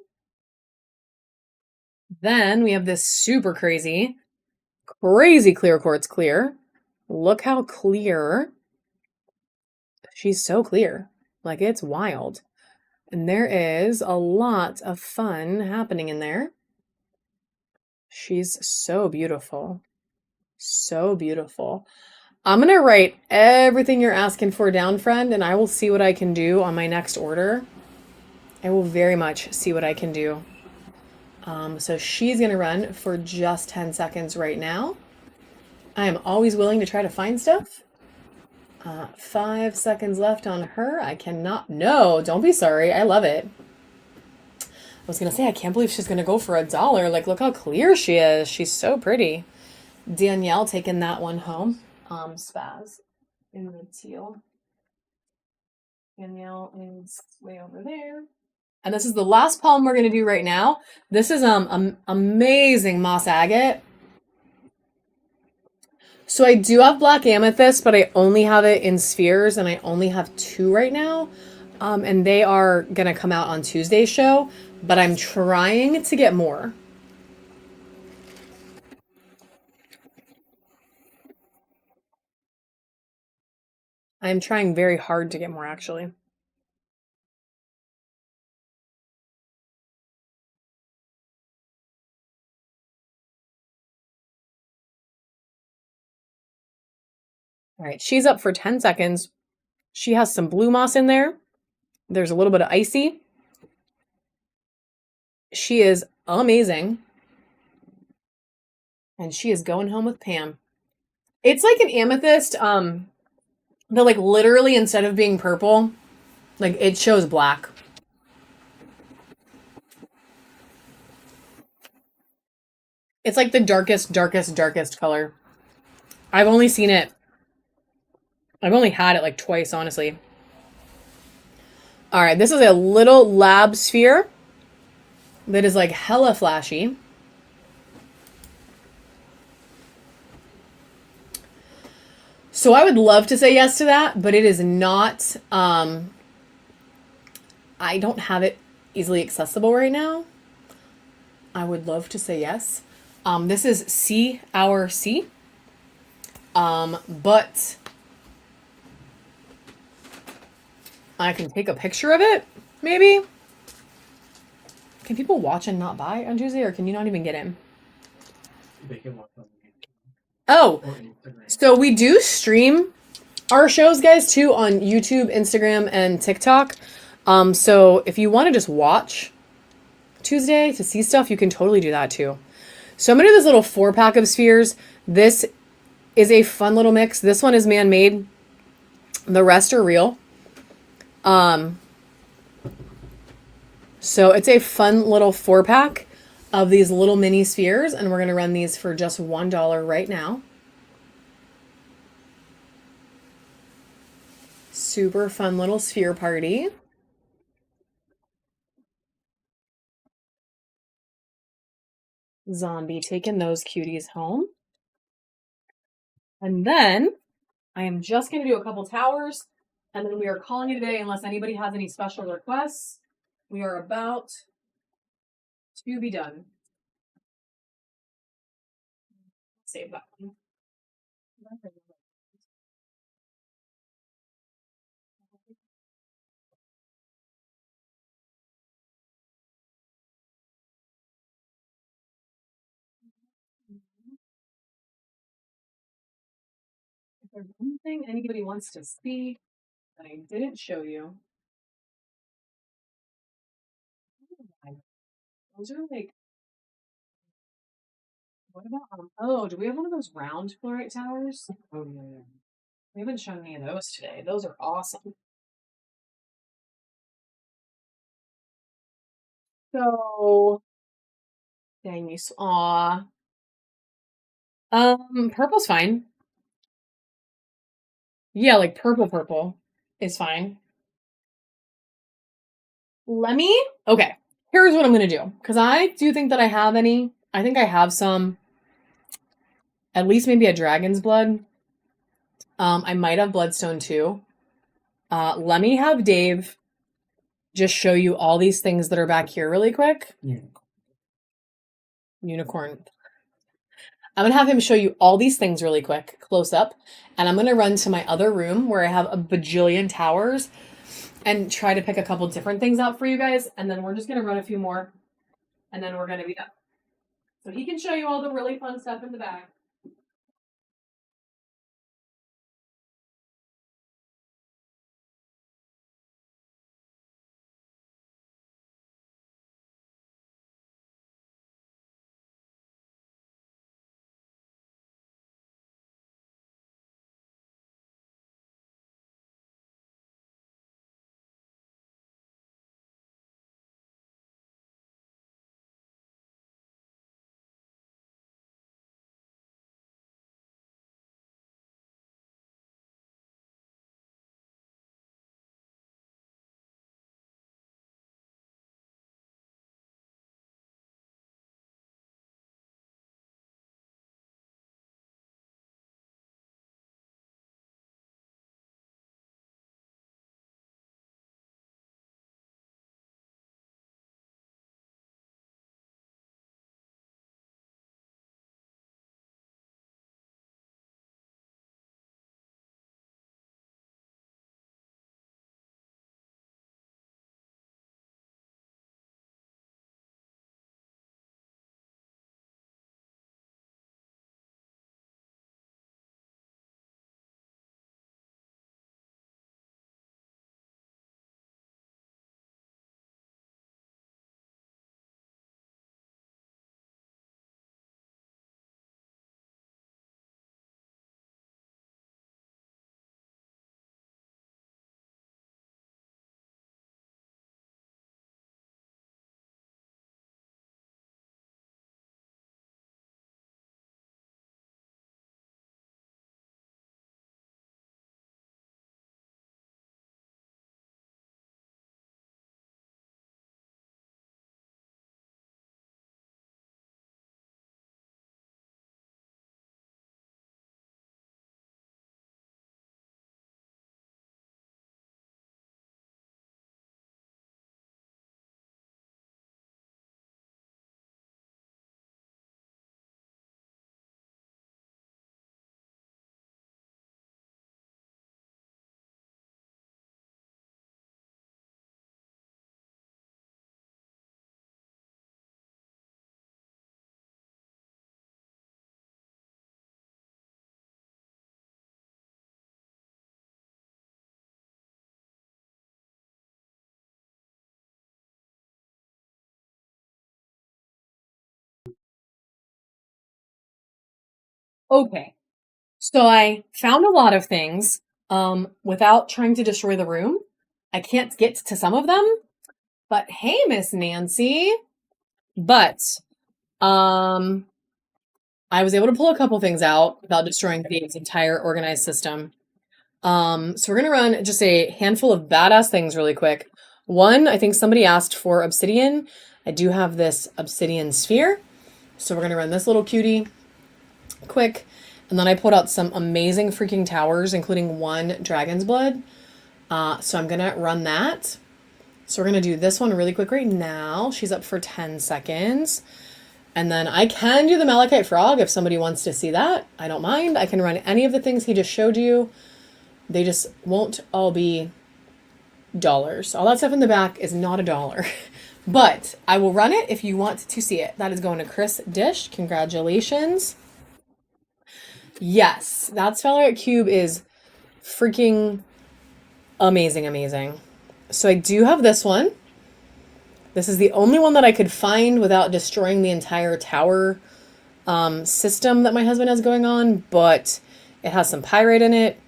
Then we have this super crazy clear quartz clear. Look how clear. She's so clear. Like, it's wild. And there is a lot of fun happening in there. She's so beautiful. So beautiful. I'm going to write everything you're asking for down, friend, and I will see what I can do on my next order. I will very much see what I can do. So she's going to run for just 10 seconds right now. I am always willing to try to find stuff. 5 seconds left on her. I cannot. No, don't be sorry. I love it. I was going to say, I can't believe she's going to go for $1. Like, look how clear she is. She's so pretty. Danielle taking that one home. Spaz in the teal. Danielle is way over there. And this is the last palm we're going to do right now. This is amazing moss agate. So I do have black amethyst, but I only have it in spheres, and I only have 2 right now. And they are going to come out on Tuesday's show, but I'm trying to get more. I'm trying very hard to get more, actually. All right, she's up for 10 seconds. She has some blue moss in there. There's a little bit of icy. She is amazing. And she is going home with Pam. It's like an amethyst, that like literally instead of being purple, like it shows black. It's like the darkest color. I've only had it like twice, honestly. All right, this is a little lab sphere. that is like hella flashy. So I would love to say yes to that, but it is not, I don't have it easily accessible right now. I would love to say yes. This is C Hour C. But I can take a picture of it, maybe. Can people watch and not buy on Tuesday, or can you not even get in? They can watch on YouTube Oh, or Instagram. so we do stream our shows, guys, too, on YouTube, Instagram, and TikTok. So if you want to just watch Tuesday to see stuff, you can totally do that too. So I'm gonna do this little 4-pack of spheres. This is a fun little mix. This one is man-made. The rest are real. So it's a fun little 4-pack of these little mini spheres, and we're gonna run these for just $1 right now. Super fun little sphere party. Zombie taking those cuties home. And then I am just going to do a couple towers, and then we are calling it a day unless anybody has any special requests. We are about to be done. Save that one. If there's one thing anybody wants to see that I didn't show you, those are like, what about, oh, do we have one of those round fluorite towers? Oh yeah. We haven't shown any of those today. Those are awesome. So, dang you, aw. Purple's fine. Yeah, like purple is fine. Let me, okay, here's what I'm gonna do. Because I do think that I have any. I think I have some, at least maybe a dragon's blood. I might have bloodstone too. Let me have Dave just show you all these things that are back here really quick. Yeah. Unicorn. I'm gonna have him show you all these things really quick, close up, and I'm gonna run to my other room where I have a bajillion towers and try to pick a couple different things out for you guys, and then we're just gonna run a few more, and then we're gonna be done. So he can show you all the really fun stuff in the back. Okay. So I found a lot of things without trying to destroy the room. I can't get to some of them, but hey, Miss Nancy. But I was able to pull a couple things out without destroying the entire organized system. So we're gonna run just a handful of badass things really quick. One, I think somebody asked for obsidian. I do have this obsidian sphere. So we're gonna run this little cutie quick. And then I pulled out some amazing freaking towers, including one dragon's blood. So I'm gonna run that. So we're gonna do this one really quick right now. She's up for 10 seconds. And then I can do the Malachite Frog if somebody wants to see that. I don't mind. I can run any of the things he just showed you. They just won't all be dollars. All that stuff in the back is not $1. But I will run it if you want to see it. That is going to Chris Dish. Congratulations. Yes, that Sphalerite Cube is freaking amazing. So I do have this one. This is the only one that I could find without destroying the entire tower system that my husband has going on, but it has some pyrite in it.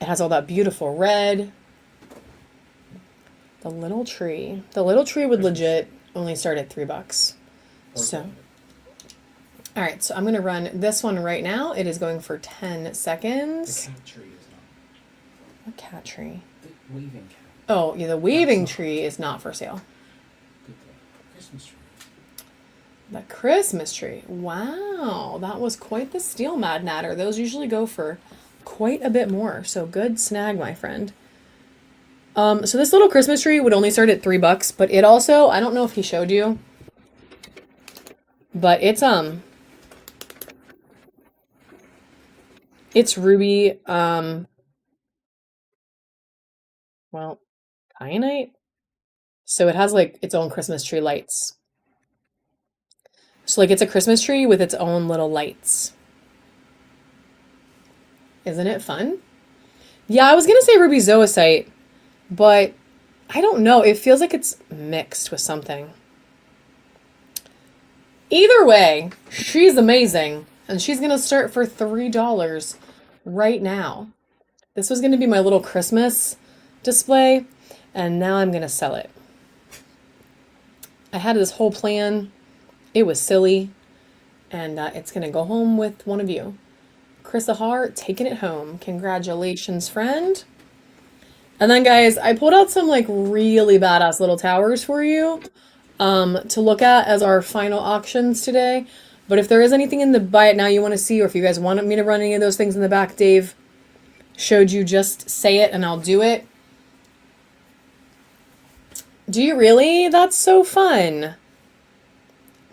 It has all that beautiful red. The little tree. The little tree would legit only start at $3. So, all right, so I'm going to run this one right now. It is going for 10 seconds. The cat tree is not. What cat tree? The waving cat. Oh, yeah, the waving tree is not for sale. The Christmas tree. The Christmas tree. Wow, that was quite the steal, Mad Natter. Those usually go for quite a bit more. So good snag, my friend. So this little Christmas tree would only start at $3, but it also, I don't know if he showed you, but it's ruby, well, kyanite. So it has like its own Christmas tree lights. So like it's a Christmas tree with its own little lights. Isn't it fun? Yeah, I was gonna say ruby zoisite, but I don't know. It feels like it's mixed with something. Either way, she's amazing. And she's going to start for $3 right now. This was going to be my little Christmas display. And now I'm going to sell it. I had this whole plan. It was silly. And it's going to go home with one of you. Chris Ahar, taking it home. Congratulations, friend. And then, guys, I pulled out some, like, really badass little towers for you to look at as our final auctions today. But if there is anything in the buy it now you want to see, or if you guys want me to run any of those things in the back Dave showed you, just say it and I'll do it. Do you really? That's so fun.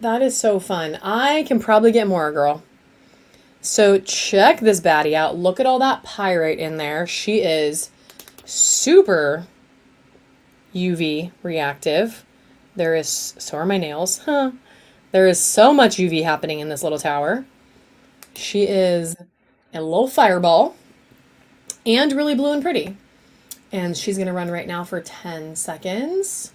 That is so fun. I can probably get more, girl. So check this baddie out. Look at all that pyrite in there. She is super UV reactive. So are my nails. There is so much UV happening in this little tower. She is a little fireball and really blue and pretty. And she's going to run right now for 10 seconds.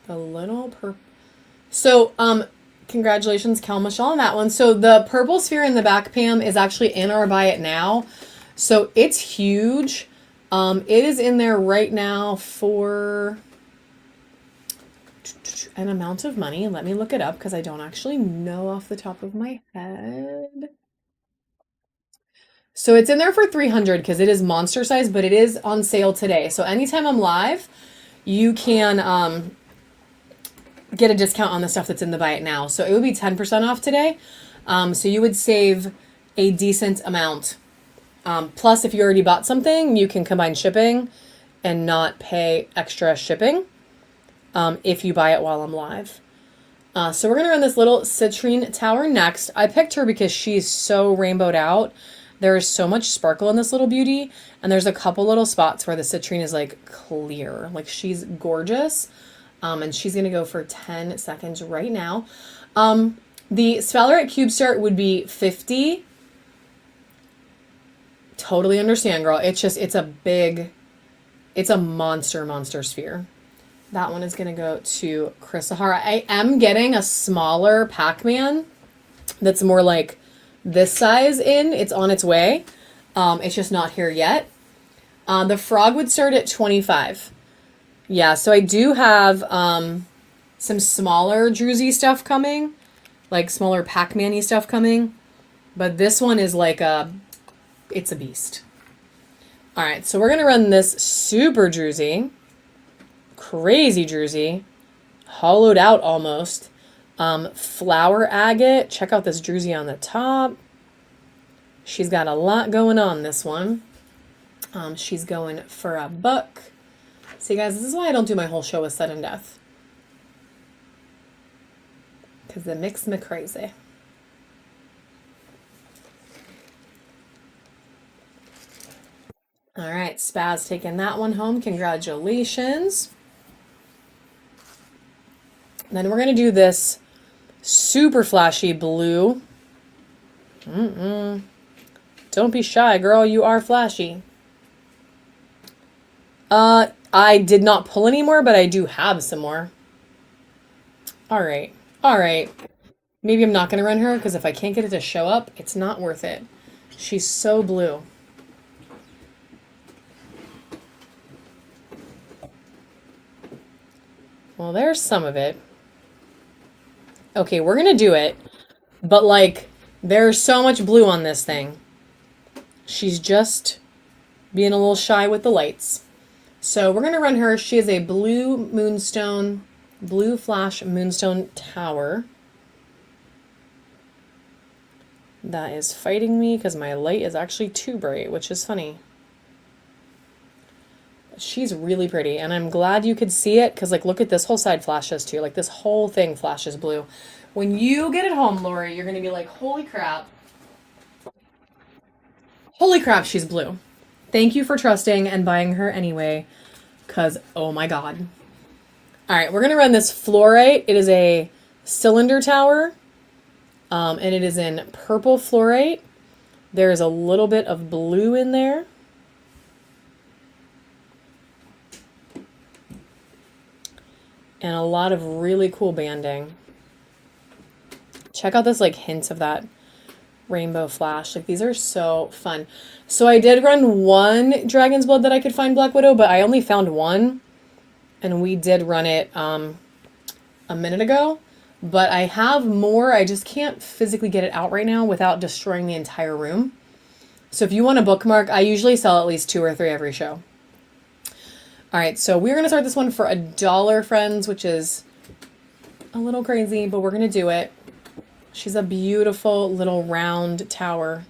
The little purple. So, congratulations, Kel Michelle, on that one. So the purple sphere in the back, Pam, is actually in our buy it now. So it's huge. It is in there right now for an amount of money. Let me look it up because I don't actually know off the top of my head. So it's in there for 300 because it is monster size, but it is on sale today. So anytime I'm live, you can get a discount on the stuff that's in the buy it now. So it would be 10% off today. So you would save a decent amount. Plus, if you already bought something, you can combine shipping and not pay extra shipping if you buy it while I'm live. So we're going to run this little citrine tower next. I picked her because she's so rainbowed out. There is so much sparkle in this little beauty. And there's a couple little spots where the citrine is like clear. Like she's gorgeous. And she's going to go for 10 seconds right now. The Sphalerite Cube start would be $50 Totally understand, girl. It's a big, it's a monster sphere. That one is going to go to Chris Sahara. I am getting a smaller Pac-Man that's more like this size in. It's on its way. It's just not here yet. The frog would start at 25. Yeah, so I do have some smaller Druzy stuff coming, like smaller Pac-Man-y stuff coming. But this one is like it's a beast. All right, so we're going to run this super Druzy. Crazy Druzy. Hollowed out almost. Flower agate. Check out this Druzy on the top. She's got a lot going on, this one. She's going for $1. See, guys, this is why I don't do my whole show with sudden death. Because it makes me crazy. All right, Spaz taking that one home. Congratulations. Then we're going to do this super flashy blue. Don't be shy, girl. You are flashy. I did not pull any more, but I do have some more. All right. All right. Maybe I'm not going to run her because if I can't get it to show up, it's not worth it. She's so blue. Well, there's some of it. Okay, we're going to do it. But, like, there's so much blue on this thing. She's just being a little shy with the lights. So we're going to run her. She is a blue moonstone, blue flash moonstone tower. That is fighting me because my light is actually too bright, which is funny. She's really pretty, and I'm glad you could see it because, like, look at this whole side flashes too. Like, this whole thing flashes blue. When you get it home, Lori, you're going to be like, holy crap. Holy crap, she's blue. Thank you for trusting and buying her anyway, because, oh my god. All right, we're going to run this fluorite. It is a cylinder tower, and it is in purple fluorite. There is a little bit of blue in there. And a lot of really cool banding. Check out this, like, hints of that rainbow flash. Like, these are so fun. So I did run one Dragon's Blood that I could find Black Widow, but I only found one. And we did run it a minute ago. But I have more. I just can't physically get it out right now without destroying the entire room. So if you want a bookmark, I usually sell at least 2 or 3 every show. All right, so we're going to start this one for $1, friends, which is a little crazy, but we're going to do it. She's a beautiful little round tower.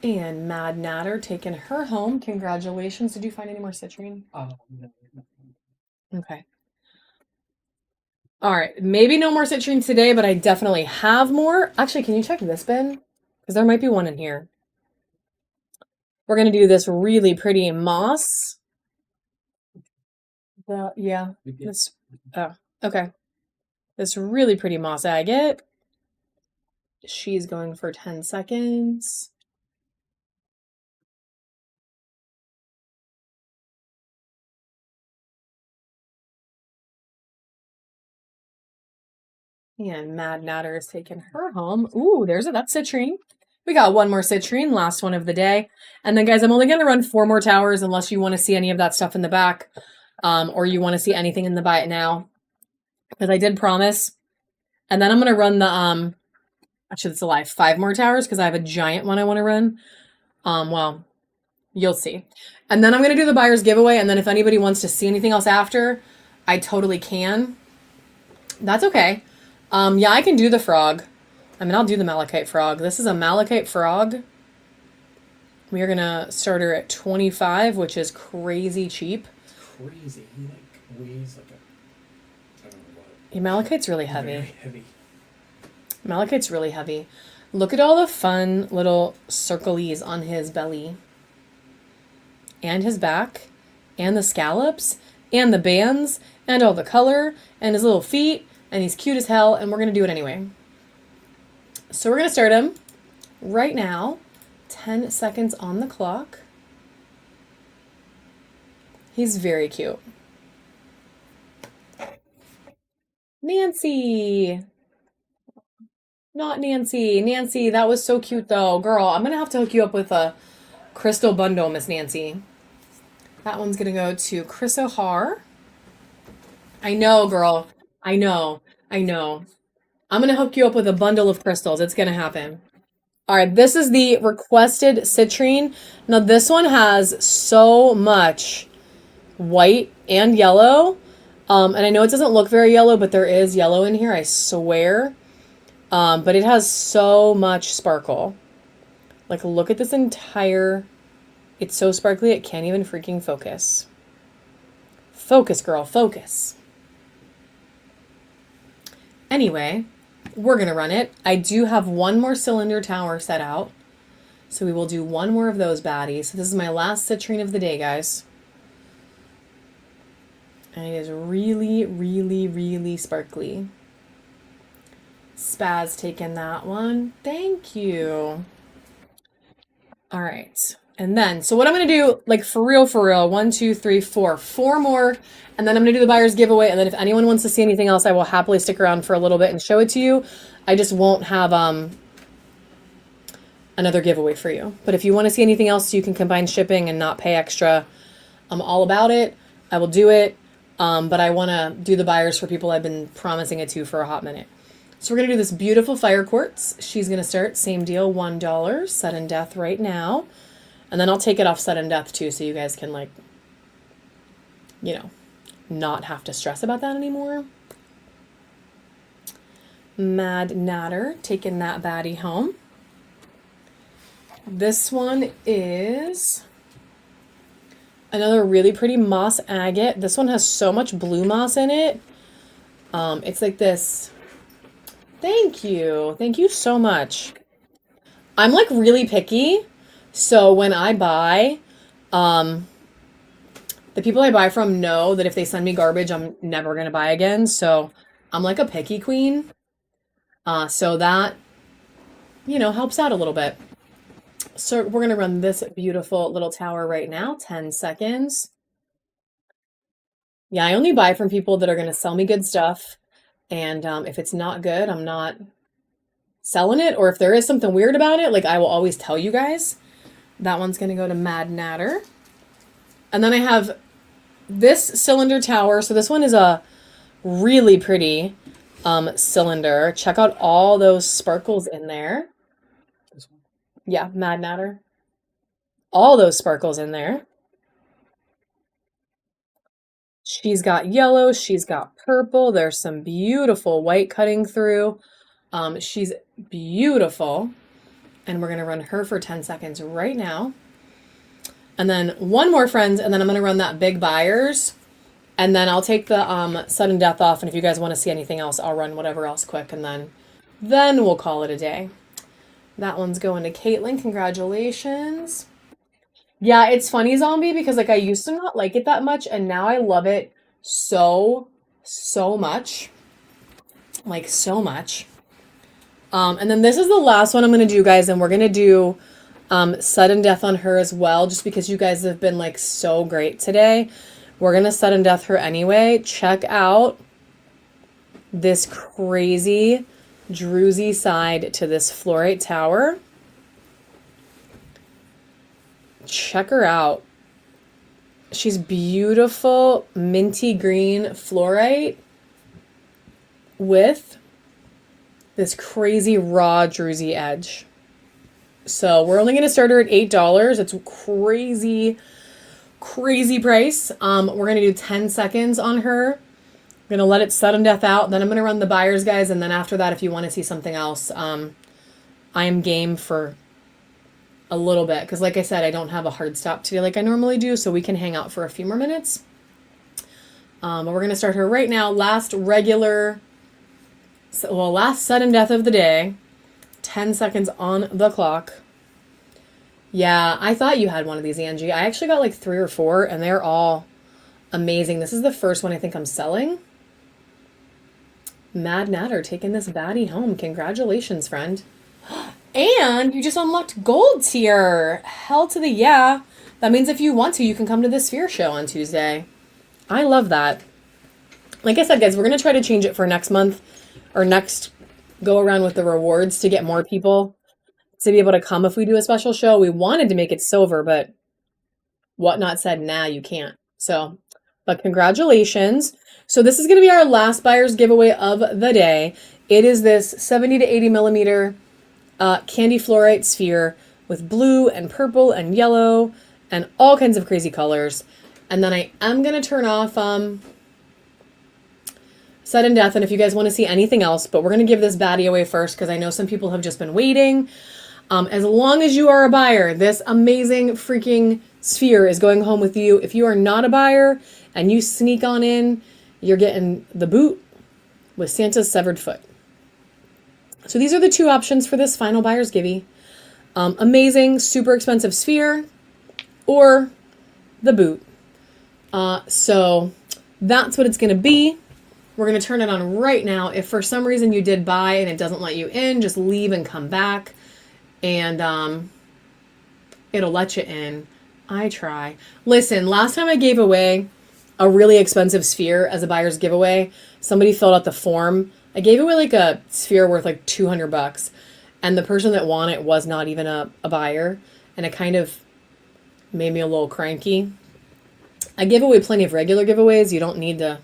And Mad Natter taking her home. Congratulations. Did you find any more citrine? No. Okay. All right, maybe no more citrine today, but I definitely have more. Actually, can you check this bin? Because there might be one in here. We're going to do this really pretty moss. This, oh, okay. This really pretty moss agate. She's going for 10 seconds. And Mad Natter is taking her home. Ooh, that's citrine. We got one more citrine, last one of the day. And then, guys, I'm only going to run 4 more towers unless you want to see any of that stuff in the back. Or you want to see anything in the buy it now. Because I did promise. And then I'm going to run the, actually, it's a lie, 5 more towers because I have a giant one I want to run. Well, you'll see. And then I'm going to do the buyer's giveaway. And then if anybody wants to see anything else after, I totally can. That's okay. Yeah, I can do the frog. I mean, I'll do the malachite frog. This is a malachite frog. We are going to start her at 25, which is crazy cheap. Crazy. He, like, weighs like a... I don't know what. Yeah, malachite's really heavy. Very heavy. Malachite's really heavy. Look at all the fun little circlies on his belly. And his back. And the scallops. And the bands. And all the color. And his little feet. And he's cute as hell. And we're going to do it anyway. So we're going to start him right now. 10 seconds on the clock. He's very cute. Nancy. Not Nancy. Nancy, that was so cute though. Girl, I'm going to have to hook you up with a crystal bundle, Miss Nancy. That one's going to go to Chris O'Hare. I know, girl. I know. I know. I'm going to hook you up with a bundle of crystals. It's going to happen. All right, this is the requested citrine. Now, this one has so much white and yellow. And I know it doesn't look very yellow, but there is yellow in here, I swear. But it has so much sparkle. Like, look at this entire... It's so sparkly, it can't even freaking focus. Focus, girl, focus. Anyway, we're going to run it. I do have one more cylinder tower set out. So we will do one more of those baddies. So this is my last citrine of the day, guys. And it is really, really, really sparkly. Spaz taking that one. Thank you. All right. And then, so what I'm going to do, like for real, 1, 2, 3, 4, 4 more. And then I'm going to do the buyer's giveaway. And then if anyone wants to see anything else, I will happily stick around for a little bit and show it to you. I just won't have another giveaway for you. But if you want to see anything else, you can combine shipping and not pay extra. I'm all about it. I will do it. But I want to do the buyers for people I've been promising it to for a hot minute. So we're going to do this beautiful fire quartz. She's going to start, same deal, $1, sudden death right now. And then I'll take it off sudden death too, so you guys can, like, you know, not have to stress about that anymore. Mad Natter, taking that baddie home. This one is another really pretty moss agate. This one has so much blue moss in it. It's like this. Thank you. Thank you so much. I'm like really picky. So when I buy, the people I buy from know that if they send me garbage, I'm never going to buy again. So I'm like a picky queen. So that, you know, helps out a little bit. So we're going to run this beautiful little tower right now, 10 seconds. Yeah, I only buy from people that are going to sell me good stuff. And if it's not good, I'm not selling it. Or if there is something weird about it, like I will always tell you guys. That one's going to go to Mad Natter. And then I have this cylinder tower. So this one is a really pretty cylinder. Check out all those sparkles in there. This one. Yeah, Mad Natter. All those sparkles in there. She's got yellow. She's got purple. There's some beautiful white cutting through. She's beautiful. And we're going to run her for 10 seconds right now. And then one more, friends, and then I'm going to run that big buyers. And then I'll take the sudden death off. And if you guys want to see anything else, I'll run whatever else quick. And then we'll call it a day. That one's going to Caitlin. Congratulations. Yeah, it's funny, Zombie, because like I used to not like it that much. And now I love it so much. Like so much. And then this is the last one I'm going to do, guys, and we're going to do sudden death on her as well, just because you guys have been like so great today. We're going to sudden death her anyway. Check out this crazy druzy side to this fluorite tower. Check her out. She's beautiful minty green fluorite with this crazy raw druzy edge. So we're only going to start her at $8. It's crazy price. We're going to do 10 seconds on her. I'm going to let it sudden death out. Then I'm going to run the buyers, guys. And then after that, if you want to see something else, I am game for a little bit. Because like I said, I don't have a hard stop today like I normally do. So we can hang out for a few more minutes. But we're going to start her right now. Last sudden death of the day. 10 seconds on the clock. Yeah, I thought you had one of these, Angie. I actually got like 3 or 4, and they're all amazing. This is the first one I think I'm selling. Mad Natter taking this baddie home. Congratulations, friend. And you just unlocked gold tier. Hell to the yeah. That means if you want to, you can come to the Sphere show on Tuesday. I love that. Like I said, guys, we're going to try to change it for next month or next go around with the rewards to get more people to be able to come if we do a special show. We wanted to make it silver, but Whatnot said, nah, you can't. So, but congratulations. So this is going to be our last buyer's giveaway of the day. It is this 70 to 80 millimeter candy fluorite sphere with blue and purple and yellow and all kinds of crazy colors. And then I am going to turn off Sudden Death, and if you guys want to see anything else, but we're going to give this baddie away first because I know some people have just been waiting. As long as you are a buyer, this amazing freaking sphere is going home with you. If you are not a buyer and you sneak on in, you're getting the boot with Santa's severed foot. So these are the two options for this final buyer's givey. Amazing, super expensive sphere or the boot. So that's what it's going to be. We're going to turn it on right now. If for some reason you did buy and it doesn't let you in, just leave and come back. And it'll let you in. I try. Listen, last time I gave away a really expensive sphere as a buyer's giveaway, somebody filled out the form. I gave away like a sphere worth like $200, and the person that won it was not even a buyer, and it kind of made me a little cranky. I give away plenty of regular giveaways. You don't need to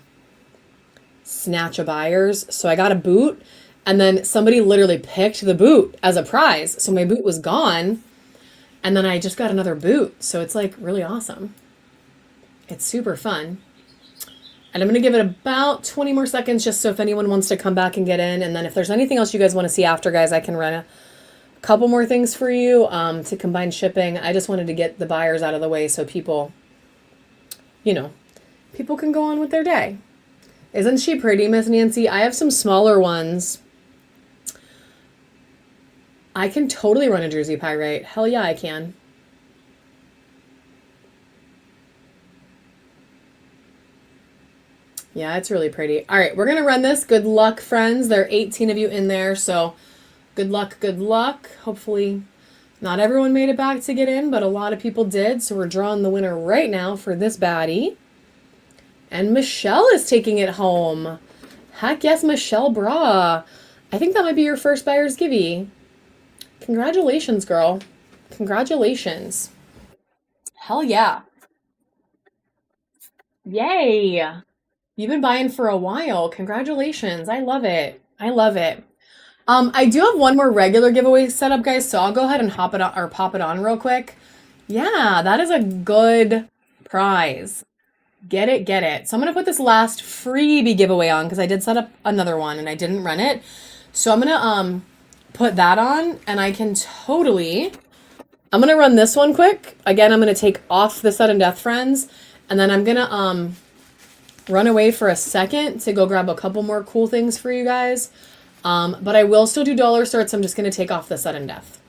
snatch a buyer's. So I got a boot, and then somebody literally picked the boot as a prize. So my boot was gone, and then I just got another boot. So it's like really awesome. It's super fun. And I'm going to give it about 20 more seconds just so if anyone wants to come back and get in. And then if there's anything else you guys want to see after, guys, I can run a couple more things for you to combine shipping. I just wanted to get the buyers out of the way so people, people can go on with their day. Isn't she pretty, Miss Nancy? I have some smaller ones. I can totally run a Jersey Pyrite. Hell yeah, I can. Yeah, it's really pretty. All right, we're going to run this. Good luck, friends. There are 18 of you in there, so good luck, good luck. Hopefully not everyone made it back to get in, but a lot of people did, so we're drawing the winner right now for this baddie. And Michelle is taking it home. Heck yes, Michelle Bra. I think that might be your first buyer's givey. Congratulations, girl. Congratulations. Hell yeah. Yay. You've been buying for a while. Congratulations. I love it. I love it. I do have one more regular giveaway set up, guys, so I'll go ahead and hop it on or pop it on real quick. Yeah, that is a good prize. Get it, get it. So I'm going to put this last freebie giveaway on because I did set up another one and I didn't run it. So I'm going to put that on, and I can totally... I'm going to run this one quick. Again, I'm going to take off the Sudden Death Friends, and then I'm going to run away for a second to go grab a couple more cool things for you guys. But I will still do dollar starts. I'm just going to take off the Sudden Death.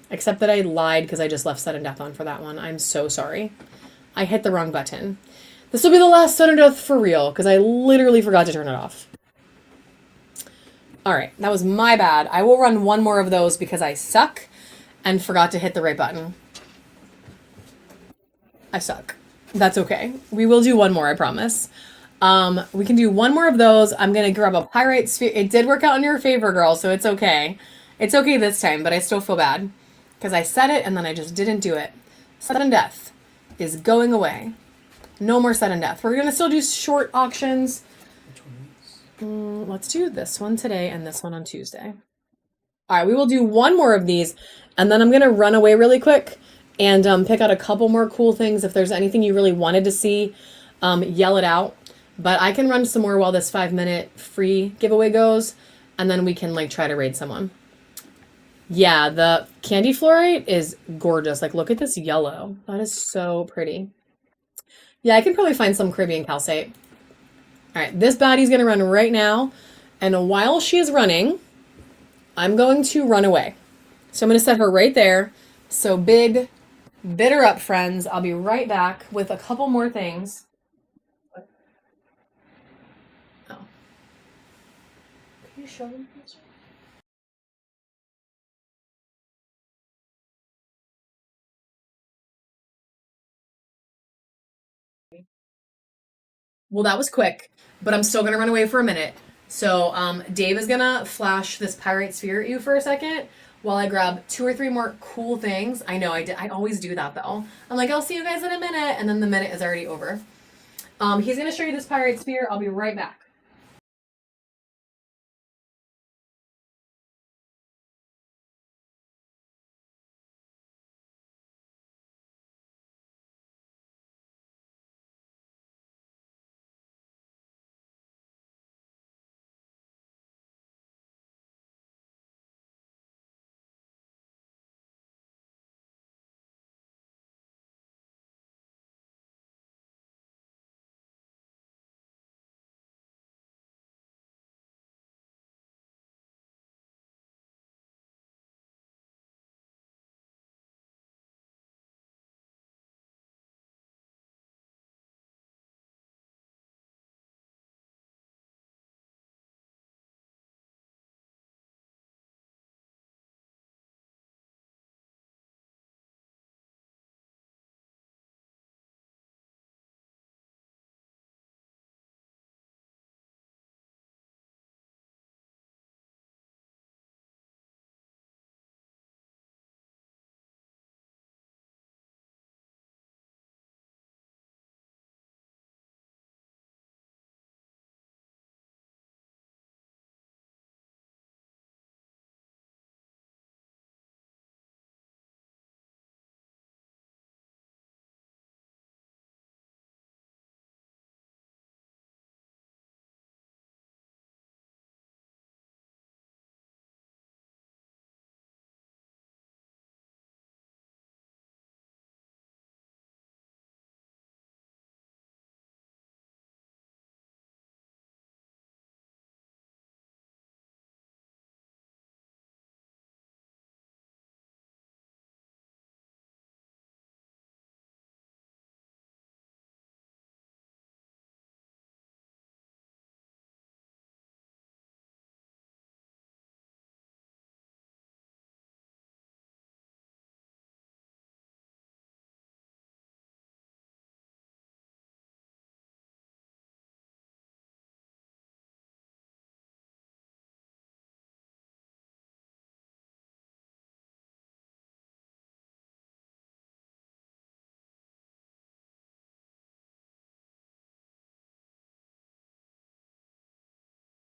Except that I lied because I just left Sudden Death on for that one. I'm so sorry. I hit the wrong button. This will be the last Sudden Death for real because I literally forgot to turn it off. All right, that was my bad. I will run one more of those because I suck and forgot to hit the right button. I suck. That's okay. We will do one more, I promise. We can do one more of those. I'm going to grab a Pyrite Sphere. It did work out in your favor, girl, so it's okay. It's okay this time, but I still feel bad because I said it and then I just didn't do it. Sudden Death is going away. No more Sudden Death. We're going to still do short auctions. Let's do this one today and this one on Tuesday. All right, we will do one more of these, and then I'm going to run away really quick and pick out a couple more cool things. If there's anything you really wanted to see, yell it out. But I can run some more while this 5-minute free giveaway goes, and then we can try to raid someone. Yeah, the candy fluorite is gorgeous. Look at this yellow. That is so pretty. Yeah, I can probably find some Caribbean calcite. All right, this baddie's going to run right now. And while she is running, I'm going to run away. So I'm going to set her right there. So bid her up, friends. I'll be right back with a couple more things. Oh. Can you show them? Well, that was quick, but I'm still gonna run away for a minute. So, Dave is gonna flash this pyrite sphere at you for a second while I grab 2 or 3 more cool things. I know I always do that though. I'm like, I'll see you guys in a minute, and then the minute is already over. He's gonna show you this pyrite sphere. I'll be right back.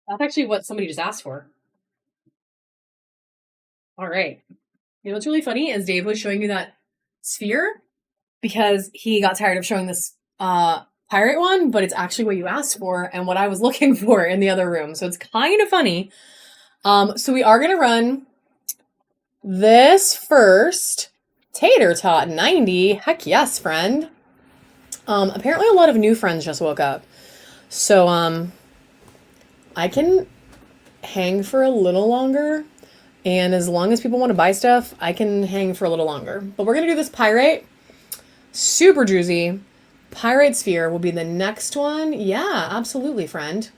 That's actually what somebody just asked for. All right. You know what's really funny is Dave was showing you that sphere because he got tired of showing this pirate one, but it's actually what you asked for and what I was looking for in the other room. So it's kind of funny. So we are gonna run this first. Tater Tot 90. Heck yes, friend. Apparently a lot of new friends just woke up. So I can hang for a little longer. And as long as people want to buy stuff, I can hang for a little longer. But we're going to do this pyrite. Super juicy. Pyrite sphere will be the next one. Yeah, absolutely, friend.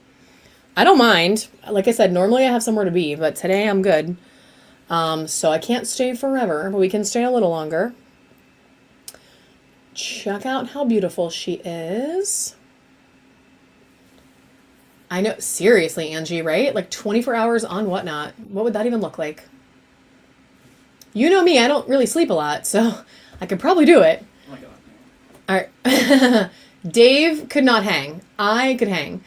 I don't mind. Like I said, normally I have somewhere to be, but today I'm good. So I can't stay forever, but we can stay a little longer. Check out how beautiful she is. I know, seriously, Angie, right? Like 24 hours on Whatnot. What would that even look like? You know me, I don't really sleep a lot, so I could probably do it. Oh my god. All right. Dave could not hang. I could hang.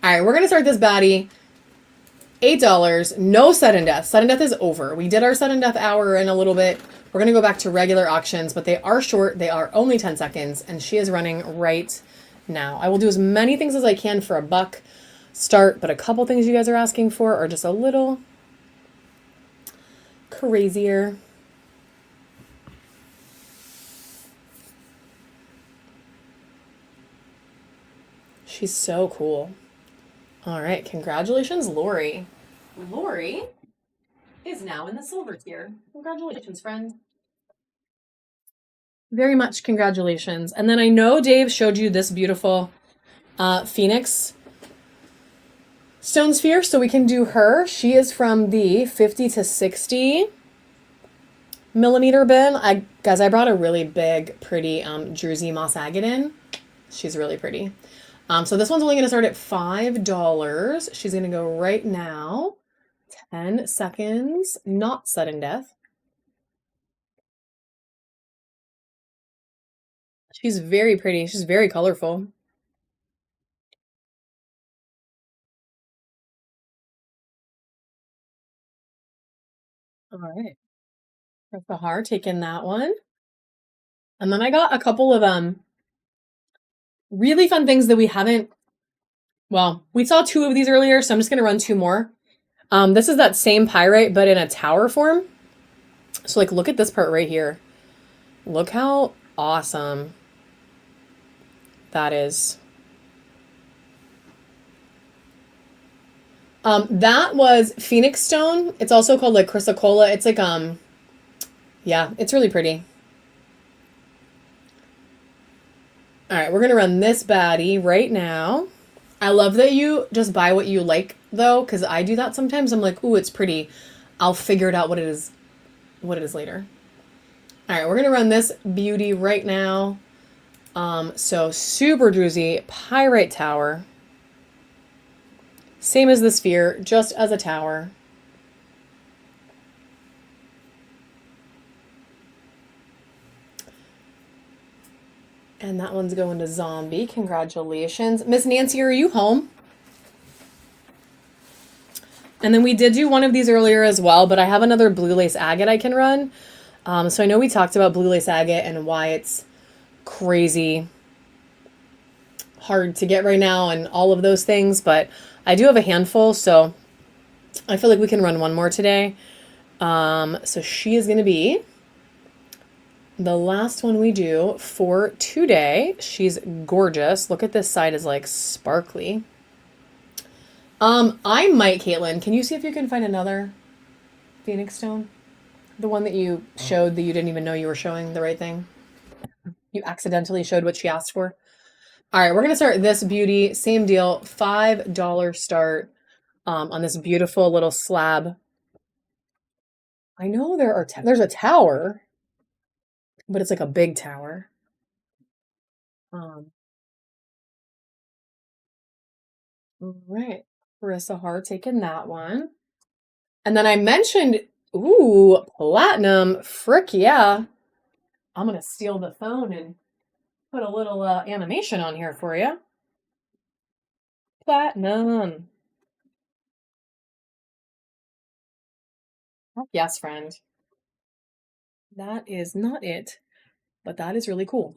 All right, we're going to start this baddie. $8. No sudden death. Sudden death is over. We did our sudden death hour in a little bit. We're going to go back to regular auctions, but they are short. They are only 10 seconds, and she is running right now. I will do as many things as I can for $1 start, but a couple things you guys are asking for are just a little crazier. She's so cool. All right, congratulations, Lori. Lori is now in the silver tier. Congratulations, friend. Very much congratulations. And then I know Dave showed you this beautiful Phoenix stone sphere, so we can do her. She is from the 50 to 60 millimeter bin. Guys, I brought a really big, pretty Jersey moss agate in. She's really pretty. So this one's only going to start at $5. She's going to go right now. 10 seconds, not sudden death. She's very pretty. She's very colorful. All right. Press the heart, taking that one. And then I got a couple of really fun things that we haven't. Well, we saw two of these earlier, so I'm just gonna run two more. This is that same pyrite, but in a tower form. So like, look at this part right here. Look how awesome that is. That was Phoenix Stone. It's also called like chrysocolla. It's like yeah, it's really pretty. All right, we're gonna run this baddie right now. I love that you just buy what you like though, because I do that sometimes. I'm like, ooh, it's pretty. I'll figure it out what it is later. All right, we're gonna run this beauty right now. So super druzy pyrite tower. Same as the sphere, just as a tower. And that one's going to zombie. Congratulations. Miss Nancy, are you home? And then we did do one of these earlier as well, but I have another blue lace agate I can run. So I know we talked about blue lace agate and why it's crazy hard to get right now and all of those things, but I do have a handful, so I feel like we can run one more today. So she is going to be the last one we do for today. She's gorgeous. Look at this side is like sparkly. I might, Caitlin, can you see if you can find another Phoenix Stone? The one that you showed that you didn't even know you were showing the right thing. You accidentally showed what she asked for. All right, we're going to start this beauty. Same deal, $5 start on this beautiful little slab. I know there's a tower, but it's like a big tower. All right, Carissa Hart taking that one. And then I mentioned, ooh, platinum. Frick yeah. I'm going to steal the phone and put a little animation on here for you. Platinum. Yes, friend. That is not it, but that is really cool.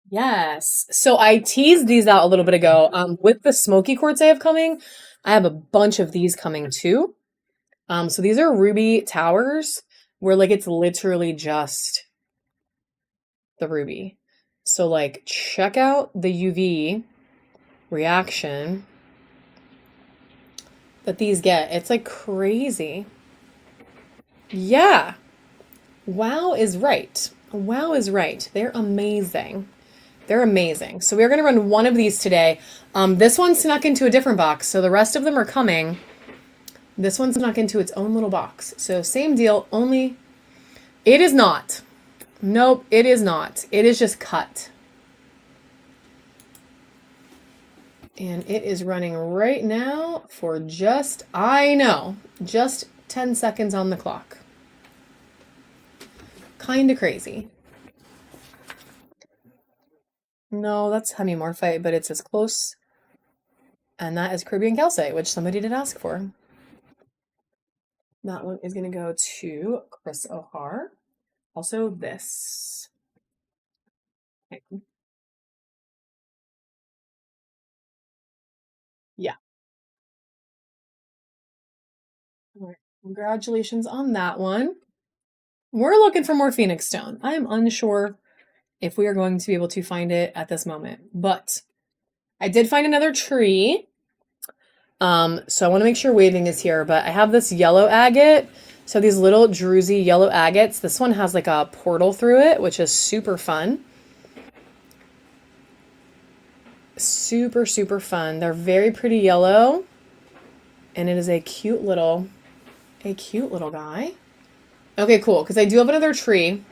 Yes. So I teased these out a little bit ago. With the smoky quartz I have coming, I have a bunch of these coming too. So these are ruby towers where like it's literally just the ruby. So like check out the UV reaction that these get. It's like crazy. Yeah. Wow is right. Wow is right. They're amazing. They're amazing. So we're going to run one of these today. This one snuck into a different box, so the rest of them are coming. This one snuck into its own little box. So same deal, only it is not. Nope, it is not. It is just cut. And it is running right now for just 10 seconds on the clock. Kind of crazy. No, that's hemimorphite, but it's as close. And that is Caribbean calcite, which somebody did ask for. That one is going to go to Chris O'Hare. Also this. Okay. Yeah. All right. Congratulations on that one. We're looking for more Phoenix Stone. I am unsure if we are going to be able to find it at this moment, but I did find another tree. So I want to make sure waving is here, but I have this yellow agate. So these little druzy yellow agates. This one has like a portal through it, which is super fun. Super, super fun. They're very pretty yellow. And it is a cute little guy. Okay, cool. Because I do have another tree.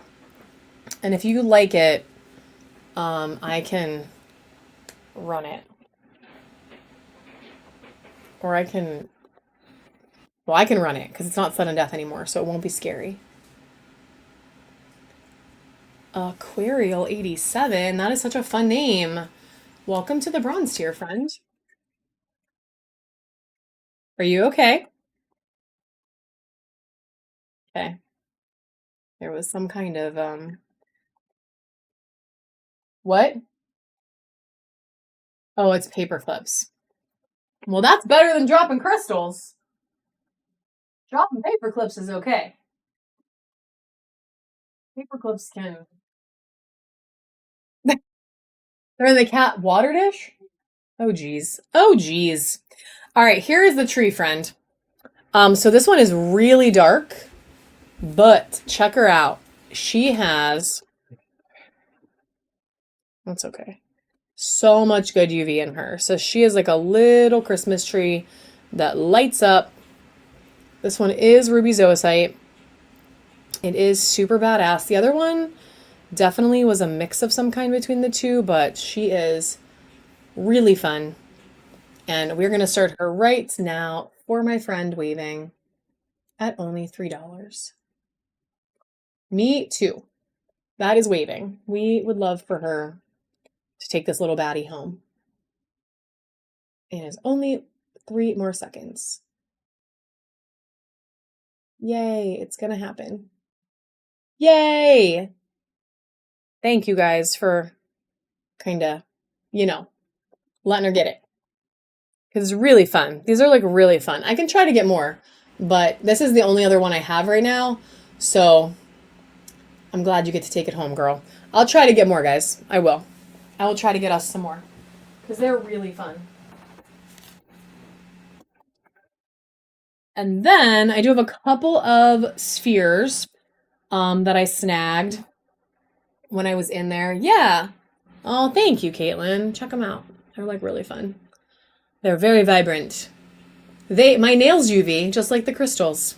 And if you like it, I can run it. Or I can, well, I can run it because it's not sudden death anymore, so it won't be scary. Aquarial 87, that is such a fun name. Welcome to the bronze tier, friend. Are you okay? Okay. There was some kind of, what? Oh, it's paper clips. Well, that's better than dropping crystals. Dropping paper clips is okay. Paper clips can. They're in the cat water dish? Oh, geez. Oh, geez. All right, here is the tree, friend. So this one is really dark, but check her out. She has, that's okay, so much good UV in her. So she is like a little Christmas tree that lights up. This one is ruby zoisite. It is super badass. The other one definitely was a mix of some kind between the two, but she is really fun. And we're going to start her right now for my friend waving at only $3. Me too. That is waving. We would love for her to take this little baddie home. It is only 3 more seconds. Yay, it's going to happen. Yay! Thank you guys for kind of, letting her get it. Because it's really fun. These are like really fun. I can try to get more, but this is the only other one I have right now. So I'm glad you get to take it home, girl. I'll try to get more, guys. I will. I will try to get us some more because they're really fun. And then I do have a couple of spheres that I snagged when I was in there. Yeah. Oh, thank you, Caitlin. Check them out. They're like really fun. They're very vibrant. My nails UV, just like the crystals.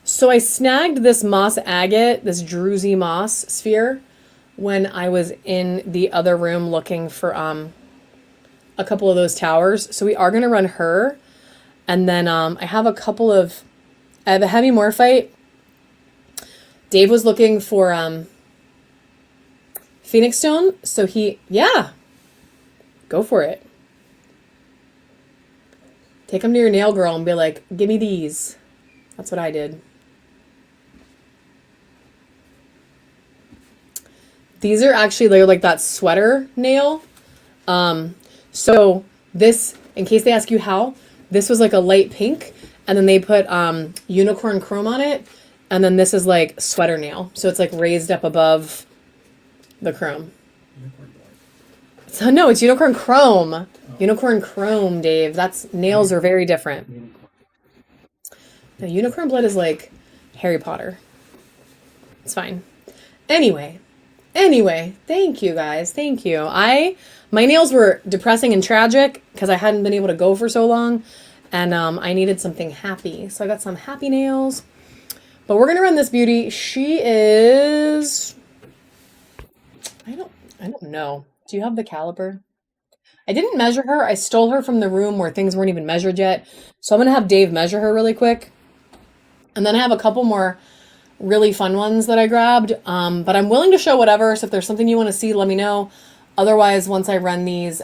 So I snagged this moss agate, this druzy moss sphere, when I was in the other room looking for a couple of those towers. So we are gonna run her, and then I have a heavy morphite. Dave was looking for Phoenix Stone, so yeah, go for it. Take them to your nail girl and be like, give me these. That's what I did. These are actually, they're like that sweater nail. So this, in case they ask you how, this was like a light pink, and then they put unicorn chrome on it, and then this is like sweater nail. So it's like raised up above the chrome. So no, it's unicorn chrome. Oh. Unicorn chrome, Dave. That's nails are very different. The unicorn blood is like Harry Potter. It's fine. Anyway, thank you guys. Thank you. My nails were depressing and tragic because I hadn't been able to go for so long, and I needed something happy. So I got some happy nails. But we're gonna run this beauty. She is, I don't know. Do you have the caliper? I didn't measure her. I stole her from the room where things weren't even measured yet. So I'm gonna have Dave measure her really quick. And then I have a couple more really fun ones that I grabbed. But I'm willing to show whatever. So if there's something you want to see, let me know. Otherwise, once I run these,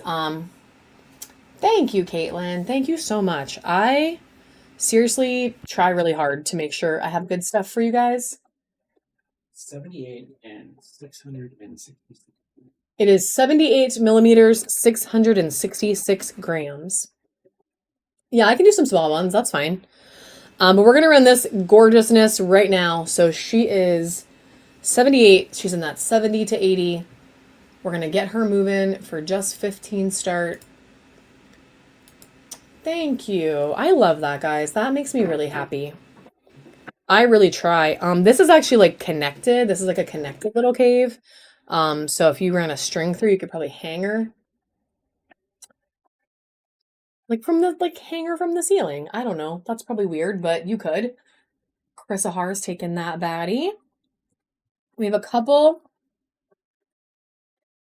thank you, Caitlin. Thank you so much. I seriously try really hard to make sure I have good stuff for you guys. 78 and 666. It is 78 millimeters, 666 grams. Yeah, I can do some small ones. That's fine. But we're going to run this gorgeousness right now. So she is 78. She's in that 70 to 80. We're going to get her moving for just 15 start. Thank you. I love that, guys. That makes me really happy. I really try. This is actually like connected. This is like a connected little cave. So if you ran a string through, you could probably hang her. Like from the hanger from the ceiling. I don't know. That's probably weird, but you could. Chris Ahar's taken that baddie. We have a couple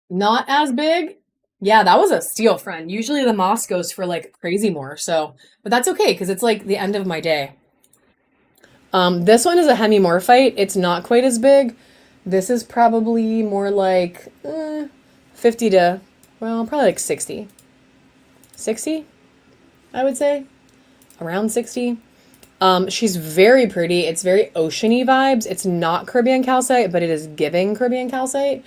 Not as big. Yeah, that was a steal, friend. Usually the moss goes for like crazy more. So, but that's okay because it's like the end of my day. This one is a hemimorphite. It's not quite as big. This is probably more like 50 to, well, probably like 60. 60, I would say. Around 60. She's very pretty. It's very oceany vibes. It's not Caribbean calcite, but it is giving Caribbean calcite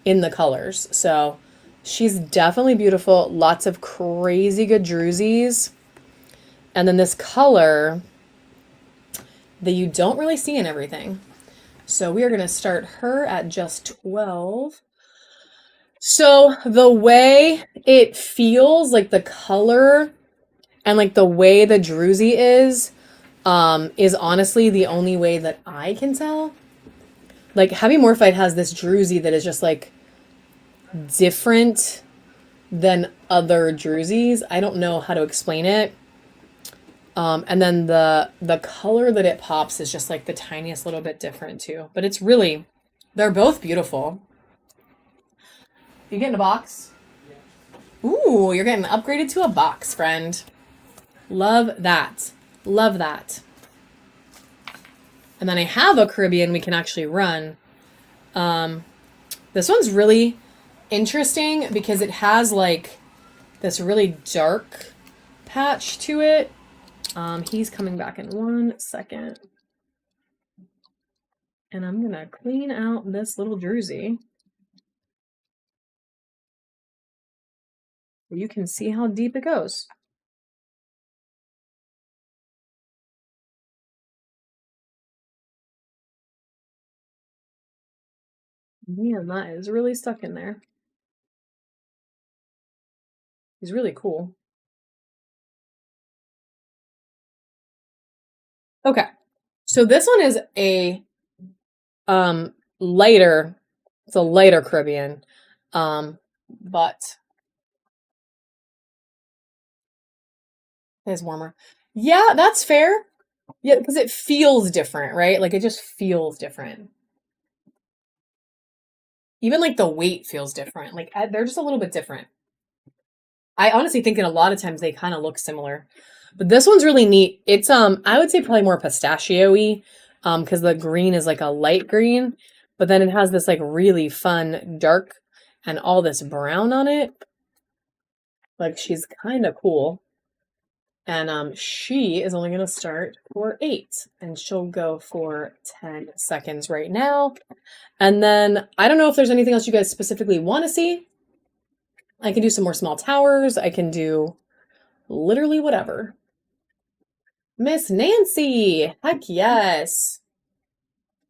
in the colors. So she's definitely beautiful. Lots of crazy good drusies. And then this color that you don't really see in everything. So we are going to start her at just 12. So the way it feels, like the color and like the way the druzy is honestly the only way that I can tell. Like hemimorphite has this druzy that is just like different than other drusies. I don't know how to explain it. And then the color that it pops is just like the tiniest little bit different too. But it's really, they're both beautiful. You getting a box? Ooh, you're getting upgraded to a box, friend. Love that. Love that. And then I have a Caribbean we can actually run. This one's really interesting because it has like this really dark patch to it. He's coming back in 1 second. And I'm gonna clean out this little druzy. You can see how deep it goes. Man, that is really stuck in there. He's really cool. Okay. So this one is a lighter, it's a lighter Caribbean. But it's warmer. Yeah, that's fair. Yeah, because it feels different, right? Like it just feels different. Even like the weight feels different. Like they're just a little bit different. I honestly think that a lot of times they kind of look similar. But this one's really neat. It's I would say probably more pistachio-y because the green is like a light green, but then it has this like really fun dark and all this brown on it. Like she's kind of cool. And she is only going to start for 8 and she'll go for 10 seconds right now. And then I don't know if there's anything else you guys specifically want to see. I can do some more small towers. I can do literally whatever. Miss Nancy. Heck yes.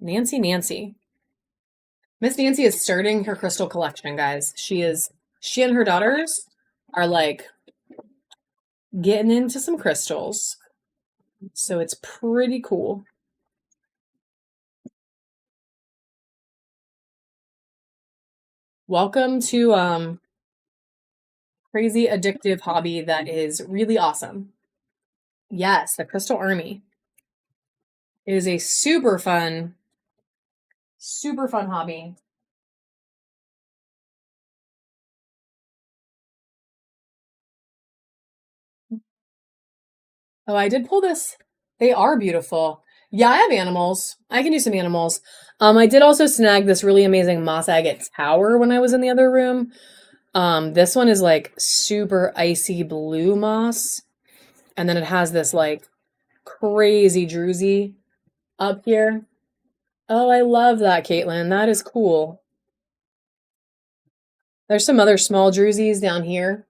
Nancy. Miss Nancy is starting her crystal collection, guys. She and her daughters are like getting into some crystals. So it's pretty cool. Welcome to crazy addictive hobby that is really awesome. Yes, the Crystal Army. It is a super fun hobby. Oh, I did pull this. They are beautiful. Yeah, I have animals. I can do some animals. I did also snag this really amazing moss agate tower when I was in the other room. This one is like super icy blue moss. And then it has this like crazy druzy up here. Oh, I love that, Caitlin. That is cool. There's some other small druzies down here.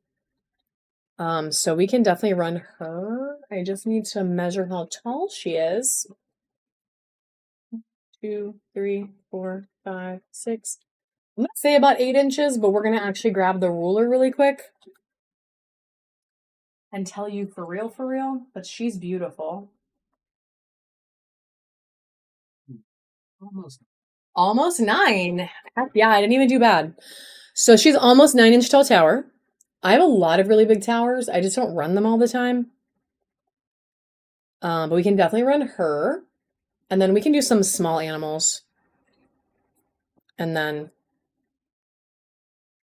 So we can definitely run her. I just need to measure how tall she is. 2, 3, 4, 5, 6. I'm gonna say about 8 inches, but we're gonna actually grab the ruler really quick and tell you for real, but she's beautiful. Almost 9. Heck yeah, I didn't even do bad. So she's almost 9-inch tall tower. I have a lot of really big towers. I just don't run them all the time. But we can definitely run her. And then we can do some small animals. And then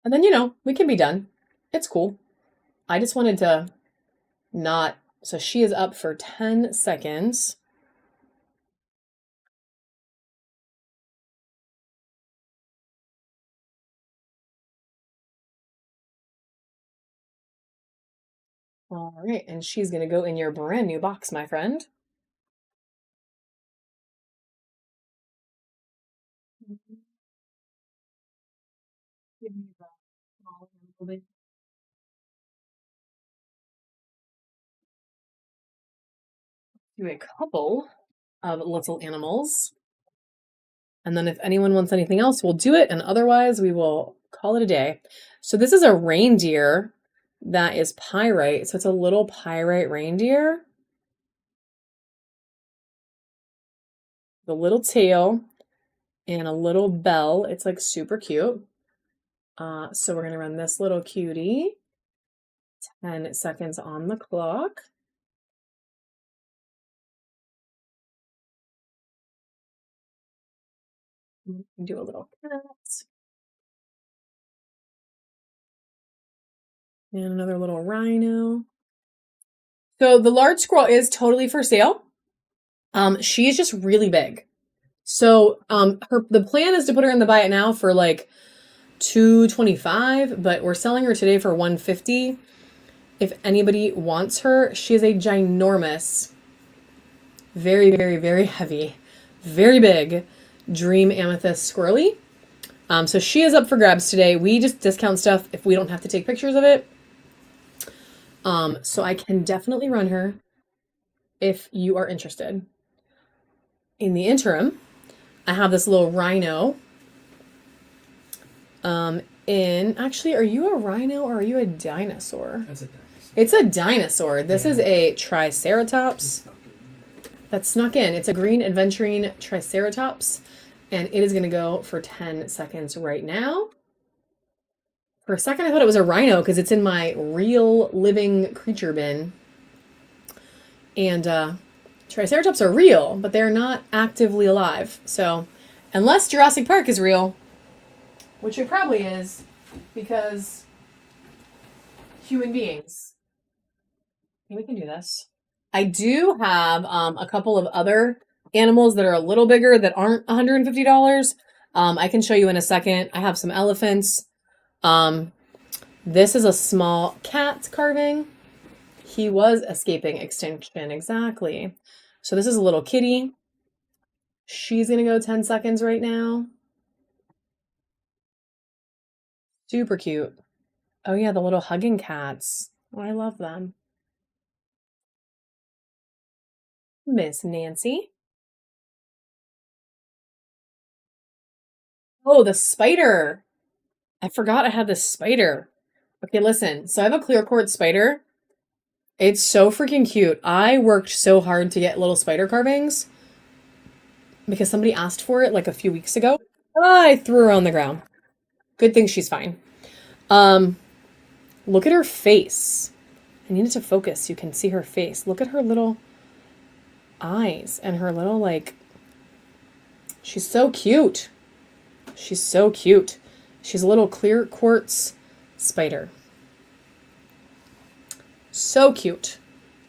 And then, you know, we can be done. It's cool. I just wanted to not. So she is up for 10 seconds. All right. And she's going to go in your brand new box, my friend. Give me the small envelope. Do a couple of little animals. And then if anyone wants anything else, we'll do it. And otherwise, we will call it a day. So this is a reindeer that is pyrite. So it's a little pyrite reindeer. The little tail and a little bell. It's like super cute. So we're going to run this little cutie. 10 seconds on the clock. Do a little cat. And another little rhino. So the large squirrel is totally for sale. She is just really big. So the plan is to put her in the buy it now for like $225, but we're selling her today for $150. If anybody wants her, she is a ginormous, very, very, very heavy, very big dream amethyst squirrely. So she is up for grabs today. We just discount stuff if we don't have to take pictures of it. So I can definitely run her if you are interested. In the interim, I have this little rhino. Actually, are you a rhino or are you a dinosaur? That's a dinosaur. It's a dinosaur. This is a triceratops that snuck in. It's a green adventurine triceratops, and it is going to go for 10 seconds right now. For a second, I thought it was a rhino because it's in my real living creature bin. And triceratops are real, but they're not actively alive. So, unless Jurassic Park is real, which it probably is, because human beings. We can do this. I do have a couple of other animals that are a little bigger that aren't $150. I can show you in a second. I have some elephants. This is a small cat carving. He was escaping extinction, exactly. So this is a little kitty. She's gonna go 10 seconds right now. Super cute. Oh yeah, the little hugging cats. Oh, I love them. Miss Nancy. Oh, the spider. I forgot I had this spider. Okay, listen. So I have a clear quartz spider. It's so freaking cute. I worked so hard to get little spider carvings because somebody asked for it like a few weeks ago. I threw her on the ground. Good thing she's fine. Look at her face. I needed to focus so you can see her face. Look at her little eyes and her little, like, she's so cute. She's so cute. She's a little clear quartz spider. So cute.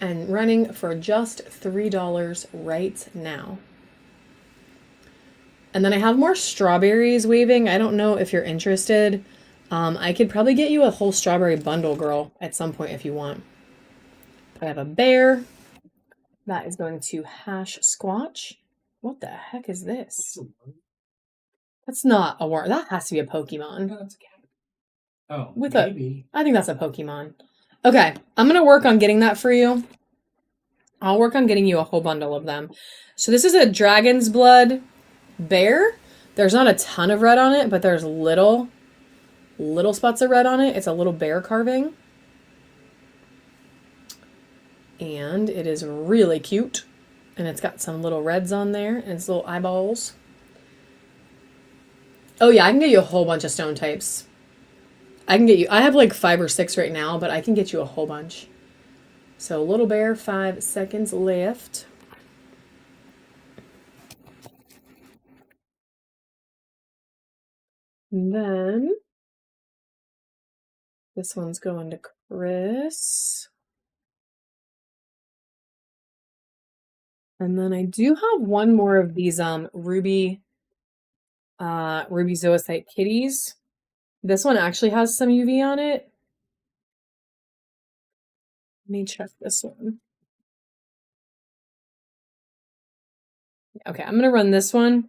And running for just $3 right now. And then I have more strawberries waving. I don't know if you're interested. I could probably get you a whole strawberry bundle, girl, at some point if you want. I have a bear that is going to hash squatch. What the heck is this? That's not a worm. That has to be a Pokemon. No, that's a cat. Oh, With maybe. I think that's a Pokemon. Okay, I'm gonna work on getting that for you. I'll work on getting you a whole bundle of them. So this is a dragon's blood bear. There's not a ton of red on it, but there's little spots of red on it. It's a little bear carving. And it is really cute. And it's got some little reds on there and its little eyeballs. Oh yeah, I can get you a whole bunch of stone types. I have like 5 or 6 right now, but I can get you a whole bunch. So little bear, 5 seconds left. And then This one's going to Chris. And then I do have one more of these ruby zoisite kitties. This one actually has some UV on it. Let me check this one. Okay, I'm gonna run this one.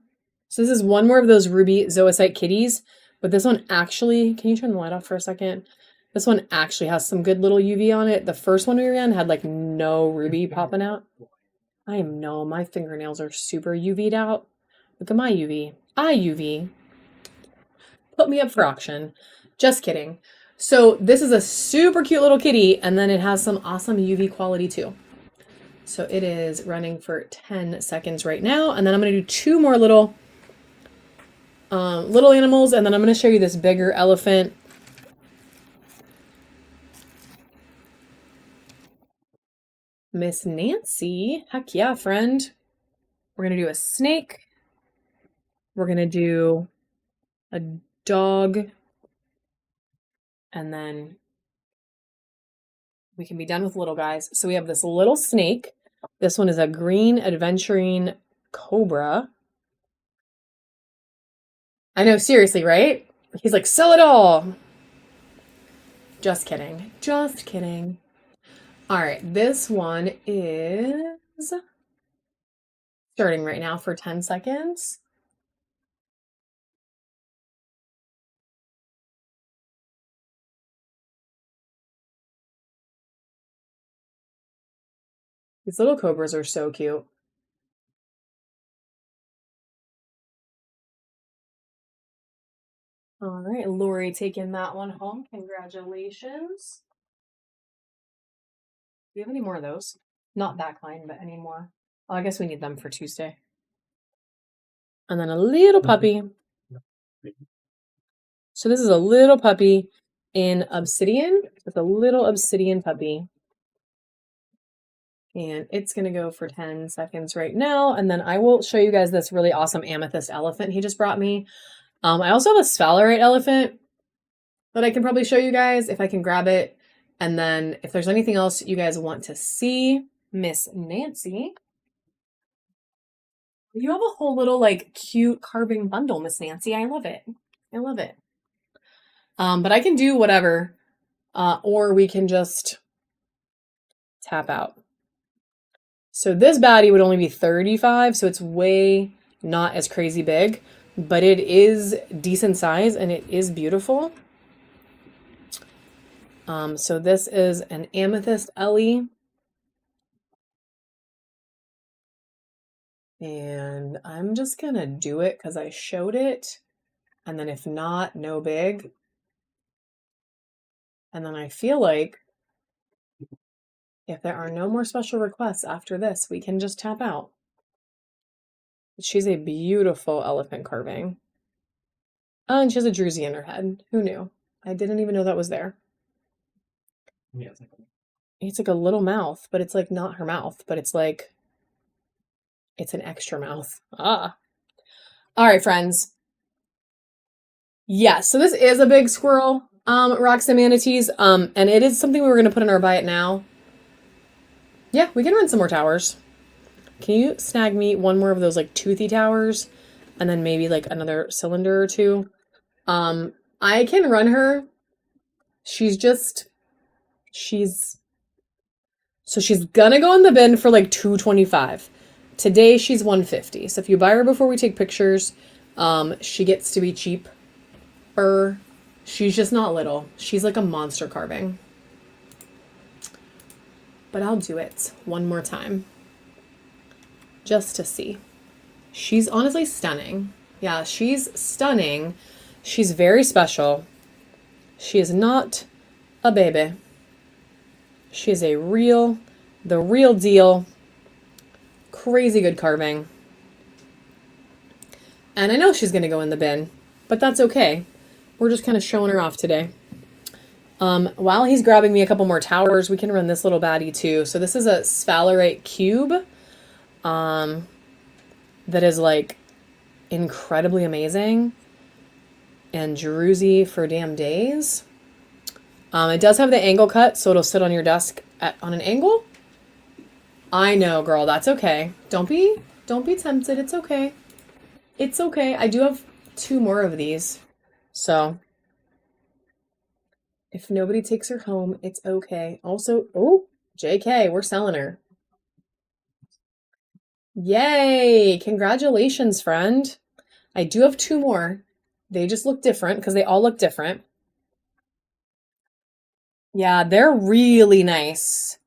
So this is one more of those ruby zoisite kitties, but this one actually, can you turn the light off for a second? This one actually has some good little UV on it. The first one we ran had like no ruby popping out. I know my fingernails are super UV'd out. Look at my UV. UV. Put me up for auction. Just kidding. So this is a super cute little kitty, and then it has some awesome UV quality too. So it is running for 10 seconds right now, and then I'm going to do two more little animals, and then I'm going to show you this bigger elephant. Miss Nancy, heck yeah, friend. We're going to do a snake. We're going to do a dog. And then we can be done with little guys. So we have this little snake. This one is a green adventuring cobra. I know, seriously, right? He's like, sell it all. Just kidding. Just kidding. All right, this one is starting right now for 10 seconds. These little cobras are so cute. All right, Lori taking that one home. Congratulations. Do you have any more of those? Not that kind, but any more. Oh, I guess we need them for Tuesday. And then a little puppy. So this is a little puppy in obsidian. It's a little obsidian puppy. And it's going to go for 10 seconds right now. And then I will show you guys this really awesome amethyst elephant he just brought me. I also have a sphalerite elephant that I can probably show you guys if I can grab it. And then if there's anything else you guys want to see, Miss Nancy, you have a whole little like cute carving bundle, Miss Nancy. I love it. I love it. But I can do whatever, or we can just tap out. So this baddie would only be 35, so it's way not as crazy big, but it is decent size and it is beautiful. So this is an amethyst Ellie. And I'm just gonna do it because I showed it. And then if not, no big. And then I feel like if there are no more special requests after this, we can just tap out. She's a beautiful elephant carving. Oh, and she has a druzy in her head. Who knew? I didn't even know that was there. Yeah, It's like a little mouth, but it's like not her mouth, but it's like, it's an extra mouth. Ah. All right, friends. Yeah, so this is a big squirrel, rocks and manatees, and it is something we were going to put in our buy it now. Yeah, we can run some more towers. Can you snag me one more of those like toothy towers and then maybe like another cylinder or two? I can run her. She's gonna go in the bin for like $225. Today she's $150. So if you buy her before we take pictures, she gets to be cheap. She's just not little. She's like a monster carving. But I'll do it one more time. Just to see. She's honestly stunning. Yeah, she's stunning. She's very special. She is not a baby. She is the real deal. Crazy good carving. And I know she's going to go in the bin, but that's okay. We're just kind of showing her off today. While he's grabbing me a couple more towers, we can run this little baddie too. So this is a sphalerite cube that is like incredibly amazing and druzy for damn days. It does have the angle cut, so it'll sit on your desk on an angle. I know, girl. That's okay. Don't be tempted. It's okay. It's okay. I do have 2 more of these. So if nobody takes her home, it's okay. Also, oh, JK, we're selling her. Yay! Congratulations, friend. I do have 2 more. They just look different because they all look different. Yeah, they're really nice.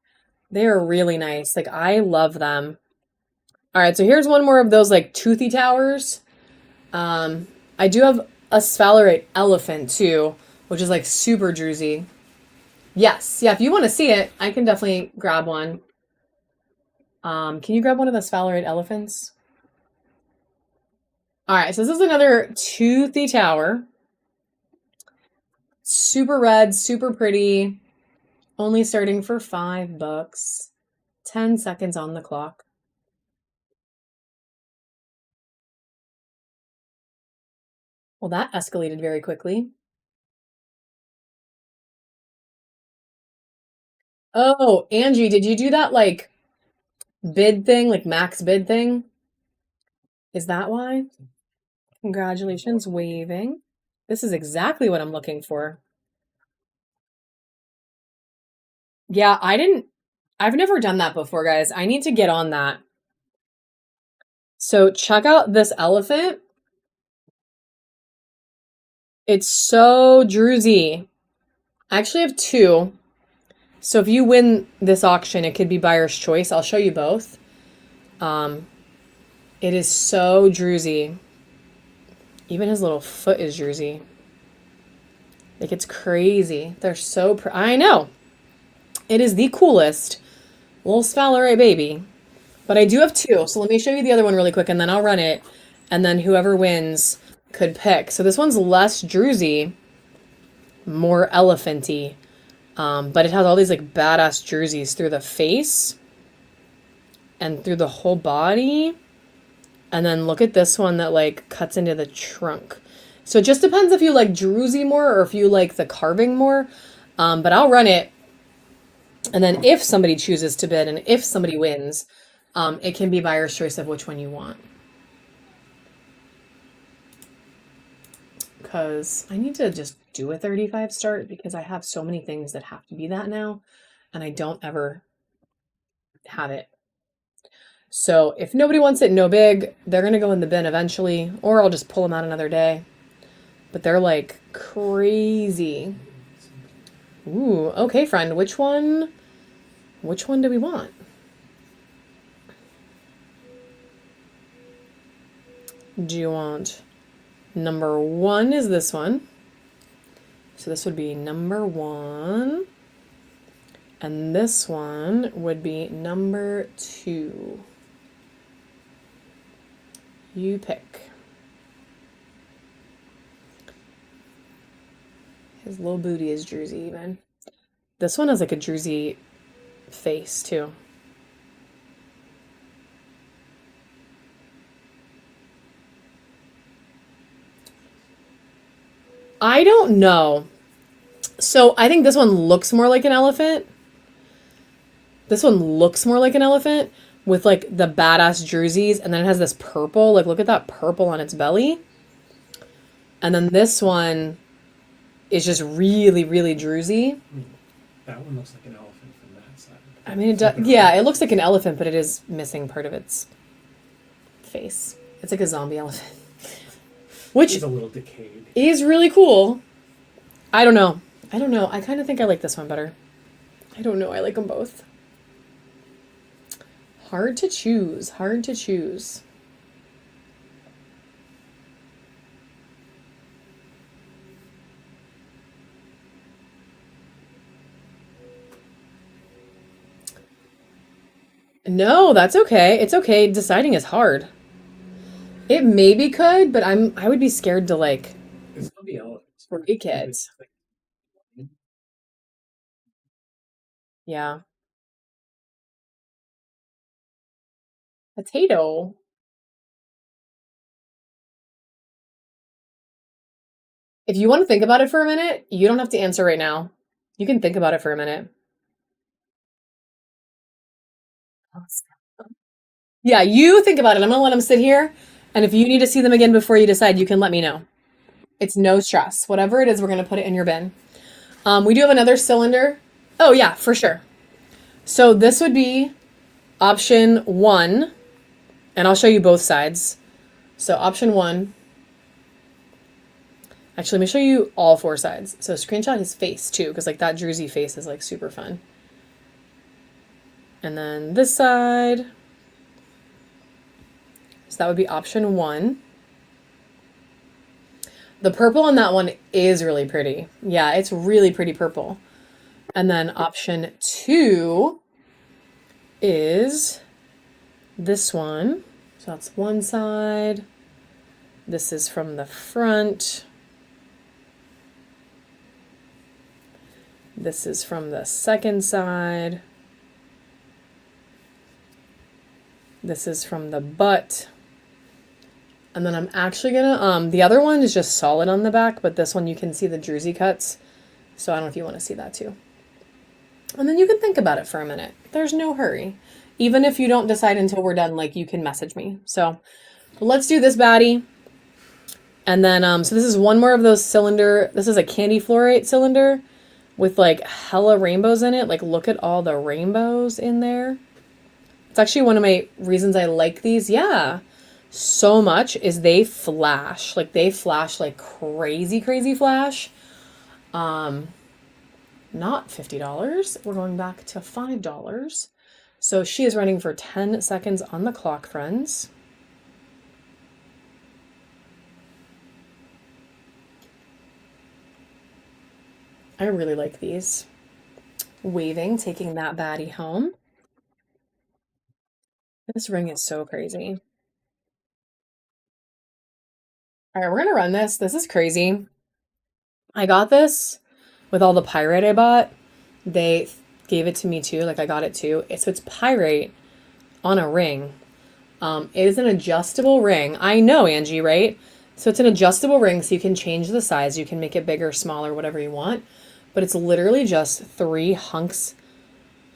They're really nice. Like, I love them. All right, so here's one more of those like toothy towers. I do have a sphalerite elephant too, which is like super druzy. Yes, yeah, if you want to see it, I can definitely grab one. Can you grab one of the sphalerite elephants? All right, so this is another toothy tower. Super red, super pretty. Only starting for $5. 10 seconds on the clock. Well, that escalated very quickly. Oh, Angie, did you do that like bid thing, like max bid thing? Is that why? Congratulations, waving. This is exactly what I'm looking for. Yeah, I've never done that before, guys. I need to get on that. So check out this elephant. It's so druzy. I actually have 2. So if you win this auction, it could be buyer's choice. I'll show you both. It is so druzy. Even his little foot is druzy. Like, it's crazy. They're so I know. It is the coolest little sphalerite baby. But I do have 2, so let me show you the other one really quick, and then I'll run it, and then whoever wins could pick. So this one's less druzy, more elephanty, but it has all these like badass jerseys through the face and through the whole body. And then look at this one that like cuts into the trunk. So it just depends if you like druzy more or if you like the carving more. But I'll run it. And then if somebody chooses to bid and if somebody wins, it can be buyer's choice of which one you want. Because I need to just do a 35 start because I have so many things that have to be that now. And I don't ever have it. So if nobody wants it, no big. They're going to go in the bin eventually. Or I'll just pull them out another day. But they're like crazy. Ooh, okay, friend. Which one do we want? Do you want number 1 is this one. So this would be number 1. And this one would be number 2. You pick. His little booty is druzy even. This one has like a druzy face too. I don't know. So I think this one looks more like an elephant. This one looks more like an elephant with like the badass jerseys, and then it has this purple. Like, look at that purple on its belly. And then this one is just really, really druzy. That one looks like an elephant from that side. I mean, it does, yeah, it looks like an elephant, but it is missing part of its face. It's like a zombie elephant, which It's a little decayed. is really cool. I don't know. I kind of think I like this one better. I don't know. I like them both. Hard to choose. Hard to choose. No, that's okay. It's okay. Deciding is hard. It maybe could, but I would be scared to like It's gonna be elephants. for big kids. Like, Yeah. Potato. If you want to think about it for a minute, you don't have to answer right now. You can think about it for a minute. Yeah, you think about it. I'm gonna let them sit here, and if you need to see them again before you decide, you can let me know. It's no stress. Whatever it is, we're gonna put it in your bin. We do have another cylinder. Oh yeah, for sure. So this would be option one, and I'll show you both sides. So option one. Actually, let me show you all four sides. So screenshot his face too, because like that Druzy face is like super fun. And then this side. So that would be option one. The purple on that one is really pretty. Yeah, it's really pretty purple. And then option two is this one. So that's one side. This is from the front. This is from the second side. This is from the butt. And then I'm actually gonna, the other one is just solid on the back, but this one you can see the Druzy cuts. So I don't know if you want to see that too. And then you can think about it for a minute. There's no hurry. Even if you don't decide until we're done, like you can message me. So let's do this baddie. And then, so this is one more of those cylinder. This is a candy fluorite cylinder with like hella rainbows in it. Like look at all the rainbows in there. It's actually one of my reasons I like these. Yeah. So much is they flash. Like they flash like crazy, crazy flash. Not $50. We're going back to $5. So she is running for 10 seconds on the clock, friends. I really like these. Waving, taking that baddie home. This ring is so crazy. All right, we're gonna run this. This is crazy. I got this with all the pyrite I bought. They gave it to me too. Like I got it too. So it's pyrite on a ring. It is an adjustable ring. I know, Angie, right? So it's an adjustable ring, so you can change the size. You can make it bigger, smaller, whatever you want. But it's literally just 3 hunks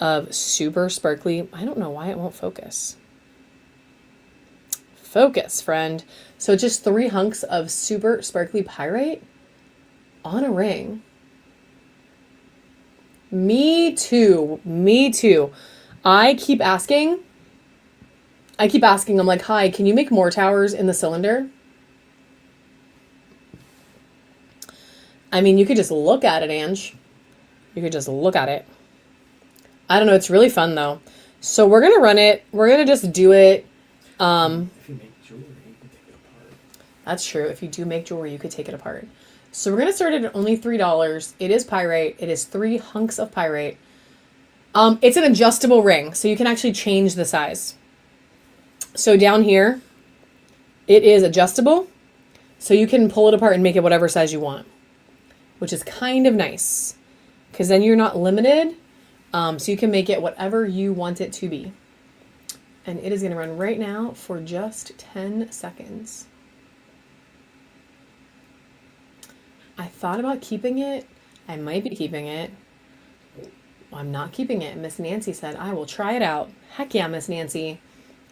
of super sparkly. I don't know why it won't focus. Focus, friend. So just 3 hunks of super sparkly pyrite on a ring. Me too. Me too. I keep asking. I'm like, hi, can you make more towers in the cylinder? I mean, you could just look at it, Ange. You could just look at it. I don't know. It's really fun, though. So we're going to run it. We're going to just do it. If you make jewelry, you can take it apart. That's true. If you do make jewelry, you could take it apart. So we're going to start it at only $3. It is pyrite. It is 3 hunks of pyrite. It's an adjustable ring, so you can actually change the size. So down here, it is adjustable. So you can pull it apart and make it whatever size you want, which is kind of nice because then you're not limited. So you can make it whatever you want it to be. And it is going to run right now for just 10 seconds. I thought about keeping it. I might be keeping it. I'm not keeping it. Miss Nancy said, I will try it out. Heck yeah, Miss Nancy.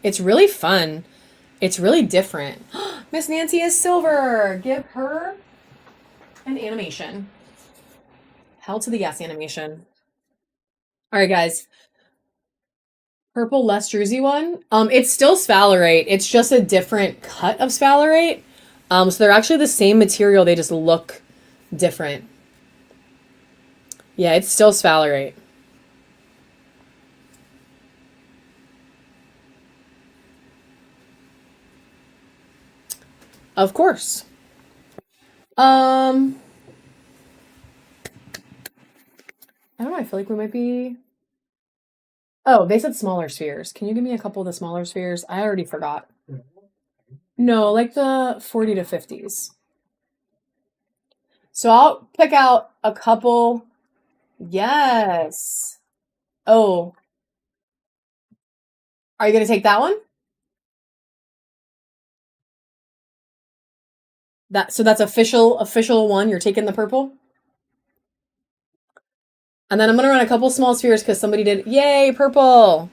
It's really fun. It's really different. Miss Nancy is silver. Give her an animation. Hell to the yes animation. All right, guys. Purple less Druzy one. It's still sphalerite. It's just a different cut of sphalerite. So they're actually the same material. They just look different. Yeah, it's still sphalerite. Of course. I don't know. I feel like we might be. Oh, they said smaller spheres. Can you give me a couple of the smaller spheres? I already forgot. No, like the 40 to 50s. So I'll pick out a couple. Yes. Oh, are you going to take that one? So that's official one. You're taking the purple? And then I'm going to run a couple small spheres because somebody did. Yay, purple.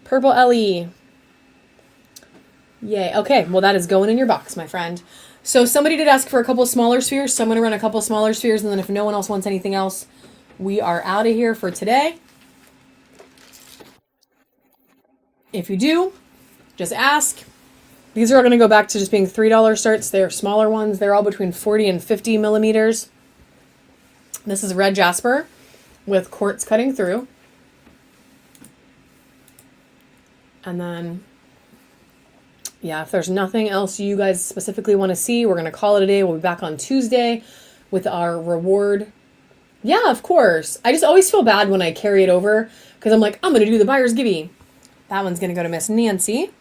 Purple Ellie. Yay. Okay, well, that is going in your box, my friend. So somebody did ask for a couple smaller spheres, so I'm going to run a couple smaller spheres, and then if no one else wants anything else, we are out of here for today. If you do, just ask. These are all going to go back to just being $3 starts. They're smaller ones. They're all between 40 and 50 millimeters. This is red jasper with quartz cutting through. And then, yeah, if there's nothing else you guys specifically want to see, we're going to call it a day. We'll be back on Tuesday with our reward. Yeah, of course. I just always feel bad when I carry it over because I'm like, I'm going to do the buyer's givey. That one's going to go to Miss Nancy.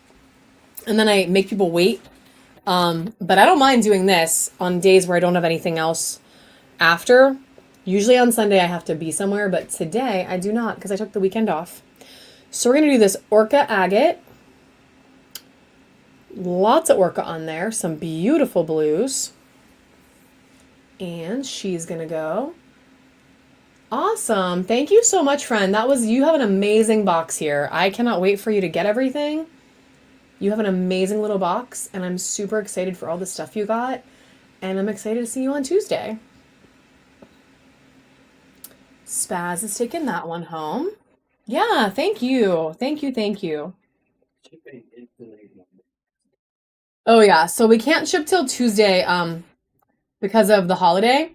And then I make people wait. But I don't mind doing this on days where I don't have anything else after. Usually on Sunday I have to be somewhere, but today I do not because I took the weekend off. So we're going to do this Orca agate. Lots of Orca on there. Some beautiful blues. And she's going to go. Awesome. Thank you so much, friend. You have an amazing box here. I cannot wait for you to get everything. You have an amazing little box, and I'm super excited for all the stuff you got. And I'm excited to see you on Tuesday. Spaz is taking that one home. Yeah, thank you. Thank you, thank you. Oh yeah, so we can't ship till Tuesday because of the holiday.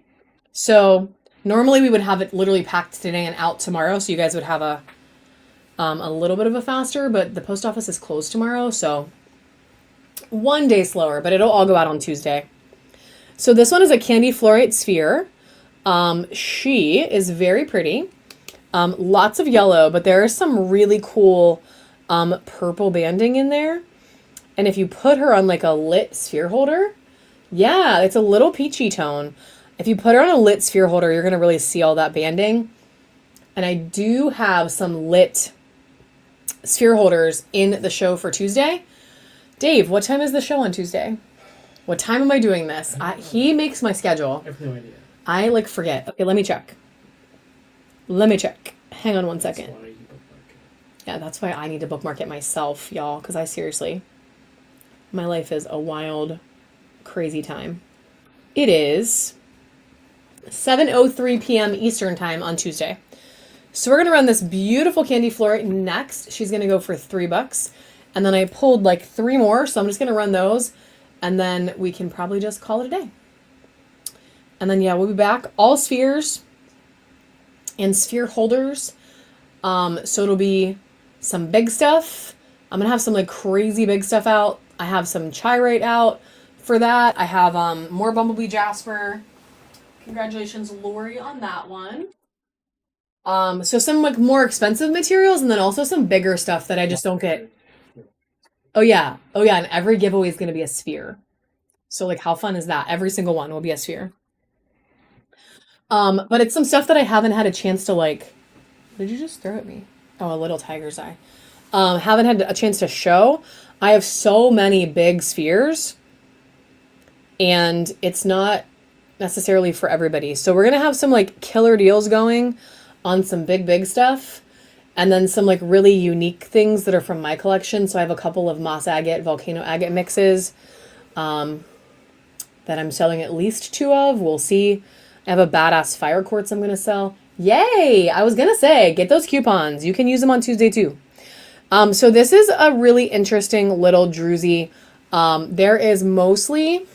So normally we would have it literally packed today and out tomorrow, so you guys would have a little bit of a faster, but the post office is closed tomorrow, so one day slower, but it'll all go out on Tuesday. So this one is a candy fluorite sphere. She is very pretty. Lots of yellow, but there is some really cool purple banding in there. And if you put her on like a lit sphere holder, yeah, it's a little peachy tone. If you put her on a lit sphere holder, you're going to really see all that banding. And I do have some lit sphere holders in the show for Tuesday. Dave, what time is the show on Tuesday? What time am I doing this? He makes my schedule. I have no idea. I forget. Okay, let me check. Hang on one second. Yeah, that's why I need to bookmark it myself, y'all, because my life is a wild, crazy time. It is 7:03 p.m. Eastern time on Tuesday. So we're going to run this beautiful candy fluorite next. She's going to go for $3. And then I pulled like 3 more, so I'm just going to run those. And then we can probably just call it a day. And then, yeah, we'll be back. All spheres and sphere holders. So it'll be some big stuff. I'm going to have some like crazy big stuff out. I have some chirite out for that. I have more Bumblebee Jasper. Congratulations, Lori, on that one. So some like more expensive materials and then also some bigger stuff that I just don't get. Oh yeah. And every giveaway is going to be a sphere. So like how fun is that? Every single one will be a sphere. But it's some stuff that I haven't had a chance to what did you just throw at me? Oh, a little tiger's eye. Haven't had a chance to show. I have so many big spheres and it's not necessarily for everybody. So we're going to have some like killer deals going on some big stuff. And then some like really unique things that are from my collection. So I have a couple of moss agate, volcano agate mixes that I'm selling at least 2 of. We'll see. I have a badass fire quartz I'm going to sell. Yay! I was going to say, get those coupons. You can use them on Tuesday too. So this is a really interesting little druzy. There is mostly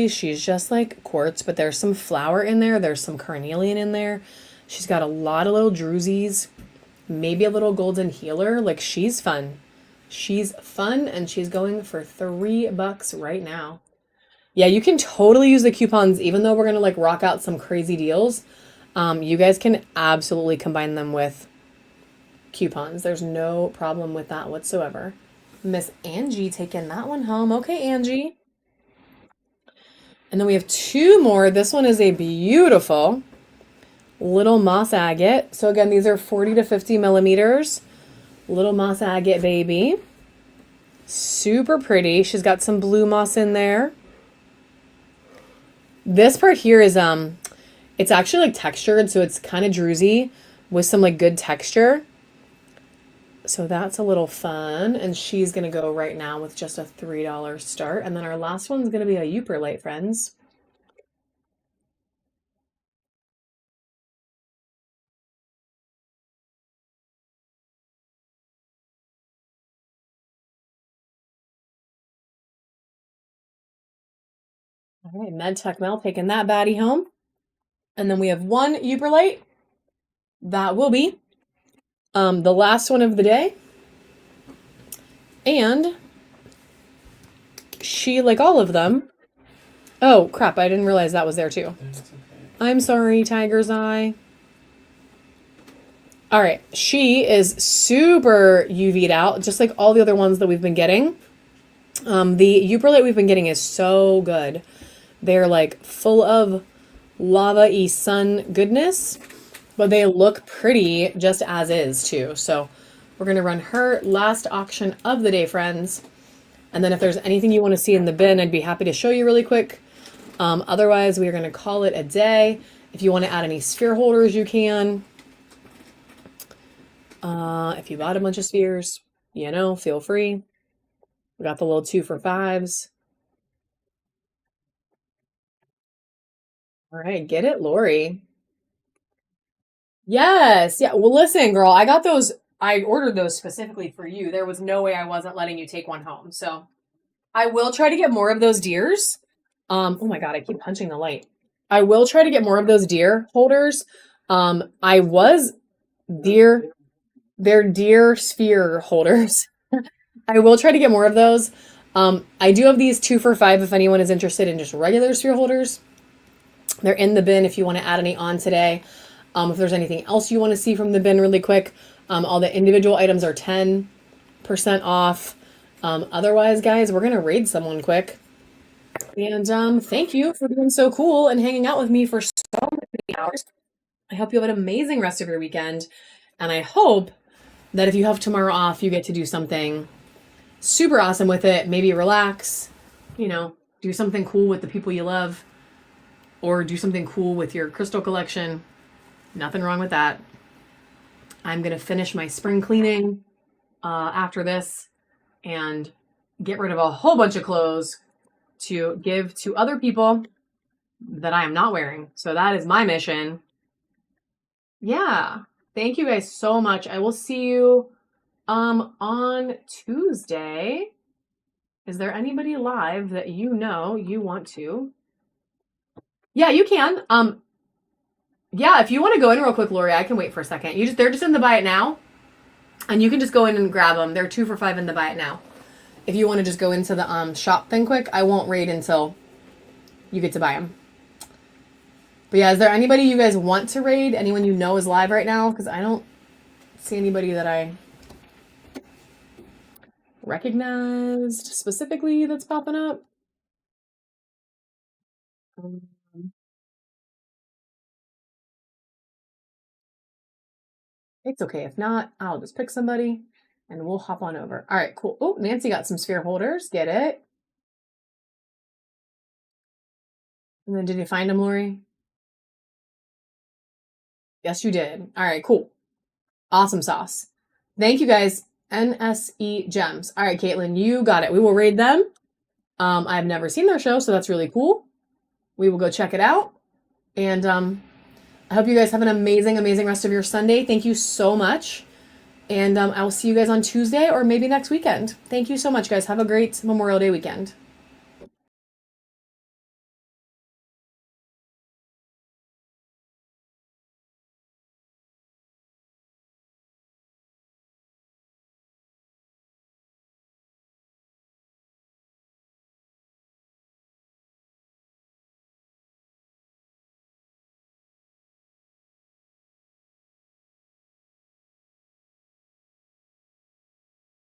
she's just like quartz, but there's some flower in there. There's some carnelian in there. She's got a lot of little druzies, maybe a little golden healer. Like she's fun. She's fun and she's going for $3 right now. Yeah, you can totally use the coupons, even though we're going to like rock out some crazy deals. You guys can absolutely combine them with coupons. There's no problem with that whatsoever. Miss Angie taking that one home. Okay, Angie. And then we have 2 more. This one is a beautiful little moss agate. So again, these are 40 to 50 millimeters. Little moss agate baby. Super pretty. She's got some blue moss in there. This part here is It's actually like textured, so it's kind of druzy with some like good texture. So that's a little fun. And she's going to go right now with just a $3 start. And then our last one's going to be a Yooper Light, friends. All right, MedTech Mel taking that baddie home. And then we have one Yooper Light. That will be the last one of the day. And she, like all of them. Oh, crap. I didn't realize that was there too. That's okay. I'm sorry, Tiger's Eye. All right. She is super UV'd out, just like all the other ones that we've been getting. The Yooper Light we've been getting is so good. They're like full of lava-y sun goodness, but they look pretty just as is too. So we're going to run her last auction of the day, friends. And then if there's anything you want to see in the bin, I'd be happy to show you really quick. Otherwise, we are going to call it a day. If you want to add any sphere holders, you can. If you bought a bunch of spheres, you know, feel free. We got the little 2 for 5s. All right, get it, Lori. Yes. Yeah. Well, listen, girl, I got those. I ordered those specifically for you. There was no way I wasn't letting you take one home. So I will try to get more of those deers. Oh my God, I keep punching the light. I will try to get more of those deer holders. I was deer, they're deer sphere holders. I will try to get more of those. I do have these 2 for 5 if anyone is interested in just regular sphere holders. They're in the bin if you want to add any on today. If there's anything else you want to see from the bin really quick, all the individual items are 10% off. Otherwise, guys, we're going to raid someone quick. And thank you for being so cool and hanging out with me for so many hours. I hope you have an amazing rest of your weekend. And I hope that if you have tomorrow off, you get to do something super awesome with it. Maybe relax, you know, do something cool with the people you love, or do something cool with your crystal collection. Nothing wrong with that. I'm going to finish my spring cleaning after this and get rid of a whole bunch of clothes to give to other people that I am not wearing. So that is my mission. Yeah. Thank you guys so much. I will see you on Tuesday. Is there anybody live that you know you want to? Yeah, you can. Yeah, if you want to go in real quick, Lori, I can wait for a second. They're just in the buy it now. And you can just go in and grab them. They're 2 for 5 in the buy it now. If you want to just go into the shop thing quick, I won't raid until you get to buy them. But yeah, is there anybody you guys want to raid? Anyone you know is live right now? Because I don't see anybody that I recognized specifically that's popping up. It's okay. If not, I'll just pick somebody and we'll hop on over. All right, cool. Oh, Nancy got some sphere holders. Get it. And then did you find them, Lori? Yes, you did. All right, cool. Awesome sauce. Thank you guys. NSE Gems. All right, Caitlin, you got it. We will raid them. I've never seen their show, so that's really cool. We will go check it out. And I hope you guys have an amazing, amazing rest of your Sunday. Thank you so much. And I will see you guys on Tuesday or maybe next weekend. Thank you so much, guys. Have a great Memorial Day weekend.